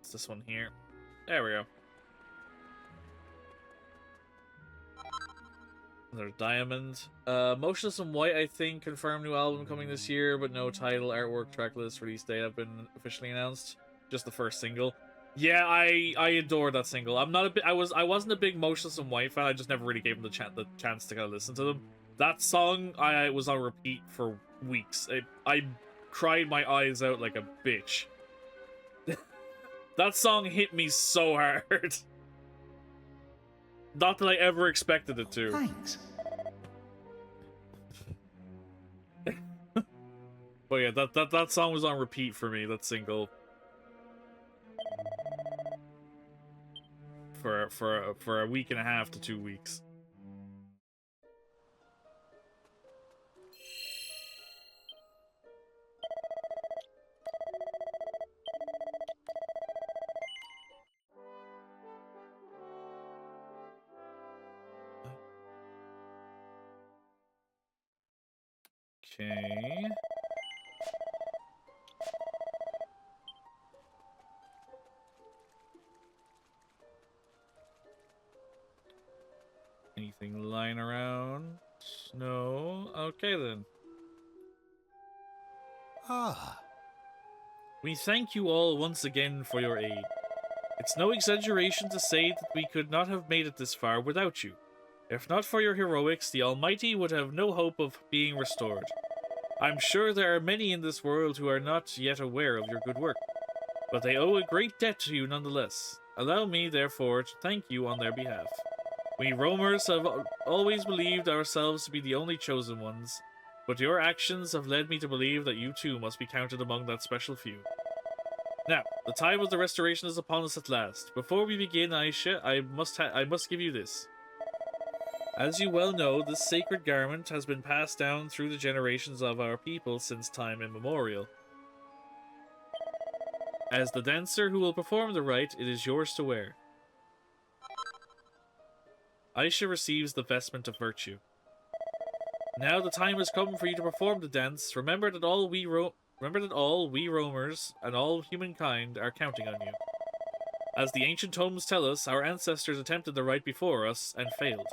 It's this one here. There we go. Another diamond. Motionless in White, I think, confirmed new album coming this year, but no title, artwork, track list, release date have been officially announced. Just the first single. Yeah, I adore that single. I'm not a bit. I wasn't a big Motionless in White fan. I just never really gave him the chance to kind of listen to them. That song I was on repeat for weeks. I cried my eyes out like a bitch. That song hit me so hard. Not that I ever expected it to. Thanks. But yeah, that song was on repeat for me, that single. For a week and a half to 2 weeks. Okay. Anything lying around? No? Okay then. We thank you all once again for your aid. It's no exaggeration to say that we could not have made it this far without you. If not for your heroics, the Almighty would have no hope of being restored. I'm sure there are many in this world who are not yet aware of your good work, but they owe a great debt to you nonetheless. Allow me, therefore, to thank you on their behalf. We roamers have always believed ourselves to be the only chosen ones, but your actions have led me to believe that you too must be counted among that special few. Now, the time of the restoration is upon us at last. Before we begin, Aisha, I must give you this. As you well know, this sacred garment has been passed down through the generations of our people since time immemorial. As the dancer who will perform the rite, it is yours to wear. Aisha receives the vestment of virtue. Now the time has come for you to perform the dance. Remember that all we roamers and all humankind are counting on you. As the ancient tomes tell us, our ancestors attempted the rite before us and failed.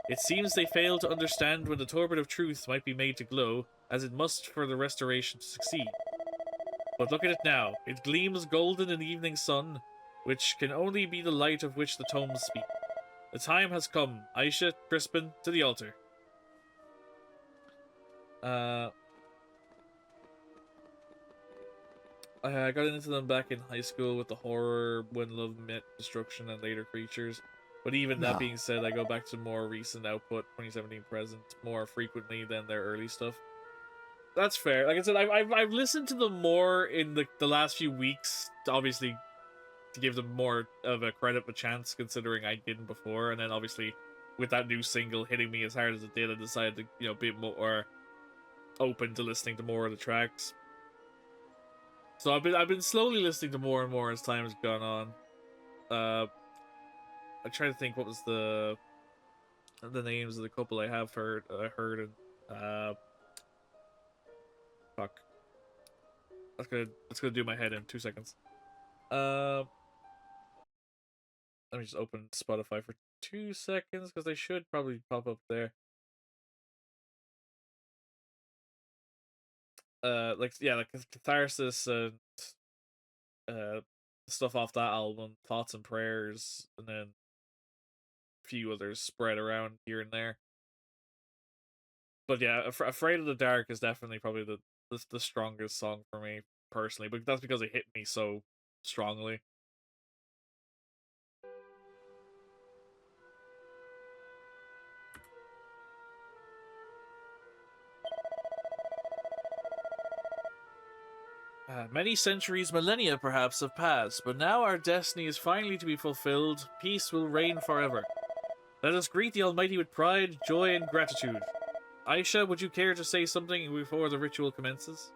It seems they failed to understand when the torment of truth might be made to glow, as it must for the restoration to succeed. But look at it now. It gleams golden in the evening sun, which can only be the light of which the tomes speak. The time has come. Aisha, Crispin, to the altar. I got into them back in high school with the horror, When Love Met Destruction, and Later Creatures. But even that being said, I go back to more recent output, 2017 present, more frequently than their early stuff. That's fair. Like I said, I've listened to them more in the last few weeks, obviously, to give them more of a credit of a chance, considering I didn't before. And then obviously, with that new single hitting me as hard as it did, I decided to, you know, be more open to listening to more of the tracks. So I've been slowly listening to more and more as time has gone on. I try to think what was the names of the couple I have heard and Fuck. That's gonna do my head in 2 seconds. Let me just open Spotify for 2 seconds because they should probably pop up there. Like Catharsis and stuff off that album, Thoughts and Prayers, and then a few others spread around here and there. But yeah, Afraid of the Dark is definitely probably the strongest song for me personally, but that's because it hit me so strongly. Many centuries, millennia perhaps, have passed, but now our destiny is finally to be fulfilled. Peace will reign forever. Let us greet the Almighty with pride, joy, and gratitude. Aisha, would you care to say something before the ritual commences?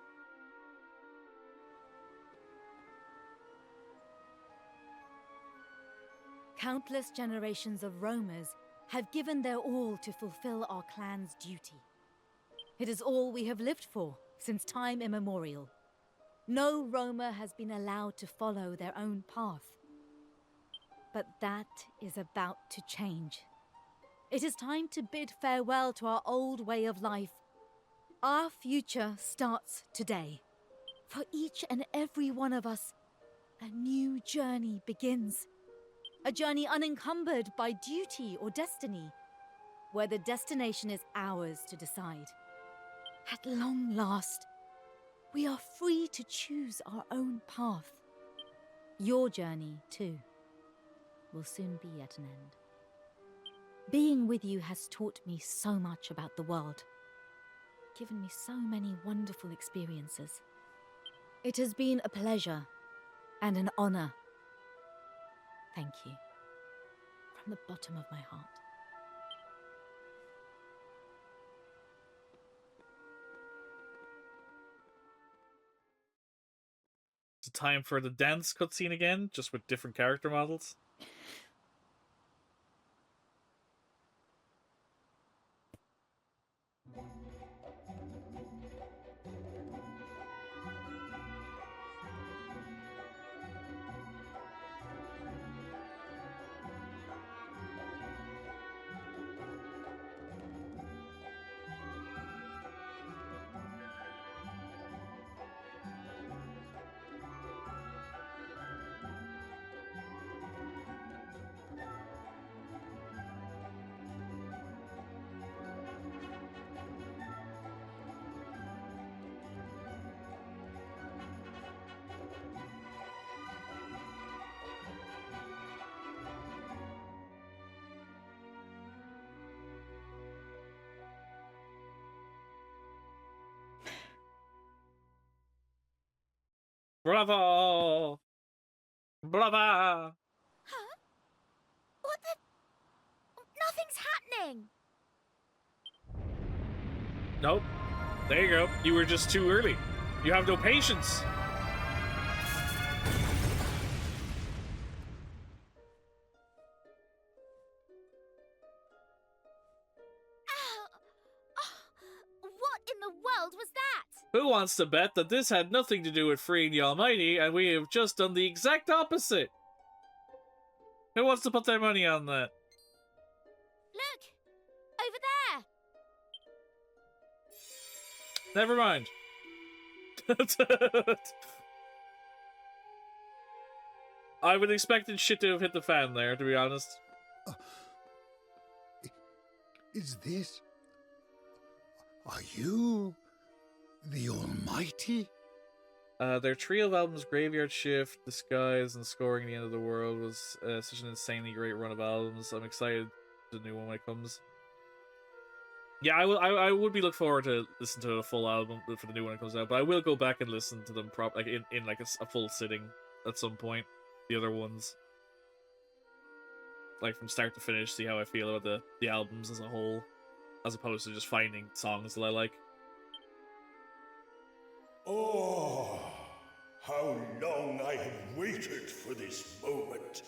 Countless generations of roamers have given their all to fulfill our clan's duty. It is all we have lived for since time immemorial. No roamer has been allowed to follow their own path. But that is about to change. It is time to bid farewell to our old way of life. Our future starts today. For each and every one of us, a new journey begins. A journey unencumbered by duty or destiny, where the destination is ours to decide. At long last, we are free to choose our own path. Your journey, too, will soon be at an end. Being with you has taught me so much about the world, given me so many wonderful experiences. It has been a pleasure and an honor. Thank you, from the bottom of my heart. It's time for the dance cutscene again, just with different character models. Bravo! Brava! Huh? What the? Nothing's happening! Nope. There you go. You were just too early. You have no patience. What in the world was that? Who wants to bet that this had nothing to do with freeing the Almighty, and we have just done the exact opposite? Who wants to put their money on that? Look! Over there! Never mind. I would expect shit to have hit the fan there, to be honest. Is this... Are you... the Almighty? Their trio of albums, Graveyard Shift, Disguise, and Scoring the End of the World, was such an insanely great run of albums. I'm excited for the new one when it comes. Yeah, I would be looking forward to listen to the full album for the new one that comes out, but I will go back and listen to them in like a full sitting at some point. The other ones, like from start to finish, see how I feel about the albums as a whole, as opposed to just finding songs that I like. Oh, how long I have waited for this moment.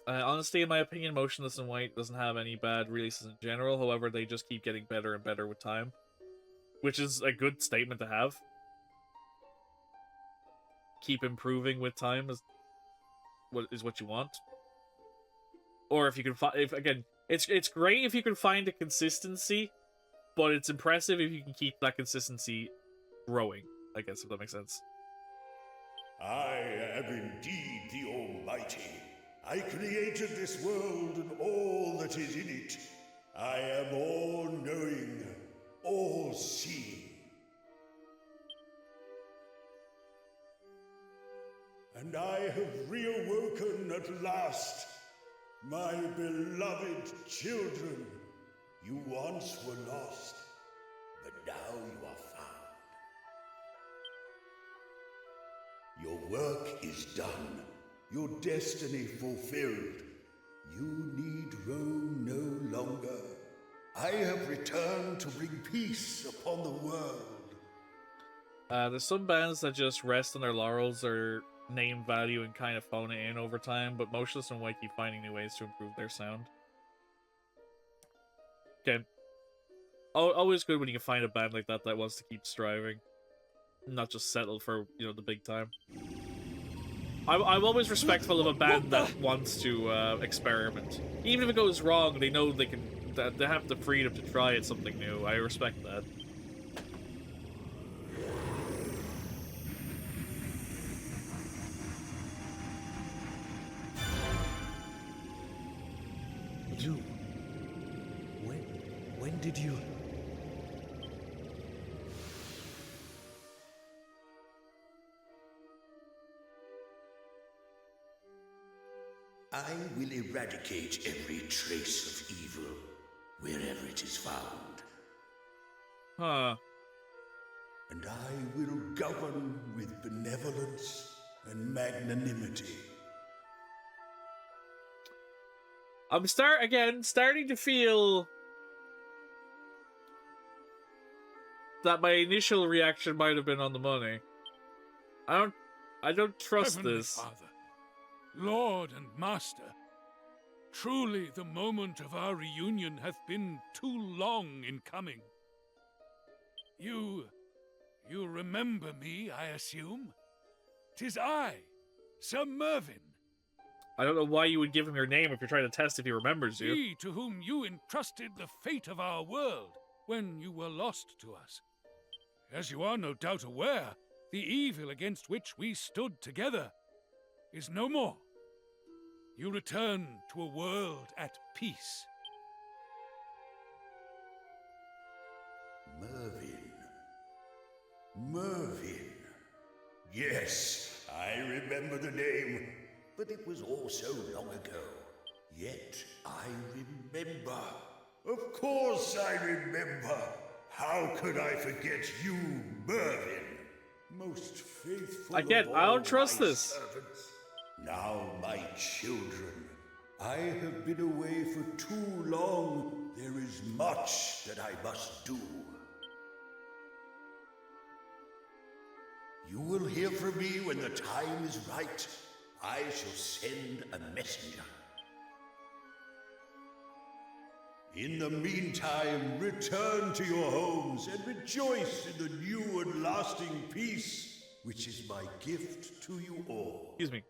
Honestly, in my opinion, Motionless in White doesn't have any bad releases in general. However, they just keep getting better and better with time. which is a good statement to have. Keep improving with time is what you want. Or if you can find, it's great if you can find a consistency, but it's impressive if you can keep that consistency growing, I guess, if that makes sense. I am indeed the Almighty. I created this world and all that is in it. I am all-knowing, all-seeing. And I have reawoken at last. My beloved children, you once were lost, but now you are found. Your work is done, your destiny fulfilled. You need roam no longer. I have returned to bring peace upon the world. There's some bands that just rest on their laurels or name value and kind of phone it in over time, but Motionless and White keep finding new ways to improve their sound. Okay. Always good when you can find a band like that that wants to keep striving. Not just settle for, you know, the big time. I'm always respectful of a band that wants to experiment. Even if it goes wrong, they know they have the freedom to try at something new. I respect that. When did you... I will eradicate every trace of evil, wherever it is found. Huh. And I will govern with benevolence and magnanimity. I'm starting to feel that my initial reaction might have been on the money. I don't trust Heavenly this. Father, Lord and Master, truly the moment of our reunion hath been too long in coming. You remember me, I assume? 'Tis I, Sir Mervyn. I don't know why you would give him your name if you're trying to test if he remembers you. He to whom you entrusted the fate of our world when you were lost to us. As you are no doubt aware, the evil against which we stood together is no more. You return to a world at peace. Mervyn. Yes, I remember the name, but it was all so long ago. Yet I remember. Of course I remember. How could I forget you, Mervyn? Most faithful I don't trust this. Servants. Now, my children, I have been away for too long. There is much that I must do. You will hear from me when the time is right. I shall send a messenger. In the meantime, return to your homes and rejoice in the new and lasting peace, which is my gift to you all. Excuse me.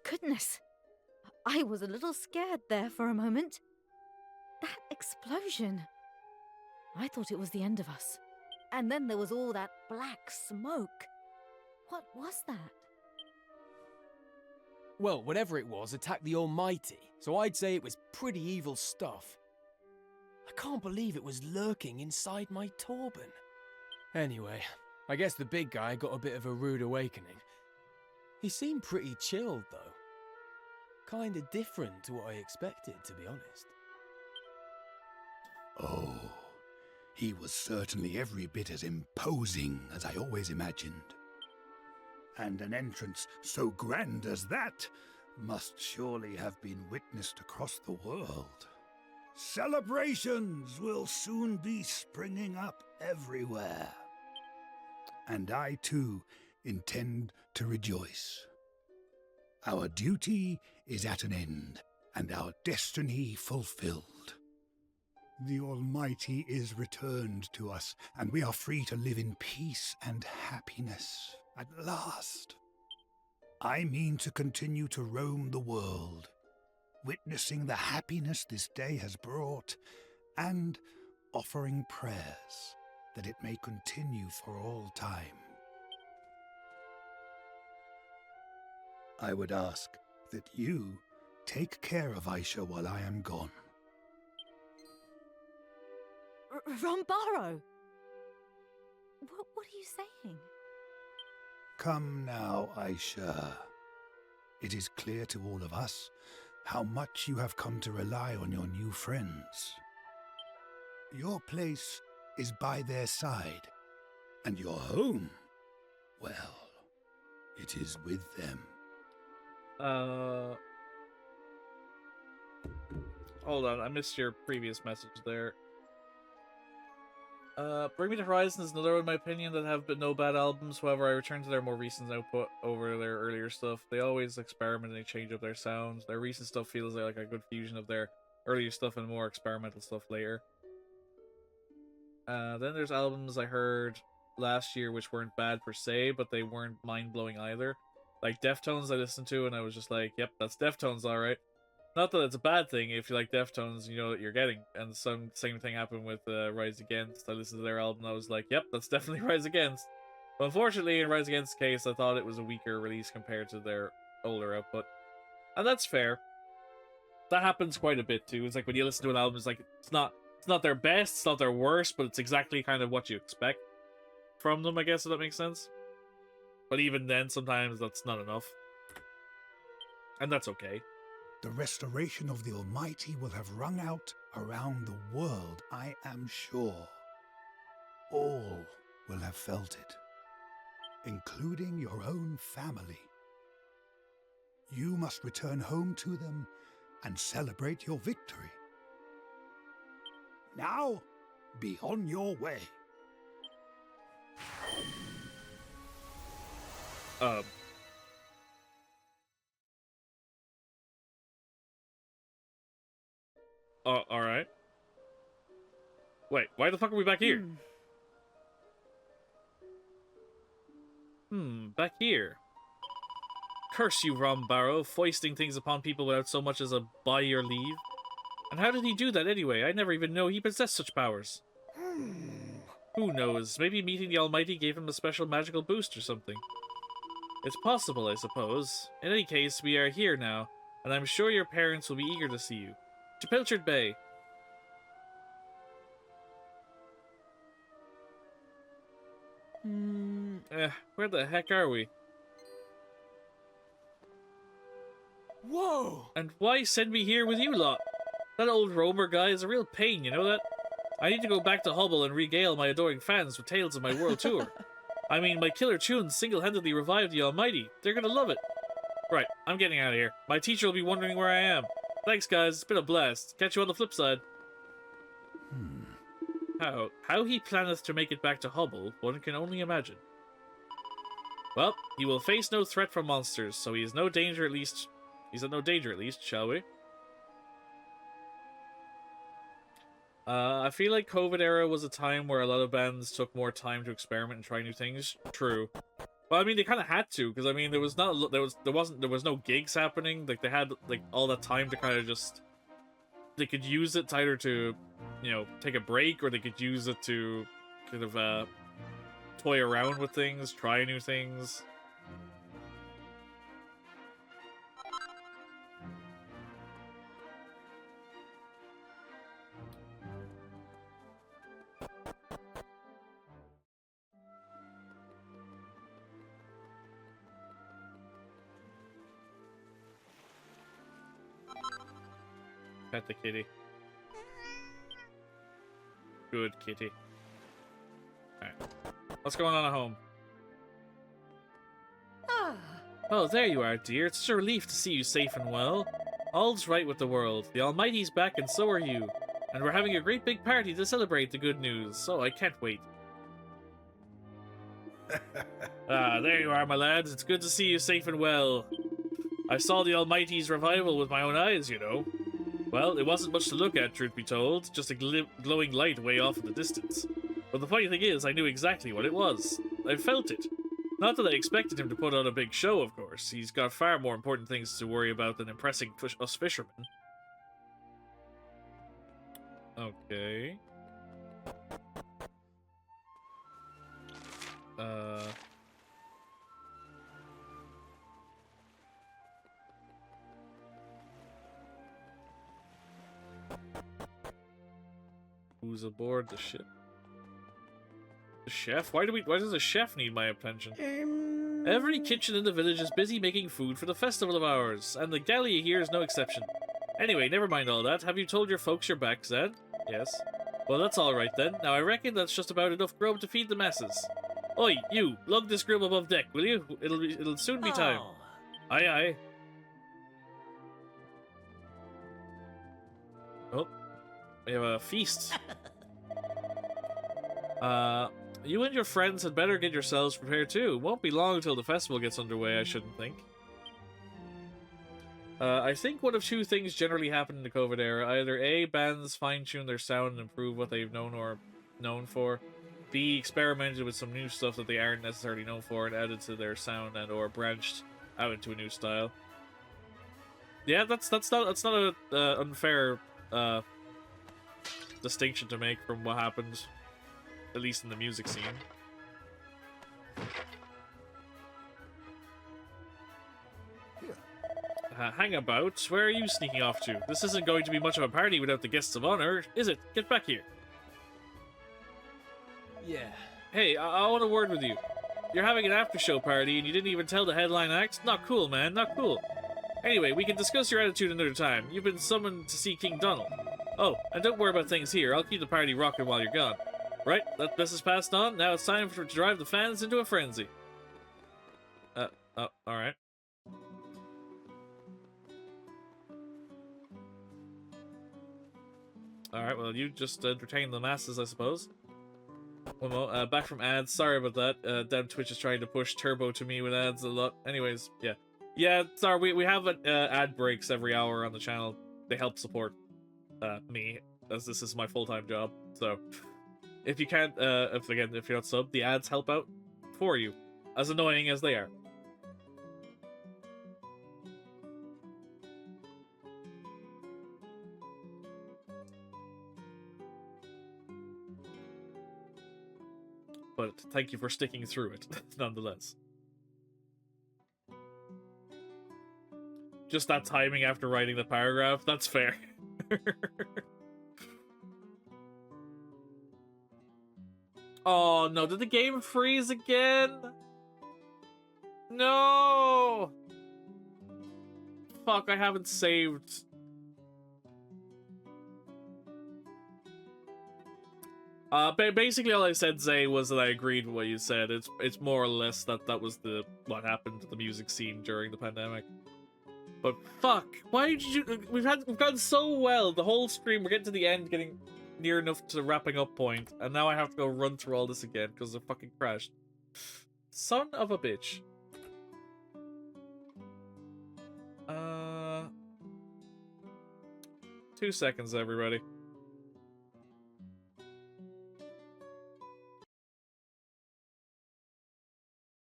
Goodness, I was a little scared there for a moment. That explosion. I thought it was the end of us. And then there was all that black smoke. What was that? Well, whatever it was attacked the Almighty, so I'd say it was pretty evil stuff. I can't believe it was lurking inside my turban. Anyway, I guess the big guy got a bit of a rude awakening. He seemed pretty chilled, though. Kinda different to what I expected, to be honest. Oh, he was certainly every bit as imposing as I always imagined. And an entrance so grand as that must surely have been witnessed across the world. Celebrations will soon be springing up everywhere. And I too intend to rejoice. Our duty is at an end, and our destiny fulfilled. The Almighty is returned to us, and we are free to live in peace and happiness at last. I mean to continue to roam the world, witnessing the happiness this day has brought, and offering prayers that it may continue for all time. I would ask that you take care of Aisha while I am gone. Rombaro! What are you saying? Come now, Aisha. It is clear to all of us how much you have come to rely on your new friends. Your place is by their side, and your home, well, it is with them. Hold on, I missed your previous message there. Bring Me the Horizon is another, in my opinion, that have been no bad albums. However, I return to their more recent output over their earlier stuff. They always experiment and they change up their sound. Their recent stuff feels like a good fusion of their earlier stuff and more experimental stuff later. Then there's albums I heard last year which weren't bad per se, but they weren't mind-blowing either. Like Deftones I listened to and I was just like, yep, that's Deftones alright. Not that it's a bad thing if you like Deftones, you know what you're getting. And some same thing happened with Rise Against. I listened to their album and I was like, yep, that's definitely Rise Against. But unfortunately, in Rise Against's case, I thought it was a weaker release compared to their older output. And that's fair. That happens quite a bit too. It's like when you listen to an album, it's like, it's not their best, it's not their worst, but it's exactly kind of what you expect from them, I guess, if that makes sense. But even then, sometimes that's not enough. And that's okay. The restoration of the Almighty will have rung out around the world, I am sure. All will have felt it, including your own family. You must return home to them and celebrate your victory. Now, be on your way. Alright. Wait, why the fuck are we back here? Back here. Curse you, Rombaro, foisting things upon people without so much as a by your leave. And how did he do that anyway? I never even know he possessed such powers. Who knows? Maybe meeting the Almighty gave him a special magical boost or something. It's possible, I suppose. In any case, we are here now, and I'm sure your parents will be eager to see you. To Pilchard Bay. Where the heck are we? Whoa! And why send me here with you lot? That old roamer guy is a real pain, you know that? I need to go back to Hubble and regale my adoring fans with tales of my world tour. I mean, my killer tunes single-handedly revived the Almighty. They're gonna love it. Right, I'm getting out of here. My teacher will be wondering where I am. Thanks, guys. It's been a blast. Catch you on the flip side. How he planneth to make it back to Hubble, one can only imagine. Well, he will face no threat from monsters, so he is no danger at least. He's at no danger at least, shall we? I feel like COVID era was a time where a lot of bands took more time to experiment and try new things. True. Well, I mean, they kind of had to, because I mean, there was no gigs happening. Like, they had like all that time to kind of just, they could use it to either to, you know, take a break, or they could use it to kind of toy around with things, try new things. Pet the kitty. Good kitty. Alright. What's going on at home? Oh, there you are, dear. It's such a relief to see you safe and well. All's right with the world. The Almighty's back and so are you. And we're having a great big party to celebrate the good news, so I can't wait. There you are, my lads. It's good to see you safe and well. I saw the Almighty's revival with my own eyes, you know. Well, it wasn't much to look at, truth be told. Just a glowing light way off in the distance. But the funny thing is, I knew exactly what it was. I felt it. Not that I expected him to put on a big show, of course. He's got far more important things to worry about than impressing us fishermen. Okay. Who's aboard the ship? The chef? Why does the chef need my attention? Every kitchen in the village is busy making food for the festival of ours, and the galley here is no exception. Anyway, never mind all that. Have you told your folks you're back, Zed? Yes. Well, that's alright then. Now, I reckon that's just about enough grub to feed the masses. Oi, you! Lug this grub above deck, will you? It'll soon be time. Aye, aye. Oh. We have a feast. You and your friends had better get yourselves prepared too. Won't be long until the festival gets underway, I shouldn't think. I think one of two things generally happen in the COVID era. Either A, bands fine-tune their sound and improve what they've known for. B, experimented with some new stuff that they aren't necessarily known for and added to their sound and or branched out into a new style. Yeah, that's not a unfair distinction to make from what happened, at least in the music scene. Hang about. Where are you sneaking off to? This isn't going to be much of a party without the guests of honor, is it? Get back here. Yeah. Hey, I want a word with you. You're having an after-show party and you didn't even tell the headline act? Not cool, man. Not cool. Anyway, we can discuss your attitude another time. You've been summoned to see King Donald. Oh, and don't worry about things here. I'll keep the party rocking while you're gone. Right, that message passed on. Now it's time to drive the fans into a frenzy. Alright. Alright, well, you just entertain the masses, I suppose. One more, back from ads. Sorry about that. Damn Twitch is trying to push turbo to me with ads a lot. Anyways, yeah. Yeah, sorry, we have ad breaks every hour on the channel. They help support me, as this is my full-time job. So, if you can't, if you're not sub, the ads help out for you. As annoying as they are. But thank you for sticking through it, nonetheless. Just that timing after writing the paragraph, that's fair. Oh no, did the game freeze again? No! Fuck, I haven't saved. Basically all I said, Zay, was that I agreed with what you said. It's more or less that was what happened to the music scene during the pandemic. But fuck, why did you? We've gone so well the whole stream. We're getting to the end, getting near enough to the wrapping up point, and now I have to go run through all this again because it fucking crashed. Son of a bitch. 2 seconds, everybody.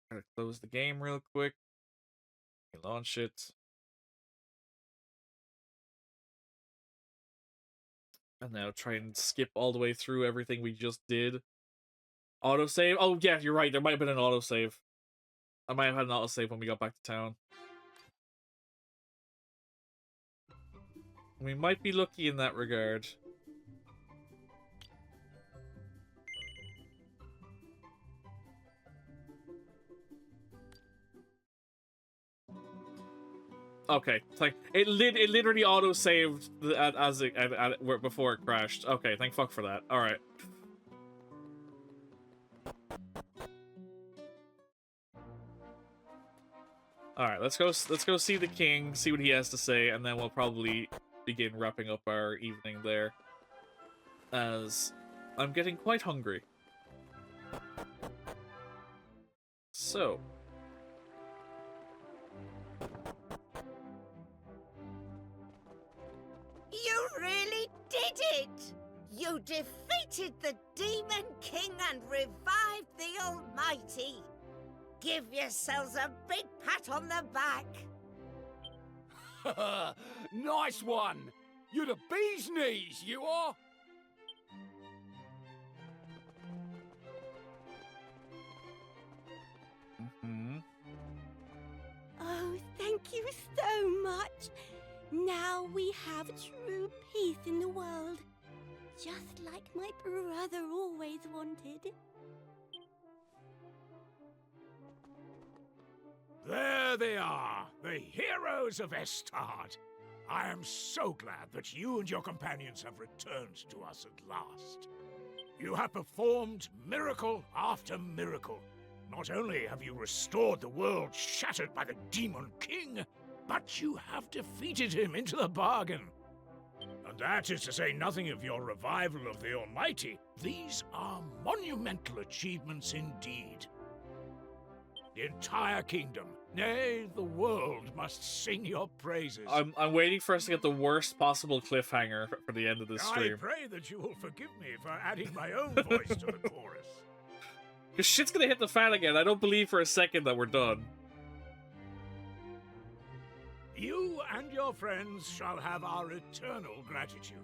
Gotta close the game real quick. Launch it. And now try and skip all the way through everything we just did. Autosave? Oh yeah, you're right. There might have been an autosave. I might have had an autosave when we got back to town. We might be lucky in that regard. Okay, it literally auto-saved as before it crashed. Okay, thank fuck for that. All right. All right, let's go see the king, see what he has to say, and then we'll probably begin wrapping up our evening there. As I'm getting quite hungry. So, You really did it! You defeated the Demon King and revived the Almighty! Give yourselves a big pat on the back! Nice one! You're the bee's knees, you are! Oh, thank you so much! Now we have true peace in the world, just like my brother always wanted. There they are, the heroes of Estard. I am so glad that you and your companions have returned to us at last. You have performed miracle after miracle. Not only have you restored the world shattered by the Demon King, but you have defeated him into the bargain. And that is to say nothing of your revival of the Almighty. These are monumental achievements indeed. The entire kingdom, nay, the world must sing your praises. I'm waiting for us to get the worst possible cliffhanger for the end of this stream. I pray that you will forgive me for adding my own voice to the chorus. Because shit's gonna hit the fan again. I don't believe for a second that we're done. You and your friends shall have our eternal gratitude.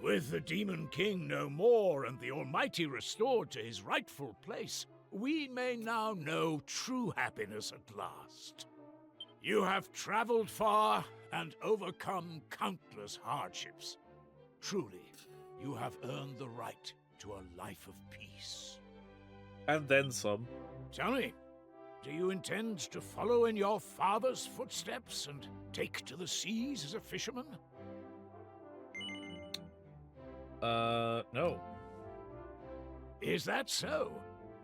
With the Demon King no more and the Almighty restored to his rightful place, we may now know true happiness at last. You have traveled far and overcome countless hardships. Truly, you have earned the right to a life of peace. And then some. Tell me, do you intend to follow in your father's footsteps and take to the seas as a fisherman? No. Is that so?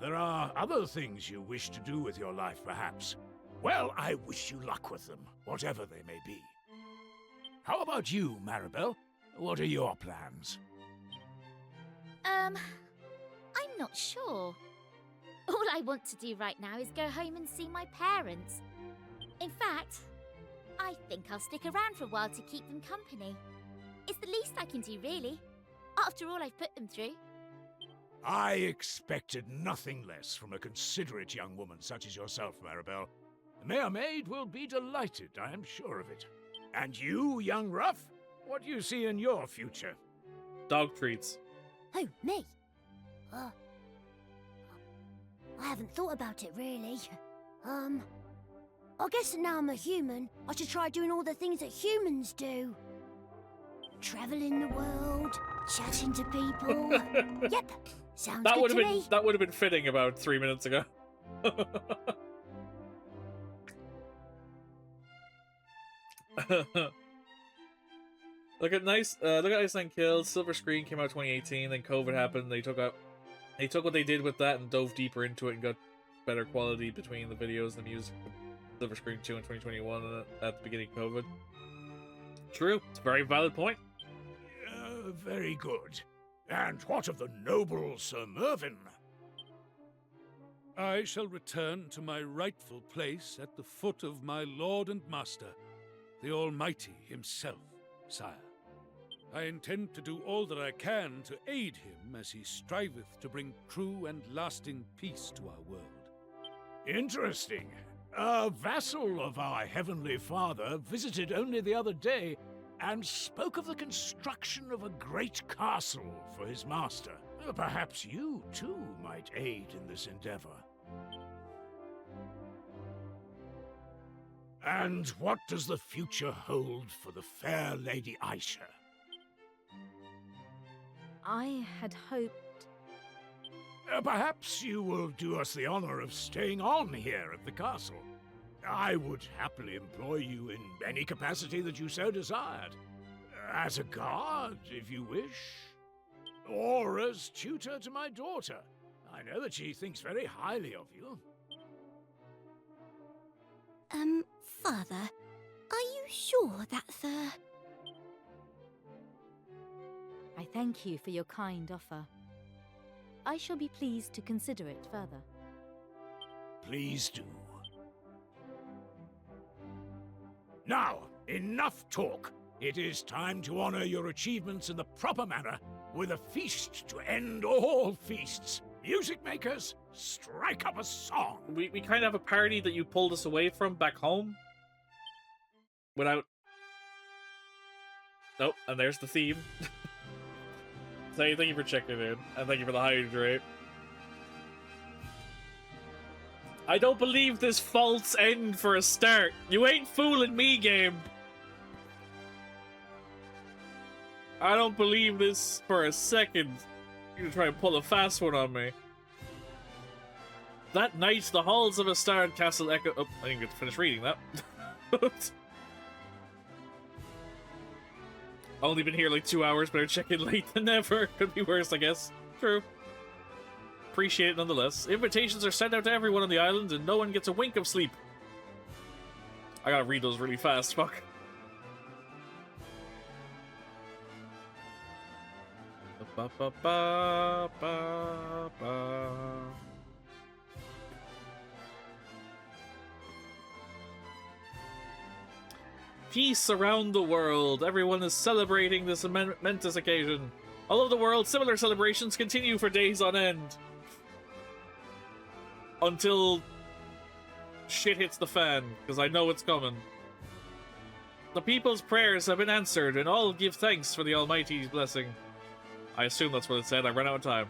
There are other things you wish to do with your life, perhaps. Well, I wish you luck with them, whatever they may be. How about you, Maribel? What are your plans? I'm not sure. All I want to do right now is go home and see my parents. In fact, I think I'll stick around for a while to keep them company. It's the least I can do, really, after all I've put them through. I expected nothing less from a considerate young woman such as yourself, Maribel. The Mayor Maid will be delighted, I am sure of it. And you, young Ruff, what do you see in your future? Dog treats. Oh, me? I haven't thought about it, really. I guess that now I'm a human, I should try doing all the things that humans do. Traveling the world, chatting to people. Yep, sounds good to me. That would have been fitting about 3 minutes ago. Look at Iceland Kills. Silver Screen came out 2018, then COVID happened. They took what they did with that and dove deeper into it and got better quality between the videos and the music. Silver Screen 2 in 2021 at the beginning of COVID. True, it's a very valid point. Very good. And what of the noble Sir Mervyn? I shall return to my rightful place at the foot of my lord and master, the Almighty himself, sire. I intend to do all that I can to aid him as he striveth to bring true and lasting peace to our world. Interesting. A vassal of our Heavenly Father visited only the other day and spoke of the construction of a great castle for his master. Perhaps you, too, might aid in this endeavor. And what does the future hold for the fair Lady Aisha? I had hoped... Perhaps you will do us the honor of staying on here at the castle. I would happily employ you in any capacity that you so desired. As a guard, if you wish. Or as tutor to my daughter. I know that she thinks very highly of you. Father, are you sure that's I thank you for your kind offer. I shall be pleased to consider it further. Please do. Now, enough talk. It is time to honor your achievements in the proper manner with a feast to end all feasts. Music makers, strike up a song. We kind of have a party that you pulled us away from back home. Without... Nope, and there's the theme. Thank you for checking in, and thank you for the hydrate. I don't believe this false end for a start. You ain't fooling me, game. I don't believe this for a second. You're gonna try and pull a fast one on me. That night, the halls of a starred castle echo... Oh, I didn't get to finish reading that. Only been here like 2 hours, better check in late than never. Could be worse, I guess. True. Appreciate it nonetheless. Invitations are sent out to everyone on the island, and no one gets a wink of sleep. I gotta read those really fast, fuck. Ba ba ba ba ba. Peace around the world. Everyone is celebrating this momentous occasion. All over the world, similar celebrations continue for days on end. Until shit hits the fan, because I know it's coming. The people's prayers have been answered, and all give thanks for the Almighty's blessing. I assume that's what it said. I ran out of time.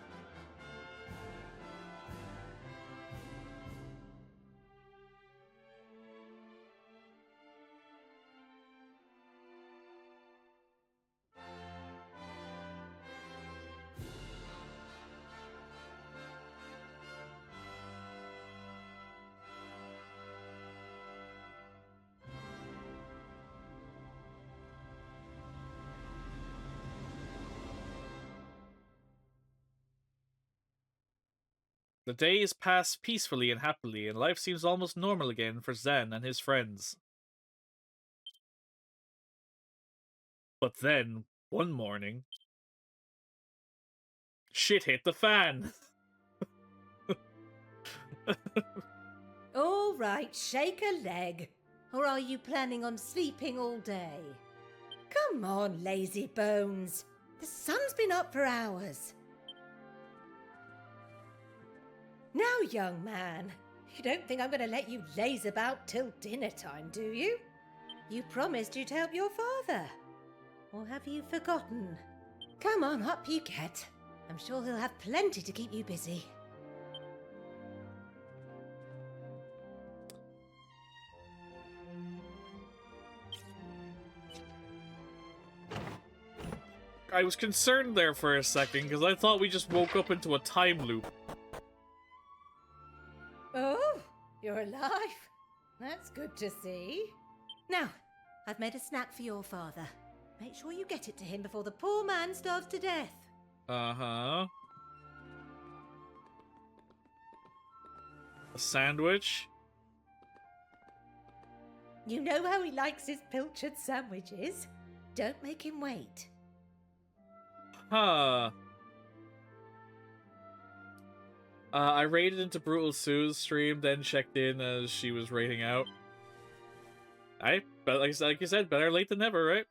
The days pass peacefully and happily, and life seems almost normal again for Zen and his friends. But then, one morning, shit hit the fan. All right, shake a leg. Or are you planning on sleeping all day? Come on, lazy bones. The sun's been up for hours. Now, young man, you don't think I'm going to let you laze about till dinner time, do you? You promised you'd help your father. Or have you forgotten? Come on, up you get. I'm sure he'll have plenty to keep you busy. I was concerned there for a second, because I thought we just woke up into a time loop. Oh, you're alive. That's good to see. Now, I've made a snack for your father. Make sure you get it to him before the poor man starves to death. Uh-huh. A sandwich? You know how he likes his pilchard sandwiches. Don't make him wait. Huh. I raided into Brutal Sue's stream, then checked in as she was raiding out. But like you said, better late than never, right?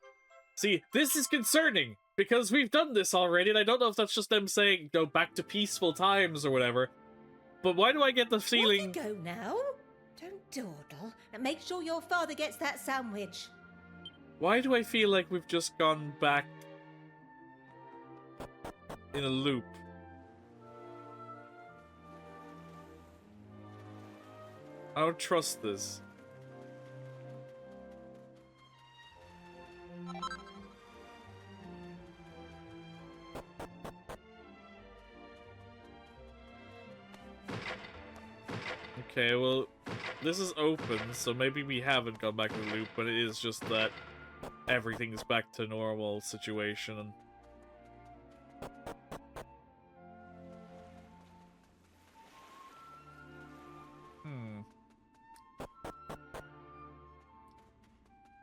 See, this is concerning, because we've done this already, and I don't know if that's just them saying, go back to peaceful times or whatever. But why do I get the feeling... Off you go now. Don't dawdle, and make sure your father gets that sandwich. Why do I feel like we've just gone back in a loop? I don't trust this. Okay, well, this is open, so maybe we haven't gone back in the loop, but it is just that everything's back to normal situation. And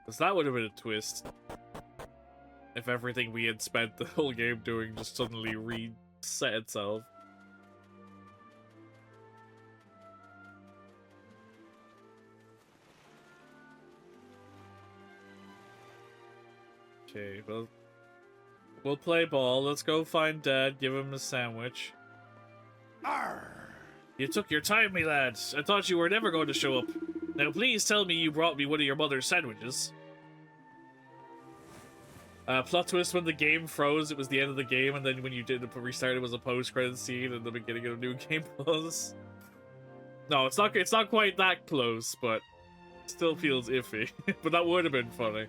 because that would have been a twist. If everything we had spent the whole game doing just suddenly reset itself. Okay, well, we'll play ball. Let's go find Dad, give him a sandwich. Arr! You took your time, me lad. I thought you were never going to show up. Now please tell me you brought me one of your mother's sandwiches. Plot twist, when the game froze, it was the end of the game, and then when you did restart, it was a post-credit scene and the beginning of a new game was. No, it's not quite that close, but still feels iffy. But that would have been funny.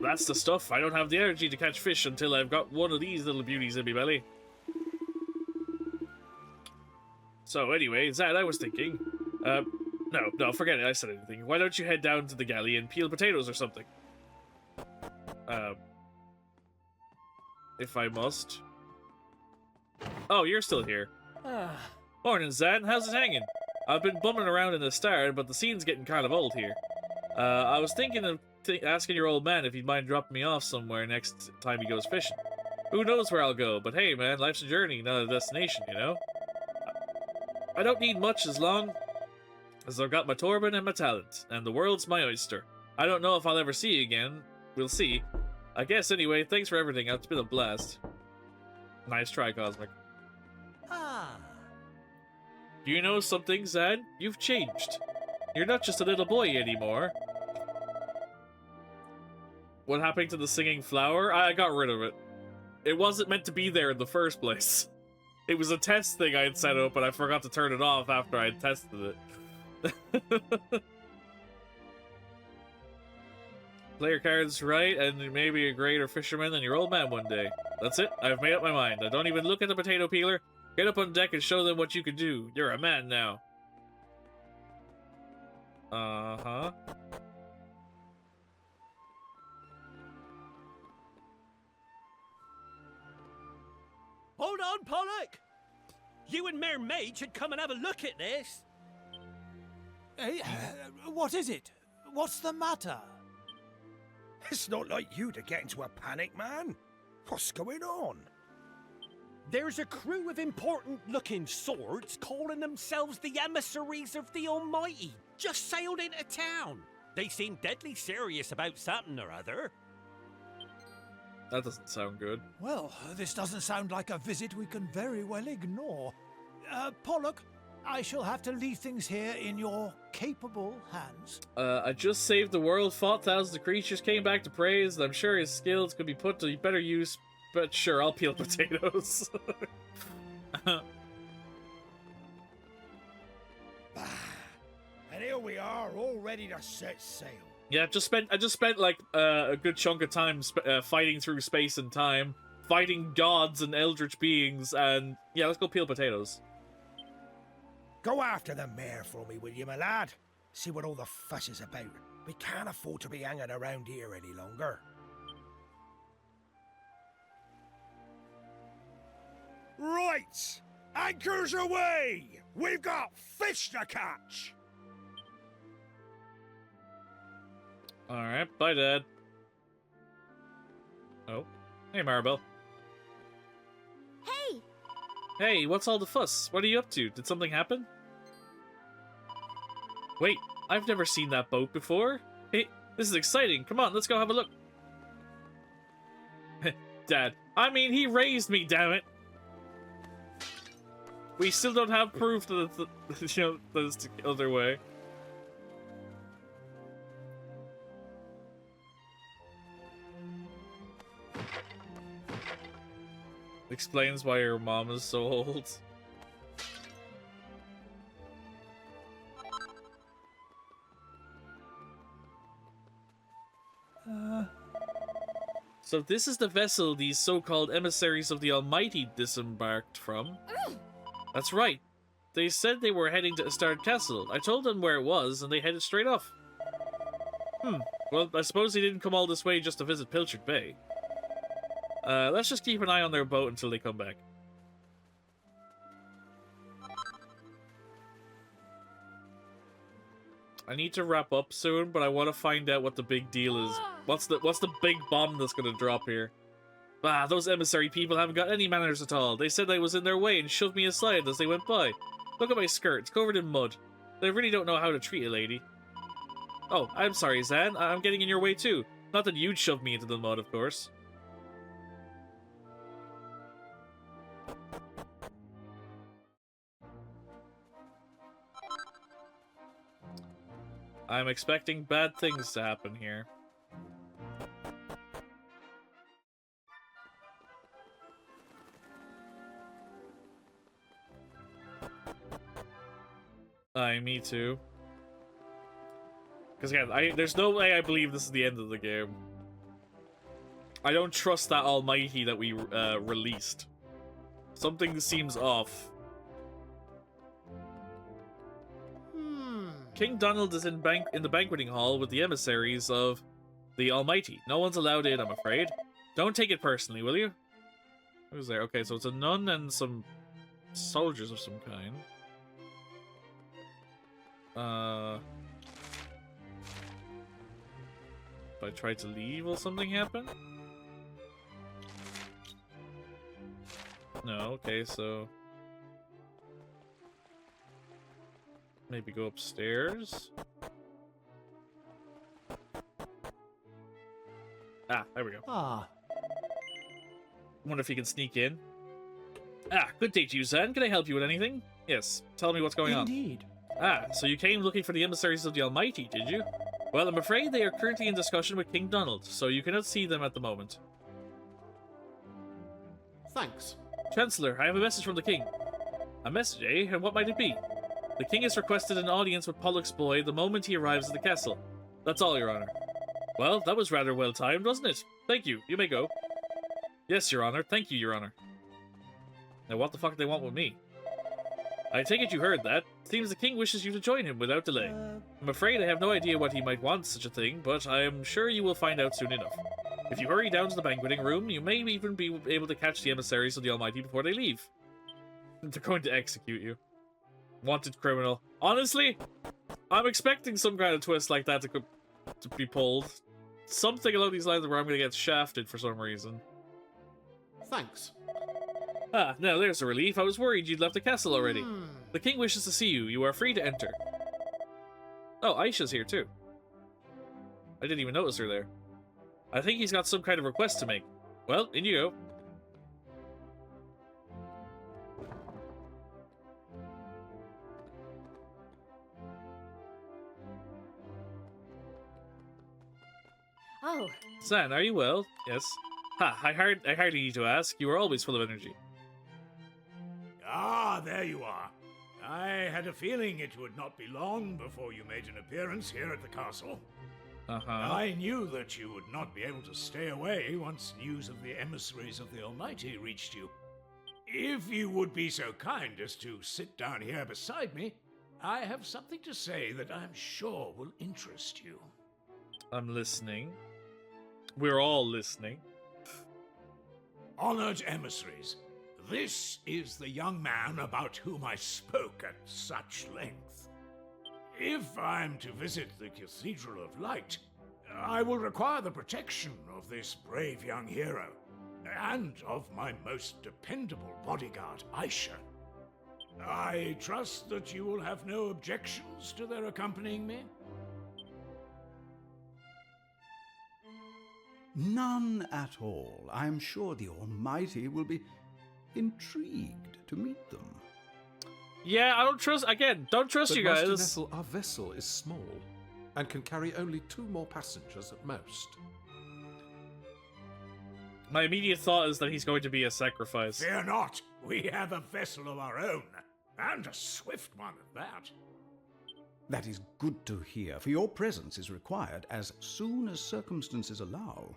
That's the stuff. I don't have the energy to catch fish until I've got one of these little beauties in my belly. So anyway, Zad, I was thinking, no, forget it, I said anything. Why don't you head down to the galley and peel potatoes or something? If I must. Oh, you're still here. Morning, Zad, how's it hanging? I've been bumming around in the Star, but the scene's getting kind of old here. I was thinking of asking your old man if he'd mind dropping me off somewhere next time he goes fishing. Who knows where I'll go, but hey man, life's a journey, not a destination, you know? I don't need much as long as I've got my turban and my talent, and the world's my oyster. I don't know if I'll ever see you again. We'll see. I guess anyway, thanks for everything. It's been a blast. Nice try, Cosmic. Do you know something, Zad? You've changed. You're not just a little boy anymore. What happened to the singing flower? I got rid of it. It wasn't meant to be there in the first place. It was a test thing I had set up, and I forgot to turn it off after I had tested it. Play your cards right, and you may be a greater fisherman than your old man one day. That's it. I've made up my mind. I don't even look at the potato peeler. Get up on deck and show them what you can do. You're a man now. Uh-huh. Hold on, Pollock! You and Mayor Mage should come and have a look at this. Hey, what is it? What's the matter? It's not like you to get into a panic, man. What's going on? There's a crew of important-looking swords calling themselves the emissaries of the Almighty. Just sailed into town. They seem deadly serious about something or other. That doesn't sound good. Well, this doesn't sound like a visit we can very well ignore. Pollock, I shall have to leave things here in your capable hands. I just saved the world, fought thousands of creatures, came back to praise, and I'm sure his skills could be put to better use, but sure, I'll peel potatoes. And here we are, all ready to set sail. Yeah, I just spent like a good chunk of time fighting through space and time, fighting gods and eldritch beings, and yeah, let's go peel potatoes. Go after the mayor for me, will you, my lad? See what all the fuss is about. We can't afford to be hanging around here any longer. Right! Anchors away! We've got fish to catch! Alright, bye, Dad. Oh. Hey, Maribel. Hey! Hey, what's all the fuss? What are you up to? Did something happen? Wait, I've never seen that boat before. Hey, this is exciting. Come on, let's go have a look. Dad, I mean, he raised me, damn it. We still don't have proof that it's the other way. Explains why your mom is so old. So this is the vessel these so-called emissaries of the Almighty disembarked from. That's right. They said they were heading to Astard Castle. I told them where it was, and they headed straight off. Well, I suppose they didn't come all this way just to visit Pilchard Bay. Let's just keep an eye on their boat until they come back. I need to wrap up soon, but I want to find out what the big deal is. What's the big bomb that's gonna drop here? Ah, those emissary people haven't got any manners at all. They said I was in their way and shoved me aside as they went by. Look at my skirt, it's covered in mud. They really don't know how to treat a lady. Oh, I'm sorry, Zan. I'm getting in your way too. Not that you'd shove me into the mud, of course. I'm expecting bad things to happen here. Me too. Because again, there's no way I believe this is the end of the game. I don't trust that almighty that we released. Something seems off. King Donald is in the banqueting hall with the emissaries of the Almighty. No one's allowed in, I'm afraid. Don't take it personally, will you? Who's there? Okay, so it's a nun and some soldiers of some kind. If I try to leave, will something happen? No, okay, so... maybe go upstairs? Ah, there we go. Ah. Wonder if you can sneak in. Ah, good day to you, Zan. Can I help you with anything? Yes, tell me what's going on. Indeed. Ah, so you came looking for the emissaries of the Almighty, did you? Well, I'm afraid they are currently in discussion with King Donald, so you cannot see them at the moment. Thanks. Chancellor, I have a message from the King. A message, eh? And what might it be? The King has requested an audience with Pollock's boy the moment he arrives at the castle. That's all, Your Honor. Well, that was rather well timed, wasn't it? Thank you. You may go. Yes, Your Honor. Thank you, Your Honor. Now, what the fuck do they want with me? I take it you heard that. Seems the King wishes you to join him without delay. I'm afraid I have no idea what he might want such a thing, but I am sure you will find out soon enough. If you hurry down to the banqueting room, you may even be able to catch the emissaries of the Almighty before they leave. They're going to execute you. Wanted criminal. Honestly, I'm expecting some kind of twist like that to be pulled. Something along these lines where I'm going to get shafted for some reason. Thanks. Ah, now there's a relief. I was worried you'd left the castle already. The King wishes to see you. You are free to enter. Oh, Aisha's here too. I didn't even notice her there. I think he's got some kind of request to make. Well, in you go. Oh. Zan, are you well? Yes. Ha, I hardly need to ask. You are always full of energy. Ah, there you are. I had a feeling it would not be long before you made an appearance here at the castle. I knew that you would not be able to stay away once news of the emissaries of the Almighty reached you. If you would be so kind as to sit down here beside me, I have something to say that I'm sure will interest you. I'm listening. We're all listening. Honored emissaries, this is the young man about whom I spoke at such length. If I'm to visit the Cathedral of Light, I will require the protection of this brave young hero, and of my most dependable bodyguard, Aisha. I trust that you will have no objections to their accompanying me? None at all. I am sure the Almighty will be intrigued to meet them. Yeah, I don't trust, again, don't trust But you guys. Master Nestle, our vessel is small and can carry only 2 more passengers at most. My immediate thought is that he's going to be a sacrifice. Fear not, we have a vessel of our own, and a swift one at that. That is good to hear, for your presence is required as soon as circumstances allow.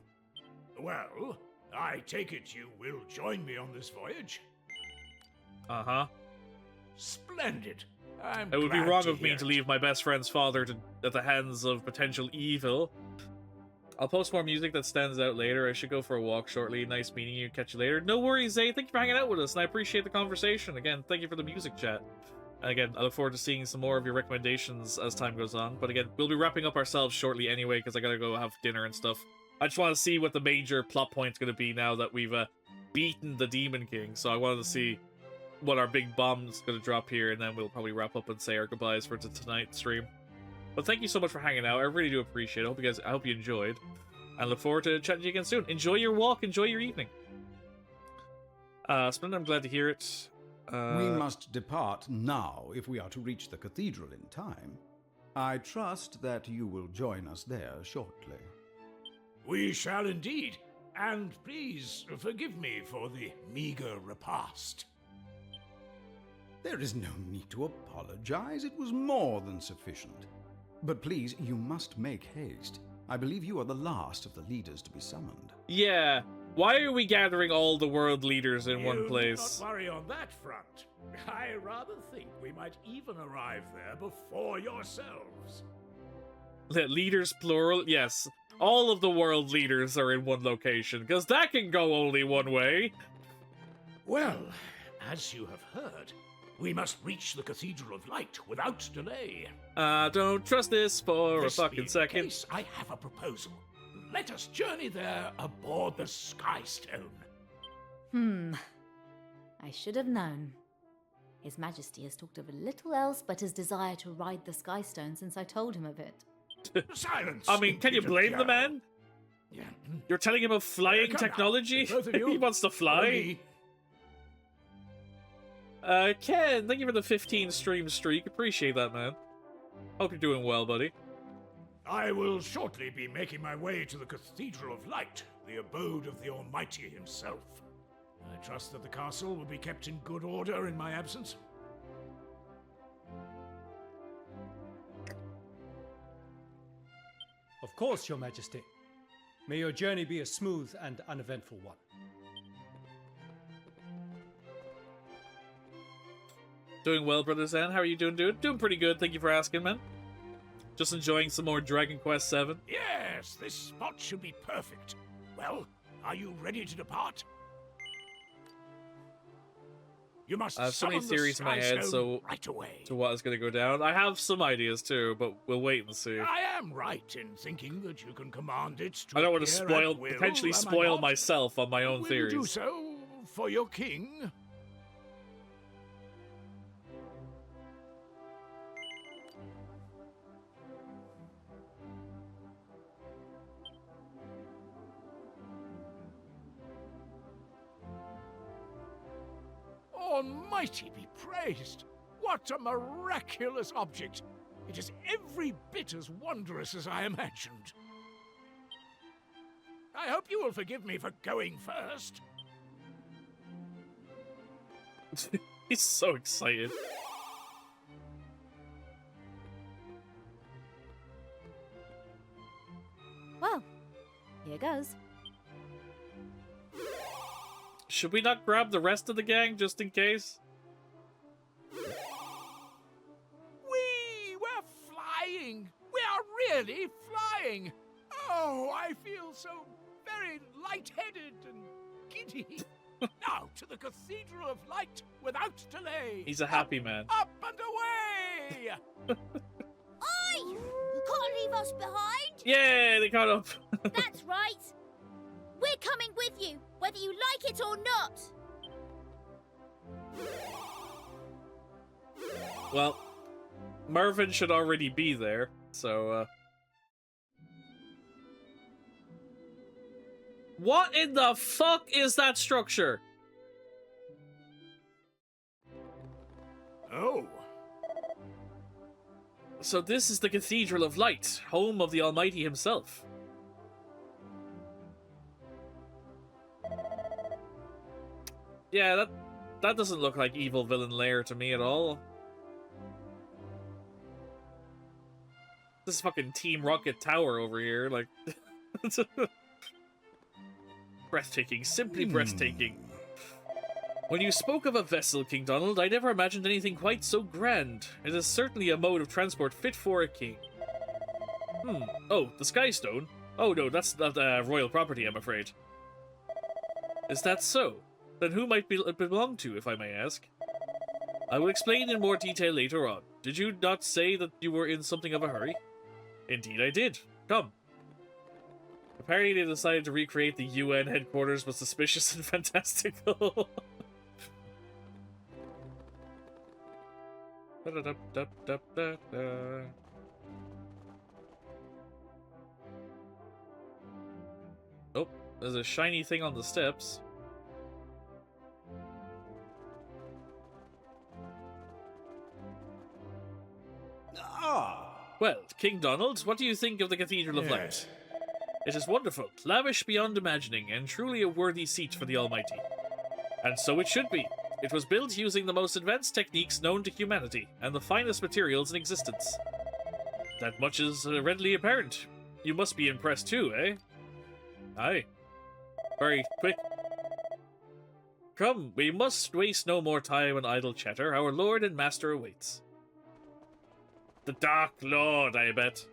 Well, I take it you will join me on this voyage? Uh-huh. Splendid. It would be wrong of me to leave my best friend's father at the hands of potential evil. I'll post more music that stands out later. I should go for a walk shortly. Nice meeting you. Catch you later. No worries, Zay. Thank you for hanging out with us, and I appreciate the conversation. Again, thank you for the music chat. And again, I look forward to seeing some more of your recommendations as time goes on. But again, we'll be wrapping up ourselves shortly anyway, because I gotta go have dinner and stuff. I just want to see what the major plot point's gonna be now that we've beaten the Demon King. So I wanted to see what our big bomb's gonna drop here, and then we'll probably wrap up and say our goodbyes for tonight's stream. But thank you so much for hanging out. I really do appreciate it. I hope you enjoyed. I look forward to chatting to you again soon. Enjoy your walk. Enjoy your evening. Splendid, I'm glad to hear it. We must depart now if we are to reach the cathedral in time. I trust that you will join us there shortly. We shall indeed. And please forgive me for the meager repast. There is no need to apologize. It was more than sufficient. But please, you must make haste. I believe you are the last of the leaders to be summoned. Yeah. Why are we gathering all the world leaders in one place? Do not worry on that front. I rather think we might even arrive there before yourselves. Leaders plural? Yes. All of the world leaders are in one location, because that can go only one way. Well, as you have heard, we must reach the Cathedral of Light without delay. I don't trust this for a fucking second. Case, I have a proposal. Let us journey there aboard the Sky Stone. I should have known. His Majesty has talked of little else but his desire to ride the Sky Stone since I told him of it. Silence! I mean, can you blame the man? Yeah. You're telling him of flying technology? He wants to fly. Ken, thank you for the 15 stream streak. Appreciate that, man. Hope you're doing well, buddy. I will shortly be making my way to the Cathedral of Light, the abode of the Almighty himself. I trust that the castle will be kept in good order in my absence. Of course, Your Majesty. May your journey be a smooth and uneventful one. Doing well, Brother Zen. How are you doing, dude? Doing pretty good. Thank you for asking, man. Just enjoying some more Dragon Quest VII. Yes, this spot should be perfect. Well, are you ready to depart? You must I have so many theories in my head, so right away. To what is going to go down. I have some ideas too, but we'll wait and see. I am right in thinking that you can command it to I don't want to potentially spoil myself on my own theories. Will you do so for your king? Almighty be praised! What a miraculous object! It is every bit as wondrous as I imagined. I hope you will forgive me for going first. He's so excited. Well, here goes. Should we not grab the rest of the gang just in case? We're flying! We are really flying! Oh, I feel so very lightheaded and giddy. Now to the Cathedral of Light without delay. He's a happy man. Up and away! Oi! You can't leave us behind! Yay, they caught up. That's right. We're coming with you, whether you like it or not. Well, Mervyn should already be there, so, What in the fuck is that structure? Oh. So this is the Cathedral of Light, home of the Almighty himself. Yeah, that doesn't look like evil villain lair to me at all. This is fucking Team Rocket Tower over here, like... breathtaking, simply breathtaking. When you spoke of a vessel, King Donald, I never imagined anything quite so grand. It is certainly a mode of transport fit for a king. Oh, the Sky Stone? Oh no, that's not royal property, I'm afraid. Is that so? Then who might it belong to, if I may ask? I will explain in more detail later on. Did you not say that you were in something of a hurry? Indeed I did. Come. Apparently they decided to recreate the UN headquarters, but suspicious and fantastical. Oh, there's a shiny thing on the steps. Well, King Donald, what do you think of the Cathedral of Light? It is wonderful, lavish beyond imagining, and truly a worthy seat for the Almighty. And so it should be. It was built using the most advanced techniques known to humanity, and the finest materials in existence. That much is readily apparent. You must be impressed too, eh? Aye. Very quick. Come, we must waste no more time on idle chatter. Our lord and master awaits. The Dark Lord, I bet.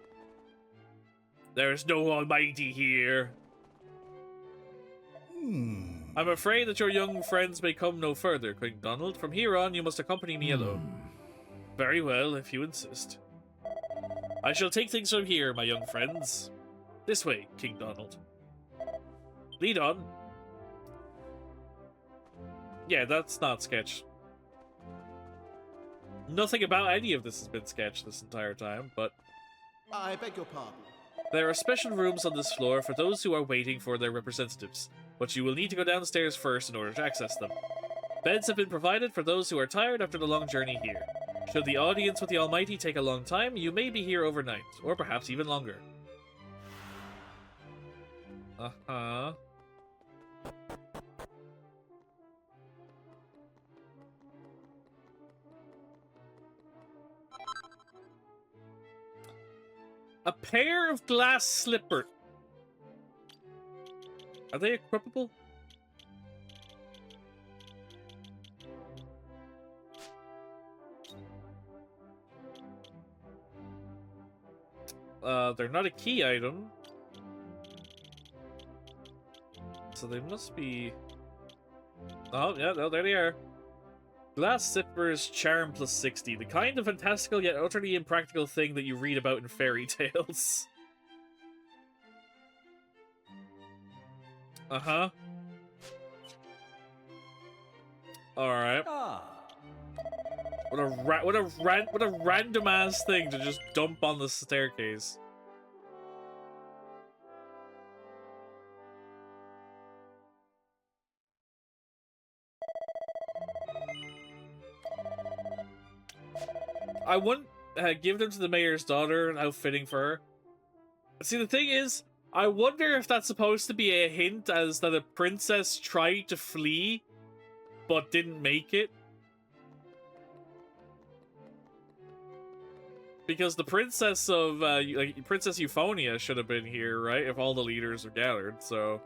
There's no Almighty here. I'm afraid that your young friends may come no further, King Donald. From here on, you must accompany me alone. Very well, if you insist. I shall take things from here, my young friends. This way, King Donald. Lead on. Yeah, that's not sketch. Nothing about any of this has been sketched this entire time, but... I beg your pardon. There are special rooms on this floor for those who are waiting for their representatives, but you will need to go downstairs first in order to access them. Beds have been provided for those who are tired after the long journey here. Should the audience with the Almighty take a long time, you may be here overnight, or perhaps even longer. Uh-huh. A pair of glass slippers. Are they equipable? They're not a key item. So they must be... Oh, yeah, no, there they are. Glass Slippers Charm plus 60. The kind of fantastical yet utterly impractical thing that you read about in fairy tales. Uh-huh. Alright. What a random ass thing to just dump on the staircase. I wouldn't give them to the mayor's daughter. How fitting for her. See, the thing is, I wonder if that's supposed to be a hint as that a princess tried to flee, but didn't make it. Because the princess of, like, Princess Euphonia should have been here, right? If all the leaders are gathered, so...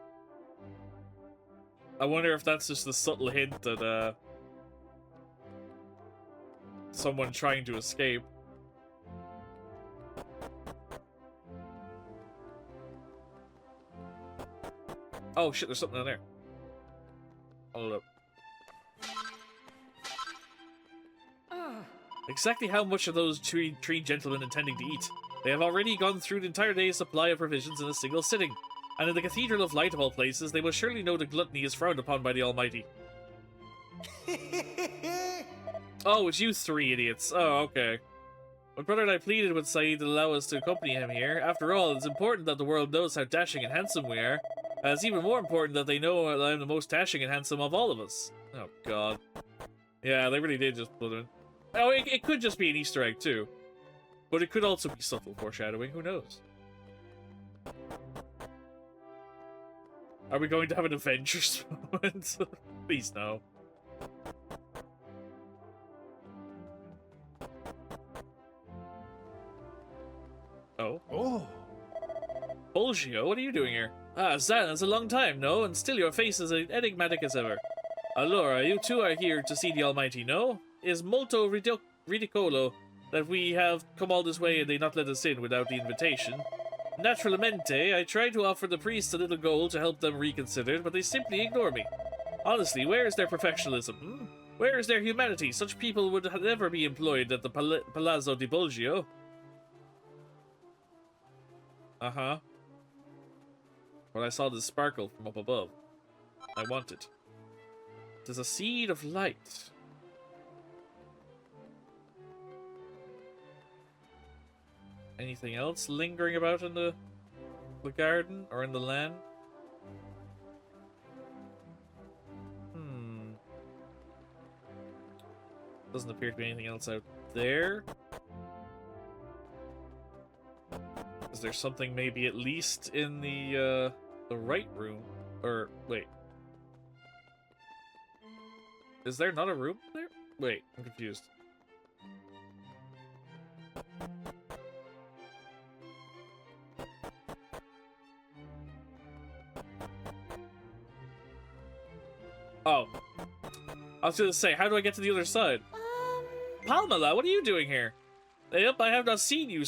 I wonder if that's just a subtle hint that, someone trying to escape. Oh shit, there's something in there. Hold up. Exactly how much are those three gentlemen intending to eat? They have already gone through the entire day's supply of provisions in a single sitting. And in the Cathedral of Light of all places, they will surely know that gluttony is frowned upon by the Almighty. Oh, it's you three idiots. Oh, okay. My brother and I pleaded with Saeed to allow us to accompany him here. After all, it's important that the world knows how dashing and handsome we are. It's even more important that they know that I'm the most dashing and handsome of all of us. Oh, God. Yeah, they really did just put in. Oh, it could just be an Easter egg, too. But it could also be subtle foreshadowing. Who knows? Are we going to have an Avengers moment? Please, no. Oh. Oh. Bulgio, what are you doing here? Ah, Zan, it's a long time, no? And still your face is as enigmatic as ever. Allora, you two are here to see the Almighty, no? Is molto ridicolo that we have come all this way and they not let us in without the invitation. Naturalmente, I tried to offer the priests a little gold to help them reconsider, but they simply ignore me. Honestly, where is their professionalism? Where is their humanity? Such people would never be employed at the Palazzo di Bulgio. Uh-huh. But I saw this sparkle from up above. I want it. There's a seed of light. Anything else lingering about in the garden or in the land? Doesn't appear to be anything else out there. Is there something maybe at least in the right room? Or, wait. Is there not a room there? Wait, I'm confused. Oh. I was gonna say, how do I get to the other side? Palmela, what are you doing here? Yep, I have not seen you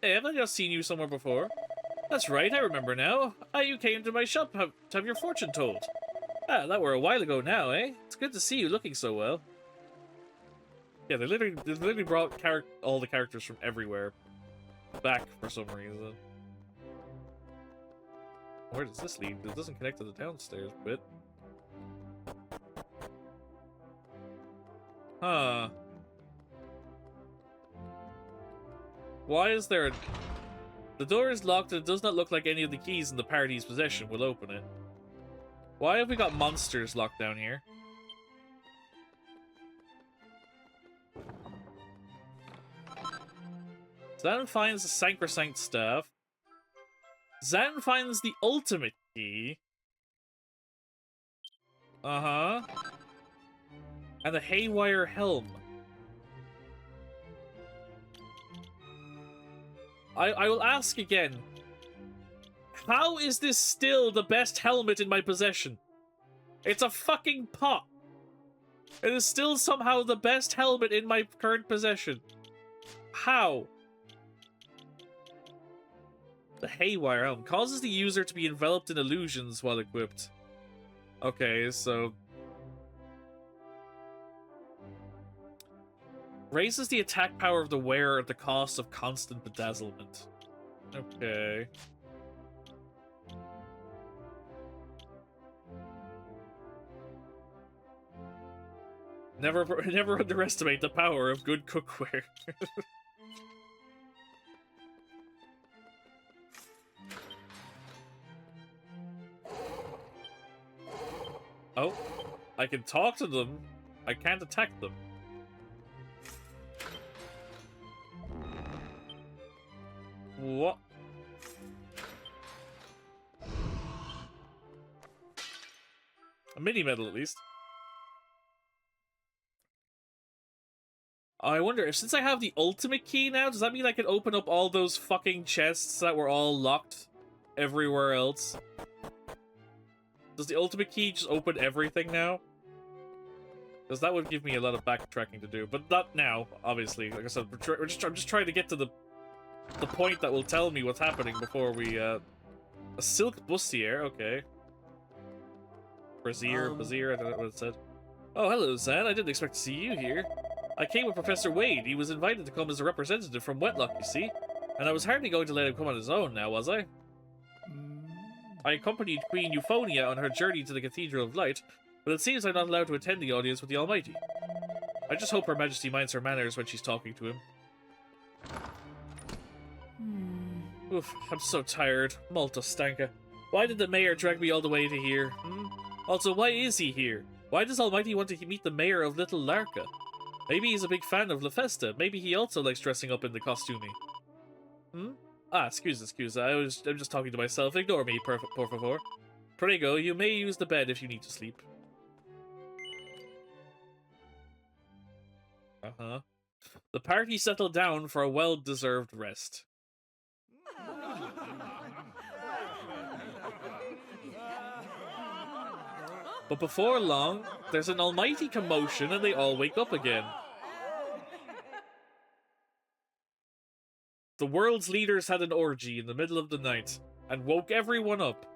have I not seen you somewhere before? That's right, I remember now. You came to my shop to have your fortune told. That were a while ago now, eh? It's good to see you looking so well. Yeah, they literally brought all the characters from everywhere back for some reason. Where does this lead? It doesn't connect to the downstairs bit. Huh. Why is there a... The door is locked and it does not look like any of the keys in the party's possession will open it. Why have we got monsters locked down here? Zan finds the Sacrosanct Staff. Zan finds the ultimate key. Uh-huh. And the Haywire Helm. I will ask again. How is this still the best helmet in my possession? It's a fucking pot. It is still somehow the best helmet in my current possession. How? The Haywire Helm causes the user to be enveloped in illusions while equipped. Okay, so... Raises the attack power of the wearer at the cost of constant bedazzlement. Okay. Never underestimate the power of good cookware. Oh, I can talk to them. I can't attack them. What? A mini medal, at least. I wonder if, since I have the ultimate key now, does that mean I can open up all those fucking chests that were all locked everywhere else? Does the ultimate key just open everything now? Because that would give me a lot of backtracking to do, but not now, obviously. Like I said, I'm just trying to get to the point that will tell me what's happening before we, A silk bustier, okay. Brazier, I don't know what it said. Oh, hello, Zan. I didn't expect to see you here. I came with Professor Wade. He was invited to come as a representative from Wetlock, you see. And I was hardly going to let him come on his own now, was I? I accompanied Queen Euphonia on her journey to the Cathedral of Light, but it seems I'm not allowed to attend the audience with the Almighty. I just hope Her Majesty minds her manners when she's talking to him. Oof, I'm so tired. Molto stanka. Why did the mayor drag me all the way to here? Also, why is he here? Why does Almighty want to meet the mayor of Little Larka? Maybe he's a big fan of La Festa. Maybe he also likes dressing up in the costuming. Excuse. I'm just talking to myself. Ignore me, por favor. Prego, you may use the bed if you need to sleep. Uh-huh. The party settled down for a well-deserved rest. But before long, there's an almighty commotion and they all wake up again. The world's leaders had an orgy in the middle of the night and woke everyone up.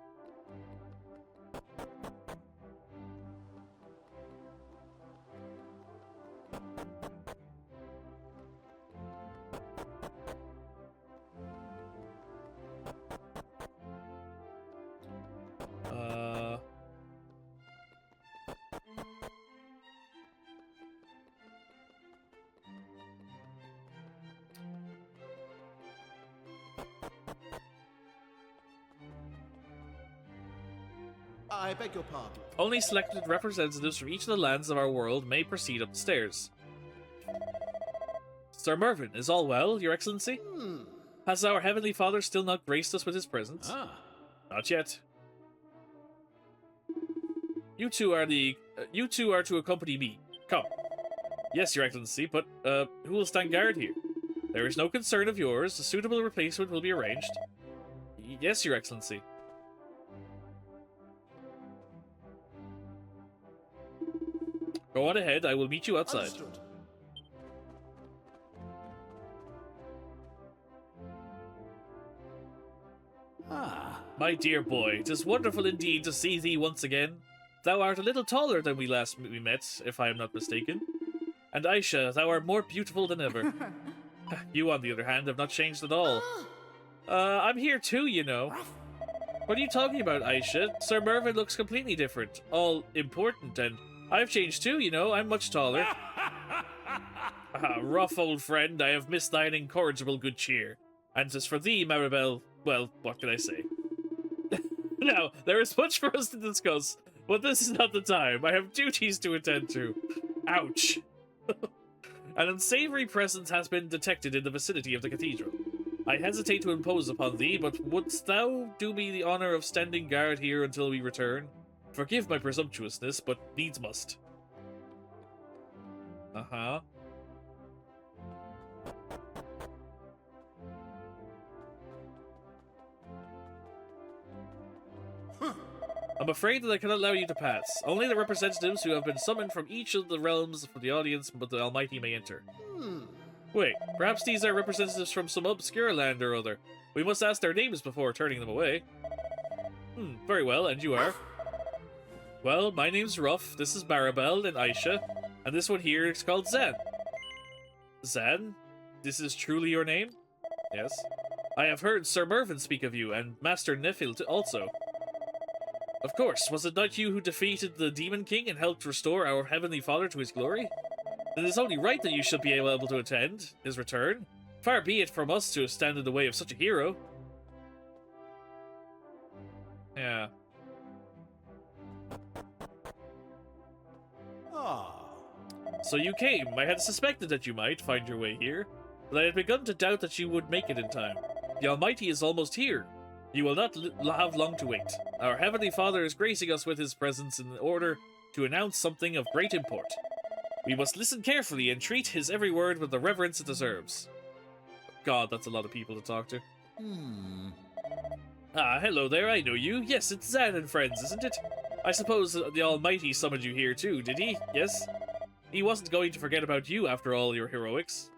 I beg your pardon. Only selected representatives from each of the lands of our world may proceed up the stairs. Sir Mervyn, is all well, Your Excellency? Has our Heavenly Father still not graced us with his presence? Not yet. You two are to accompany me. Come. Yes, Your Excellency, but, who will stand guard here? There is no concern of yours. A suitable replacement will be arranged. Yes, Your Excellency. Go on ahead, I will meet you outside. Understood. My dear boy, 'tis wonderful indeed to see thee once again. Thou art a little taller than we met, if I am not mistaken. And Aisha, thou art more beautiful than ever. You, on the other hand, have not changed at all. I'm here too, you know. What are you talking about, Aisha? Sir Mervyn looks completely different. All important, and I've changed too, you know. I'm much taller. Rough old friend, I have missed thine incorrigible good cheer. And as for thee, Maribel, well, what can I say? Now, there is much for us to discuss, but this is not the time. I have duties to attend to. Ouch. An unsavory presence has been detected in the vicinity of the cathedral. I hesitate to impose upon thee, but wouldst thou do me the honor of standing guard here until we return? Forgive my presumptuousness, but needs must. Uh-huh. I'm afraid that I cannot allow you to pass. Only the representatives who have been summoned from each of the realms for the audience but the Almighty may enter. Wait, perhaps these are representatives from some obscure land or other. We must ask their names before turning them away. Very well, and you are? Well, my name's Ruff, this is Maribel and Aisha, and this one here is called Zan. Zan? This is truly your name? Yes. I have heard Sir Mervyn speak of you, and Master Nefil also. Of course, was it not you who defeated the Demon King and helped restore our Heavenly Father to his glory? It is only right that you should be able to attend his return. Far be it from us to stand in the way of such a hero. Yeah. So you came. I had suspected that you might find your way here, but I had begun to doubt that you would make it in time. The Almighty is almost here. You will not have long to wait. Our Heavenly Father is gracing us with his presence in order to announce something of great import. We must listen carefully and treat his every word with the reverence it deserves. God, that's a lot of people to talk to. Ah, hello there, I know you. Yes, it's Zan and friends, isn't it? I suppose the Almighty summoned you here too, did he? Yes? He wasn't going to forget about you after all your heroics.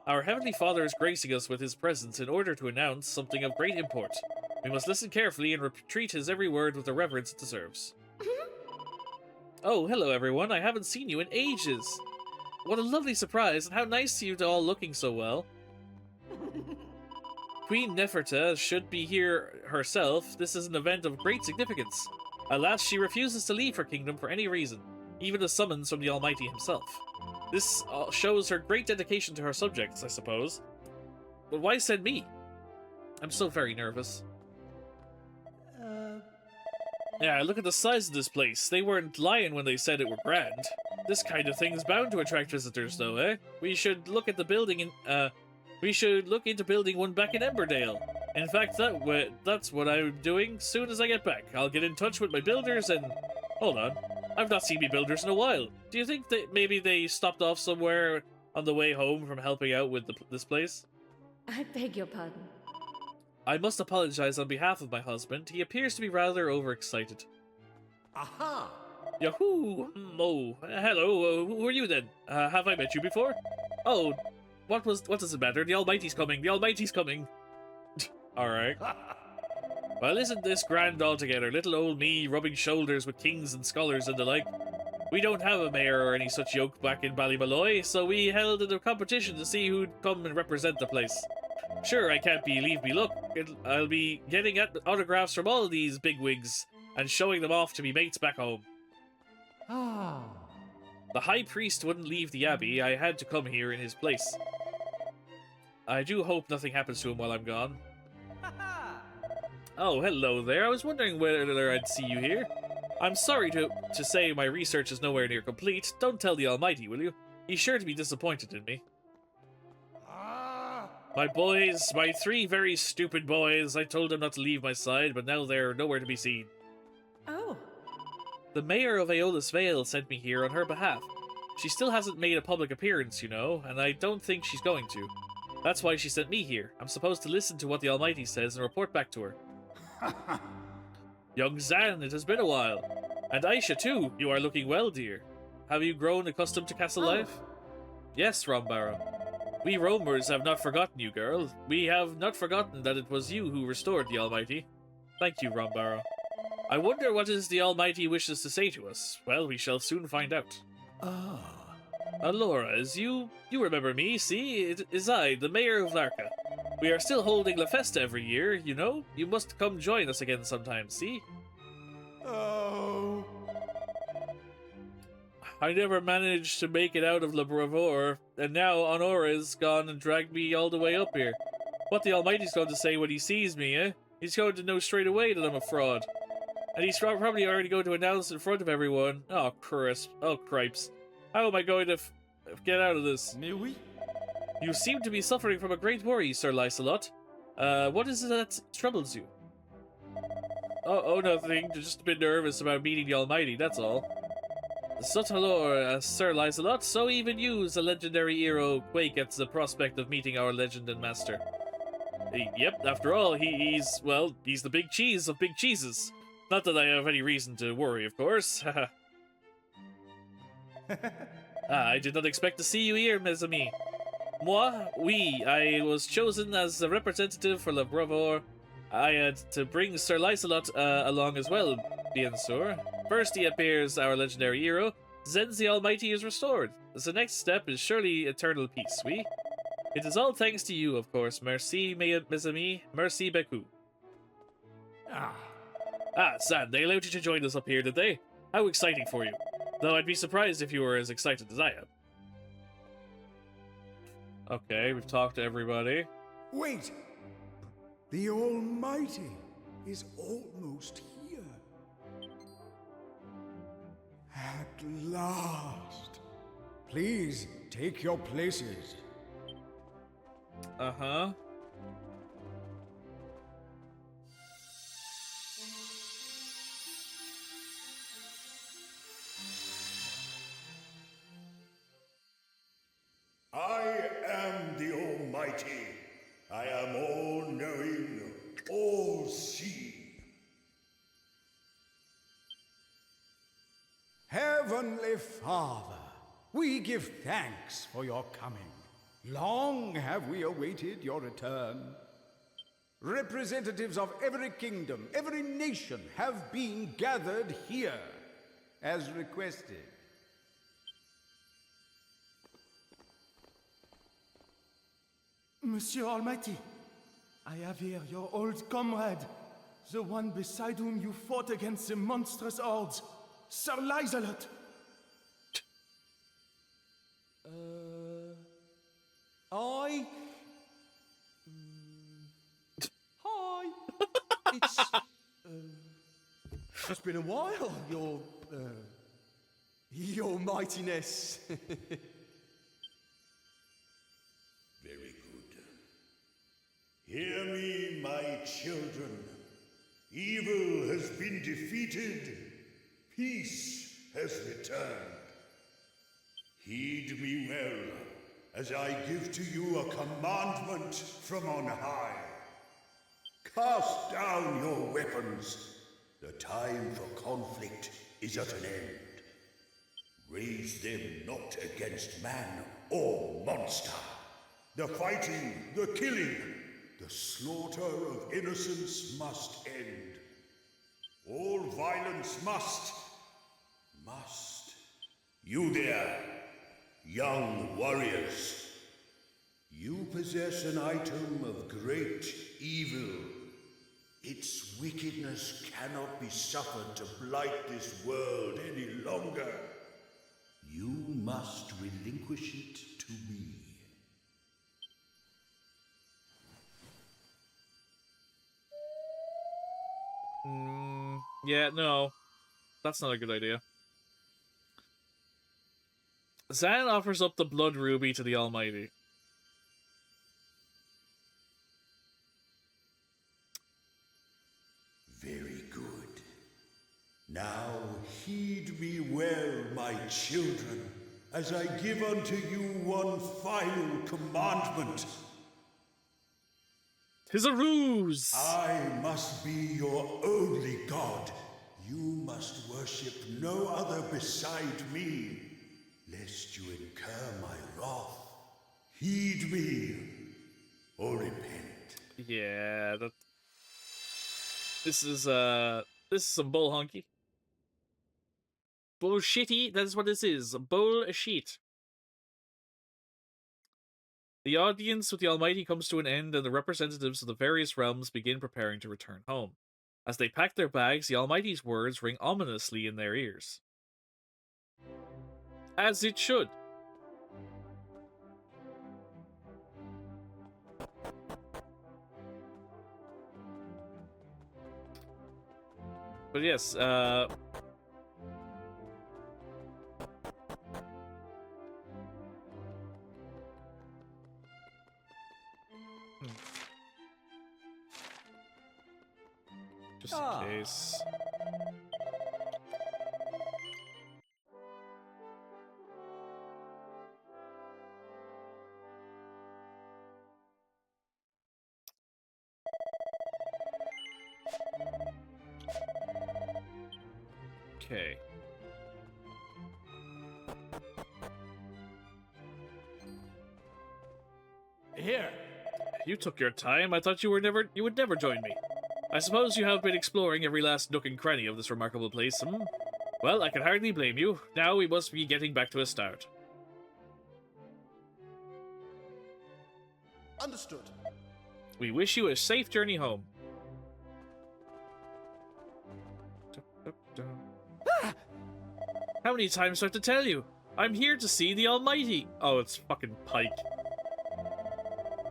Our Heavenly Father is gracing us with his presence in order to announce something of great import. We must listen carefully and treat his every word with the reverence it deserves. Oh, hello everyone, I haven't seen you in ages. What a lovely surprise, and how nice you all looking so well. Queen Neferta should be here herself. This is an event of great significance. Alas, she refuses to leave her kingdom for any reason, even a summons from the Almighty himself. This shows her great dedication to her subjects, I suppose. But why send me? I'm so very nervous. Yeah, look at the size of this place. They weren't lying when they said it were grand. This kind of thing's bound to attract visitors, though, eh? We should look at the building in, we should look into building one back in Emberdale. In fact, that's what I'm doing soon as I get back. I'll get in touch with my builders and... Hold on. I've not seen my builders in a while. Do you think that maybe they stopped off somewhere on the way home from helping out with this place? I beg your pardon. I must apologize on behalf of my husband. He appears to be rather overexcited. Aha! Yahoo! Oh, hello. Who are you then? Have I met you before? Oh, what does it matter? The Almighty's coming. The Almighty's coming. Alright. Well, isn't this grand altogether? Little old me rubbing shoulders with kings and scholars and the like. We don't have a mayor or any such yoke back in Ballymalloy, so we held a competition to see who'd come and represent the place. Sure, I can't believe me luck. I'll be getting autographs from all of these bigwigs and showing them off to me mates back home. The High Priest wouldn't leave the Abbey. I had to come here in his place. I do hope nothing happens to him while I'm gone. Oh, hello there. I was wondering whether I'd see you here. I'm sorry to say my research is nowhere near complete. Don't tell the Almighty, will you? He's sure to be disappointed in me. My boys, my 3 very stupid boys, I told them not to leave my side, but now they're nowhere to be seen. Oh. The mayor of Aeolus Vale sent me here on her behalf. She still hasn't made a public appearance, you know, and I don't think she's going to. That's why she sent me here. I'm supposed to listen to what the Almighty says and report back to her. Young Zan, it has been a while. And Aisha, too. You are looking well, dear. Have you grown accustomed to castle life? Yes, Rombaro. We roamers have not forgotten you, girl. We have not forgotten that it was you who restored the Almighty. Thank you, Rombaro. I wonder what is the Almighty wishes to say to us. Well, we shall soon find out. Alora, you remember me, see? It is I, the Mayor of Larka. We are still holding La Festa every year, you know? You must come join us again sometime, see? Oh. I never managed to make it out of Le Bravor, and now Honora is gone and dragged me all the way up here. What the Almighty's going to say when he sees me, eh? He's going to know straight away that I'm a fraud. And he's probably already going to announce in front of everyone. Oh, crisp. Oh, cripes. How am I going to get out of this? Mais oui. You seem to be suffering from a great worry, Sir Lysalot. What is it that troubles you? Oh, nothing. Just a bit nervous about meeting the Almighty, that's all. Sotalor, Sir Lysalot, so even you, the legendary hero, quake at the prospect of meeting our legend and master. Yep, after all, he's the big cheese of big cheeses. Not that I have any reason to worry, of course. I did not expect to see you here, mes amis. Moi, oui, I was chosen as a representative for Le Bravor. I had to bring Sir Lysalot along as well, bien sûr. First he appears our legendary hero, then the Almighty is restored. The next step is surely eternal peace, oui? It is all thanks to you, of course. Merci, mes amis. Merci beaucoup. Zan, they allowed you to join us up here, did they? How exciting for you. Though I'd be surprised if you were as excited as I am. Okay, we've talked to everybody. Wait! The Almighty is almost here. At last. Please, take your places. Uh-huh. I am the Almighty. I am all-knowing, all-seeing. Heavenly Father, we give thanks for your coming. Long have we awaited your return. Representatives of every kingdom, every nation have been gathered here, as requested. Monsieur Almighty, I have here your old comrade, the one beside whom you fought against the monstrous hordes, Sir Lysalot. Hi. It's been a while, your mightiness. Very good. Hear me, my children. Evil has been defeated. Peace has returned. Heed me well, as I give to you a commandment from on high. Cast down your weapons. The time for conflict is at an end. Raise them not against man or monster. The fighting, the killing, the slaughter of innocents must end. All violence must. You there, young warriors. You possess an item of great evil. Its wickedness cannot be suffered to blight this world any longer. You must relinquish it to me. Yeah, no. That's not a good idea. Zan offers up the blood ruby to the Almighty. Very good. Now heed me well, my children, as I give unto you one final commandment. 'Tis a ruse! I must be your only god. You must worship no other beside me, lest you incur my wrath. Heed me, or repent. Yeah, that... This is some bull honky. Bullshitty, that is what this is. Bullshit. The audience with the Almighty comes to an end, and the representatives of the various realms begin preparing to return home. As they pack their bags, the Almighty's words ring ominously in their ears. As it should. But yes, just in case. Okay. Here. You took your time. I thought you would never join me. I suppose you have been exploring every last nook and cranny of this remarkable place, hmm? Well, I can hardly blame you. Now we must be getting back to a start. Understood. We wish you a safe journey home. How many times do I have to tell you? I'm here to see the Almighty. Oh, it's fucking Pike.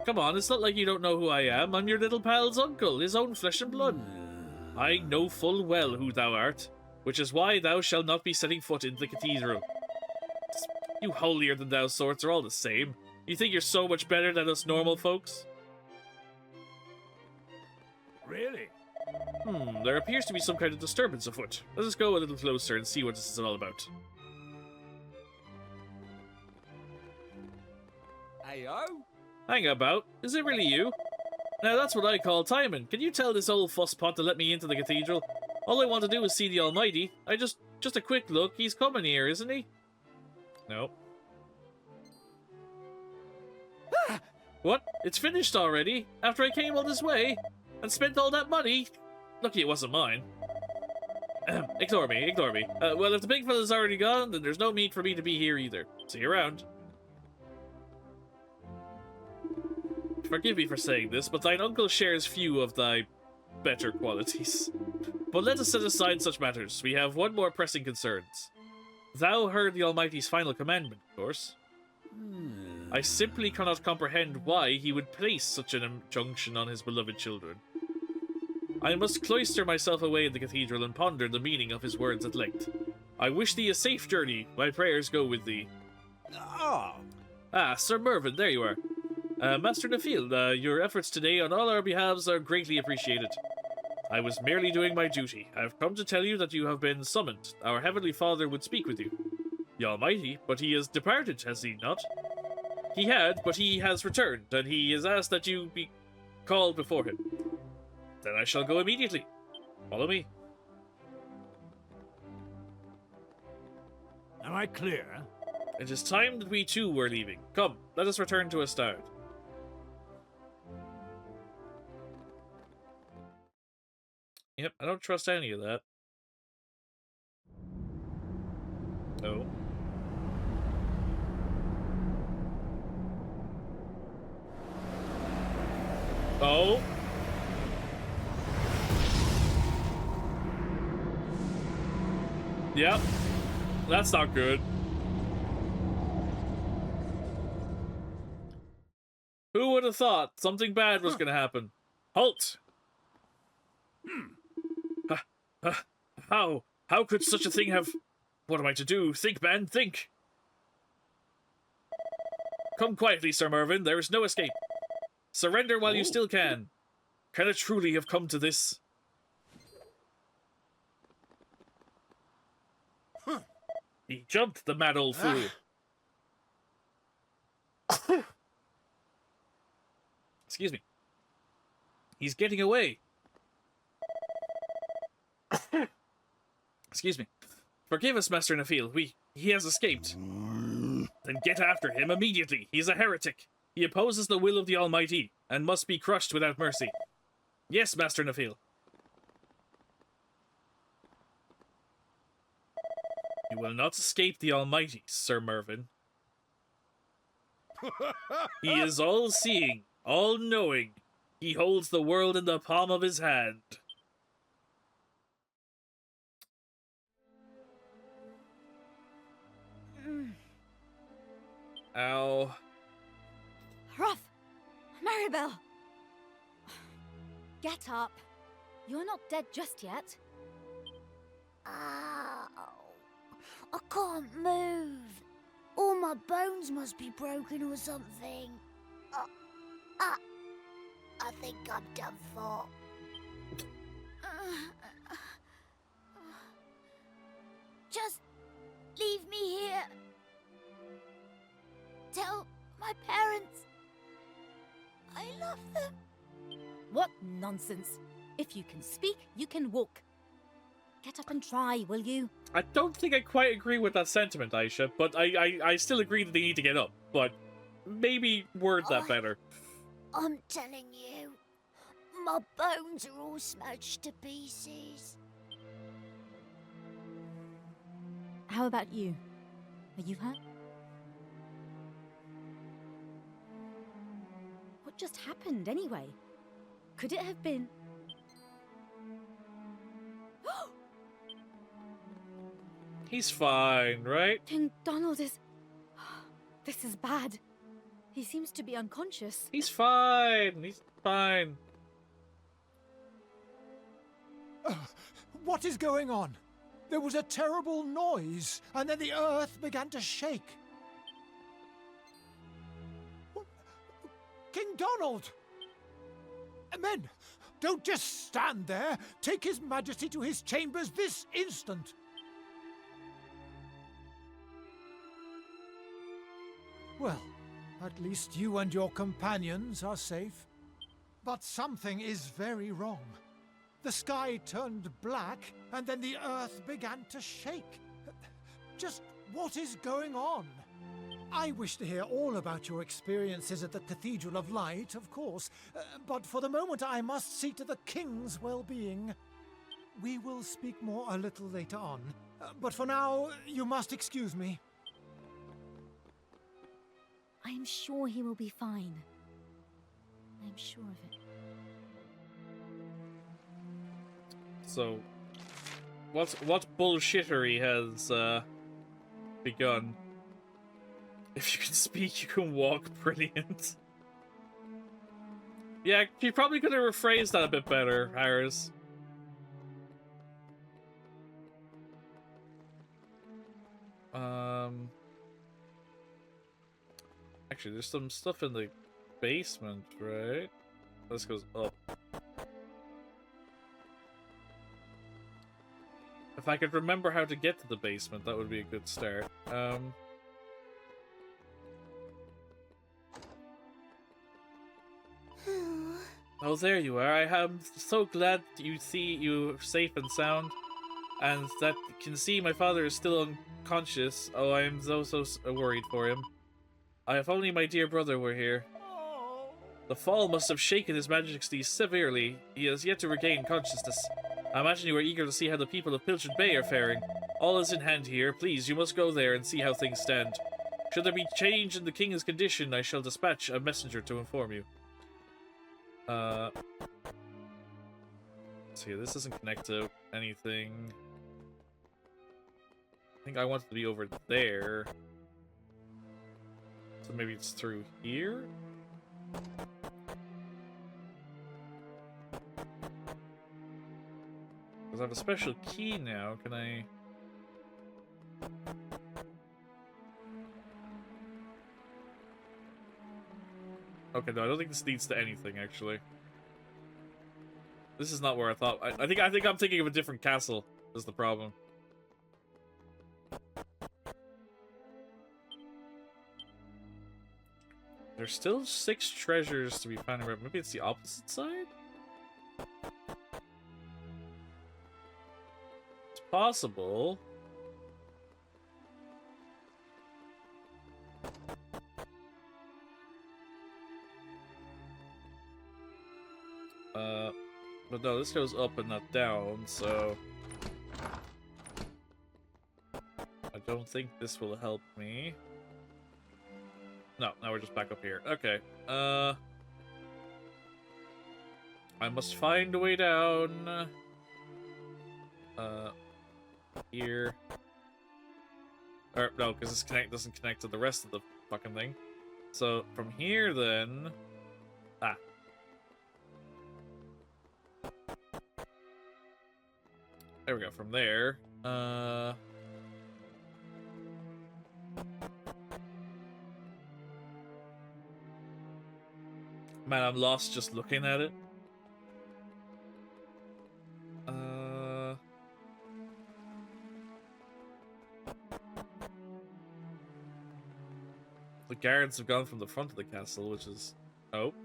Come on, it's not like you don't know who I am. I'm your little pal's uncle, his own flesh and blood. I know full well who thou art, which is why thou shalt not be setting foot into the cathedral. You holier-than-thou sorts are all the same. You think you're so much better than us normal folks? Really? There appears to be some kind of disturbance afoot. Let us go a little closer and see what this is all about. Ayo? Hang about, is it really you? Now that's what I call timing. Can you tell this old fusspot to let me into the cathedral? All I want to do is see the Almighty. Just a quick look, he's coming here, isn't he? No. What? It's finished already? After I came all this way? And spent all that money? Lucky it wasn't mine. Ignore me. Well, if the big fella's already gone, then there's no need for me to be here either. See you around. Forgive me for saying this, but thine uncle shares few of thy better qualities. But let us set aside such matters. We have one more pressing concerns. Thou heard the Almighty's final commandment, of course. I simply cannot comprehend why he would place such an injunction on his beloved children. I must cloister myself away in the cathedral and ponder the meaning of his words at length. I wish thee a safe journey. My prayers go with thee. Ah, Sir Mervyn, there you are. Master Nafil, your efforts today on all our behalves are greatly appreciated. I was merely doing my duty. I have come to tell you that you have been summoned. Our Heavenly Father would speak with you. The Almighty, but he has departed, has he not? He had, but he has returned, and he has asked that you be called before him. Then I shall go immediately. Follow me. Am I clear? It is time that we too were leaving. Come, let us return to Astard. Yep, I don't trust any of that. No. Oh. Yep. That's not good. Who would have thought something bad was going to happen? Halt! How could such a thing have... What am I to do? Think, man, think! Come quietly, Sir Mervyn. There is no escape. Surrender while you still can. Can it truly have come to this? He jumped, the mad old fool. Excuse me. He's getting away. Excuse me. Forgive us, Master Nafil. He has escaped. Then get after him immediately. He is a heretic. He opposes the will of the Almighty, and must be crushed without mercy. Yes, Master Nafil. You will not escape the Almighty, Sir Mervyn. He is all-seeing, all-knowing. He holds the world in the palm of his hand. Ow. Ruff! Maribel! Get up. You're not dead just yet. Ow. I can't move. All my bones must be broken or something. I think I'm done for. Just leave me here. Tell my parents I love them. What nonsense. If you can speak, you can walk. Get up and try, will you? I don't think I quite agree with that sentiment, Aisha, but I still agree that they need to get up, but maybe word that better. I'm telling you, my bones are all smashed to pieces. How about you? Are you hurt? What just happened, anyway? Could it have been... He's fine, right? King Donald is... This is bad. He seems to be unconscious. He's fine. He's fine. What is going on? There was a terrible noise, and then the earth began to shake. What? King Donald! Men, don't just stand there. Take His Majesty to his chambers this instant. Well, at least you and your companions are safe. But something is very wrong. The sky turned black, and then the earth began to shake. Just what is going on? I wish to hear all about your experiences at the Cathedral of Light, of course, but for the moment I must see to the King's well-being. We will speak more a little later on, but for now, you must excuse me. I am sure he will be fine. I'm sure of it. So, what bullshittery has begun? If you can speak, you can walk. Brilliant. Yeah, you probably could have rephrased that a bit better, Harris. Actually, there's some stuff in the basement, right? This goes up. If I could remember how to get to the basement, that would be a good start. Oh, there you are. I am so glad you see you safe and sound, and that can see my father is still unconscious. Oh, I am so worried for him. If only my dear brother were here. The fall must have shaken His Majesty severely. He has yet to regain consciousness. I imagine you are eager to see how the people of Pilchard Bay are faring. All is in hand here. Please, you must go there and see how things stand. Should there be change in the King's condition, I shall dispatch a messenger to inform you. See, this doesn't connect to anything. I think I want it to be over there. So maybe it's through here? Because I have a special key now, can I... Okay, no, I don't think this leads to anything, actually. This is not where I thought. I think I'm thinking of a different castle, is the problem. There's still 6 treasures to be found around. Maybe it's the opposite side? It's possible. But no, this goes up and not down, so... I don't think this will help me. No, now we're just back up here. Okay, I must find a way down. Here. Or, no, because this doesn't connect to the rest of the fucking thing. So, from here, then... Ah. There we go, from there. Man, I'm lost just looking at it. The guards have gone from the front of the castle, which is... Oh.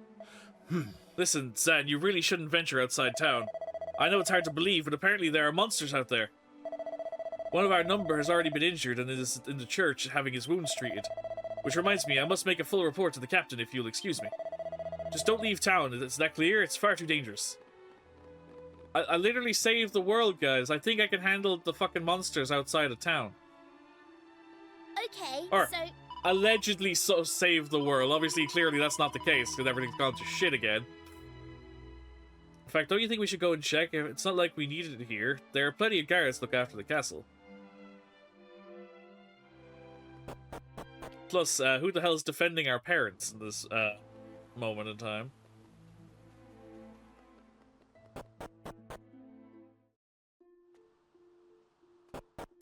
Listen, Zan, you really shouldn't venture outside town. I know it's hard to believe, but apparently there are monsters out there. One of our number has already been injured and is in the church having his wounds treated. Which reminds me, I must make a full report to the captain if you'll excuse me. Just don't leave town, is that clear? It's far too dangerous. I literally saved the world, guys. I think I can handle the fucking monsters outside of town. Okay, or, so... allegedly saved the world. Obviously, clearly that's not the case, because everything's gone to shit again. In fact, don't you think we should go and check? It's not like we needed it here. There are plenty of guards to look after the castle. Plus, who the hell is defending our parents in this moment in time?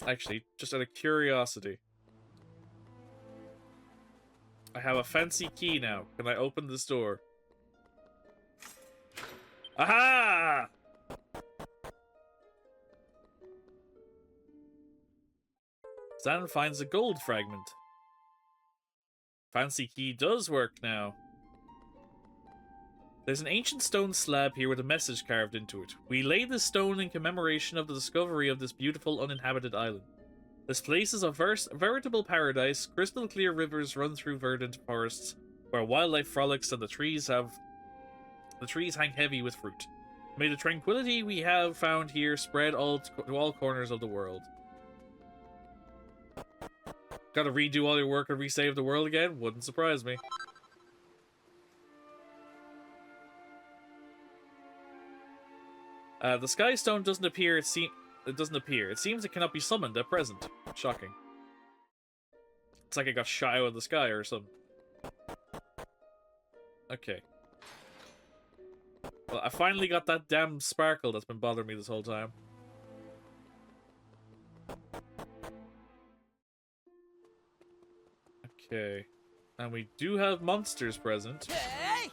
Actually, just out of curiosity. I have a fancy key now. Can I open this door? Aha! Zan finds a gold fragment. Fancy key does work now. There's an ancient stone slab here with a message carved into it. We lay this stone in commemoration of the discovery of this beautiful uninhabited island. This place is a veritable paradise. Crystal clear rivers run through verdant forests, where wildlife frolics and the trees hang heavy with fruit. May the tranquility we have found here spread to all corners of the world. Gotta redo all your work and resave the world again? Wouldn't surprise me. The sky stone doesn't appear. It doesn't appear. It seems it cannot be summoned at present. Shocking. It's like it got shot out of the sky or something. Okay. Well, I finally got that damn sparkle that's been bothering me this whole time. Okay. And we do have monsters present.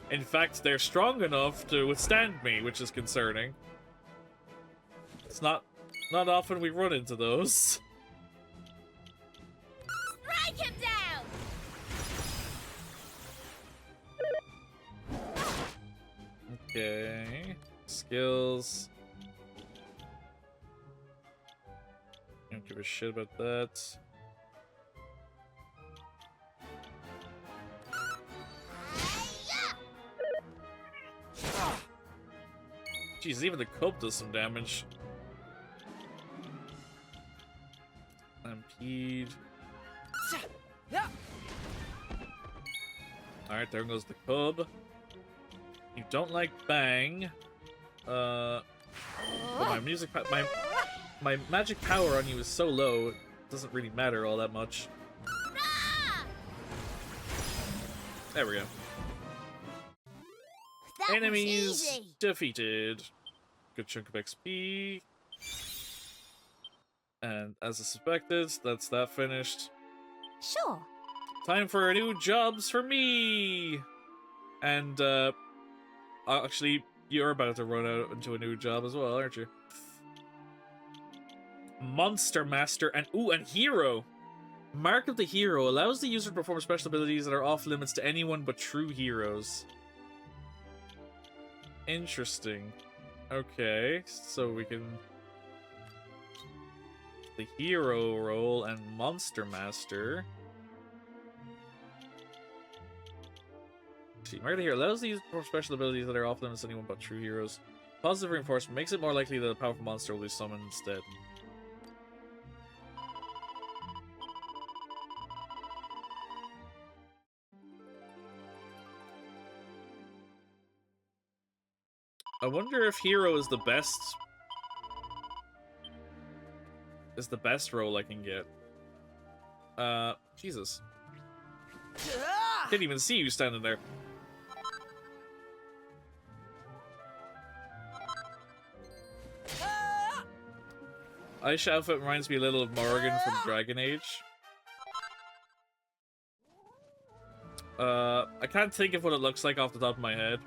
In fact, they're strong enough to withstand me, which is concerning. It's not often we run into those. Strike him down! Okay. Skills. Don't give a shit about that. Jeez, even the cope does some damage. Impede. Alright, there goes the cub. You don't like bang. But my magic power on you is so low, it doesn't really matter all that much. There we go. That Enemies defeated. Good chunk of XP. And as I suspected, that's that finished. Sure. Time for new jobs for me! And, actually, you're about to run out into a new job as well, aren't you? Monster Master and Hero. Mark of the Hero allows the user to perform special abilities that are off limits to anyone but true heroes. Interesting. Okay, so we can... The Hero role and Monster Master. See, Mark of the Hero allows the user to perform special abilities that are off limits to anyone but true heroes. Positive reinforcement makes it more likely that a powerful monster will be summoned instead. I wonder if Hero is the best role I can get. Jesus. Can't even see you standing there. Aisha outfit reminds me a little of Morrigan from Dragon Age. I can't think of what it looks like off the top of my head.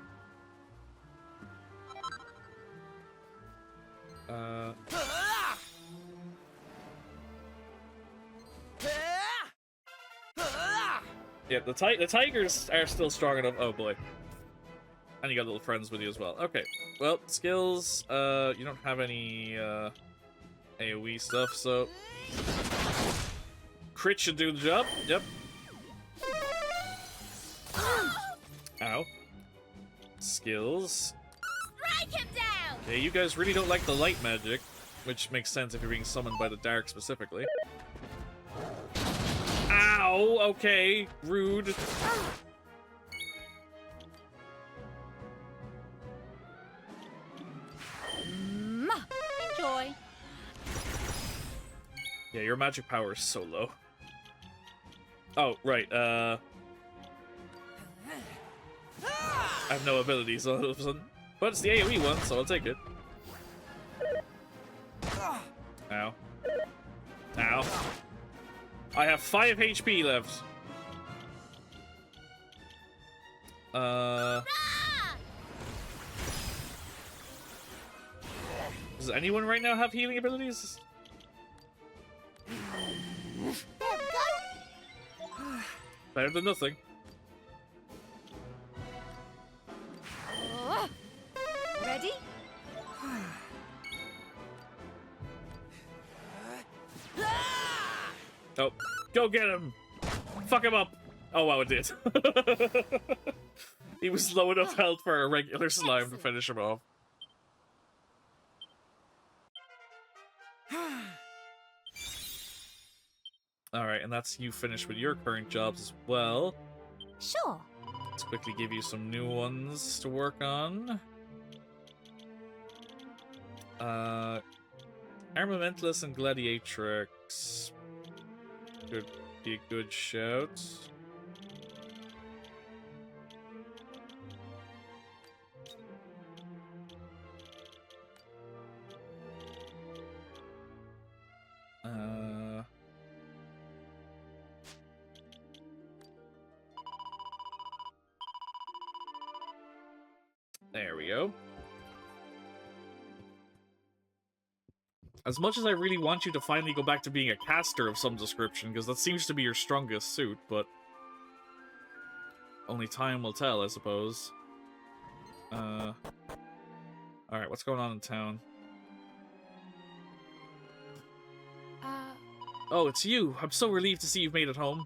Yeah, the tigers are still strong enough. Oh boy. And you got little friends with you as well. Okay. Well, skills, you don't have any AoE stuff, so crit should do the job. Yep. Ow. Skills. Strike him down! Okay, you guys really don't like the light magic, which makes sense if you're being summoned by the dark specifically. Ow! Okay, rude. Enjoy. Yeah, your magic power is so low. Oh, right, I have no abilities all of a sudden. But it's the AoE one, so I'll take it. Ow. Ow. I have 5 HP left. Does anyone right now have healing abilities? Better than nothing. Ready? Oh, go get him! Fuck him up! Oh wow, it did. He was low enough health for a regular slime to finish him off. Alright, and that's you finished with your current jobs as well. Sure. Let's quickly give you some new ones to work on. Armamentalist and Gladiatrix could be a good shout. There we go. As much as I really want you to finally go back to being a caster of some description, because that seems to be your strongest suit, but only time will tell, I suppose. Alright, what's going on in town? Oh, it's you! I'm so relieved to see you've made it home.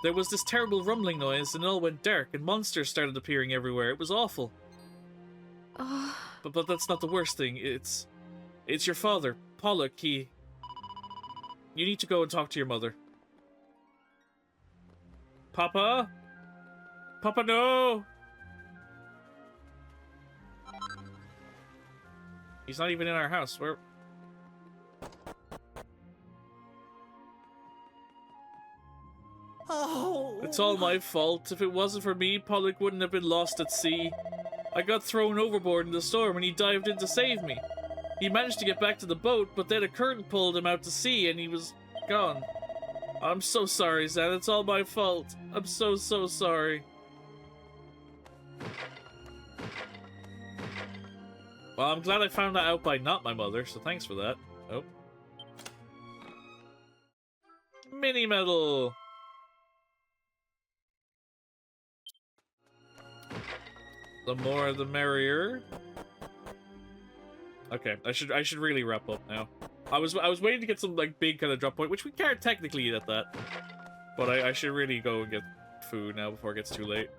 There was this terrible rumbling noise, and it all went dark, and monsters started appearing everywhere. It was awful. But that's not the worst thing. It's your father, Pollock. You need to go and talk to your mother. Papa? Papa, no! He's not even in our house. Where? Oh! It's all my fault. If it wasn't for me, Pollock wouldn't have been lost at sea. I got thrown overboard in the storm and he dived in to save me. He managed to get back to the boat, but then a current pulled him out to sea and he was gone. I'm so sorry, Zan. It's all my fault. I'm so sorry. Well, I'm glad I found that out by not my mother, so thanks for that. Oh. Mini medal! The more the merrier. Okay, I should really wrap up now. I was waiting to get some like big kind of drop point, which we can't technically eat at that. But I should really go and get food now before it gets too late.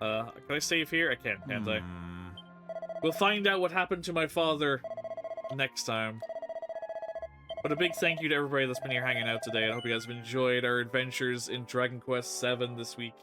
Can I save here? I can't I? We'll find out what happened to my father next time. But a big thank you to everybody that's been here hanging out today. I hope you guys have enjoyed our adventures in Dragon Quest VII this week.